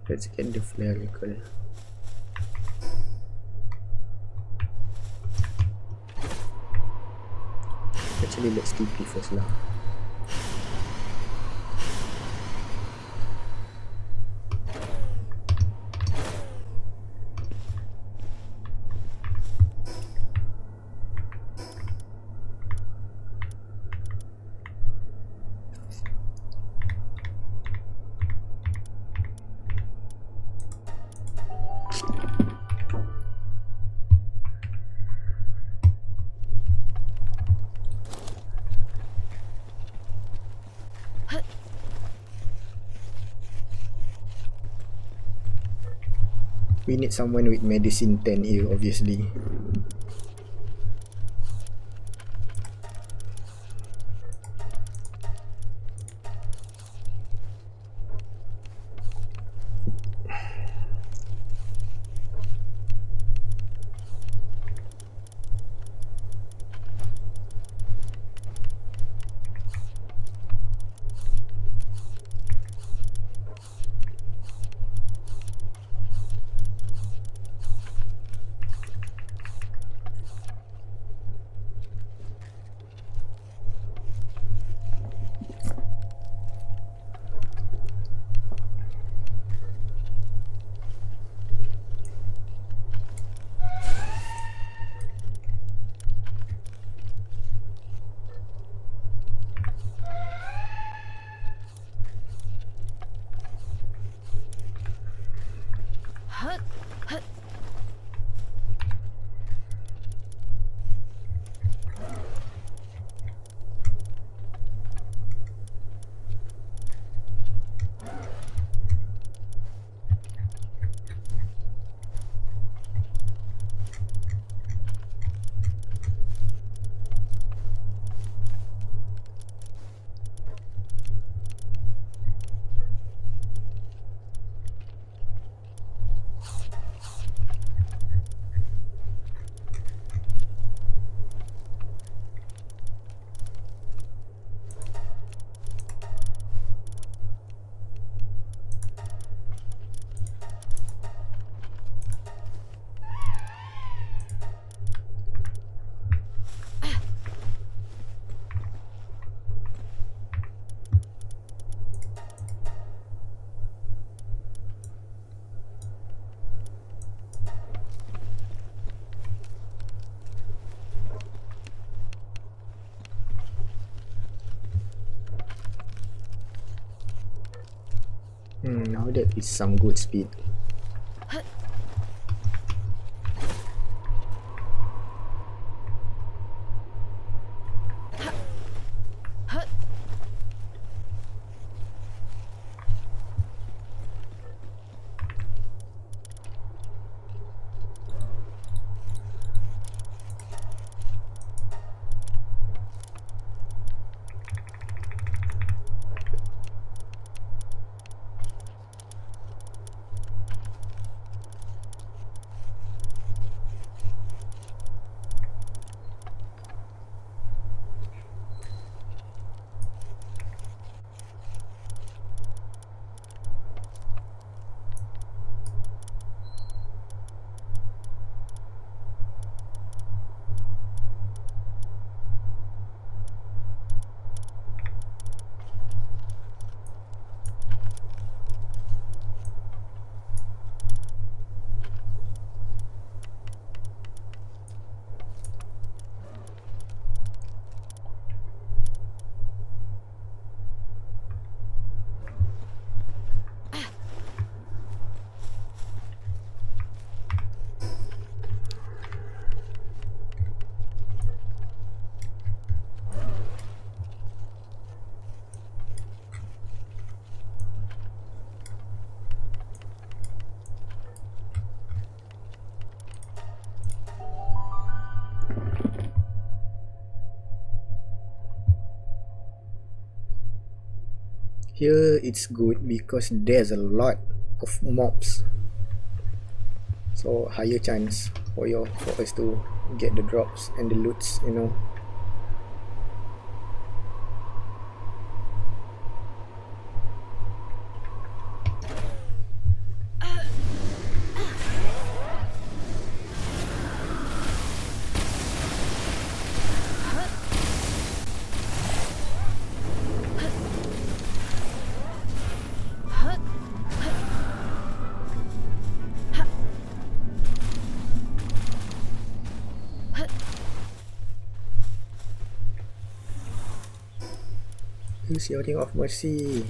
Let's get the flare recall. Actually, let's TP first lah. We need someone with medicine 10 here, obviously. Oh, that is some good speed. Here it's good because there's a lot of mobs, so higher chance for us to get the drops and the loots, you know. Use your ring of mercy.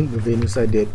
The Venus are dead.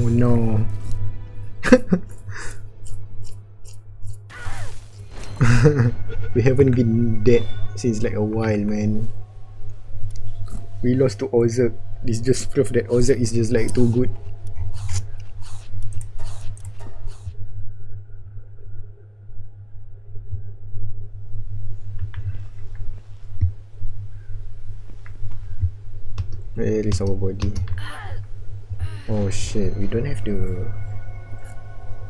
Oh no. We haven't been dead since like a while, man. We lost to Ozark. This just proof that Ozark is just like too good. Where is our body? Oh shit, we don't have the...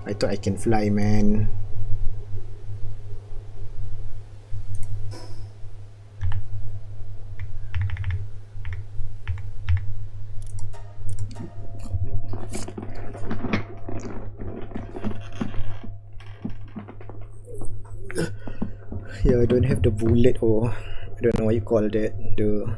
I thought I can fly, man. Yeah, I don't have the bullet, or I don't know what you call that. The...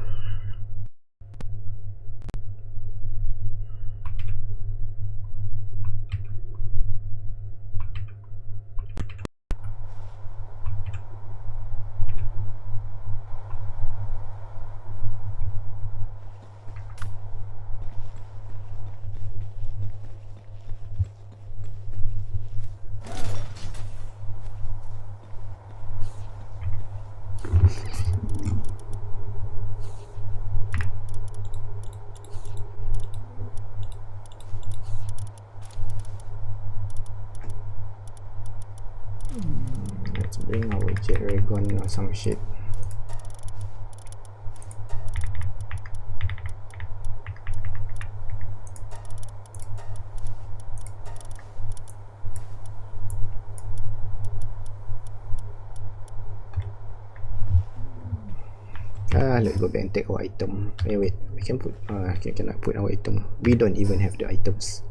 Let's bring our jet ray gun or some shit. Let's go back and take our item. Wait, we can put... cannot put our item. We don't even have the items.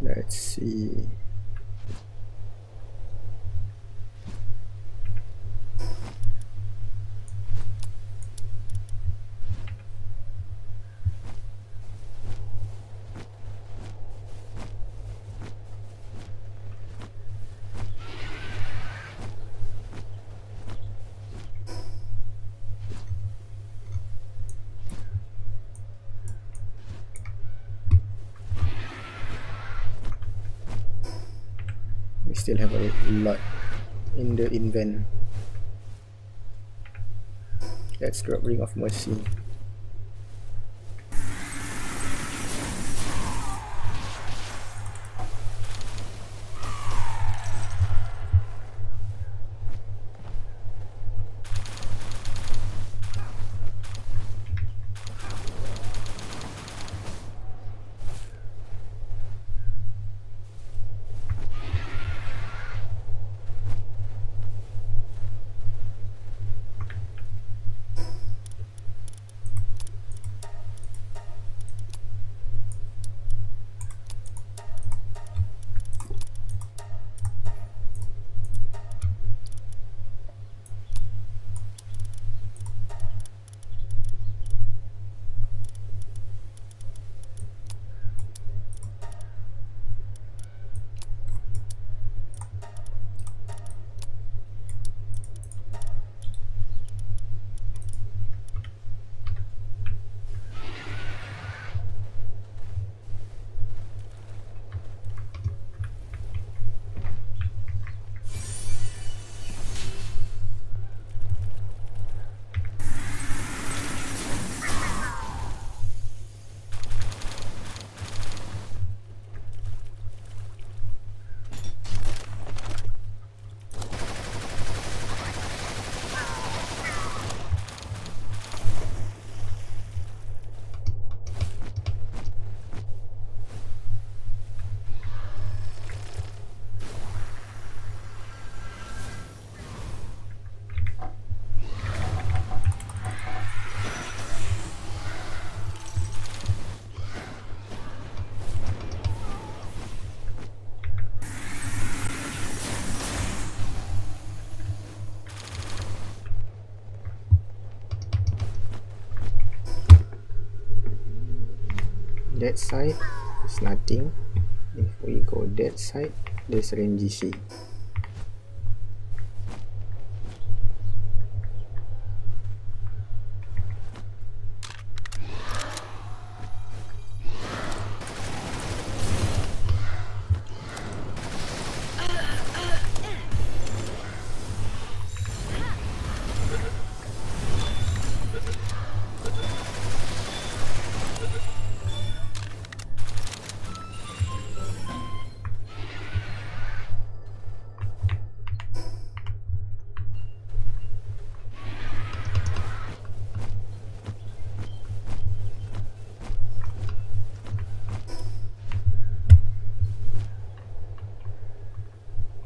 Let's see. We still have a lot in the invent. Let's drop Ring of Mercy. That side is nothing. If we go that side, there's an GC.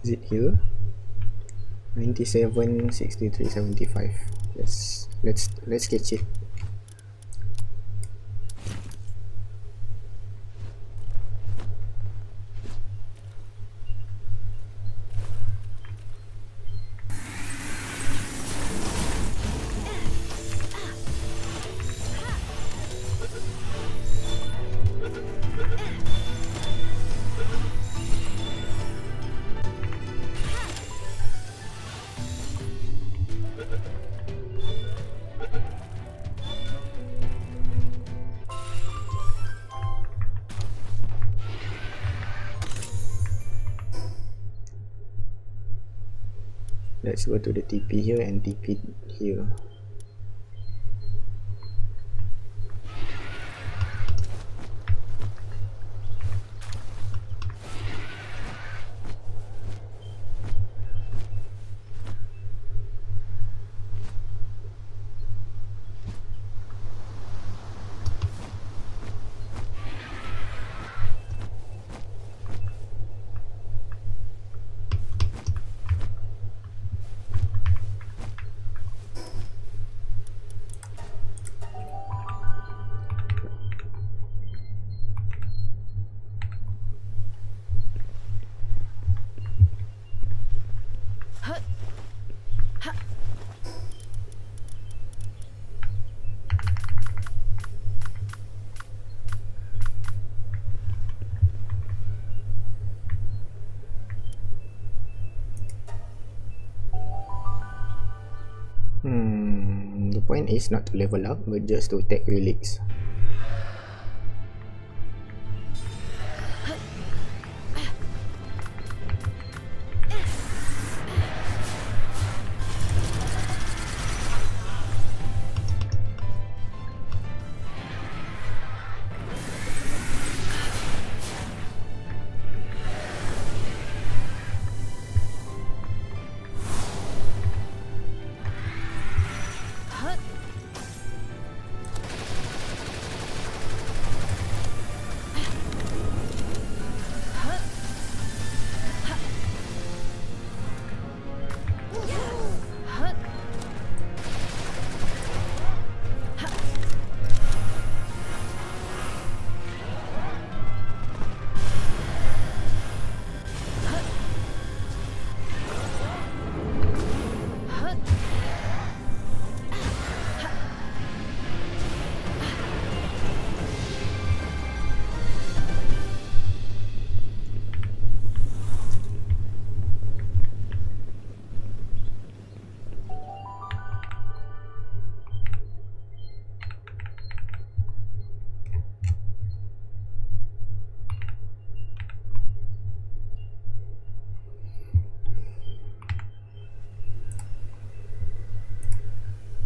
Is it here? 97, 63, 75. Let's sketch it. Let's go to the TP here and TP here. The point is not to level up, but just to take relics.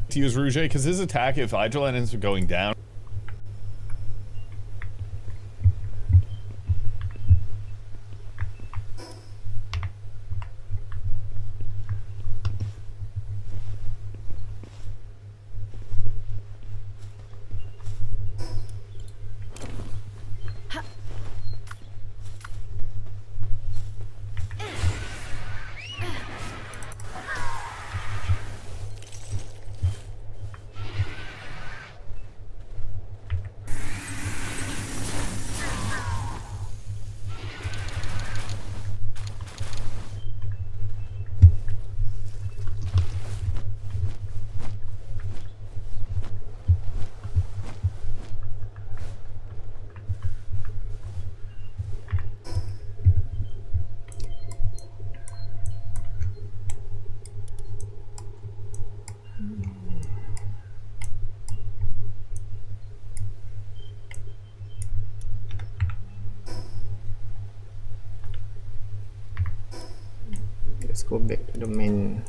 To use Rouge because his attack, if Hydraline ends up going down. Let's go back to the main.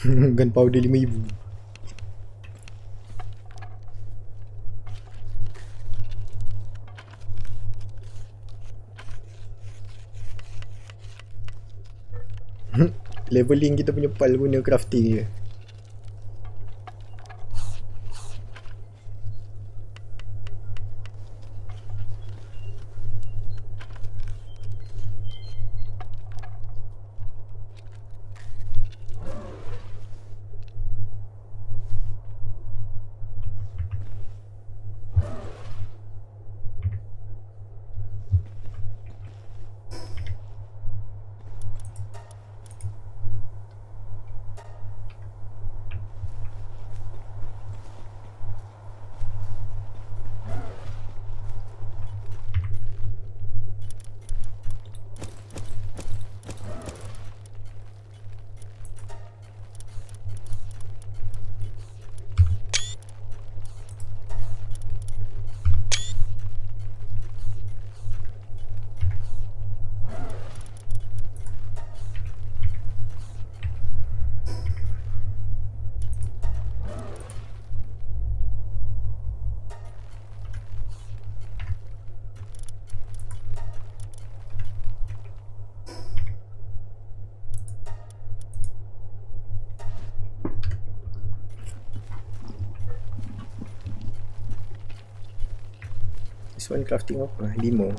Gunpowder 5,000. Leveling kita punya pal guna crafting je. This one crafting apa? 5.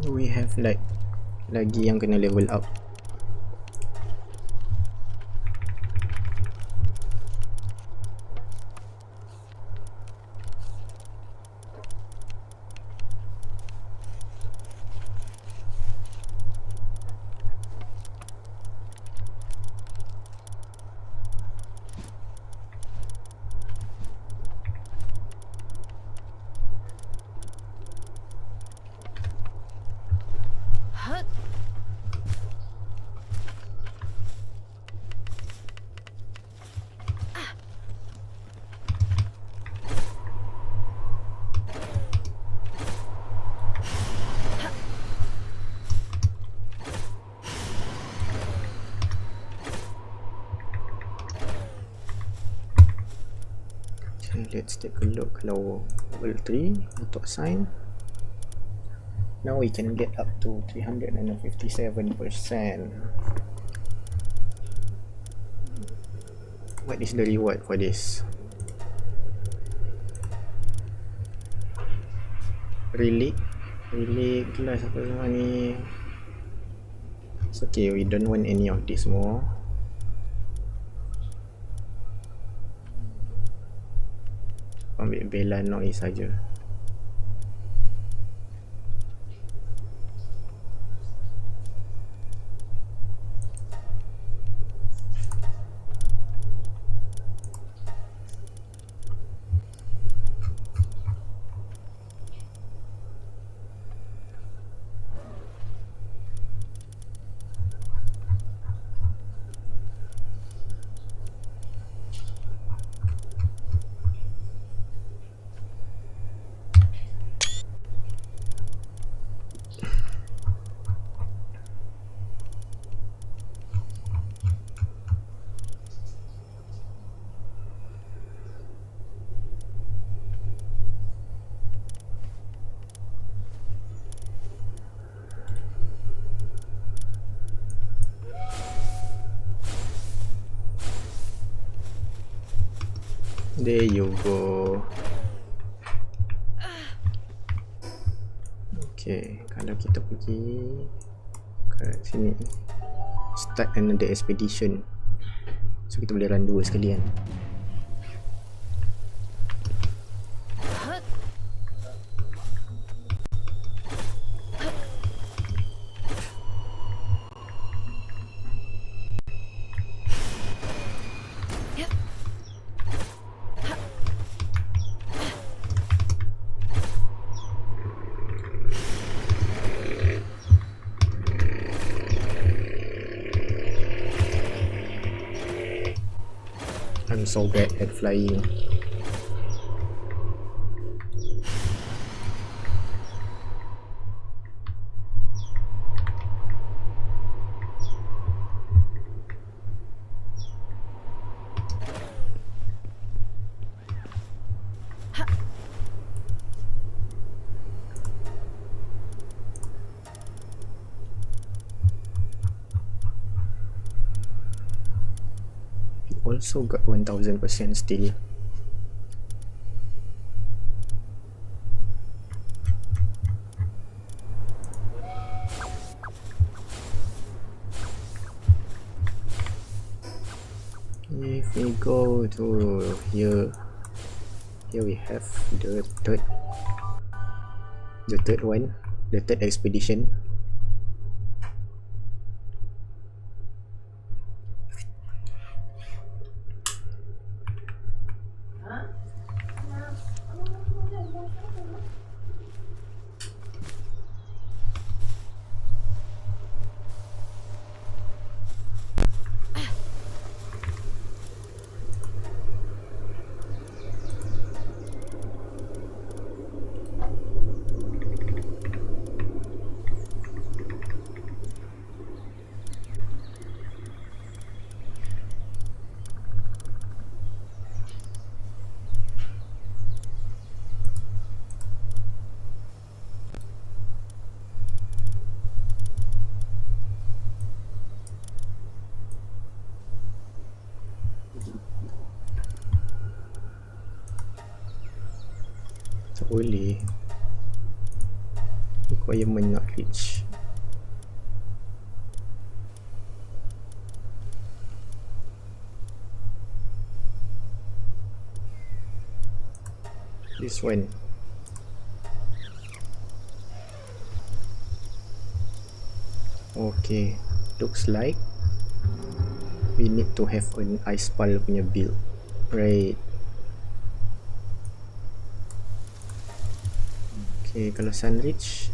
We have like lagi yang kena level up. Let's take a look. Kalau level 3 auto assign, now we can get up to 357%. What is the reward for this? Relic kelas apa semua ni. It's okay, we don't want any of this more. Ambil bela noise saja. There you go. Okay, kalau kita pergi ke sini, start another expedition, so kita boleh run 2 sekalian. I'm so bad at flying. Also got 1000% still. If we go to here we have the third one, the third expedition. Tak boleh. Requirement not reached. This one. Okay, looks like we need to have an ice pal punya build, right? Okay, kalau Sunridge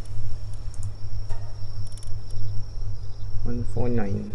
149.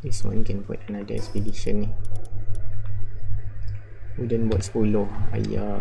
This one can put another expedition ni. Kemudian buat 10. Ayah.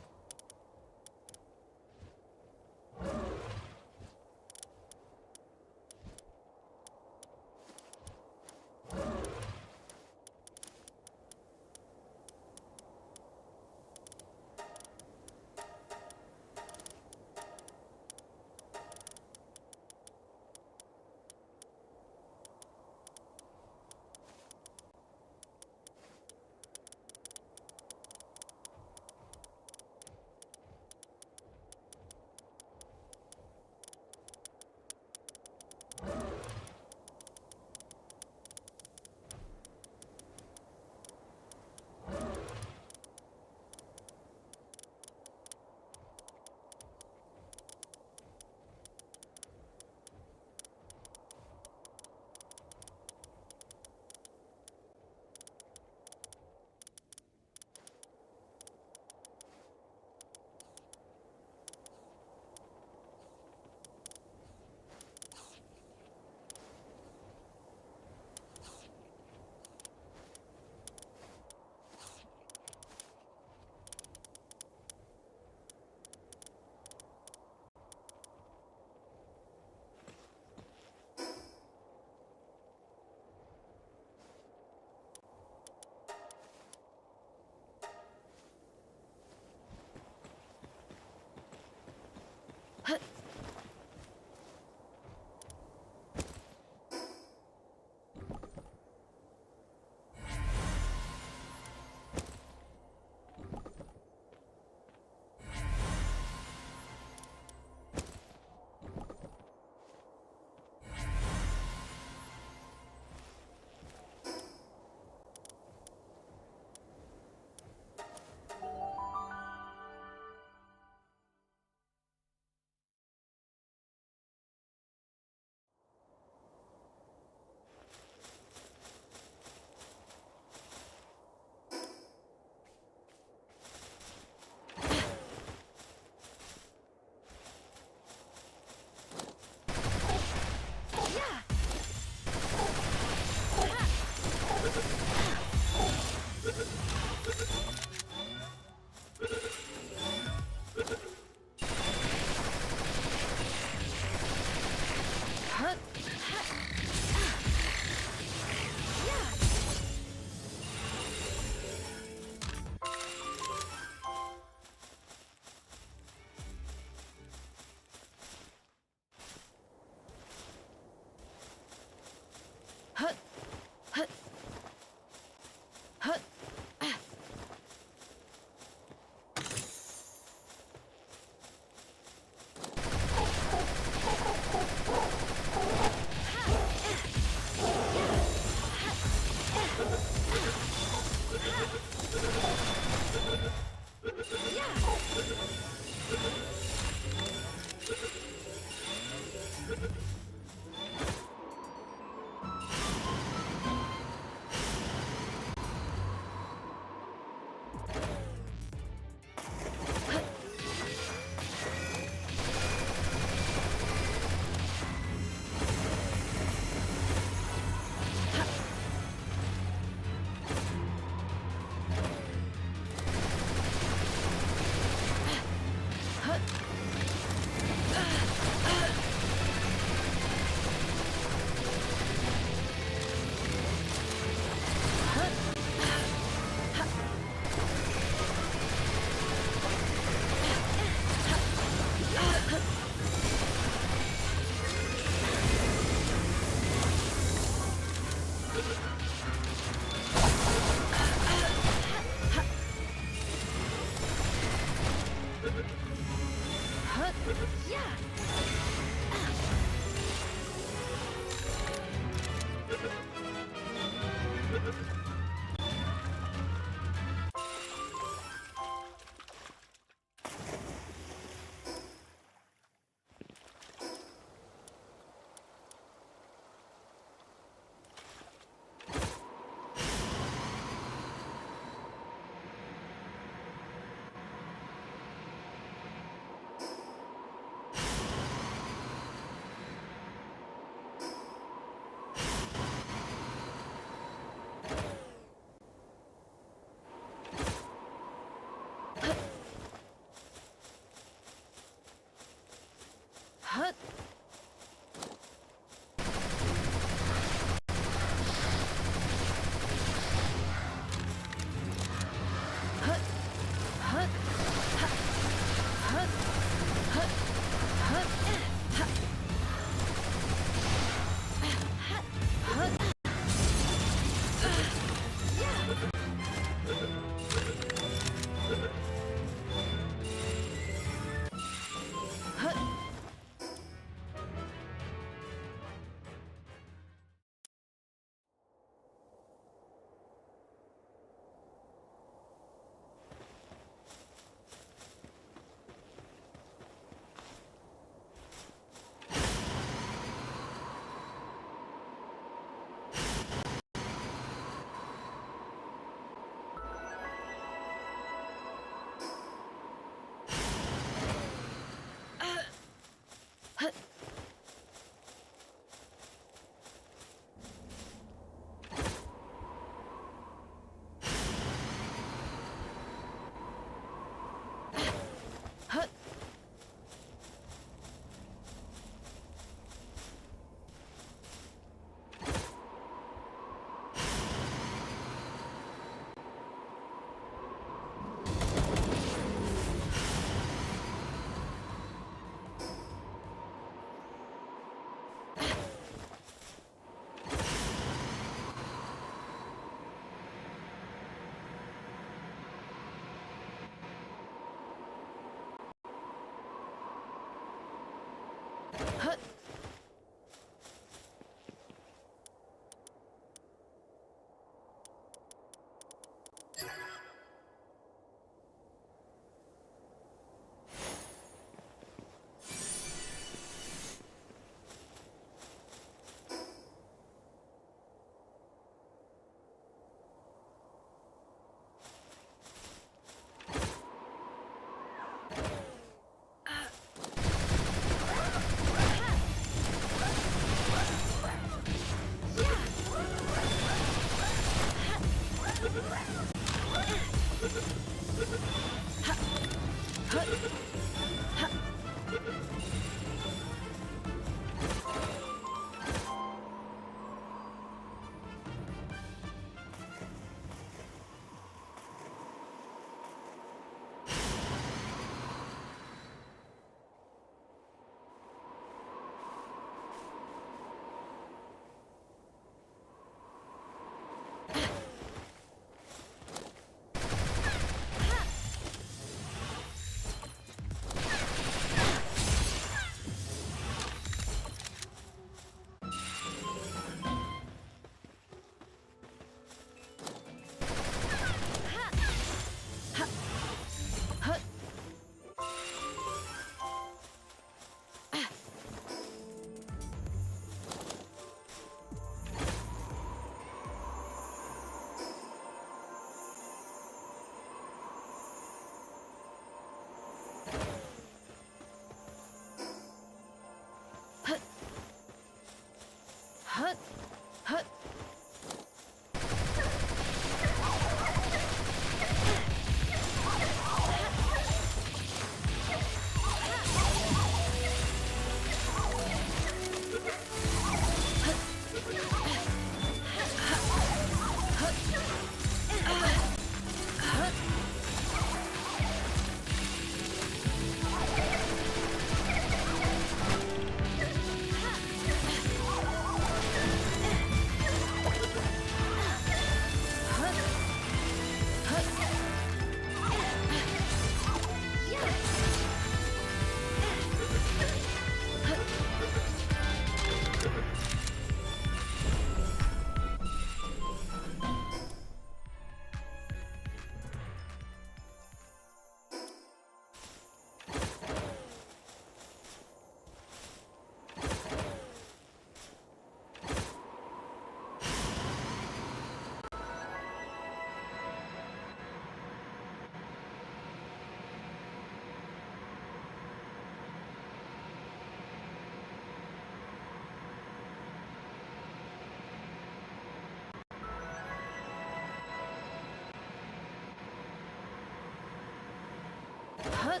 Huh.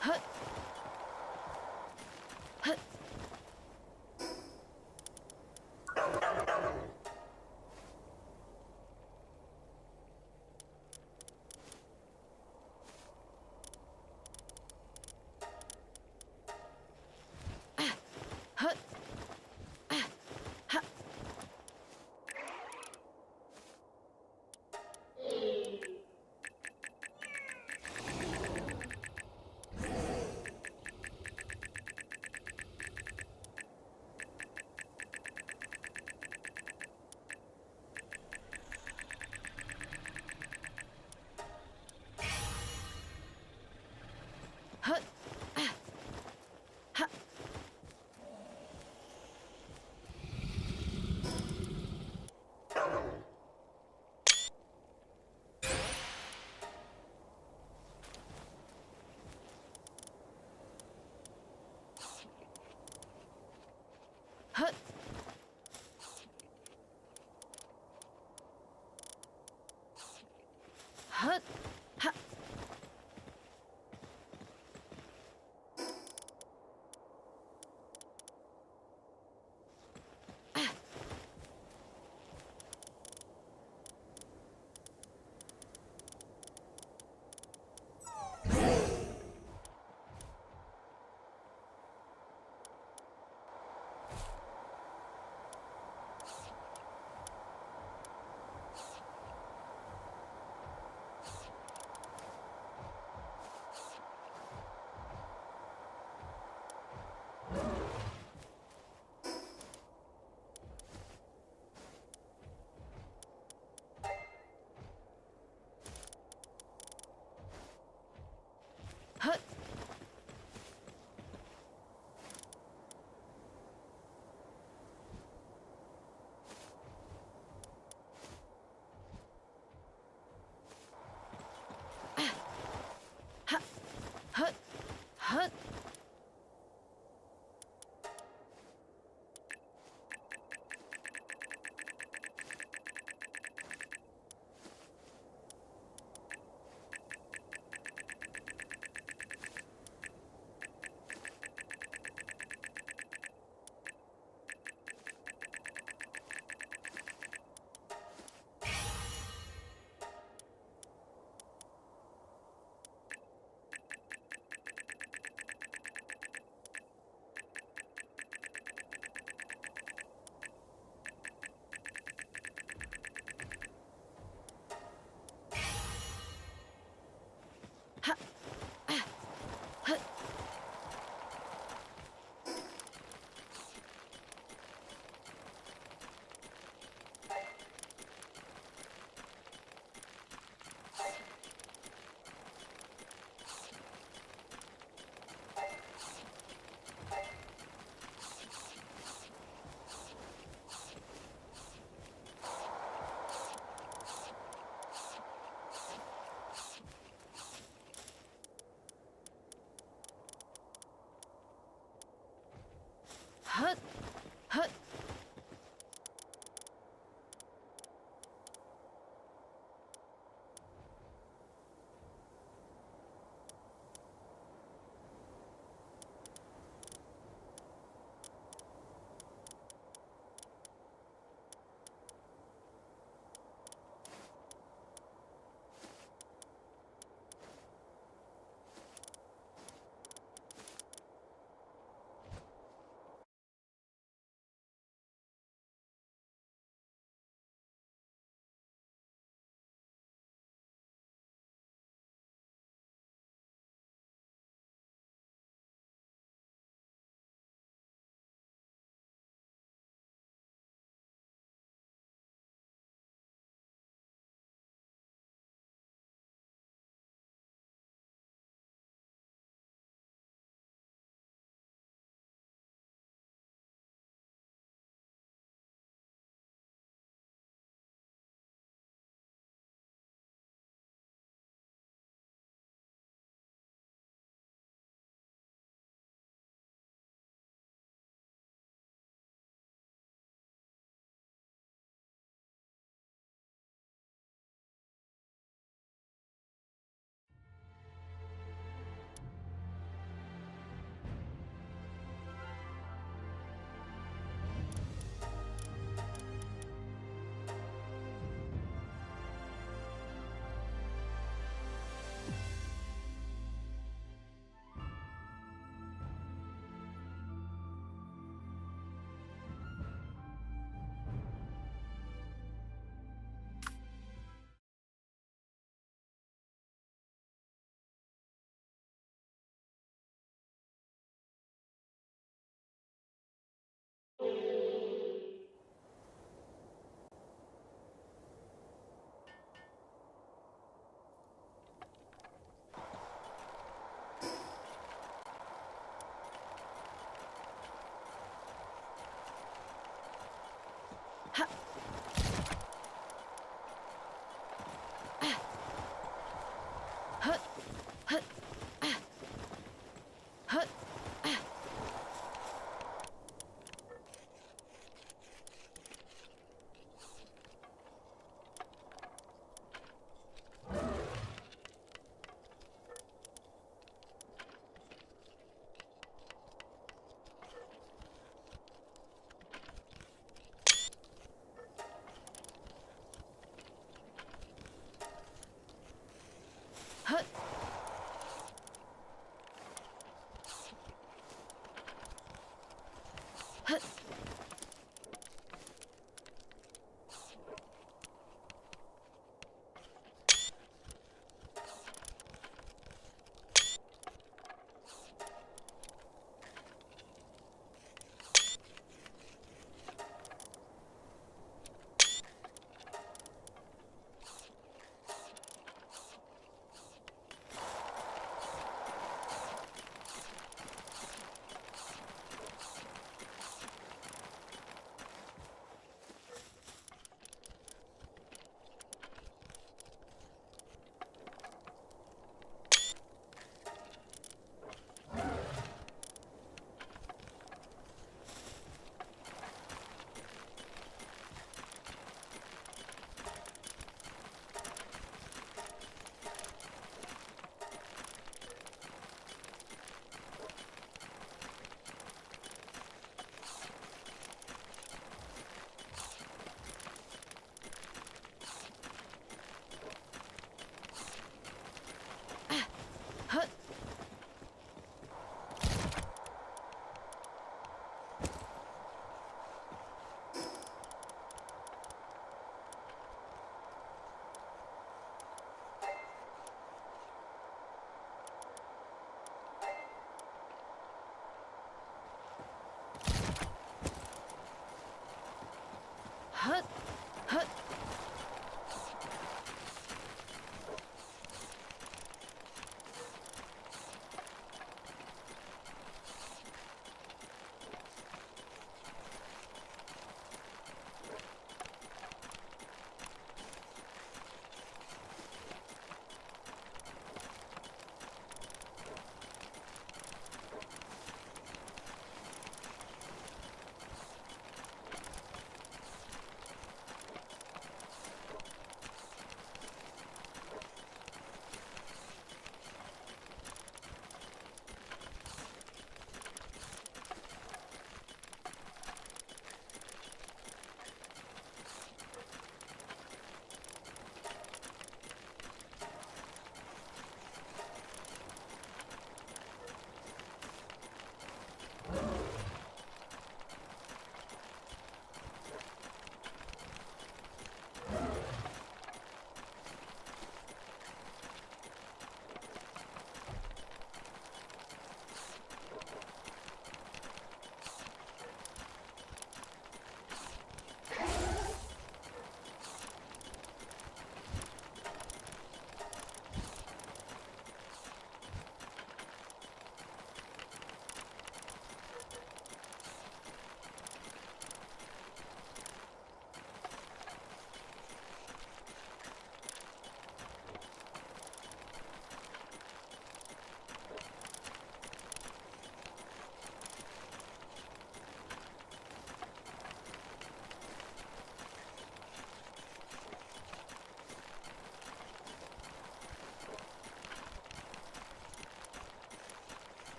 Hut! Hut!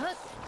Hut.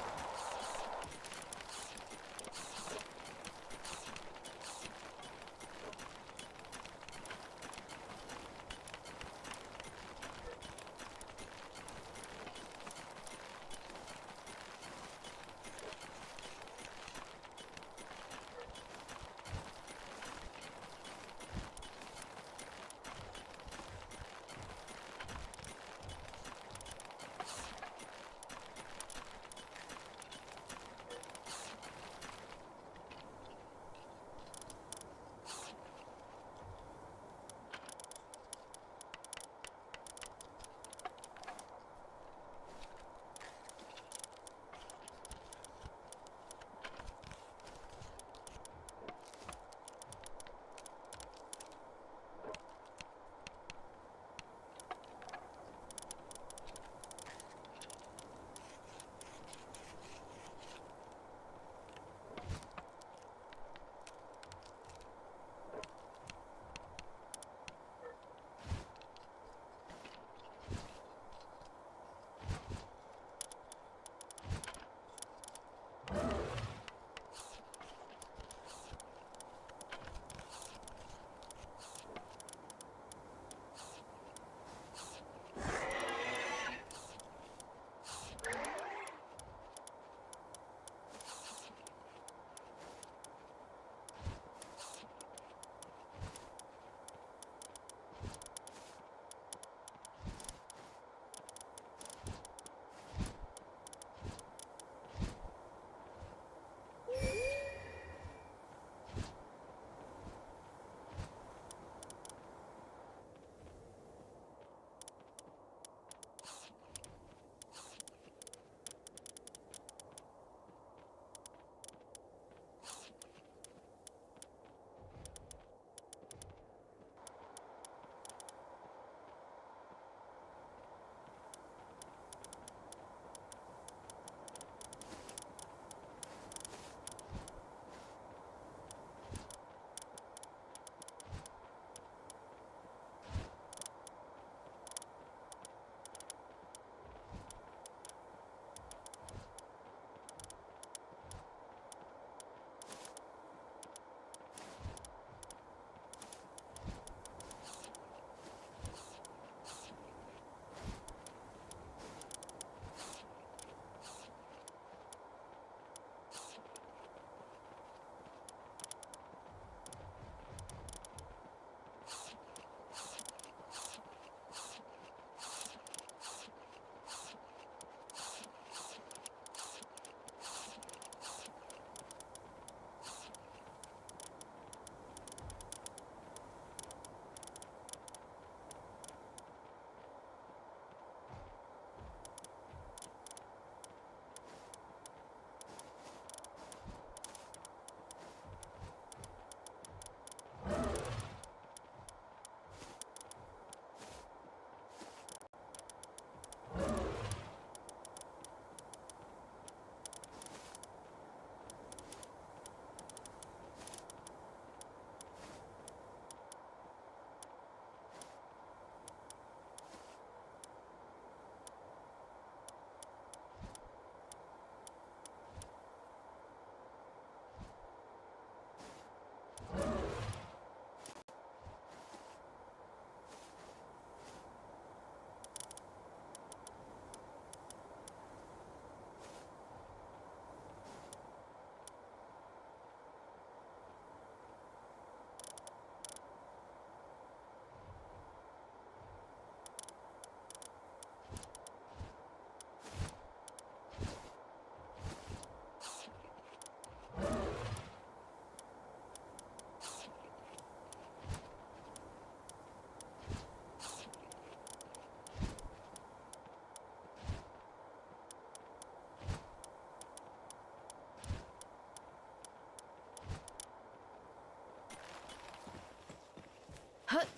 Hut.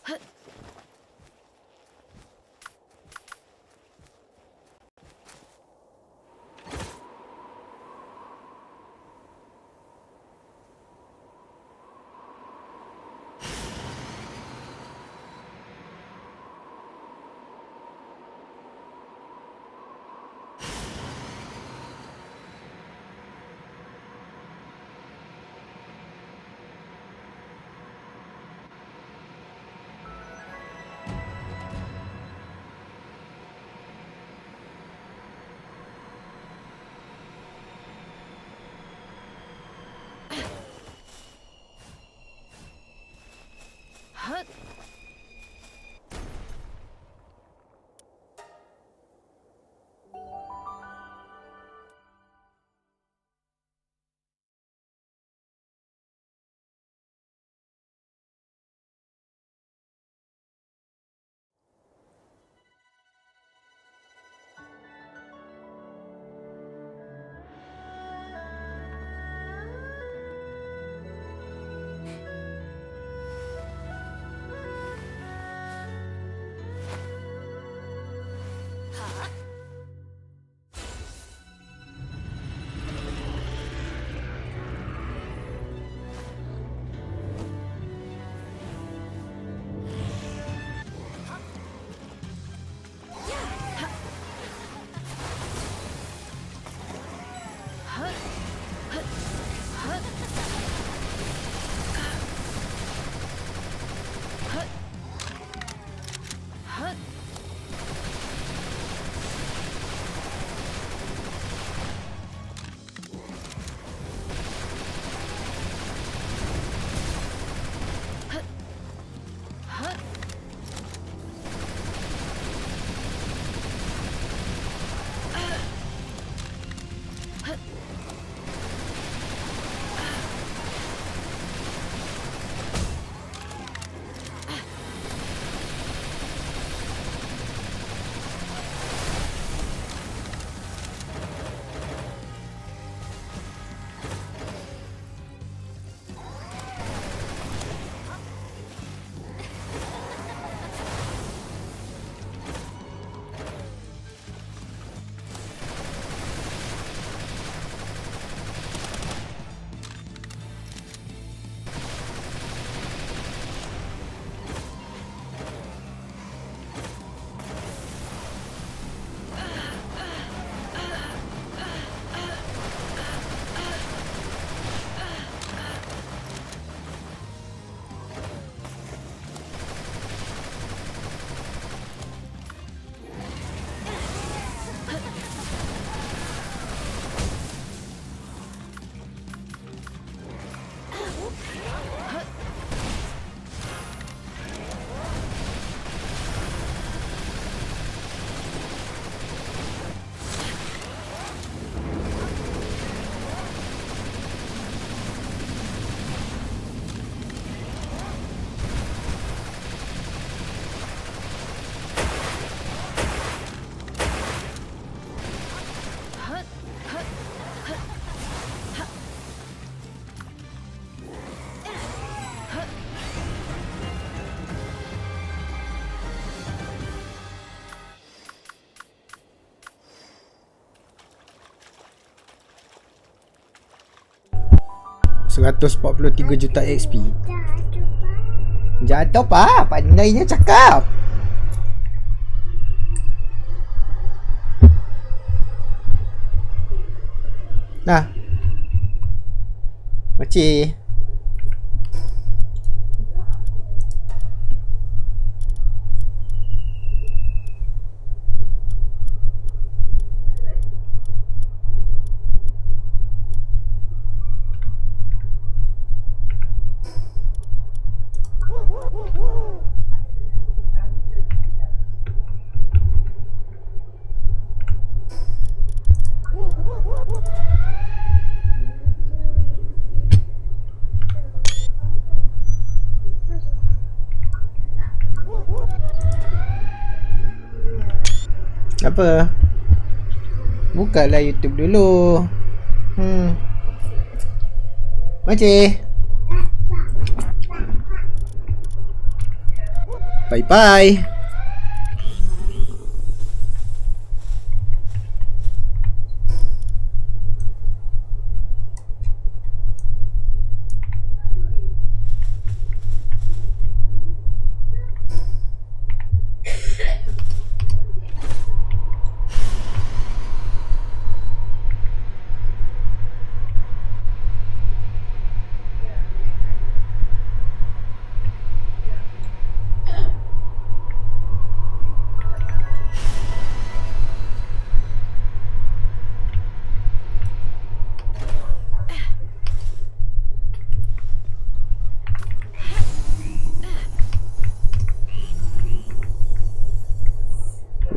Hut. 143 juta XP. Jatuh pak, pandainya cakap. Nah. Makcik. Apa? Bukalah YouTube dulu. Makcik. Bye-bye.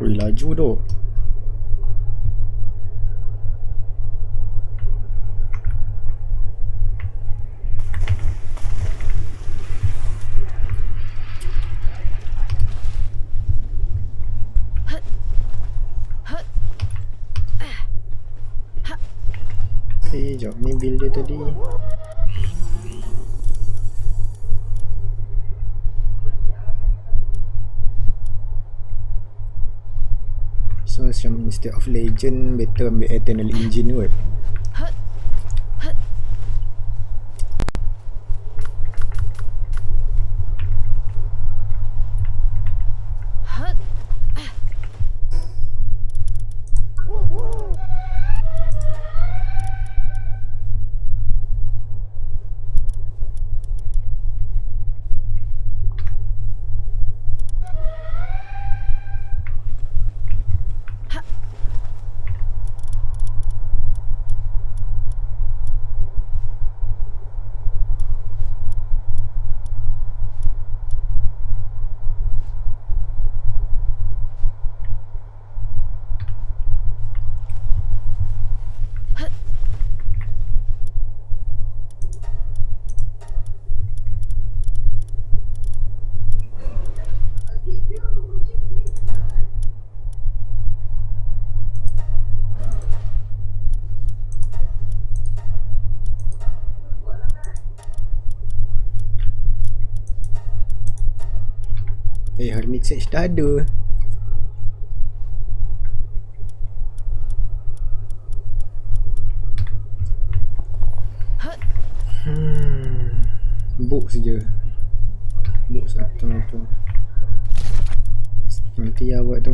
Ui, laju tu. Okay, jom ni build dia tadi. So macam instead of legend, better ambil eternal engine kot. Hermit Sage dah ada. Book saja. Book satu tu. Nanti awak tu.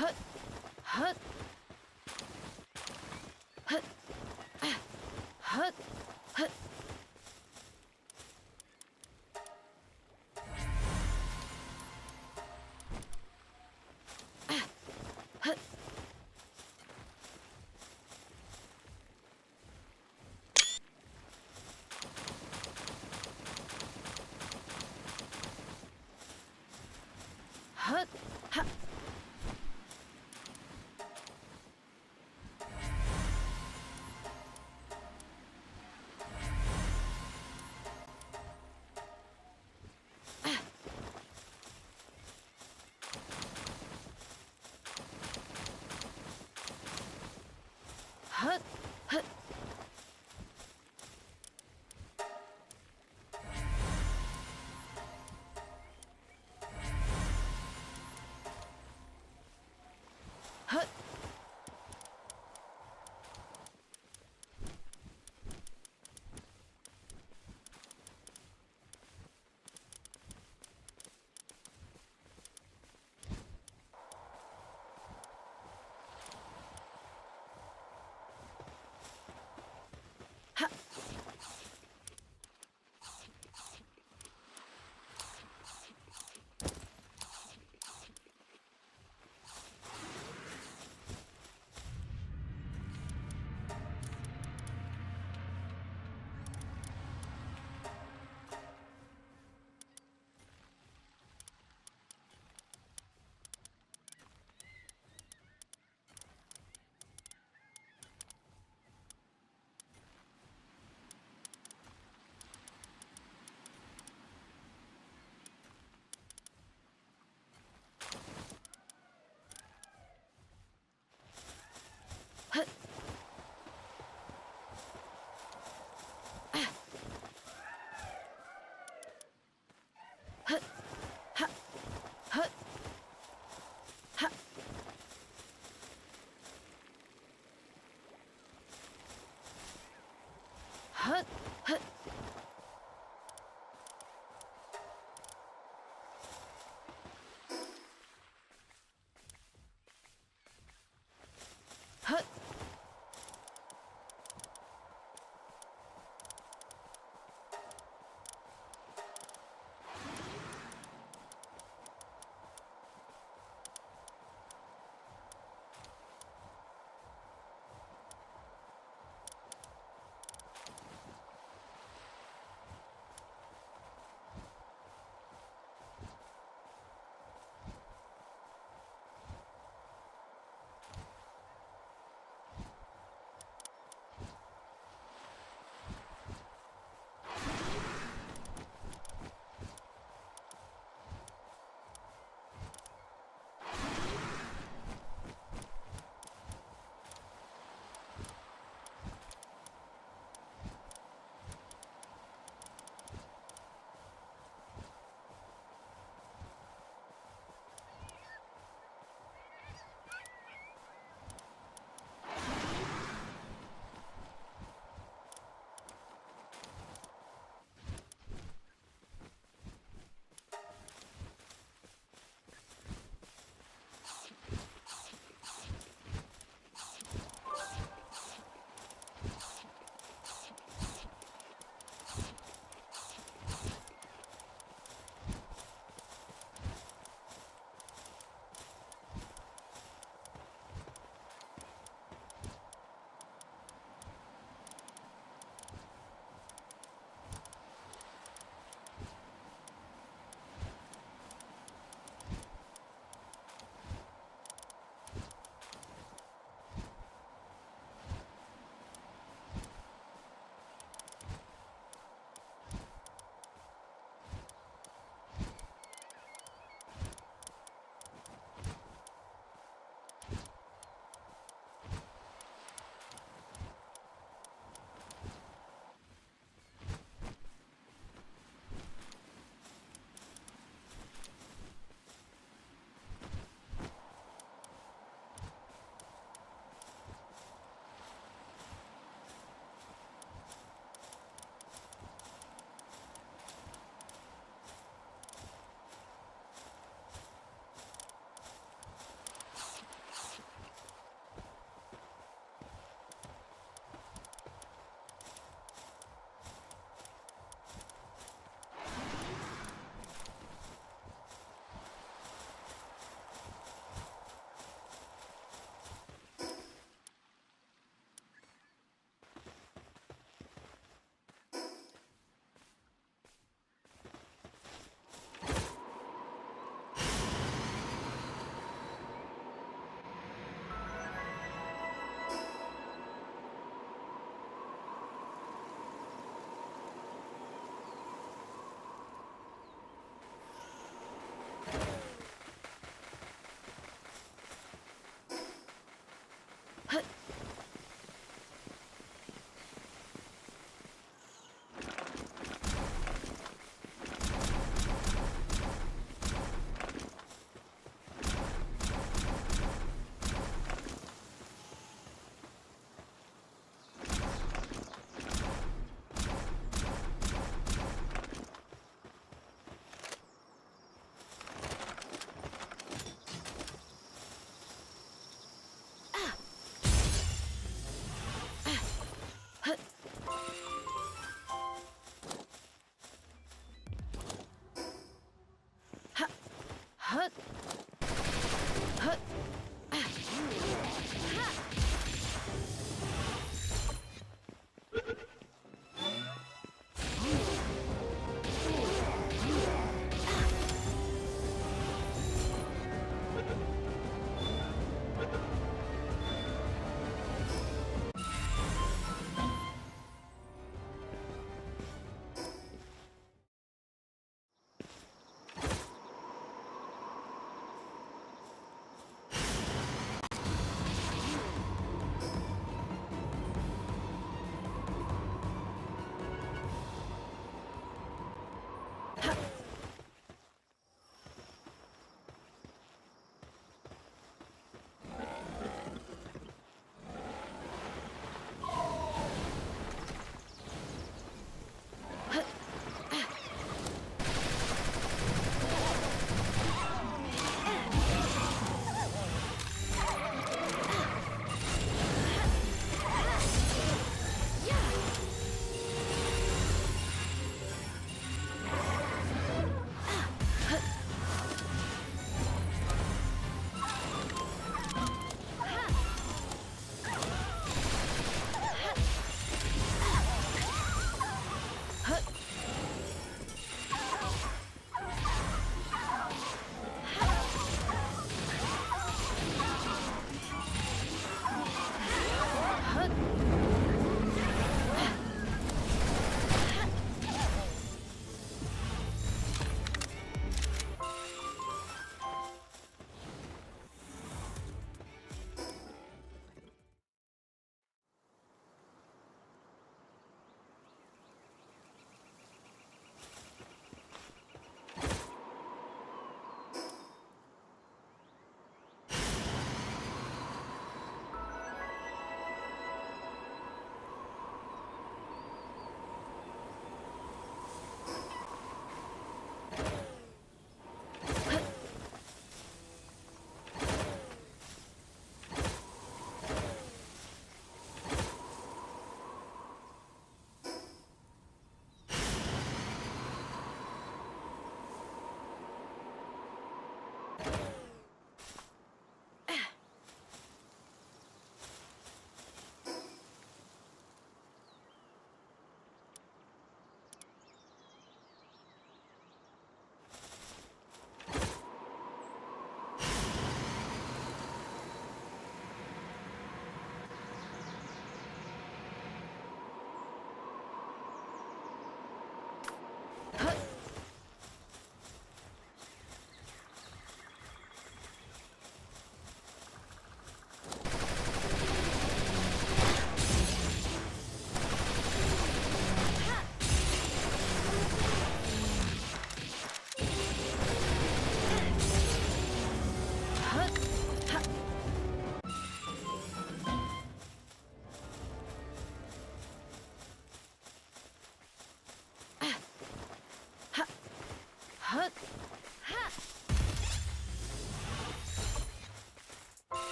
hut, hut, hut, hut, hut. Hut, hut. Hut, hut. Hut. Hut. Hut. Hut. Hut. Hut. Hut. Hut. Hut. Hut.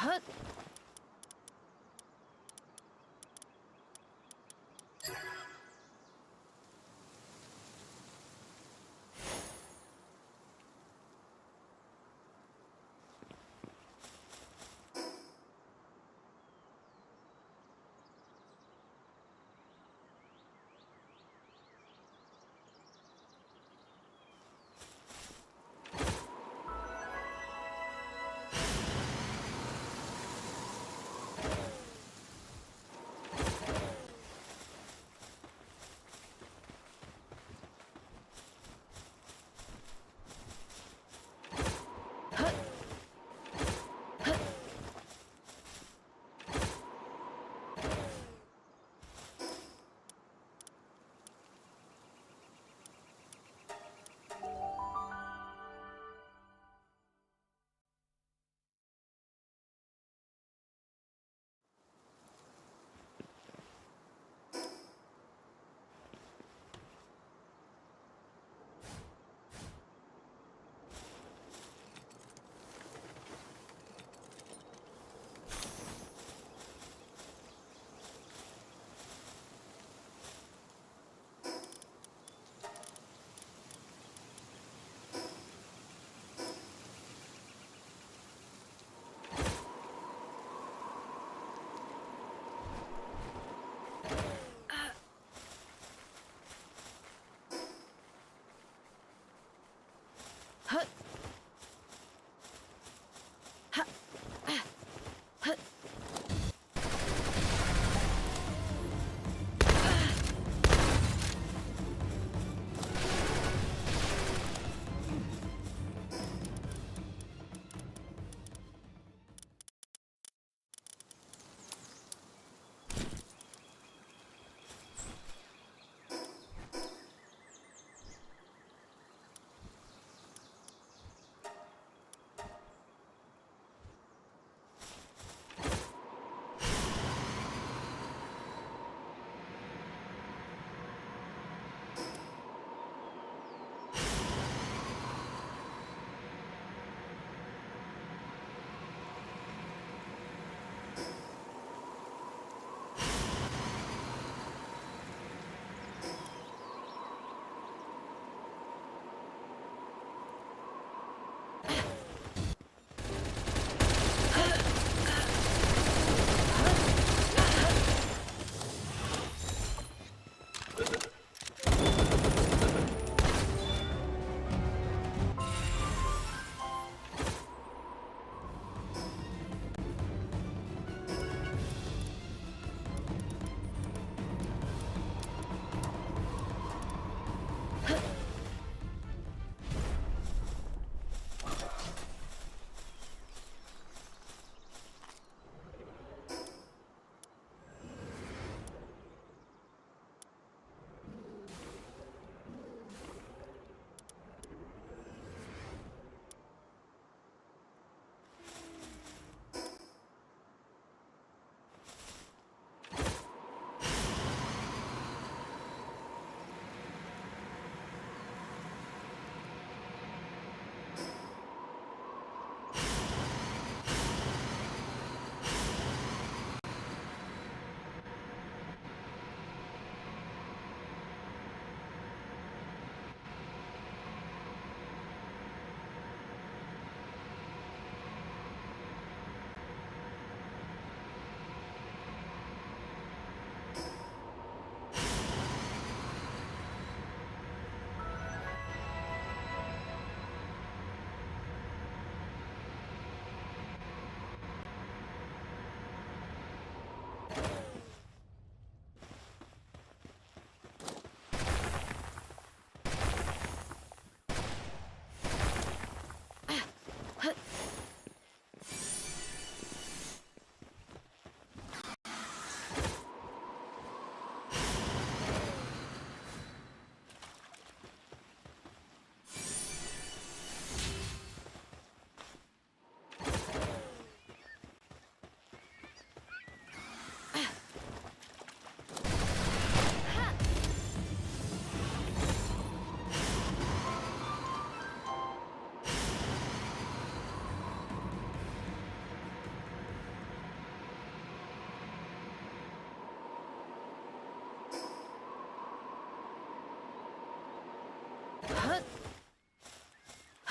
Hut.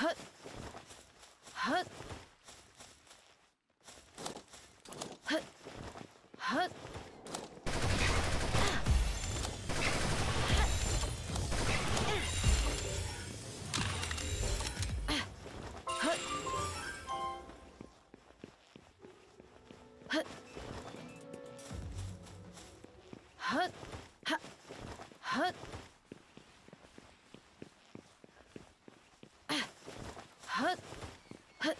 Hut. Hut. Hut. Hut. Hut. Hut. Hut. Hut. Hut. Hut.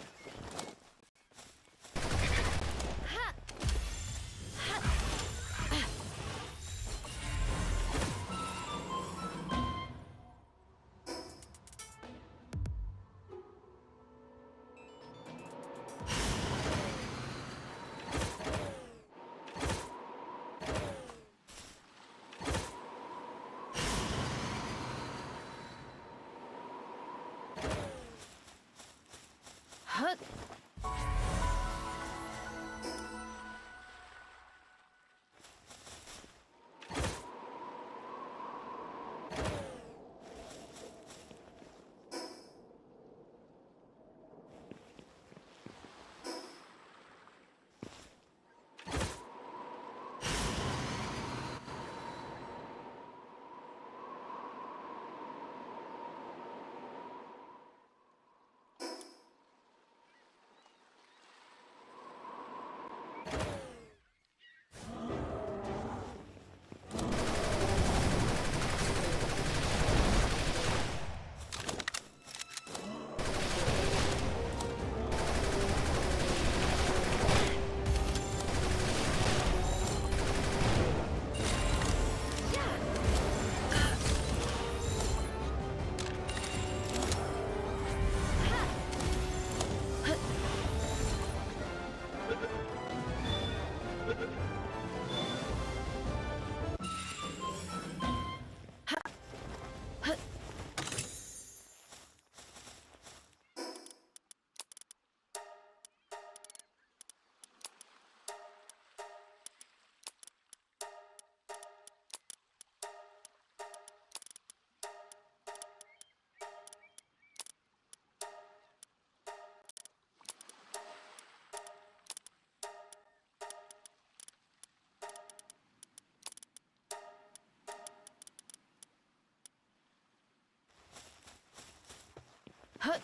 Hut.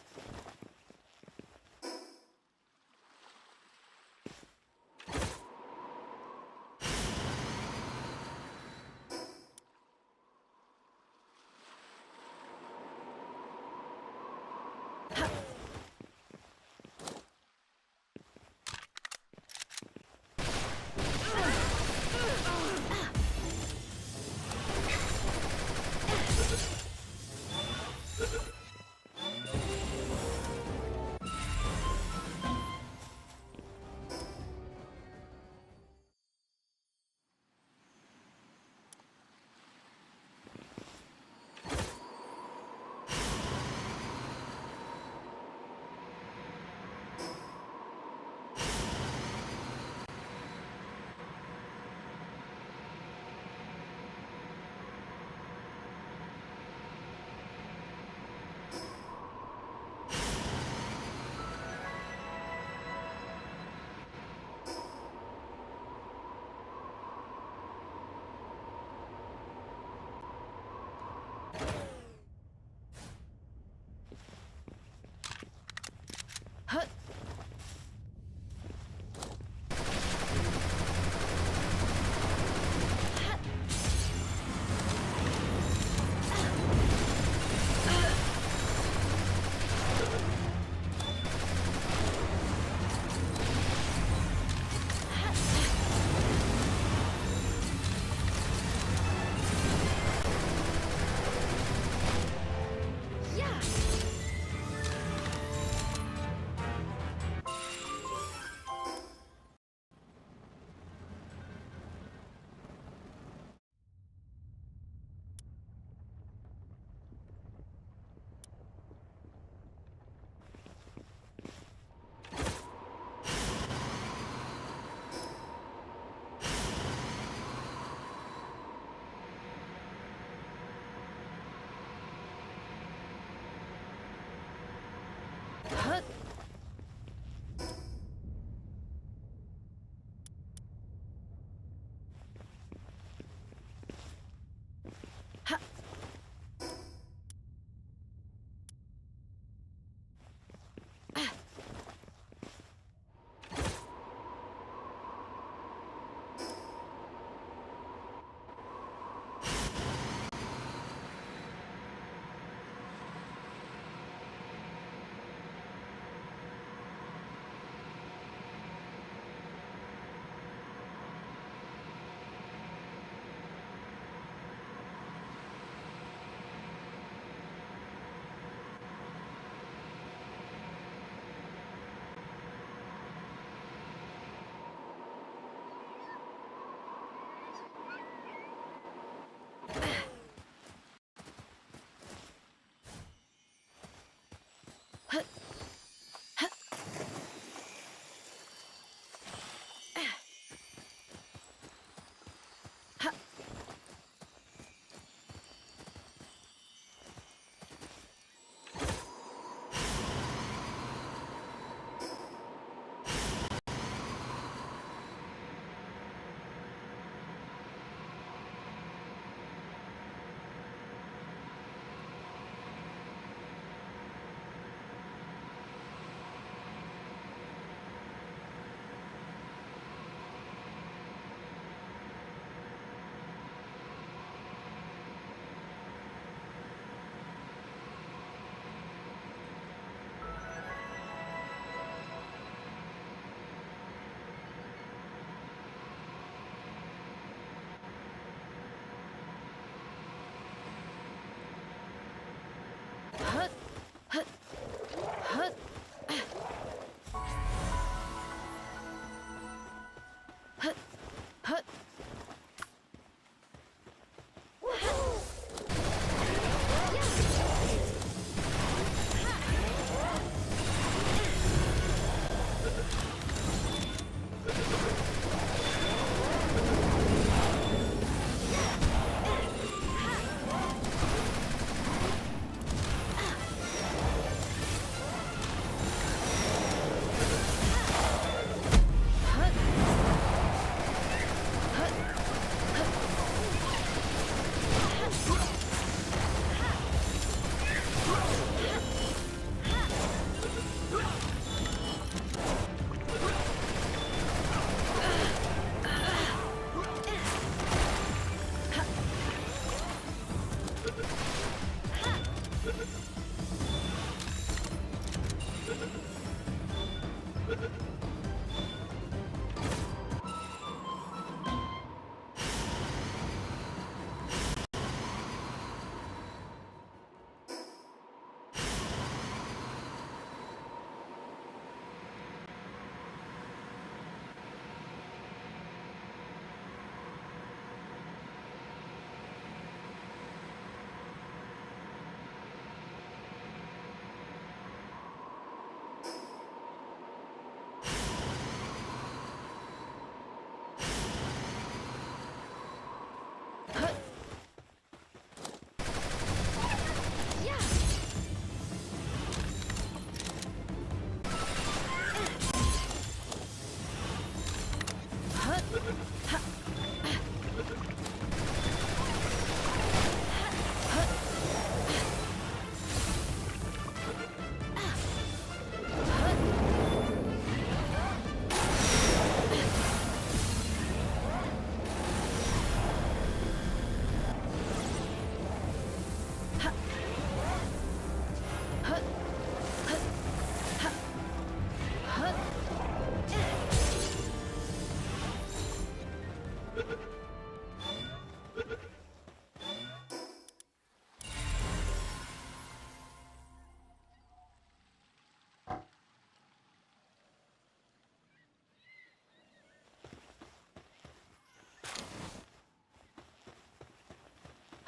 Hut.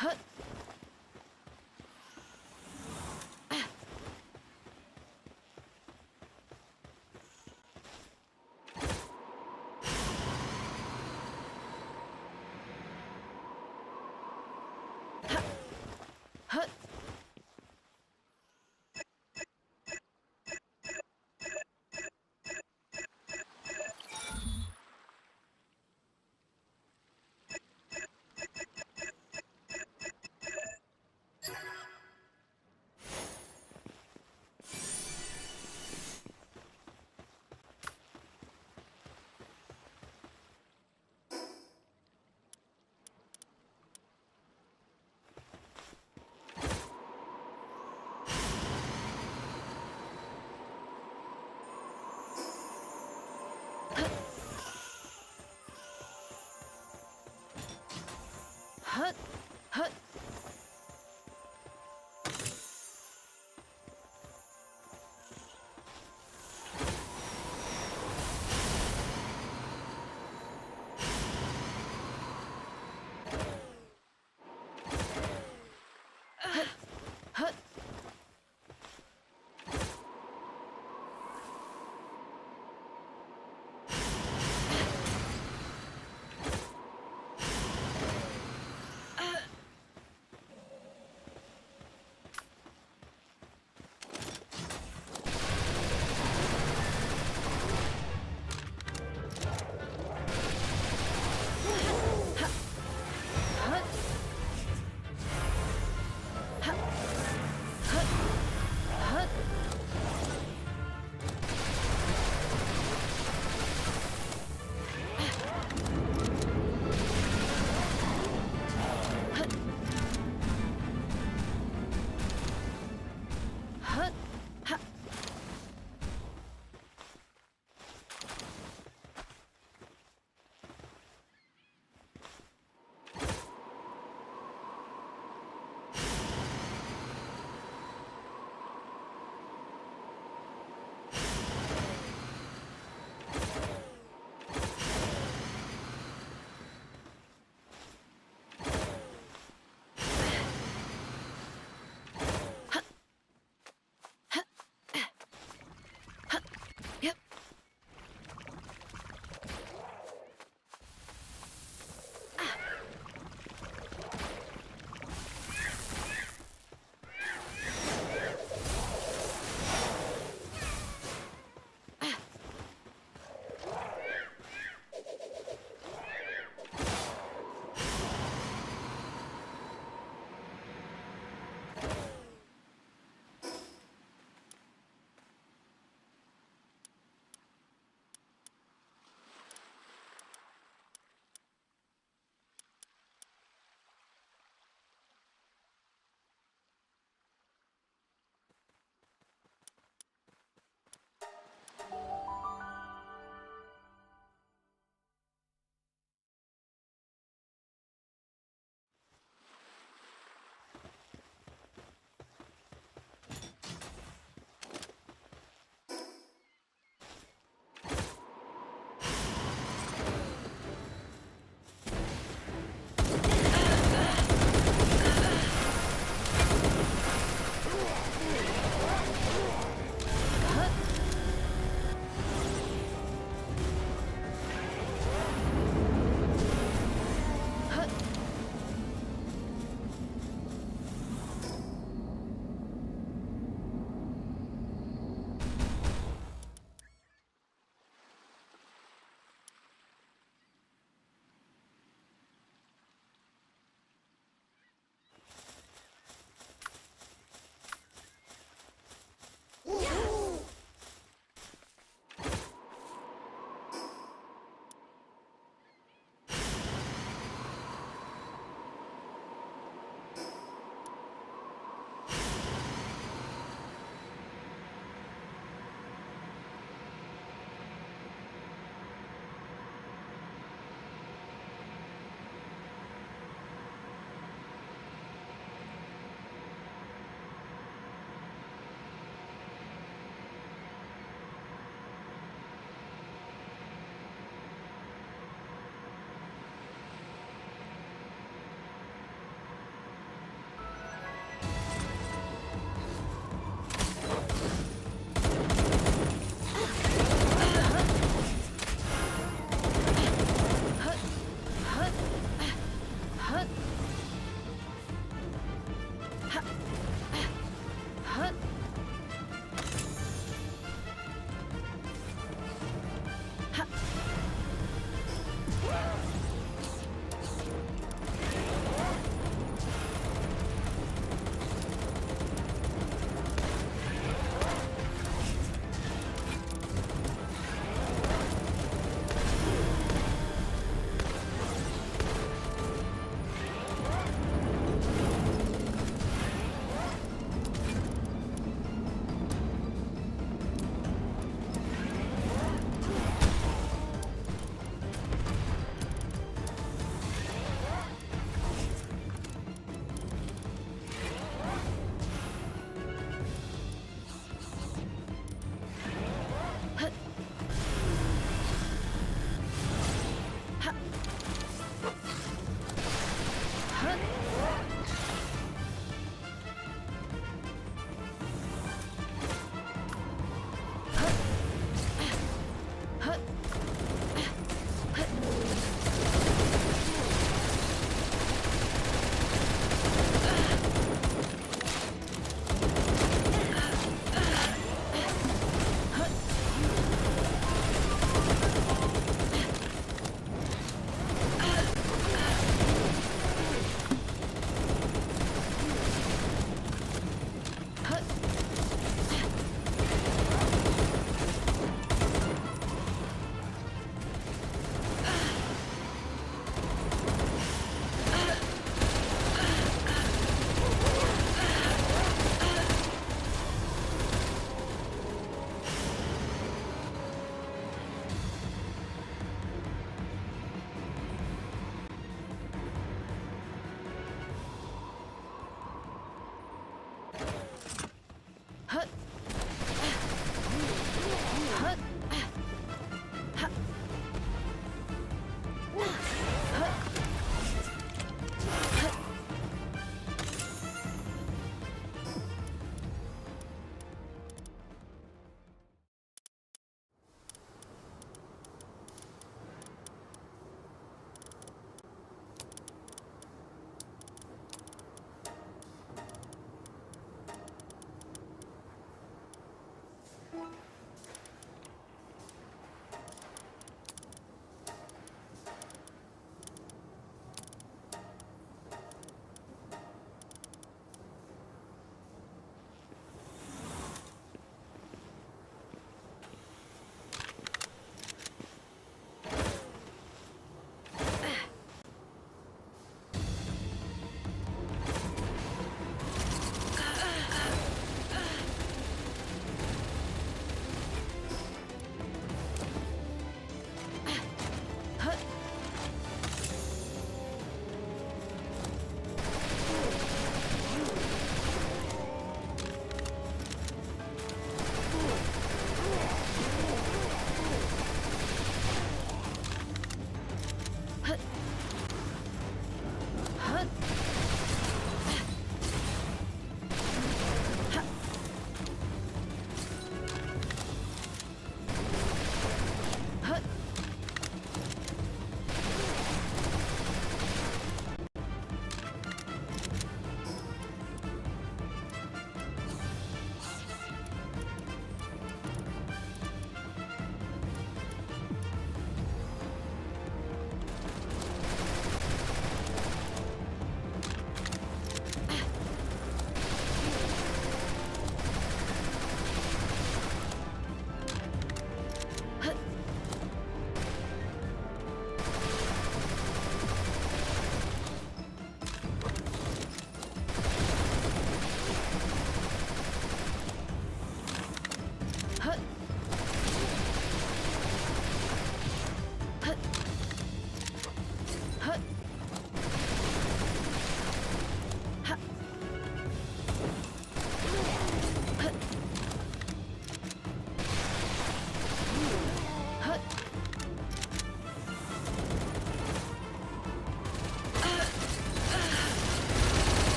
hut. Hut. Hut. Hut. Hut.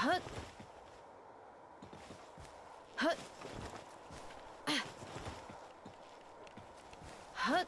Hut. Hut. Hut.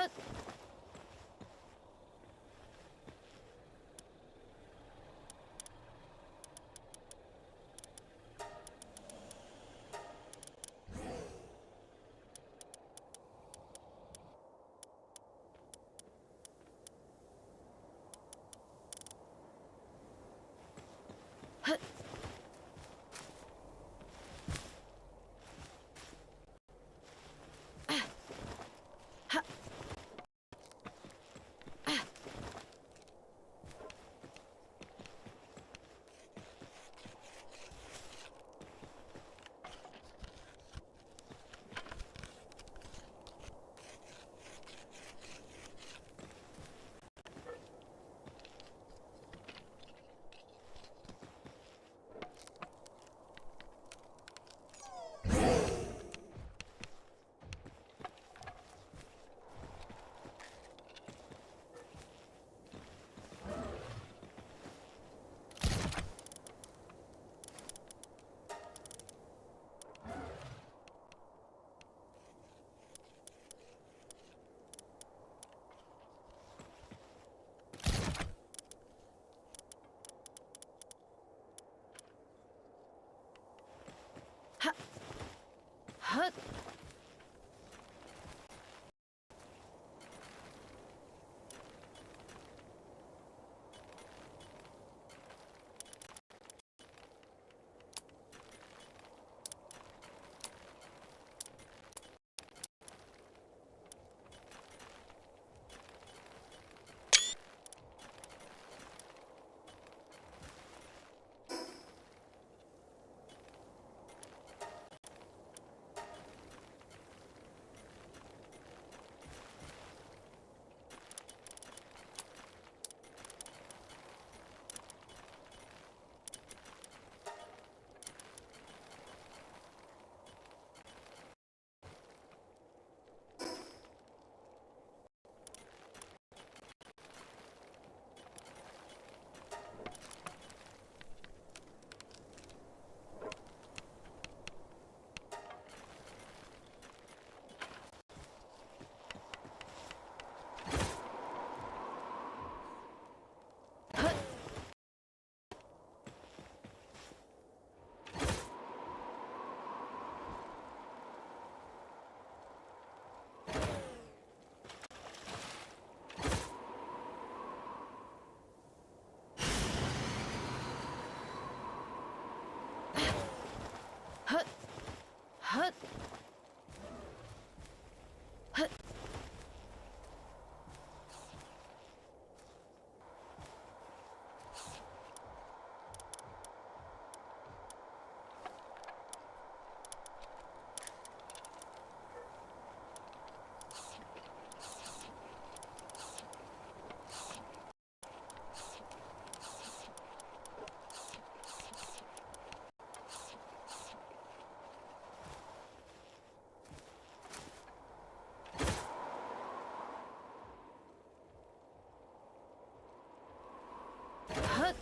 Hut. Hut. Hut. Hut. Hut. Hut.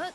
Hut.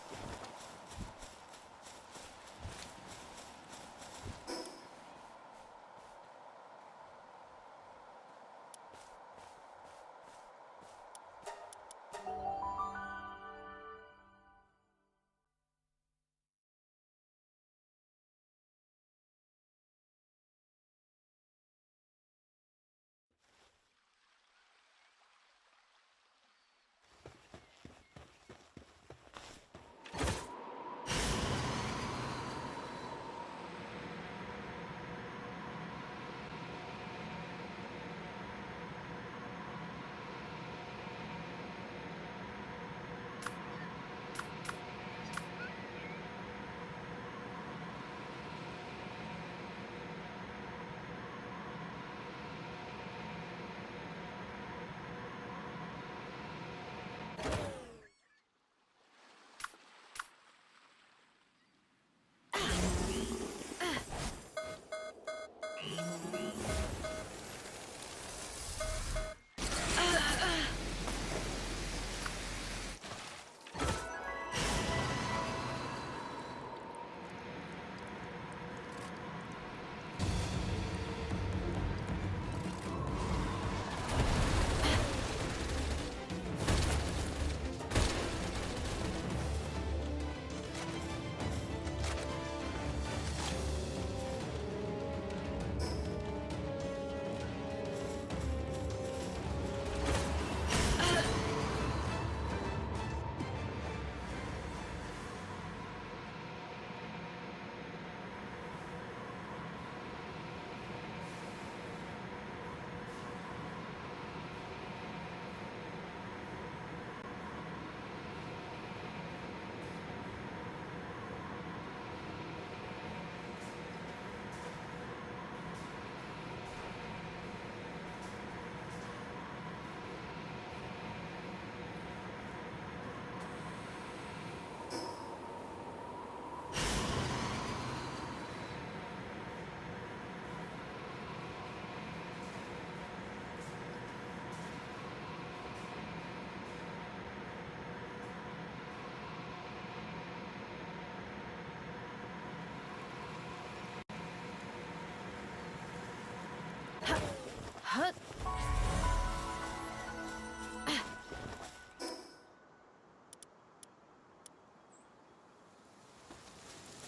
Hut.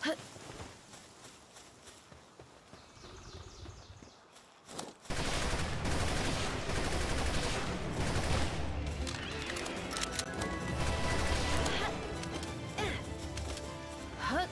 Hut. Hut.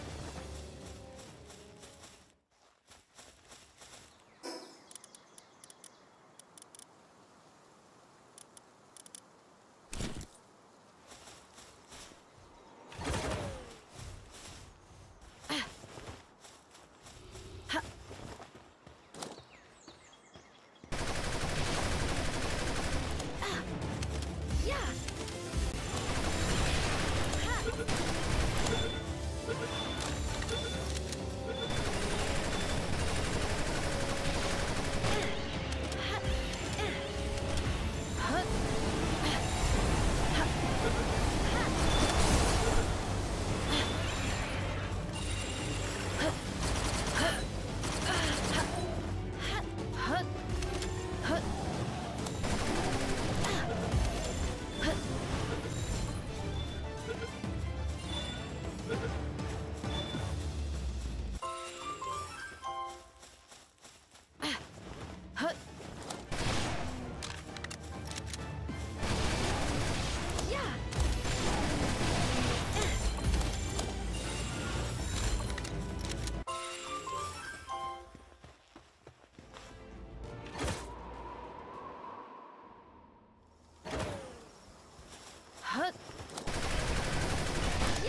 Hut.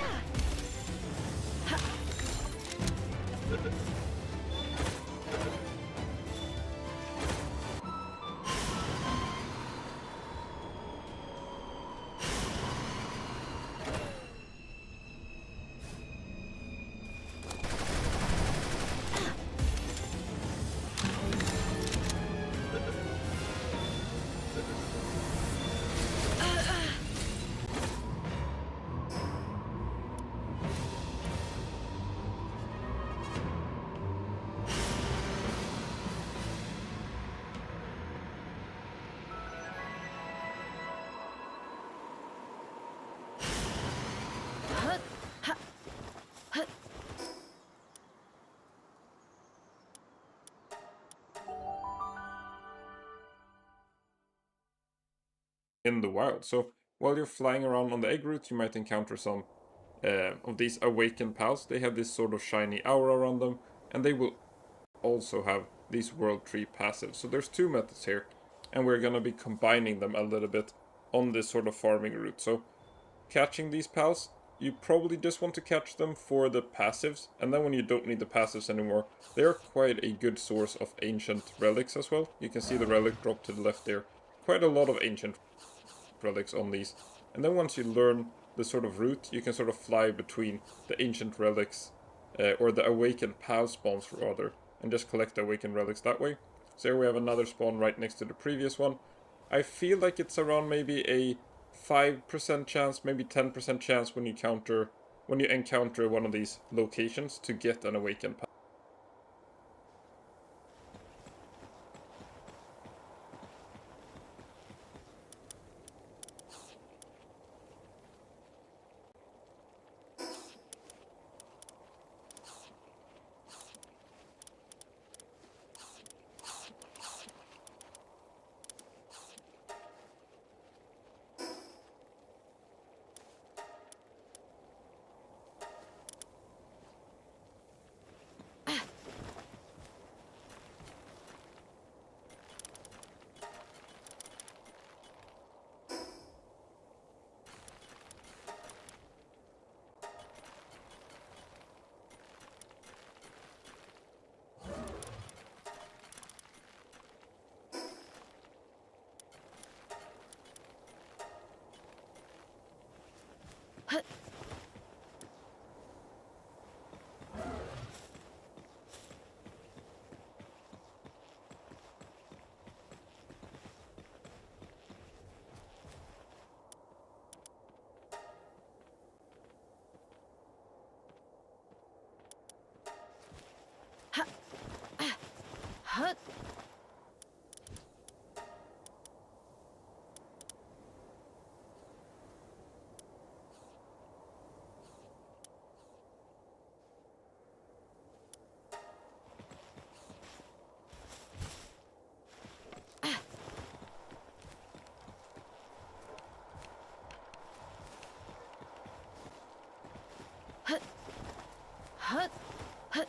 Yeah. in the wild. So while you're flying around on the egg route, you might encounter some of these awakened pals. They have this sort of shiny aura around them, and they will also have these world tree passives. So there's two methods here, and we're going to be combining them a little bit on this sort of farming route. So catching these pals, you probably just want to catch them for the passives, and then when you don't need the passives anymore, they are quite a good source of ancient relics as well. You can see the relic drop to the left there. Quite a lot of ancient relics on these. And then once you learn the sort of route, you can sort of fly between the ancient relics, or the awakened pal spawns rather, and just collect the awakened relics that way. So here we have another spawn right next to the previous one. I feel like it's around maybe a 5% chance, maybe 10% chance when you encounter one of these locations to get an awakened pal. Hut. Hut. Hut. Hut.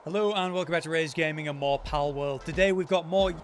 Hello and welcome back to Raise Gaming and more Palworld. Today we've got more...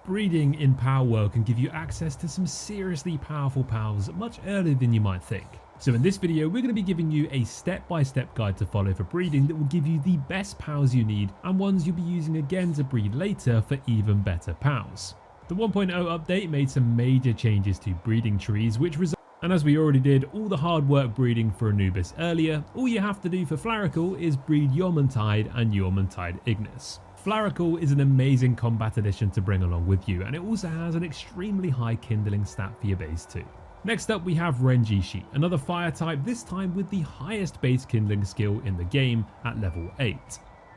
Breeding in Palworld can give you access to some seriously powerful pals much earlier than you might think. So in this video we're going to be giving you a step-by-step guide to follow for breeding that will give you the best pals you need and ones you'll be using again to breed later for even better pals. The 1.0 update made some major changes to breeding trees which result, and as we already did all the hard work breeding for Anubis earlier, all you have to do for Flarical is breed Yormuntide and Yormuntide Ignis. Flarical is an amazing combat addition to bring along with you, and it also has an extremely high kindling stat for your base too. Next up we have Renjishi, another fire type, this time with the highest base kindling skill in the game at level 8.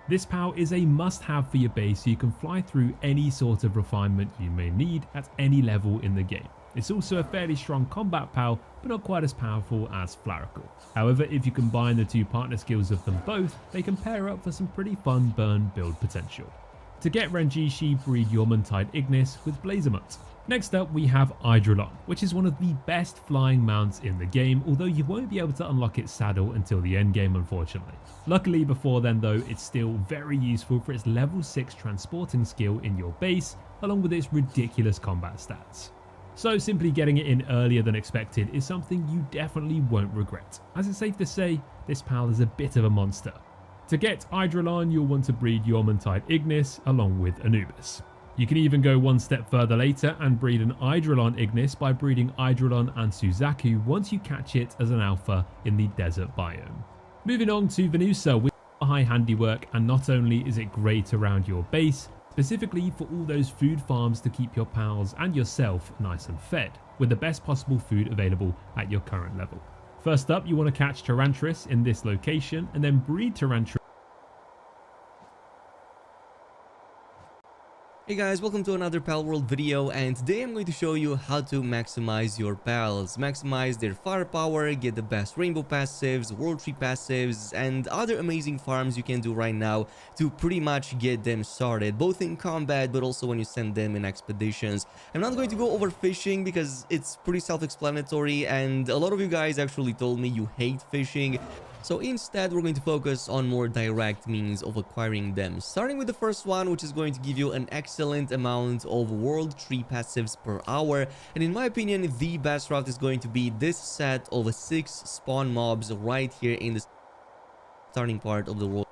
This pal is a must-have for your base so you can fly through any sort of refinement you may need at any level in the game. It's also a fairly strong combat pal, but not quite as powerful as Flarical. However, if you combine the two partner skills of them both, they can pair up for some pretty fun burn build potential. To get Renjishi, breed Yormuntide Ignis with Blazermut. Next up we have Eidrolon, which is one of the best flying mounts in the game, although you won't be able to unlock its saddle until the end game unfortunately. Luckily before then though, it's still very useful for its level 6 transporting skill in your base, along with its ridiculous combat stats. So simply getting it in earlier than expected is something you definitely won't regret, as it's safe to say this pal is a bit of a monster. To get Eidrolon you'll want to breed Yormuntide Ignis along with Anubis. You can even go one step further later and breed an Eidrolon Ignis by breeding Eidrolon and Suzaku once you catch it as an alpha in the desert biome. Moving on to Venusa with high handiwork, and not only is it great around your base, specifically for all those food farms to keep your pals and yourself nice and fed, with the best possible food available at your current level. First up you want to catch Tyrantris in this location and then breed Tyrantris. Hey guys, welcome to another Palworld video, and today I'm going to show you how to maximize your pals, maximize their firepower, get the best rainbow passives, world tree passives, and other amazing farms you can do right now to pretty much get them started, both in combat but also when you send them in expeditions. I'm not going to go over fishing because it's pretty self-explanatory, and a lot of you guys actually told me you hate fishing. So instead we're going to focus on more direct means of acquiring them, starting with the first one, which is going to give you an excellent amount of world tree passives per hour, and in my opinion the best route is going to be this set of 6 spawn mobs right here in the starting part of the world.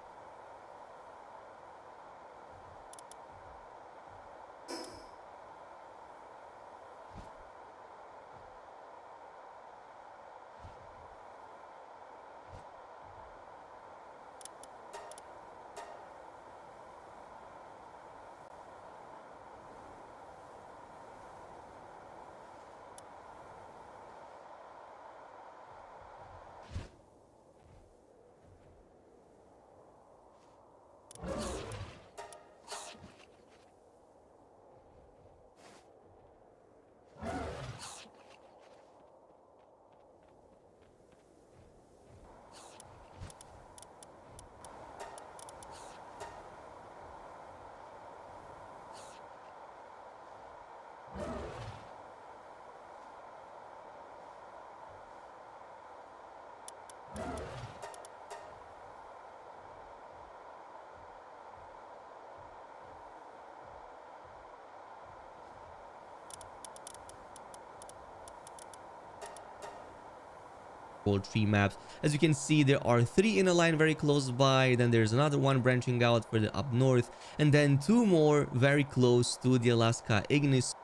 Tree maps. As you can see, there are 3 in a line very close by, then there's another one branching out for the up north, and then 2 more very close to the Alaska Ignis.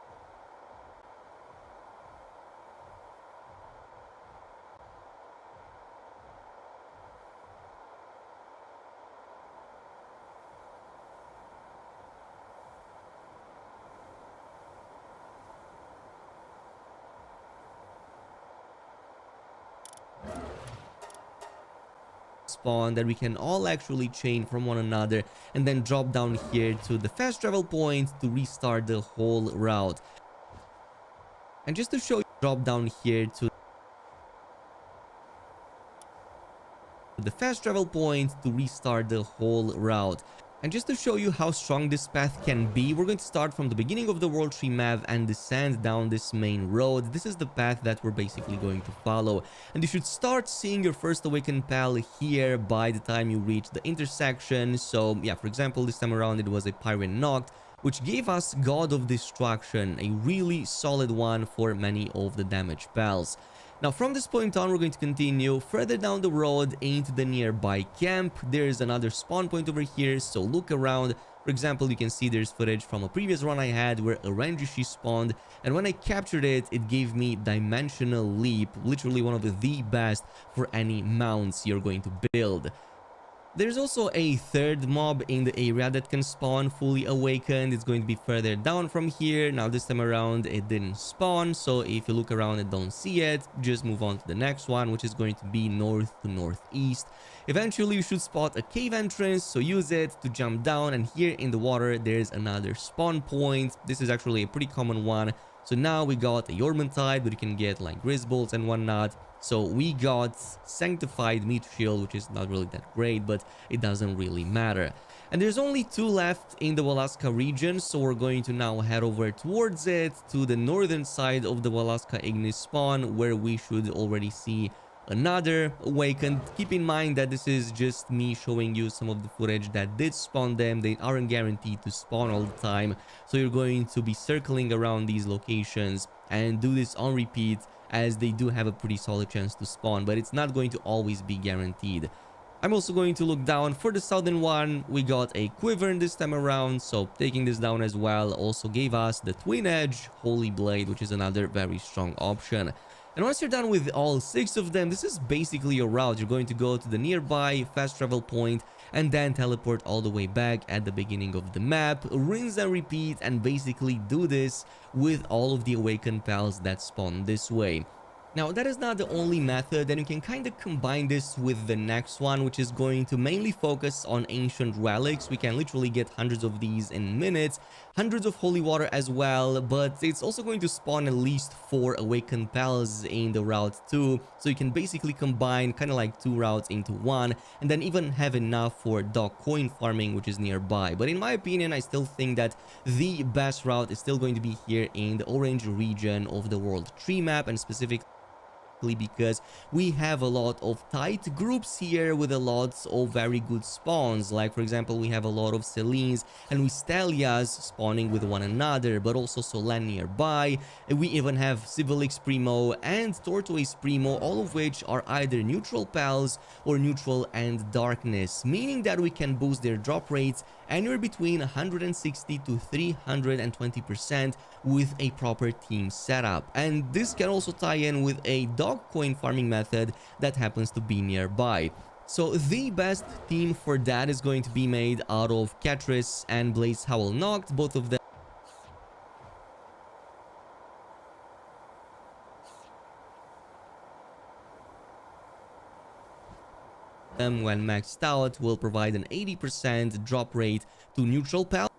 Spawn that we can all actually chain from one another and then drop down here to the fast travel point to restart the whole route. And just to show you, drop down here to the fast travel point to restart the whole route. And just to show you how strong this path can be, we're going to start from the beginning of the World Tree map and descend down this main road. This is the path that we're basically going to follow. And you should start seeing your first awakened pal here by the time you reach the intersection. So yeah, for example, this time around it was a Pyre Noct, which gave us God of Destruction, a really solid one for many of the damage pals. Now from this point on, we're going to continue further down the road into the nearby camp. There's another spawn point over here, so look around. For example, you can see there's footage from a previous run I had where a Rangishi spawned, and when I captured it, it gave me Dimensional Leap, literally one of the best for any mounts you're going to build. There's also a third mob in the area that can spawn fully awakened. It's going to be further down from here. Now this time around it didn't spawn, so if you look around and don't see it, just move on to the next one, which is going to be north to northeast. Eventually you should spot a cave entrance, so use it to jump down, and here in the water there's another spawn point. This is actually a pretty common one. So now we got a Yormantide, but you can get like Grisbolts and whatnot. So we got Sanctified Meat Shield, which is not really that great, but it doesn't really matter. And there's only 2 left in the Walaska region, so we're going to now head over towards it, to the northern side of the Walaska Ignis spawn, where we should already see another awakened. Keep in mind that this is just me showing you some of the footage that did spawn them. They aren't guaranteed to spawn all the time, so you're going to be circling around these locations and do this on repeat, as they do have a pretty solid chance to spawn, but it's not going to always be guaranteed. I'm also going to look down for the southern one. We got a Quiver this time around, so taking this down as well also gave us the Twin Edge Holy Blade, which is another very strong option. And once you're done with all 6 of them, this is basically your route. You're going to go to the nearby fast travel point and then teleport all the way back at the beginning of the map, rinse and repeat, and basically do this with all of the awakened pals that spawn this way. Now that is not the only method, and you can kind of combine this with the next one, which is going to mainly focus on ancient relics. We can literally get hundreds of these in minutes, hundreds of holy water as well, but it's also going to spawn at least 4 awakened pals in the route too, so you can basically combine kind of like 2 routes into one, and then even have enough for dog coin farming, which is nearby. But in my opinion, I still think that the best route is still going to be here in the orange region of the World Tree map, and specifically because we have a lot of tight groups here with a lot of very good spawns. Like for example, we have a lot of Selines and Wistelias spawning with one another, but also Solan nearby. We even have Civilix Primo and Tortoise Primo, all of which are either neutral pals or neutral and darkness, meaning that we can boost their drop rates anywhere between 160 to 320% with a proper team setup. And this can also tie in with a dog coin farming method that happens to be nearby. So the best team for that is going to be made out of Catris and Blaze Howl Noct, both of them when maxed out will provide an 80% drop rate to neutral pals.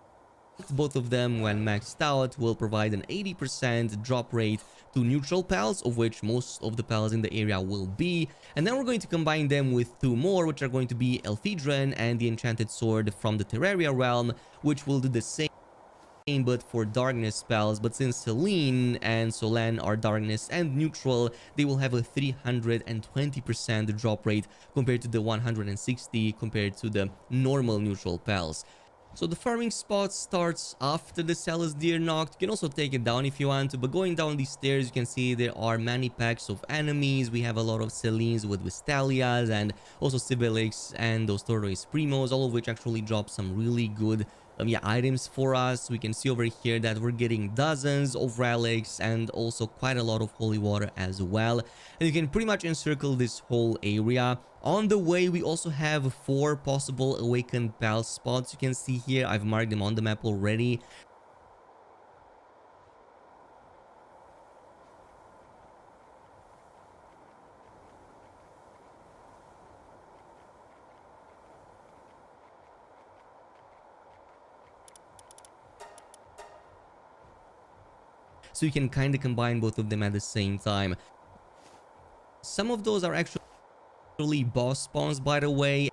Both of them when maxed out will provide an 80% drop rate to neutral pals, of which most of the pals in the area will be. And then we're going to combine them with 2 more, which are going to be Elphedron and the Enchanted Sword from the Terraria realm, which will do the same but for darkness spells. But since Selene and Solan are darkness and neutral, they will have a 320% drop rate compared to the 160 compared to the normal neutral pals. So the farming spot starts after the Celestir Noct. You can also take it down if you want to, but going down these stairs you can see there are many packs of enemies. We have a lot of Selines with Wistelias and also Civilix and those Tortoise Primos, all of which actually drop some really good items for us. We can see over here that we're getting dozens of relics and also quite a lot of holy water as well. And you can pretty much encircle this whole area. On the way, we also have 4 possible awakened pal spots. You can see here, I've marked them on the map already. So you can kind of combine both of them at the same time. Some of those are actually boss spawns, by the way.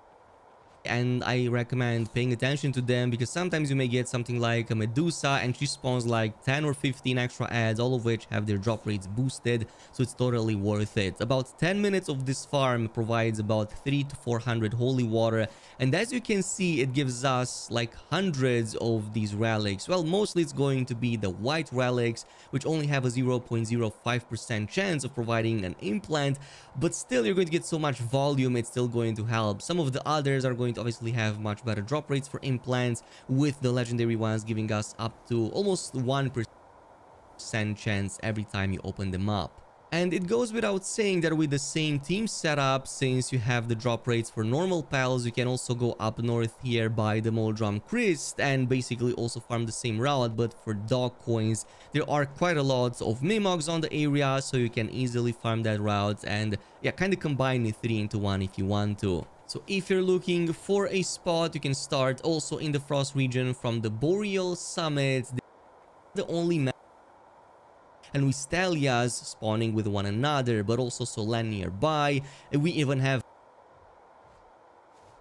and I recommend paying attention to them because sometimes you may get something like a Medusa and she spawns like 10 or 15 extra ads, all of which have their drop rates boosted, so it's totally worth it. About 10 minutes of this farm provides about 300 to 400 holy water, and as you can see, it gives us like hundreds of these relics. Well, mostly it's going to be the white relics, which only have a 0.05% chance of providing an implant, but still you're going to get so much volume, it's still going to help. Some of the others are going to obviously have much better drop rates for implants, with the legendary ones giving us up to almost 1% chance every time you open them up. And it goes without saying that with the same team setup, since you have the drop rates for normal pals, you can also go up north here by the Moldrum Christ and basically also farm the same route, but for dog coins. There are quite a lot of Mimogs on the area, so you can easily farm that route and yeah, kind of combine the 3 into 1 if you want to. So if you're looking for a spot, you can start also in the Frost region from the Boreal Summit, the only map, and with Stelias spawning with one another, but also Solan nearby. And we even have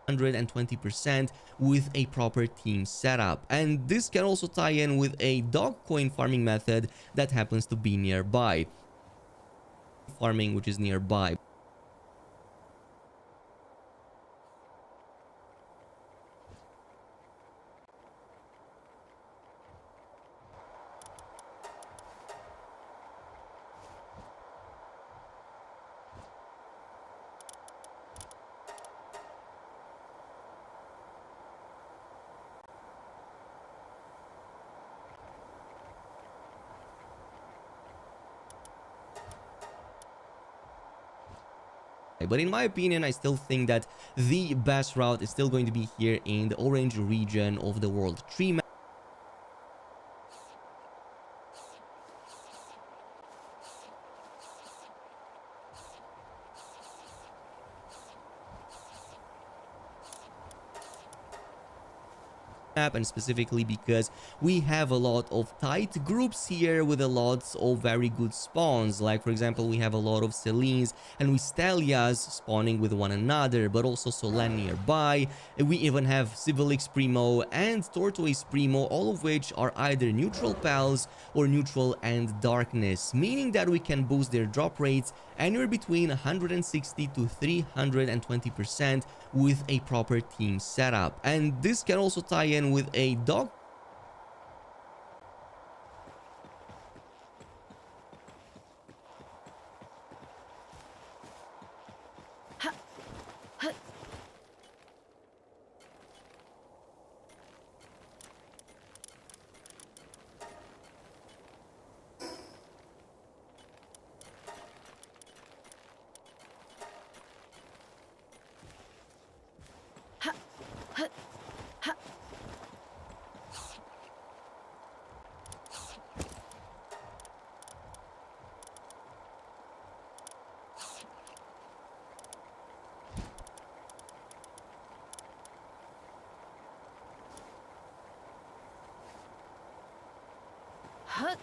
120% with a proper team setup, and this can also tie in with a dog coin farming method that happens to be nearby, farming which is nearby. But in my opinion, I still think that the best route is still going to be here in the orange region of the World Tree map. And specifically because we have a lot of tight groups here with a lot of very good spawns. Like for example, we have a lot of Selines and Wistelias spawning with one another, but also Solan nearby. And we even have Civilix Primo and Tortoise Primo, all of which are either neutral pals or neutral and darkness, meaning that we can boost their drop rates anywhere between 160 to 320% with a proper team setup. And this can also tie in with a dog Huh.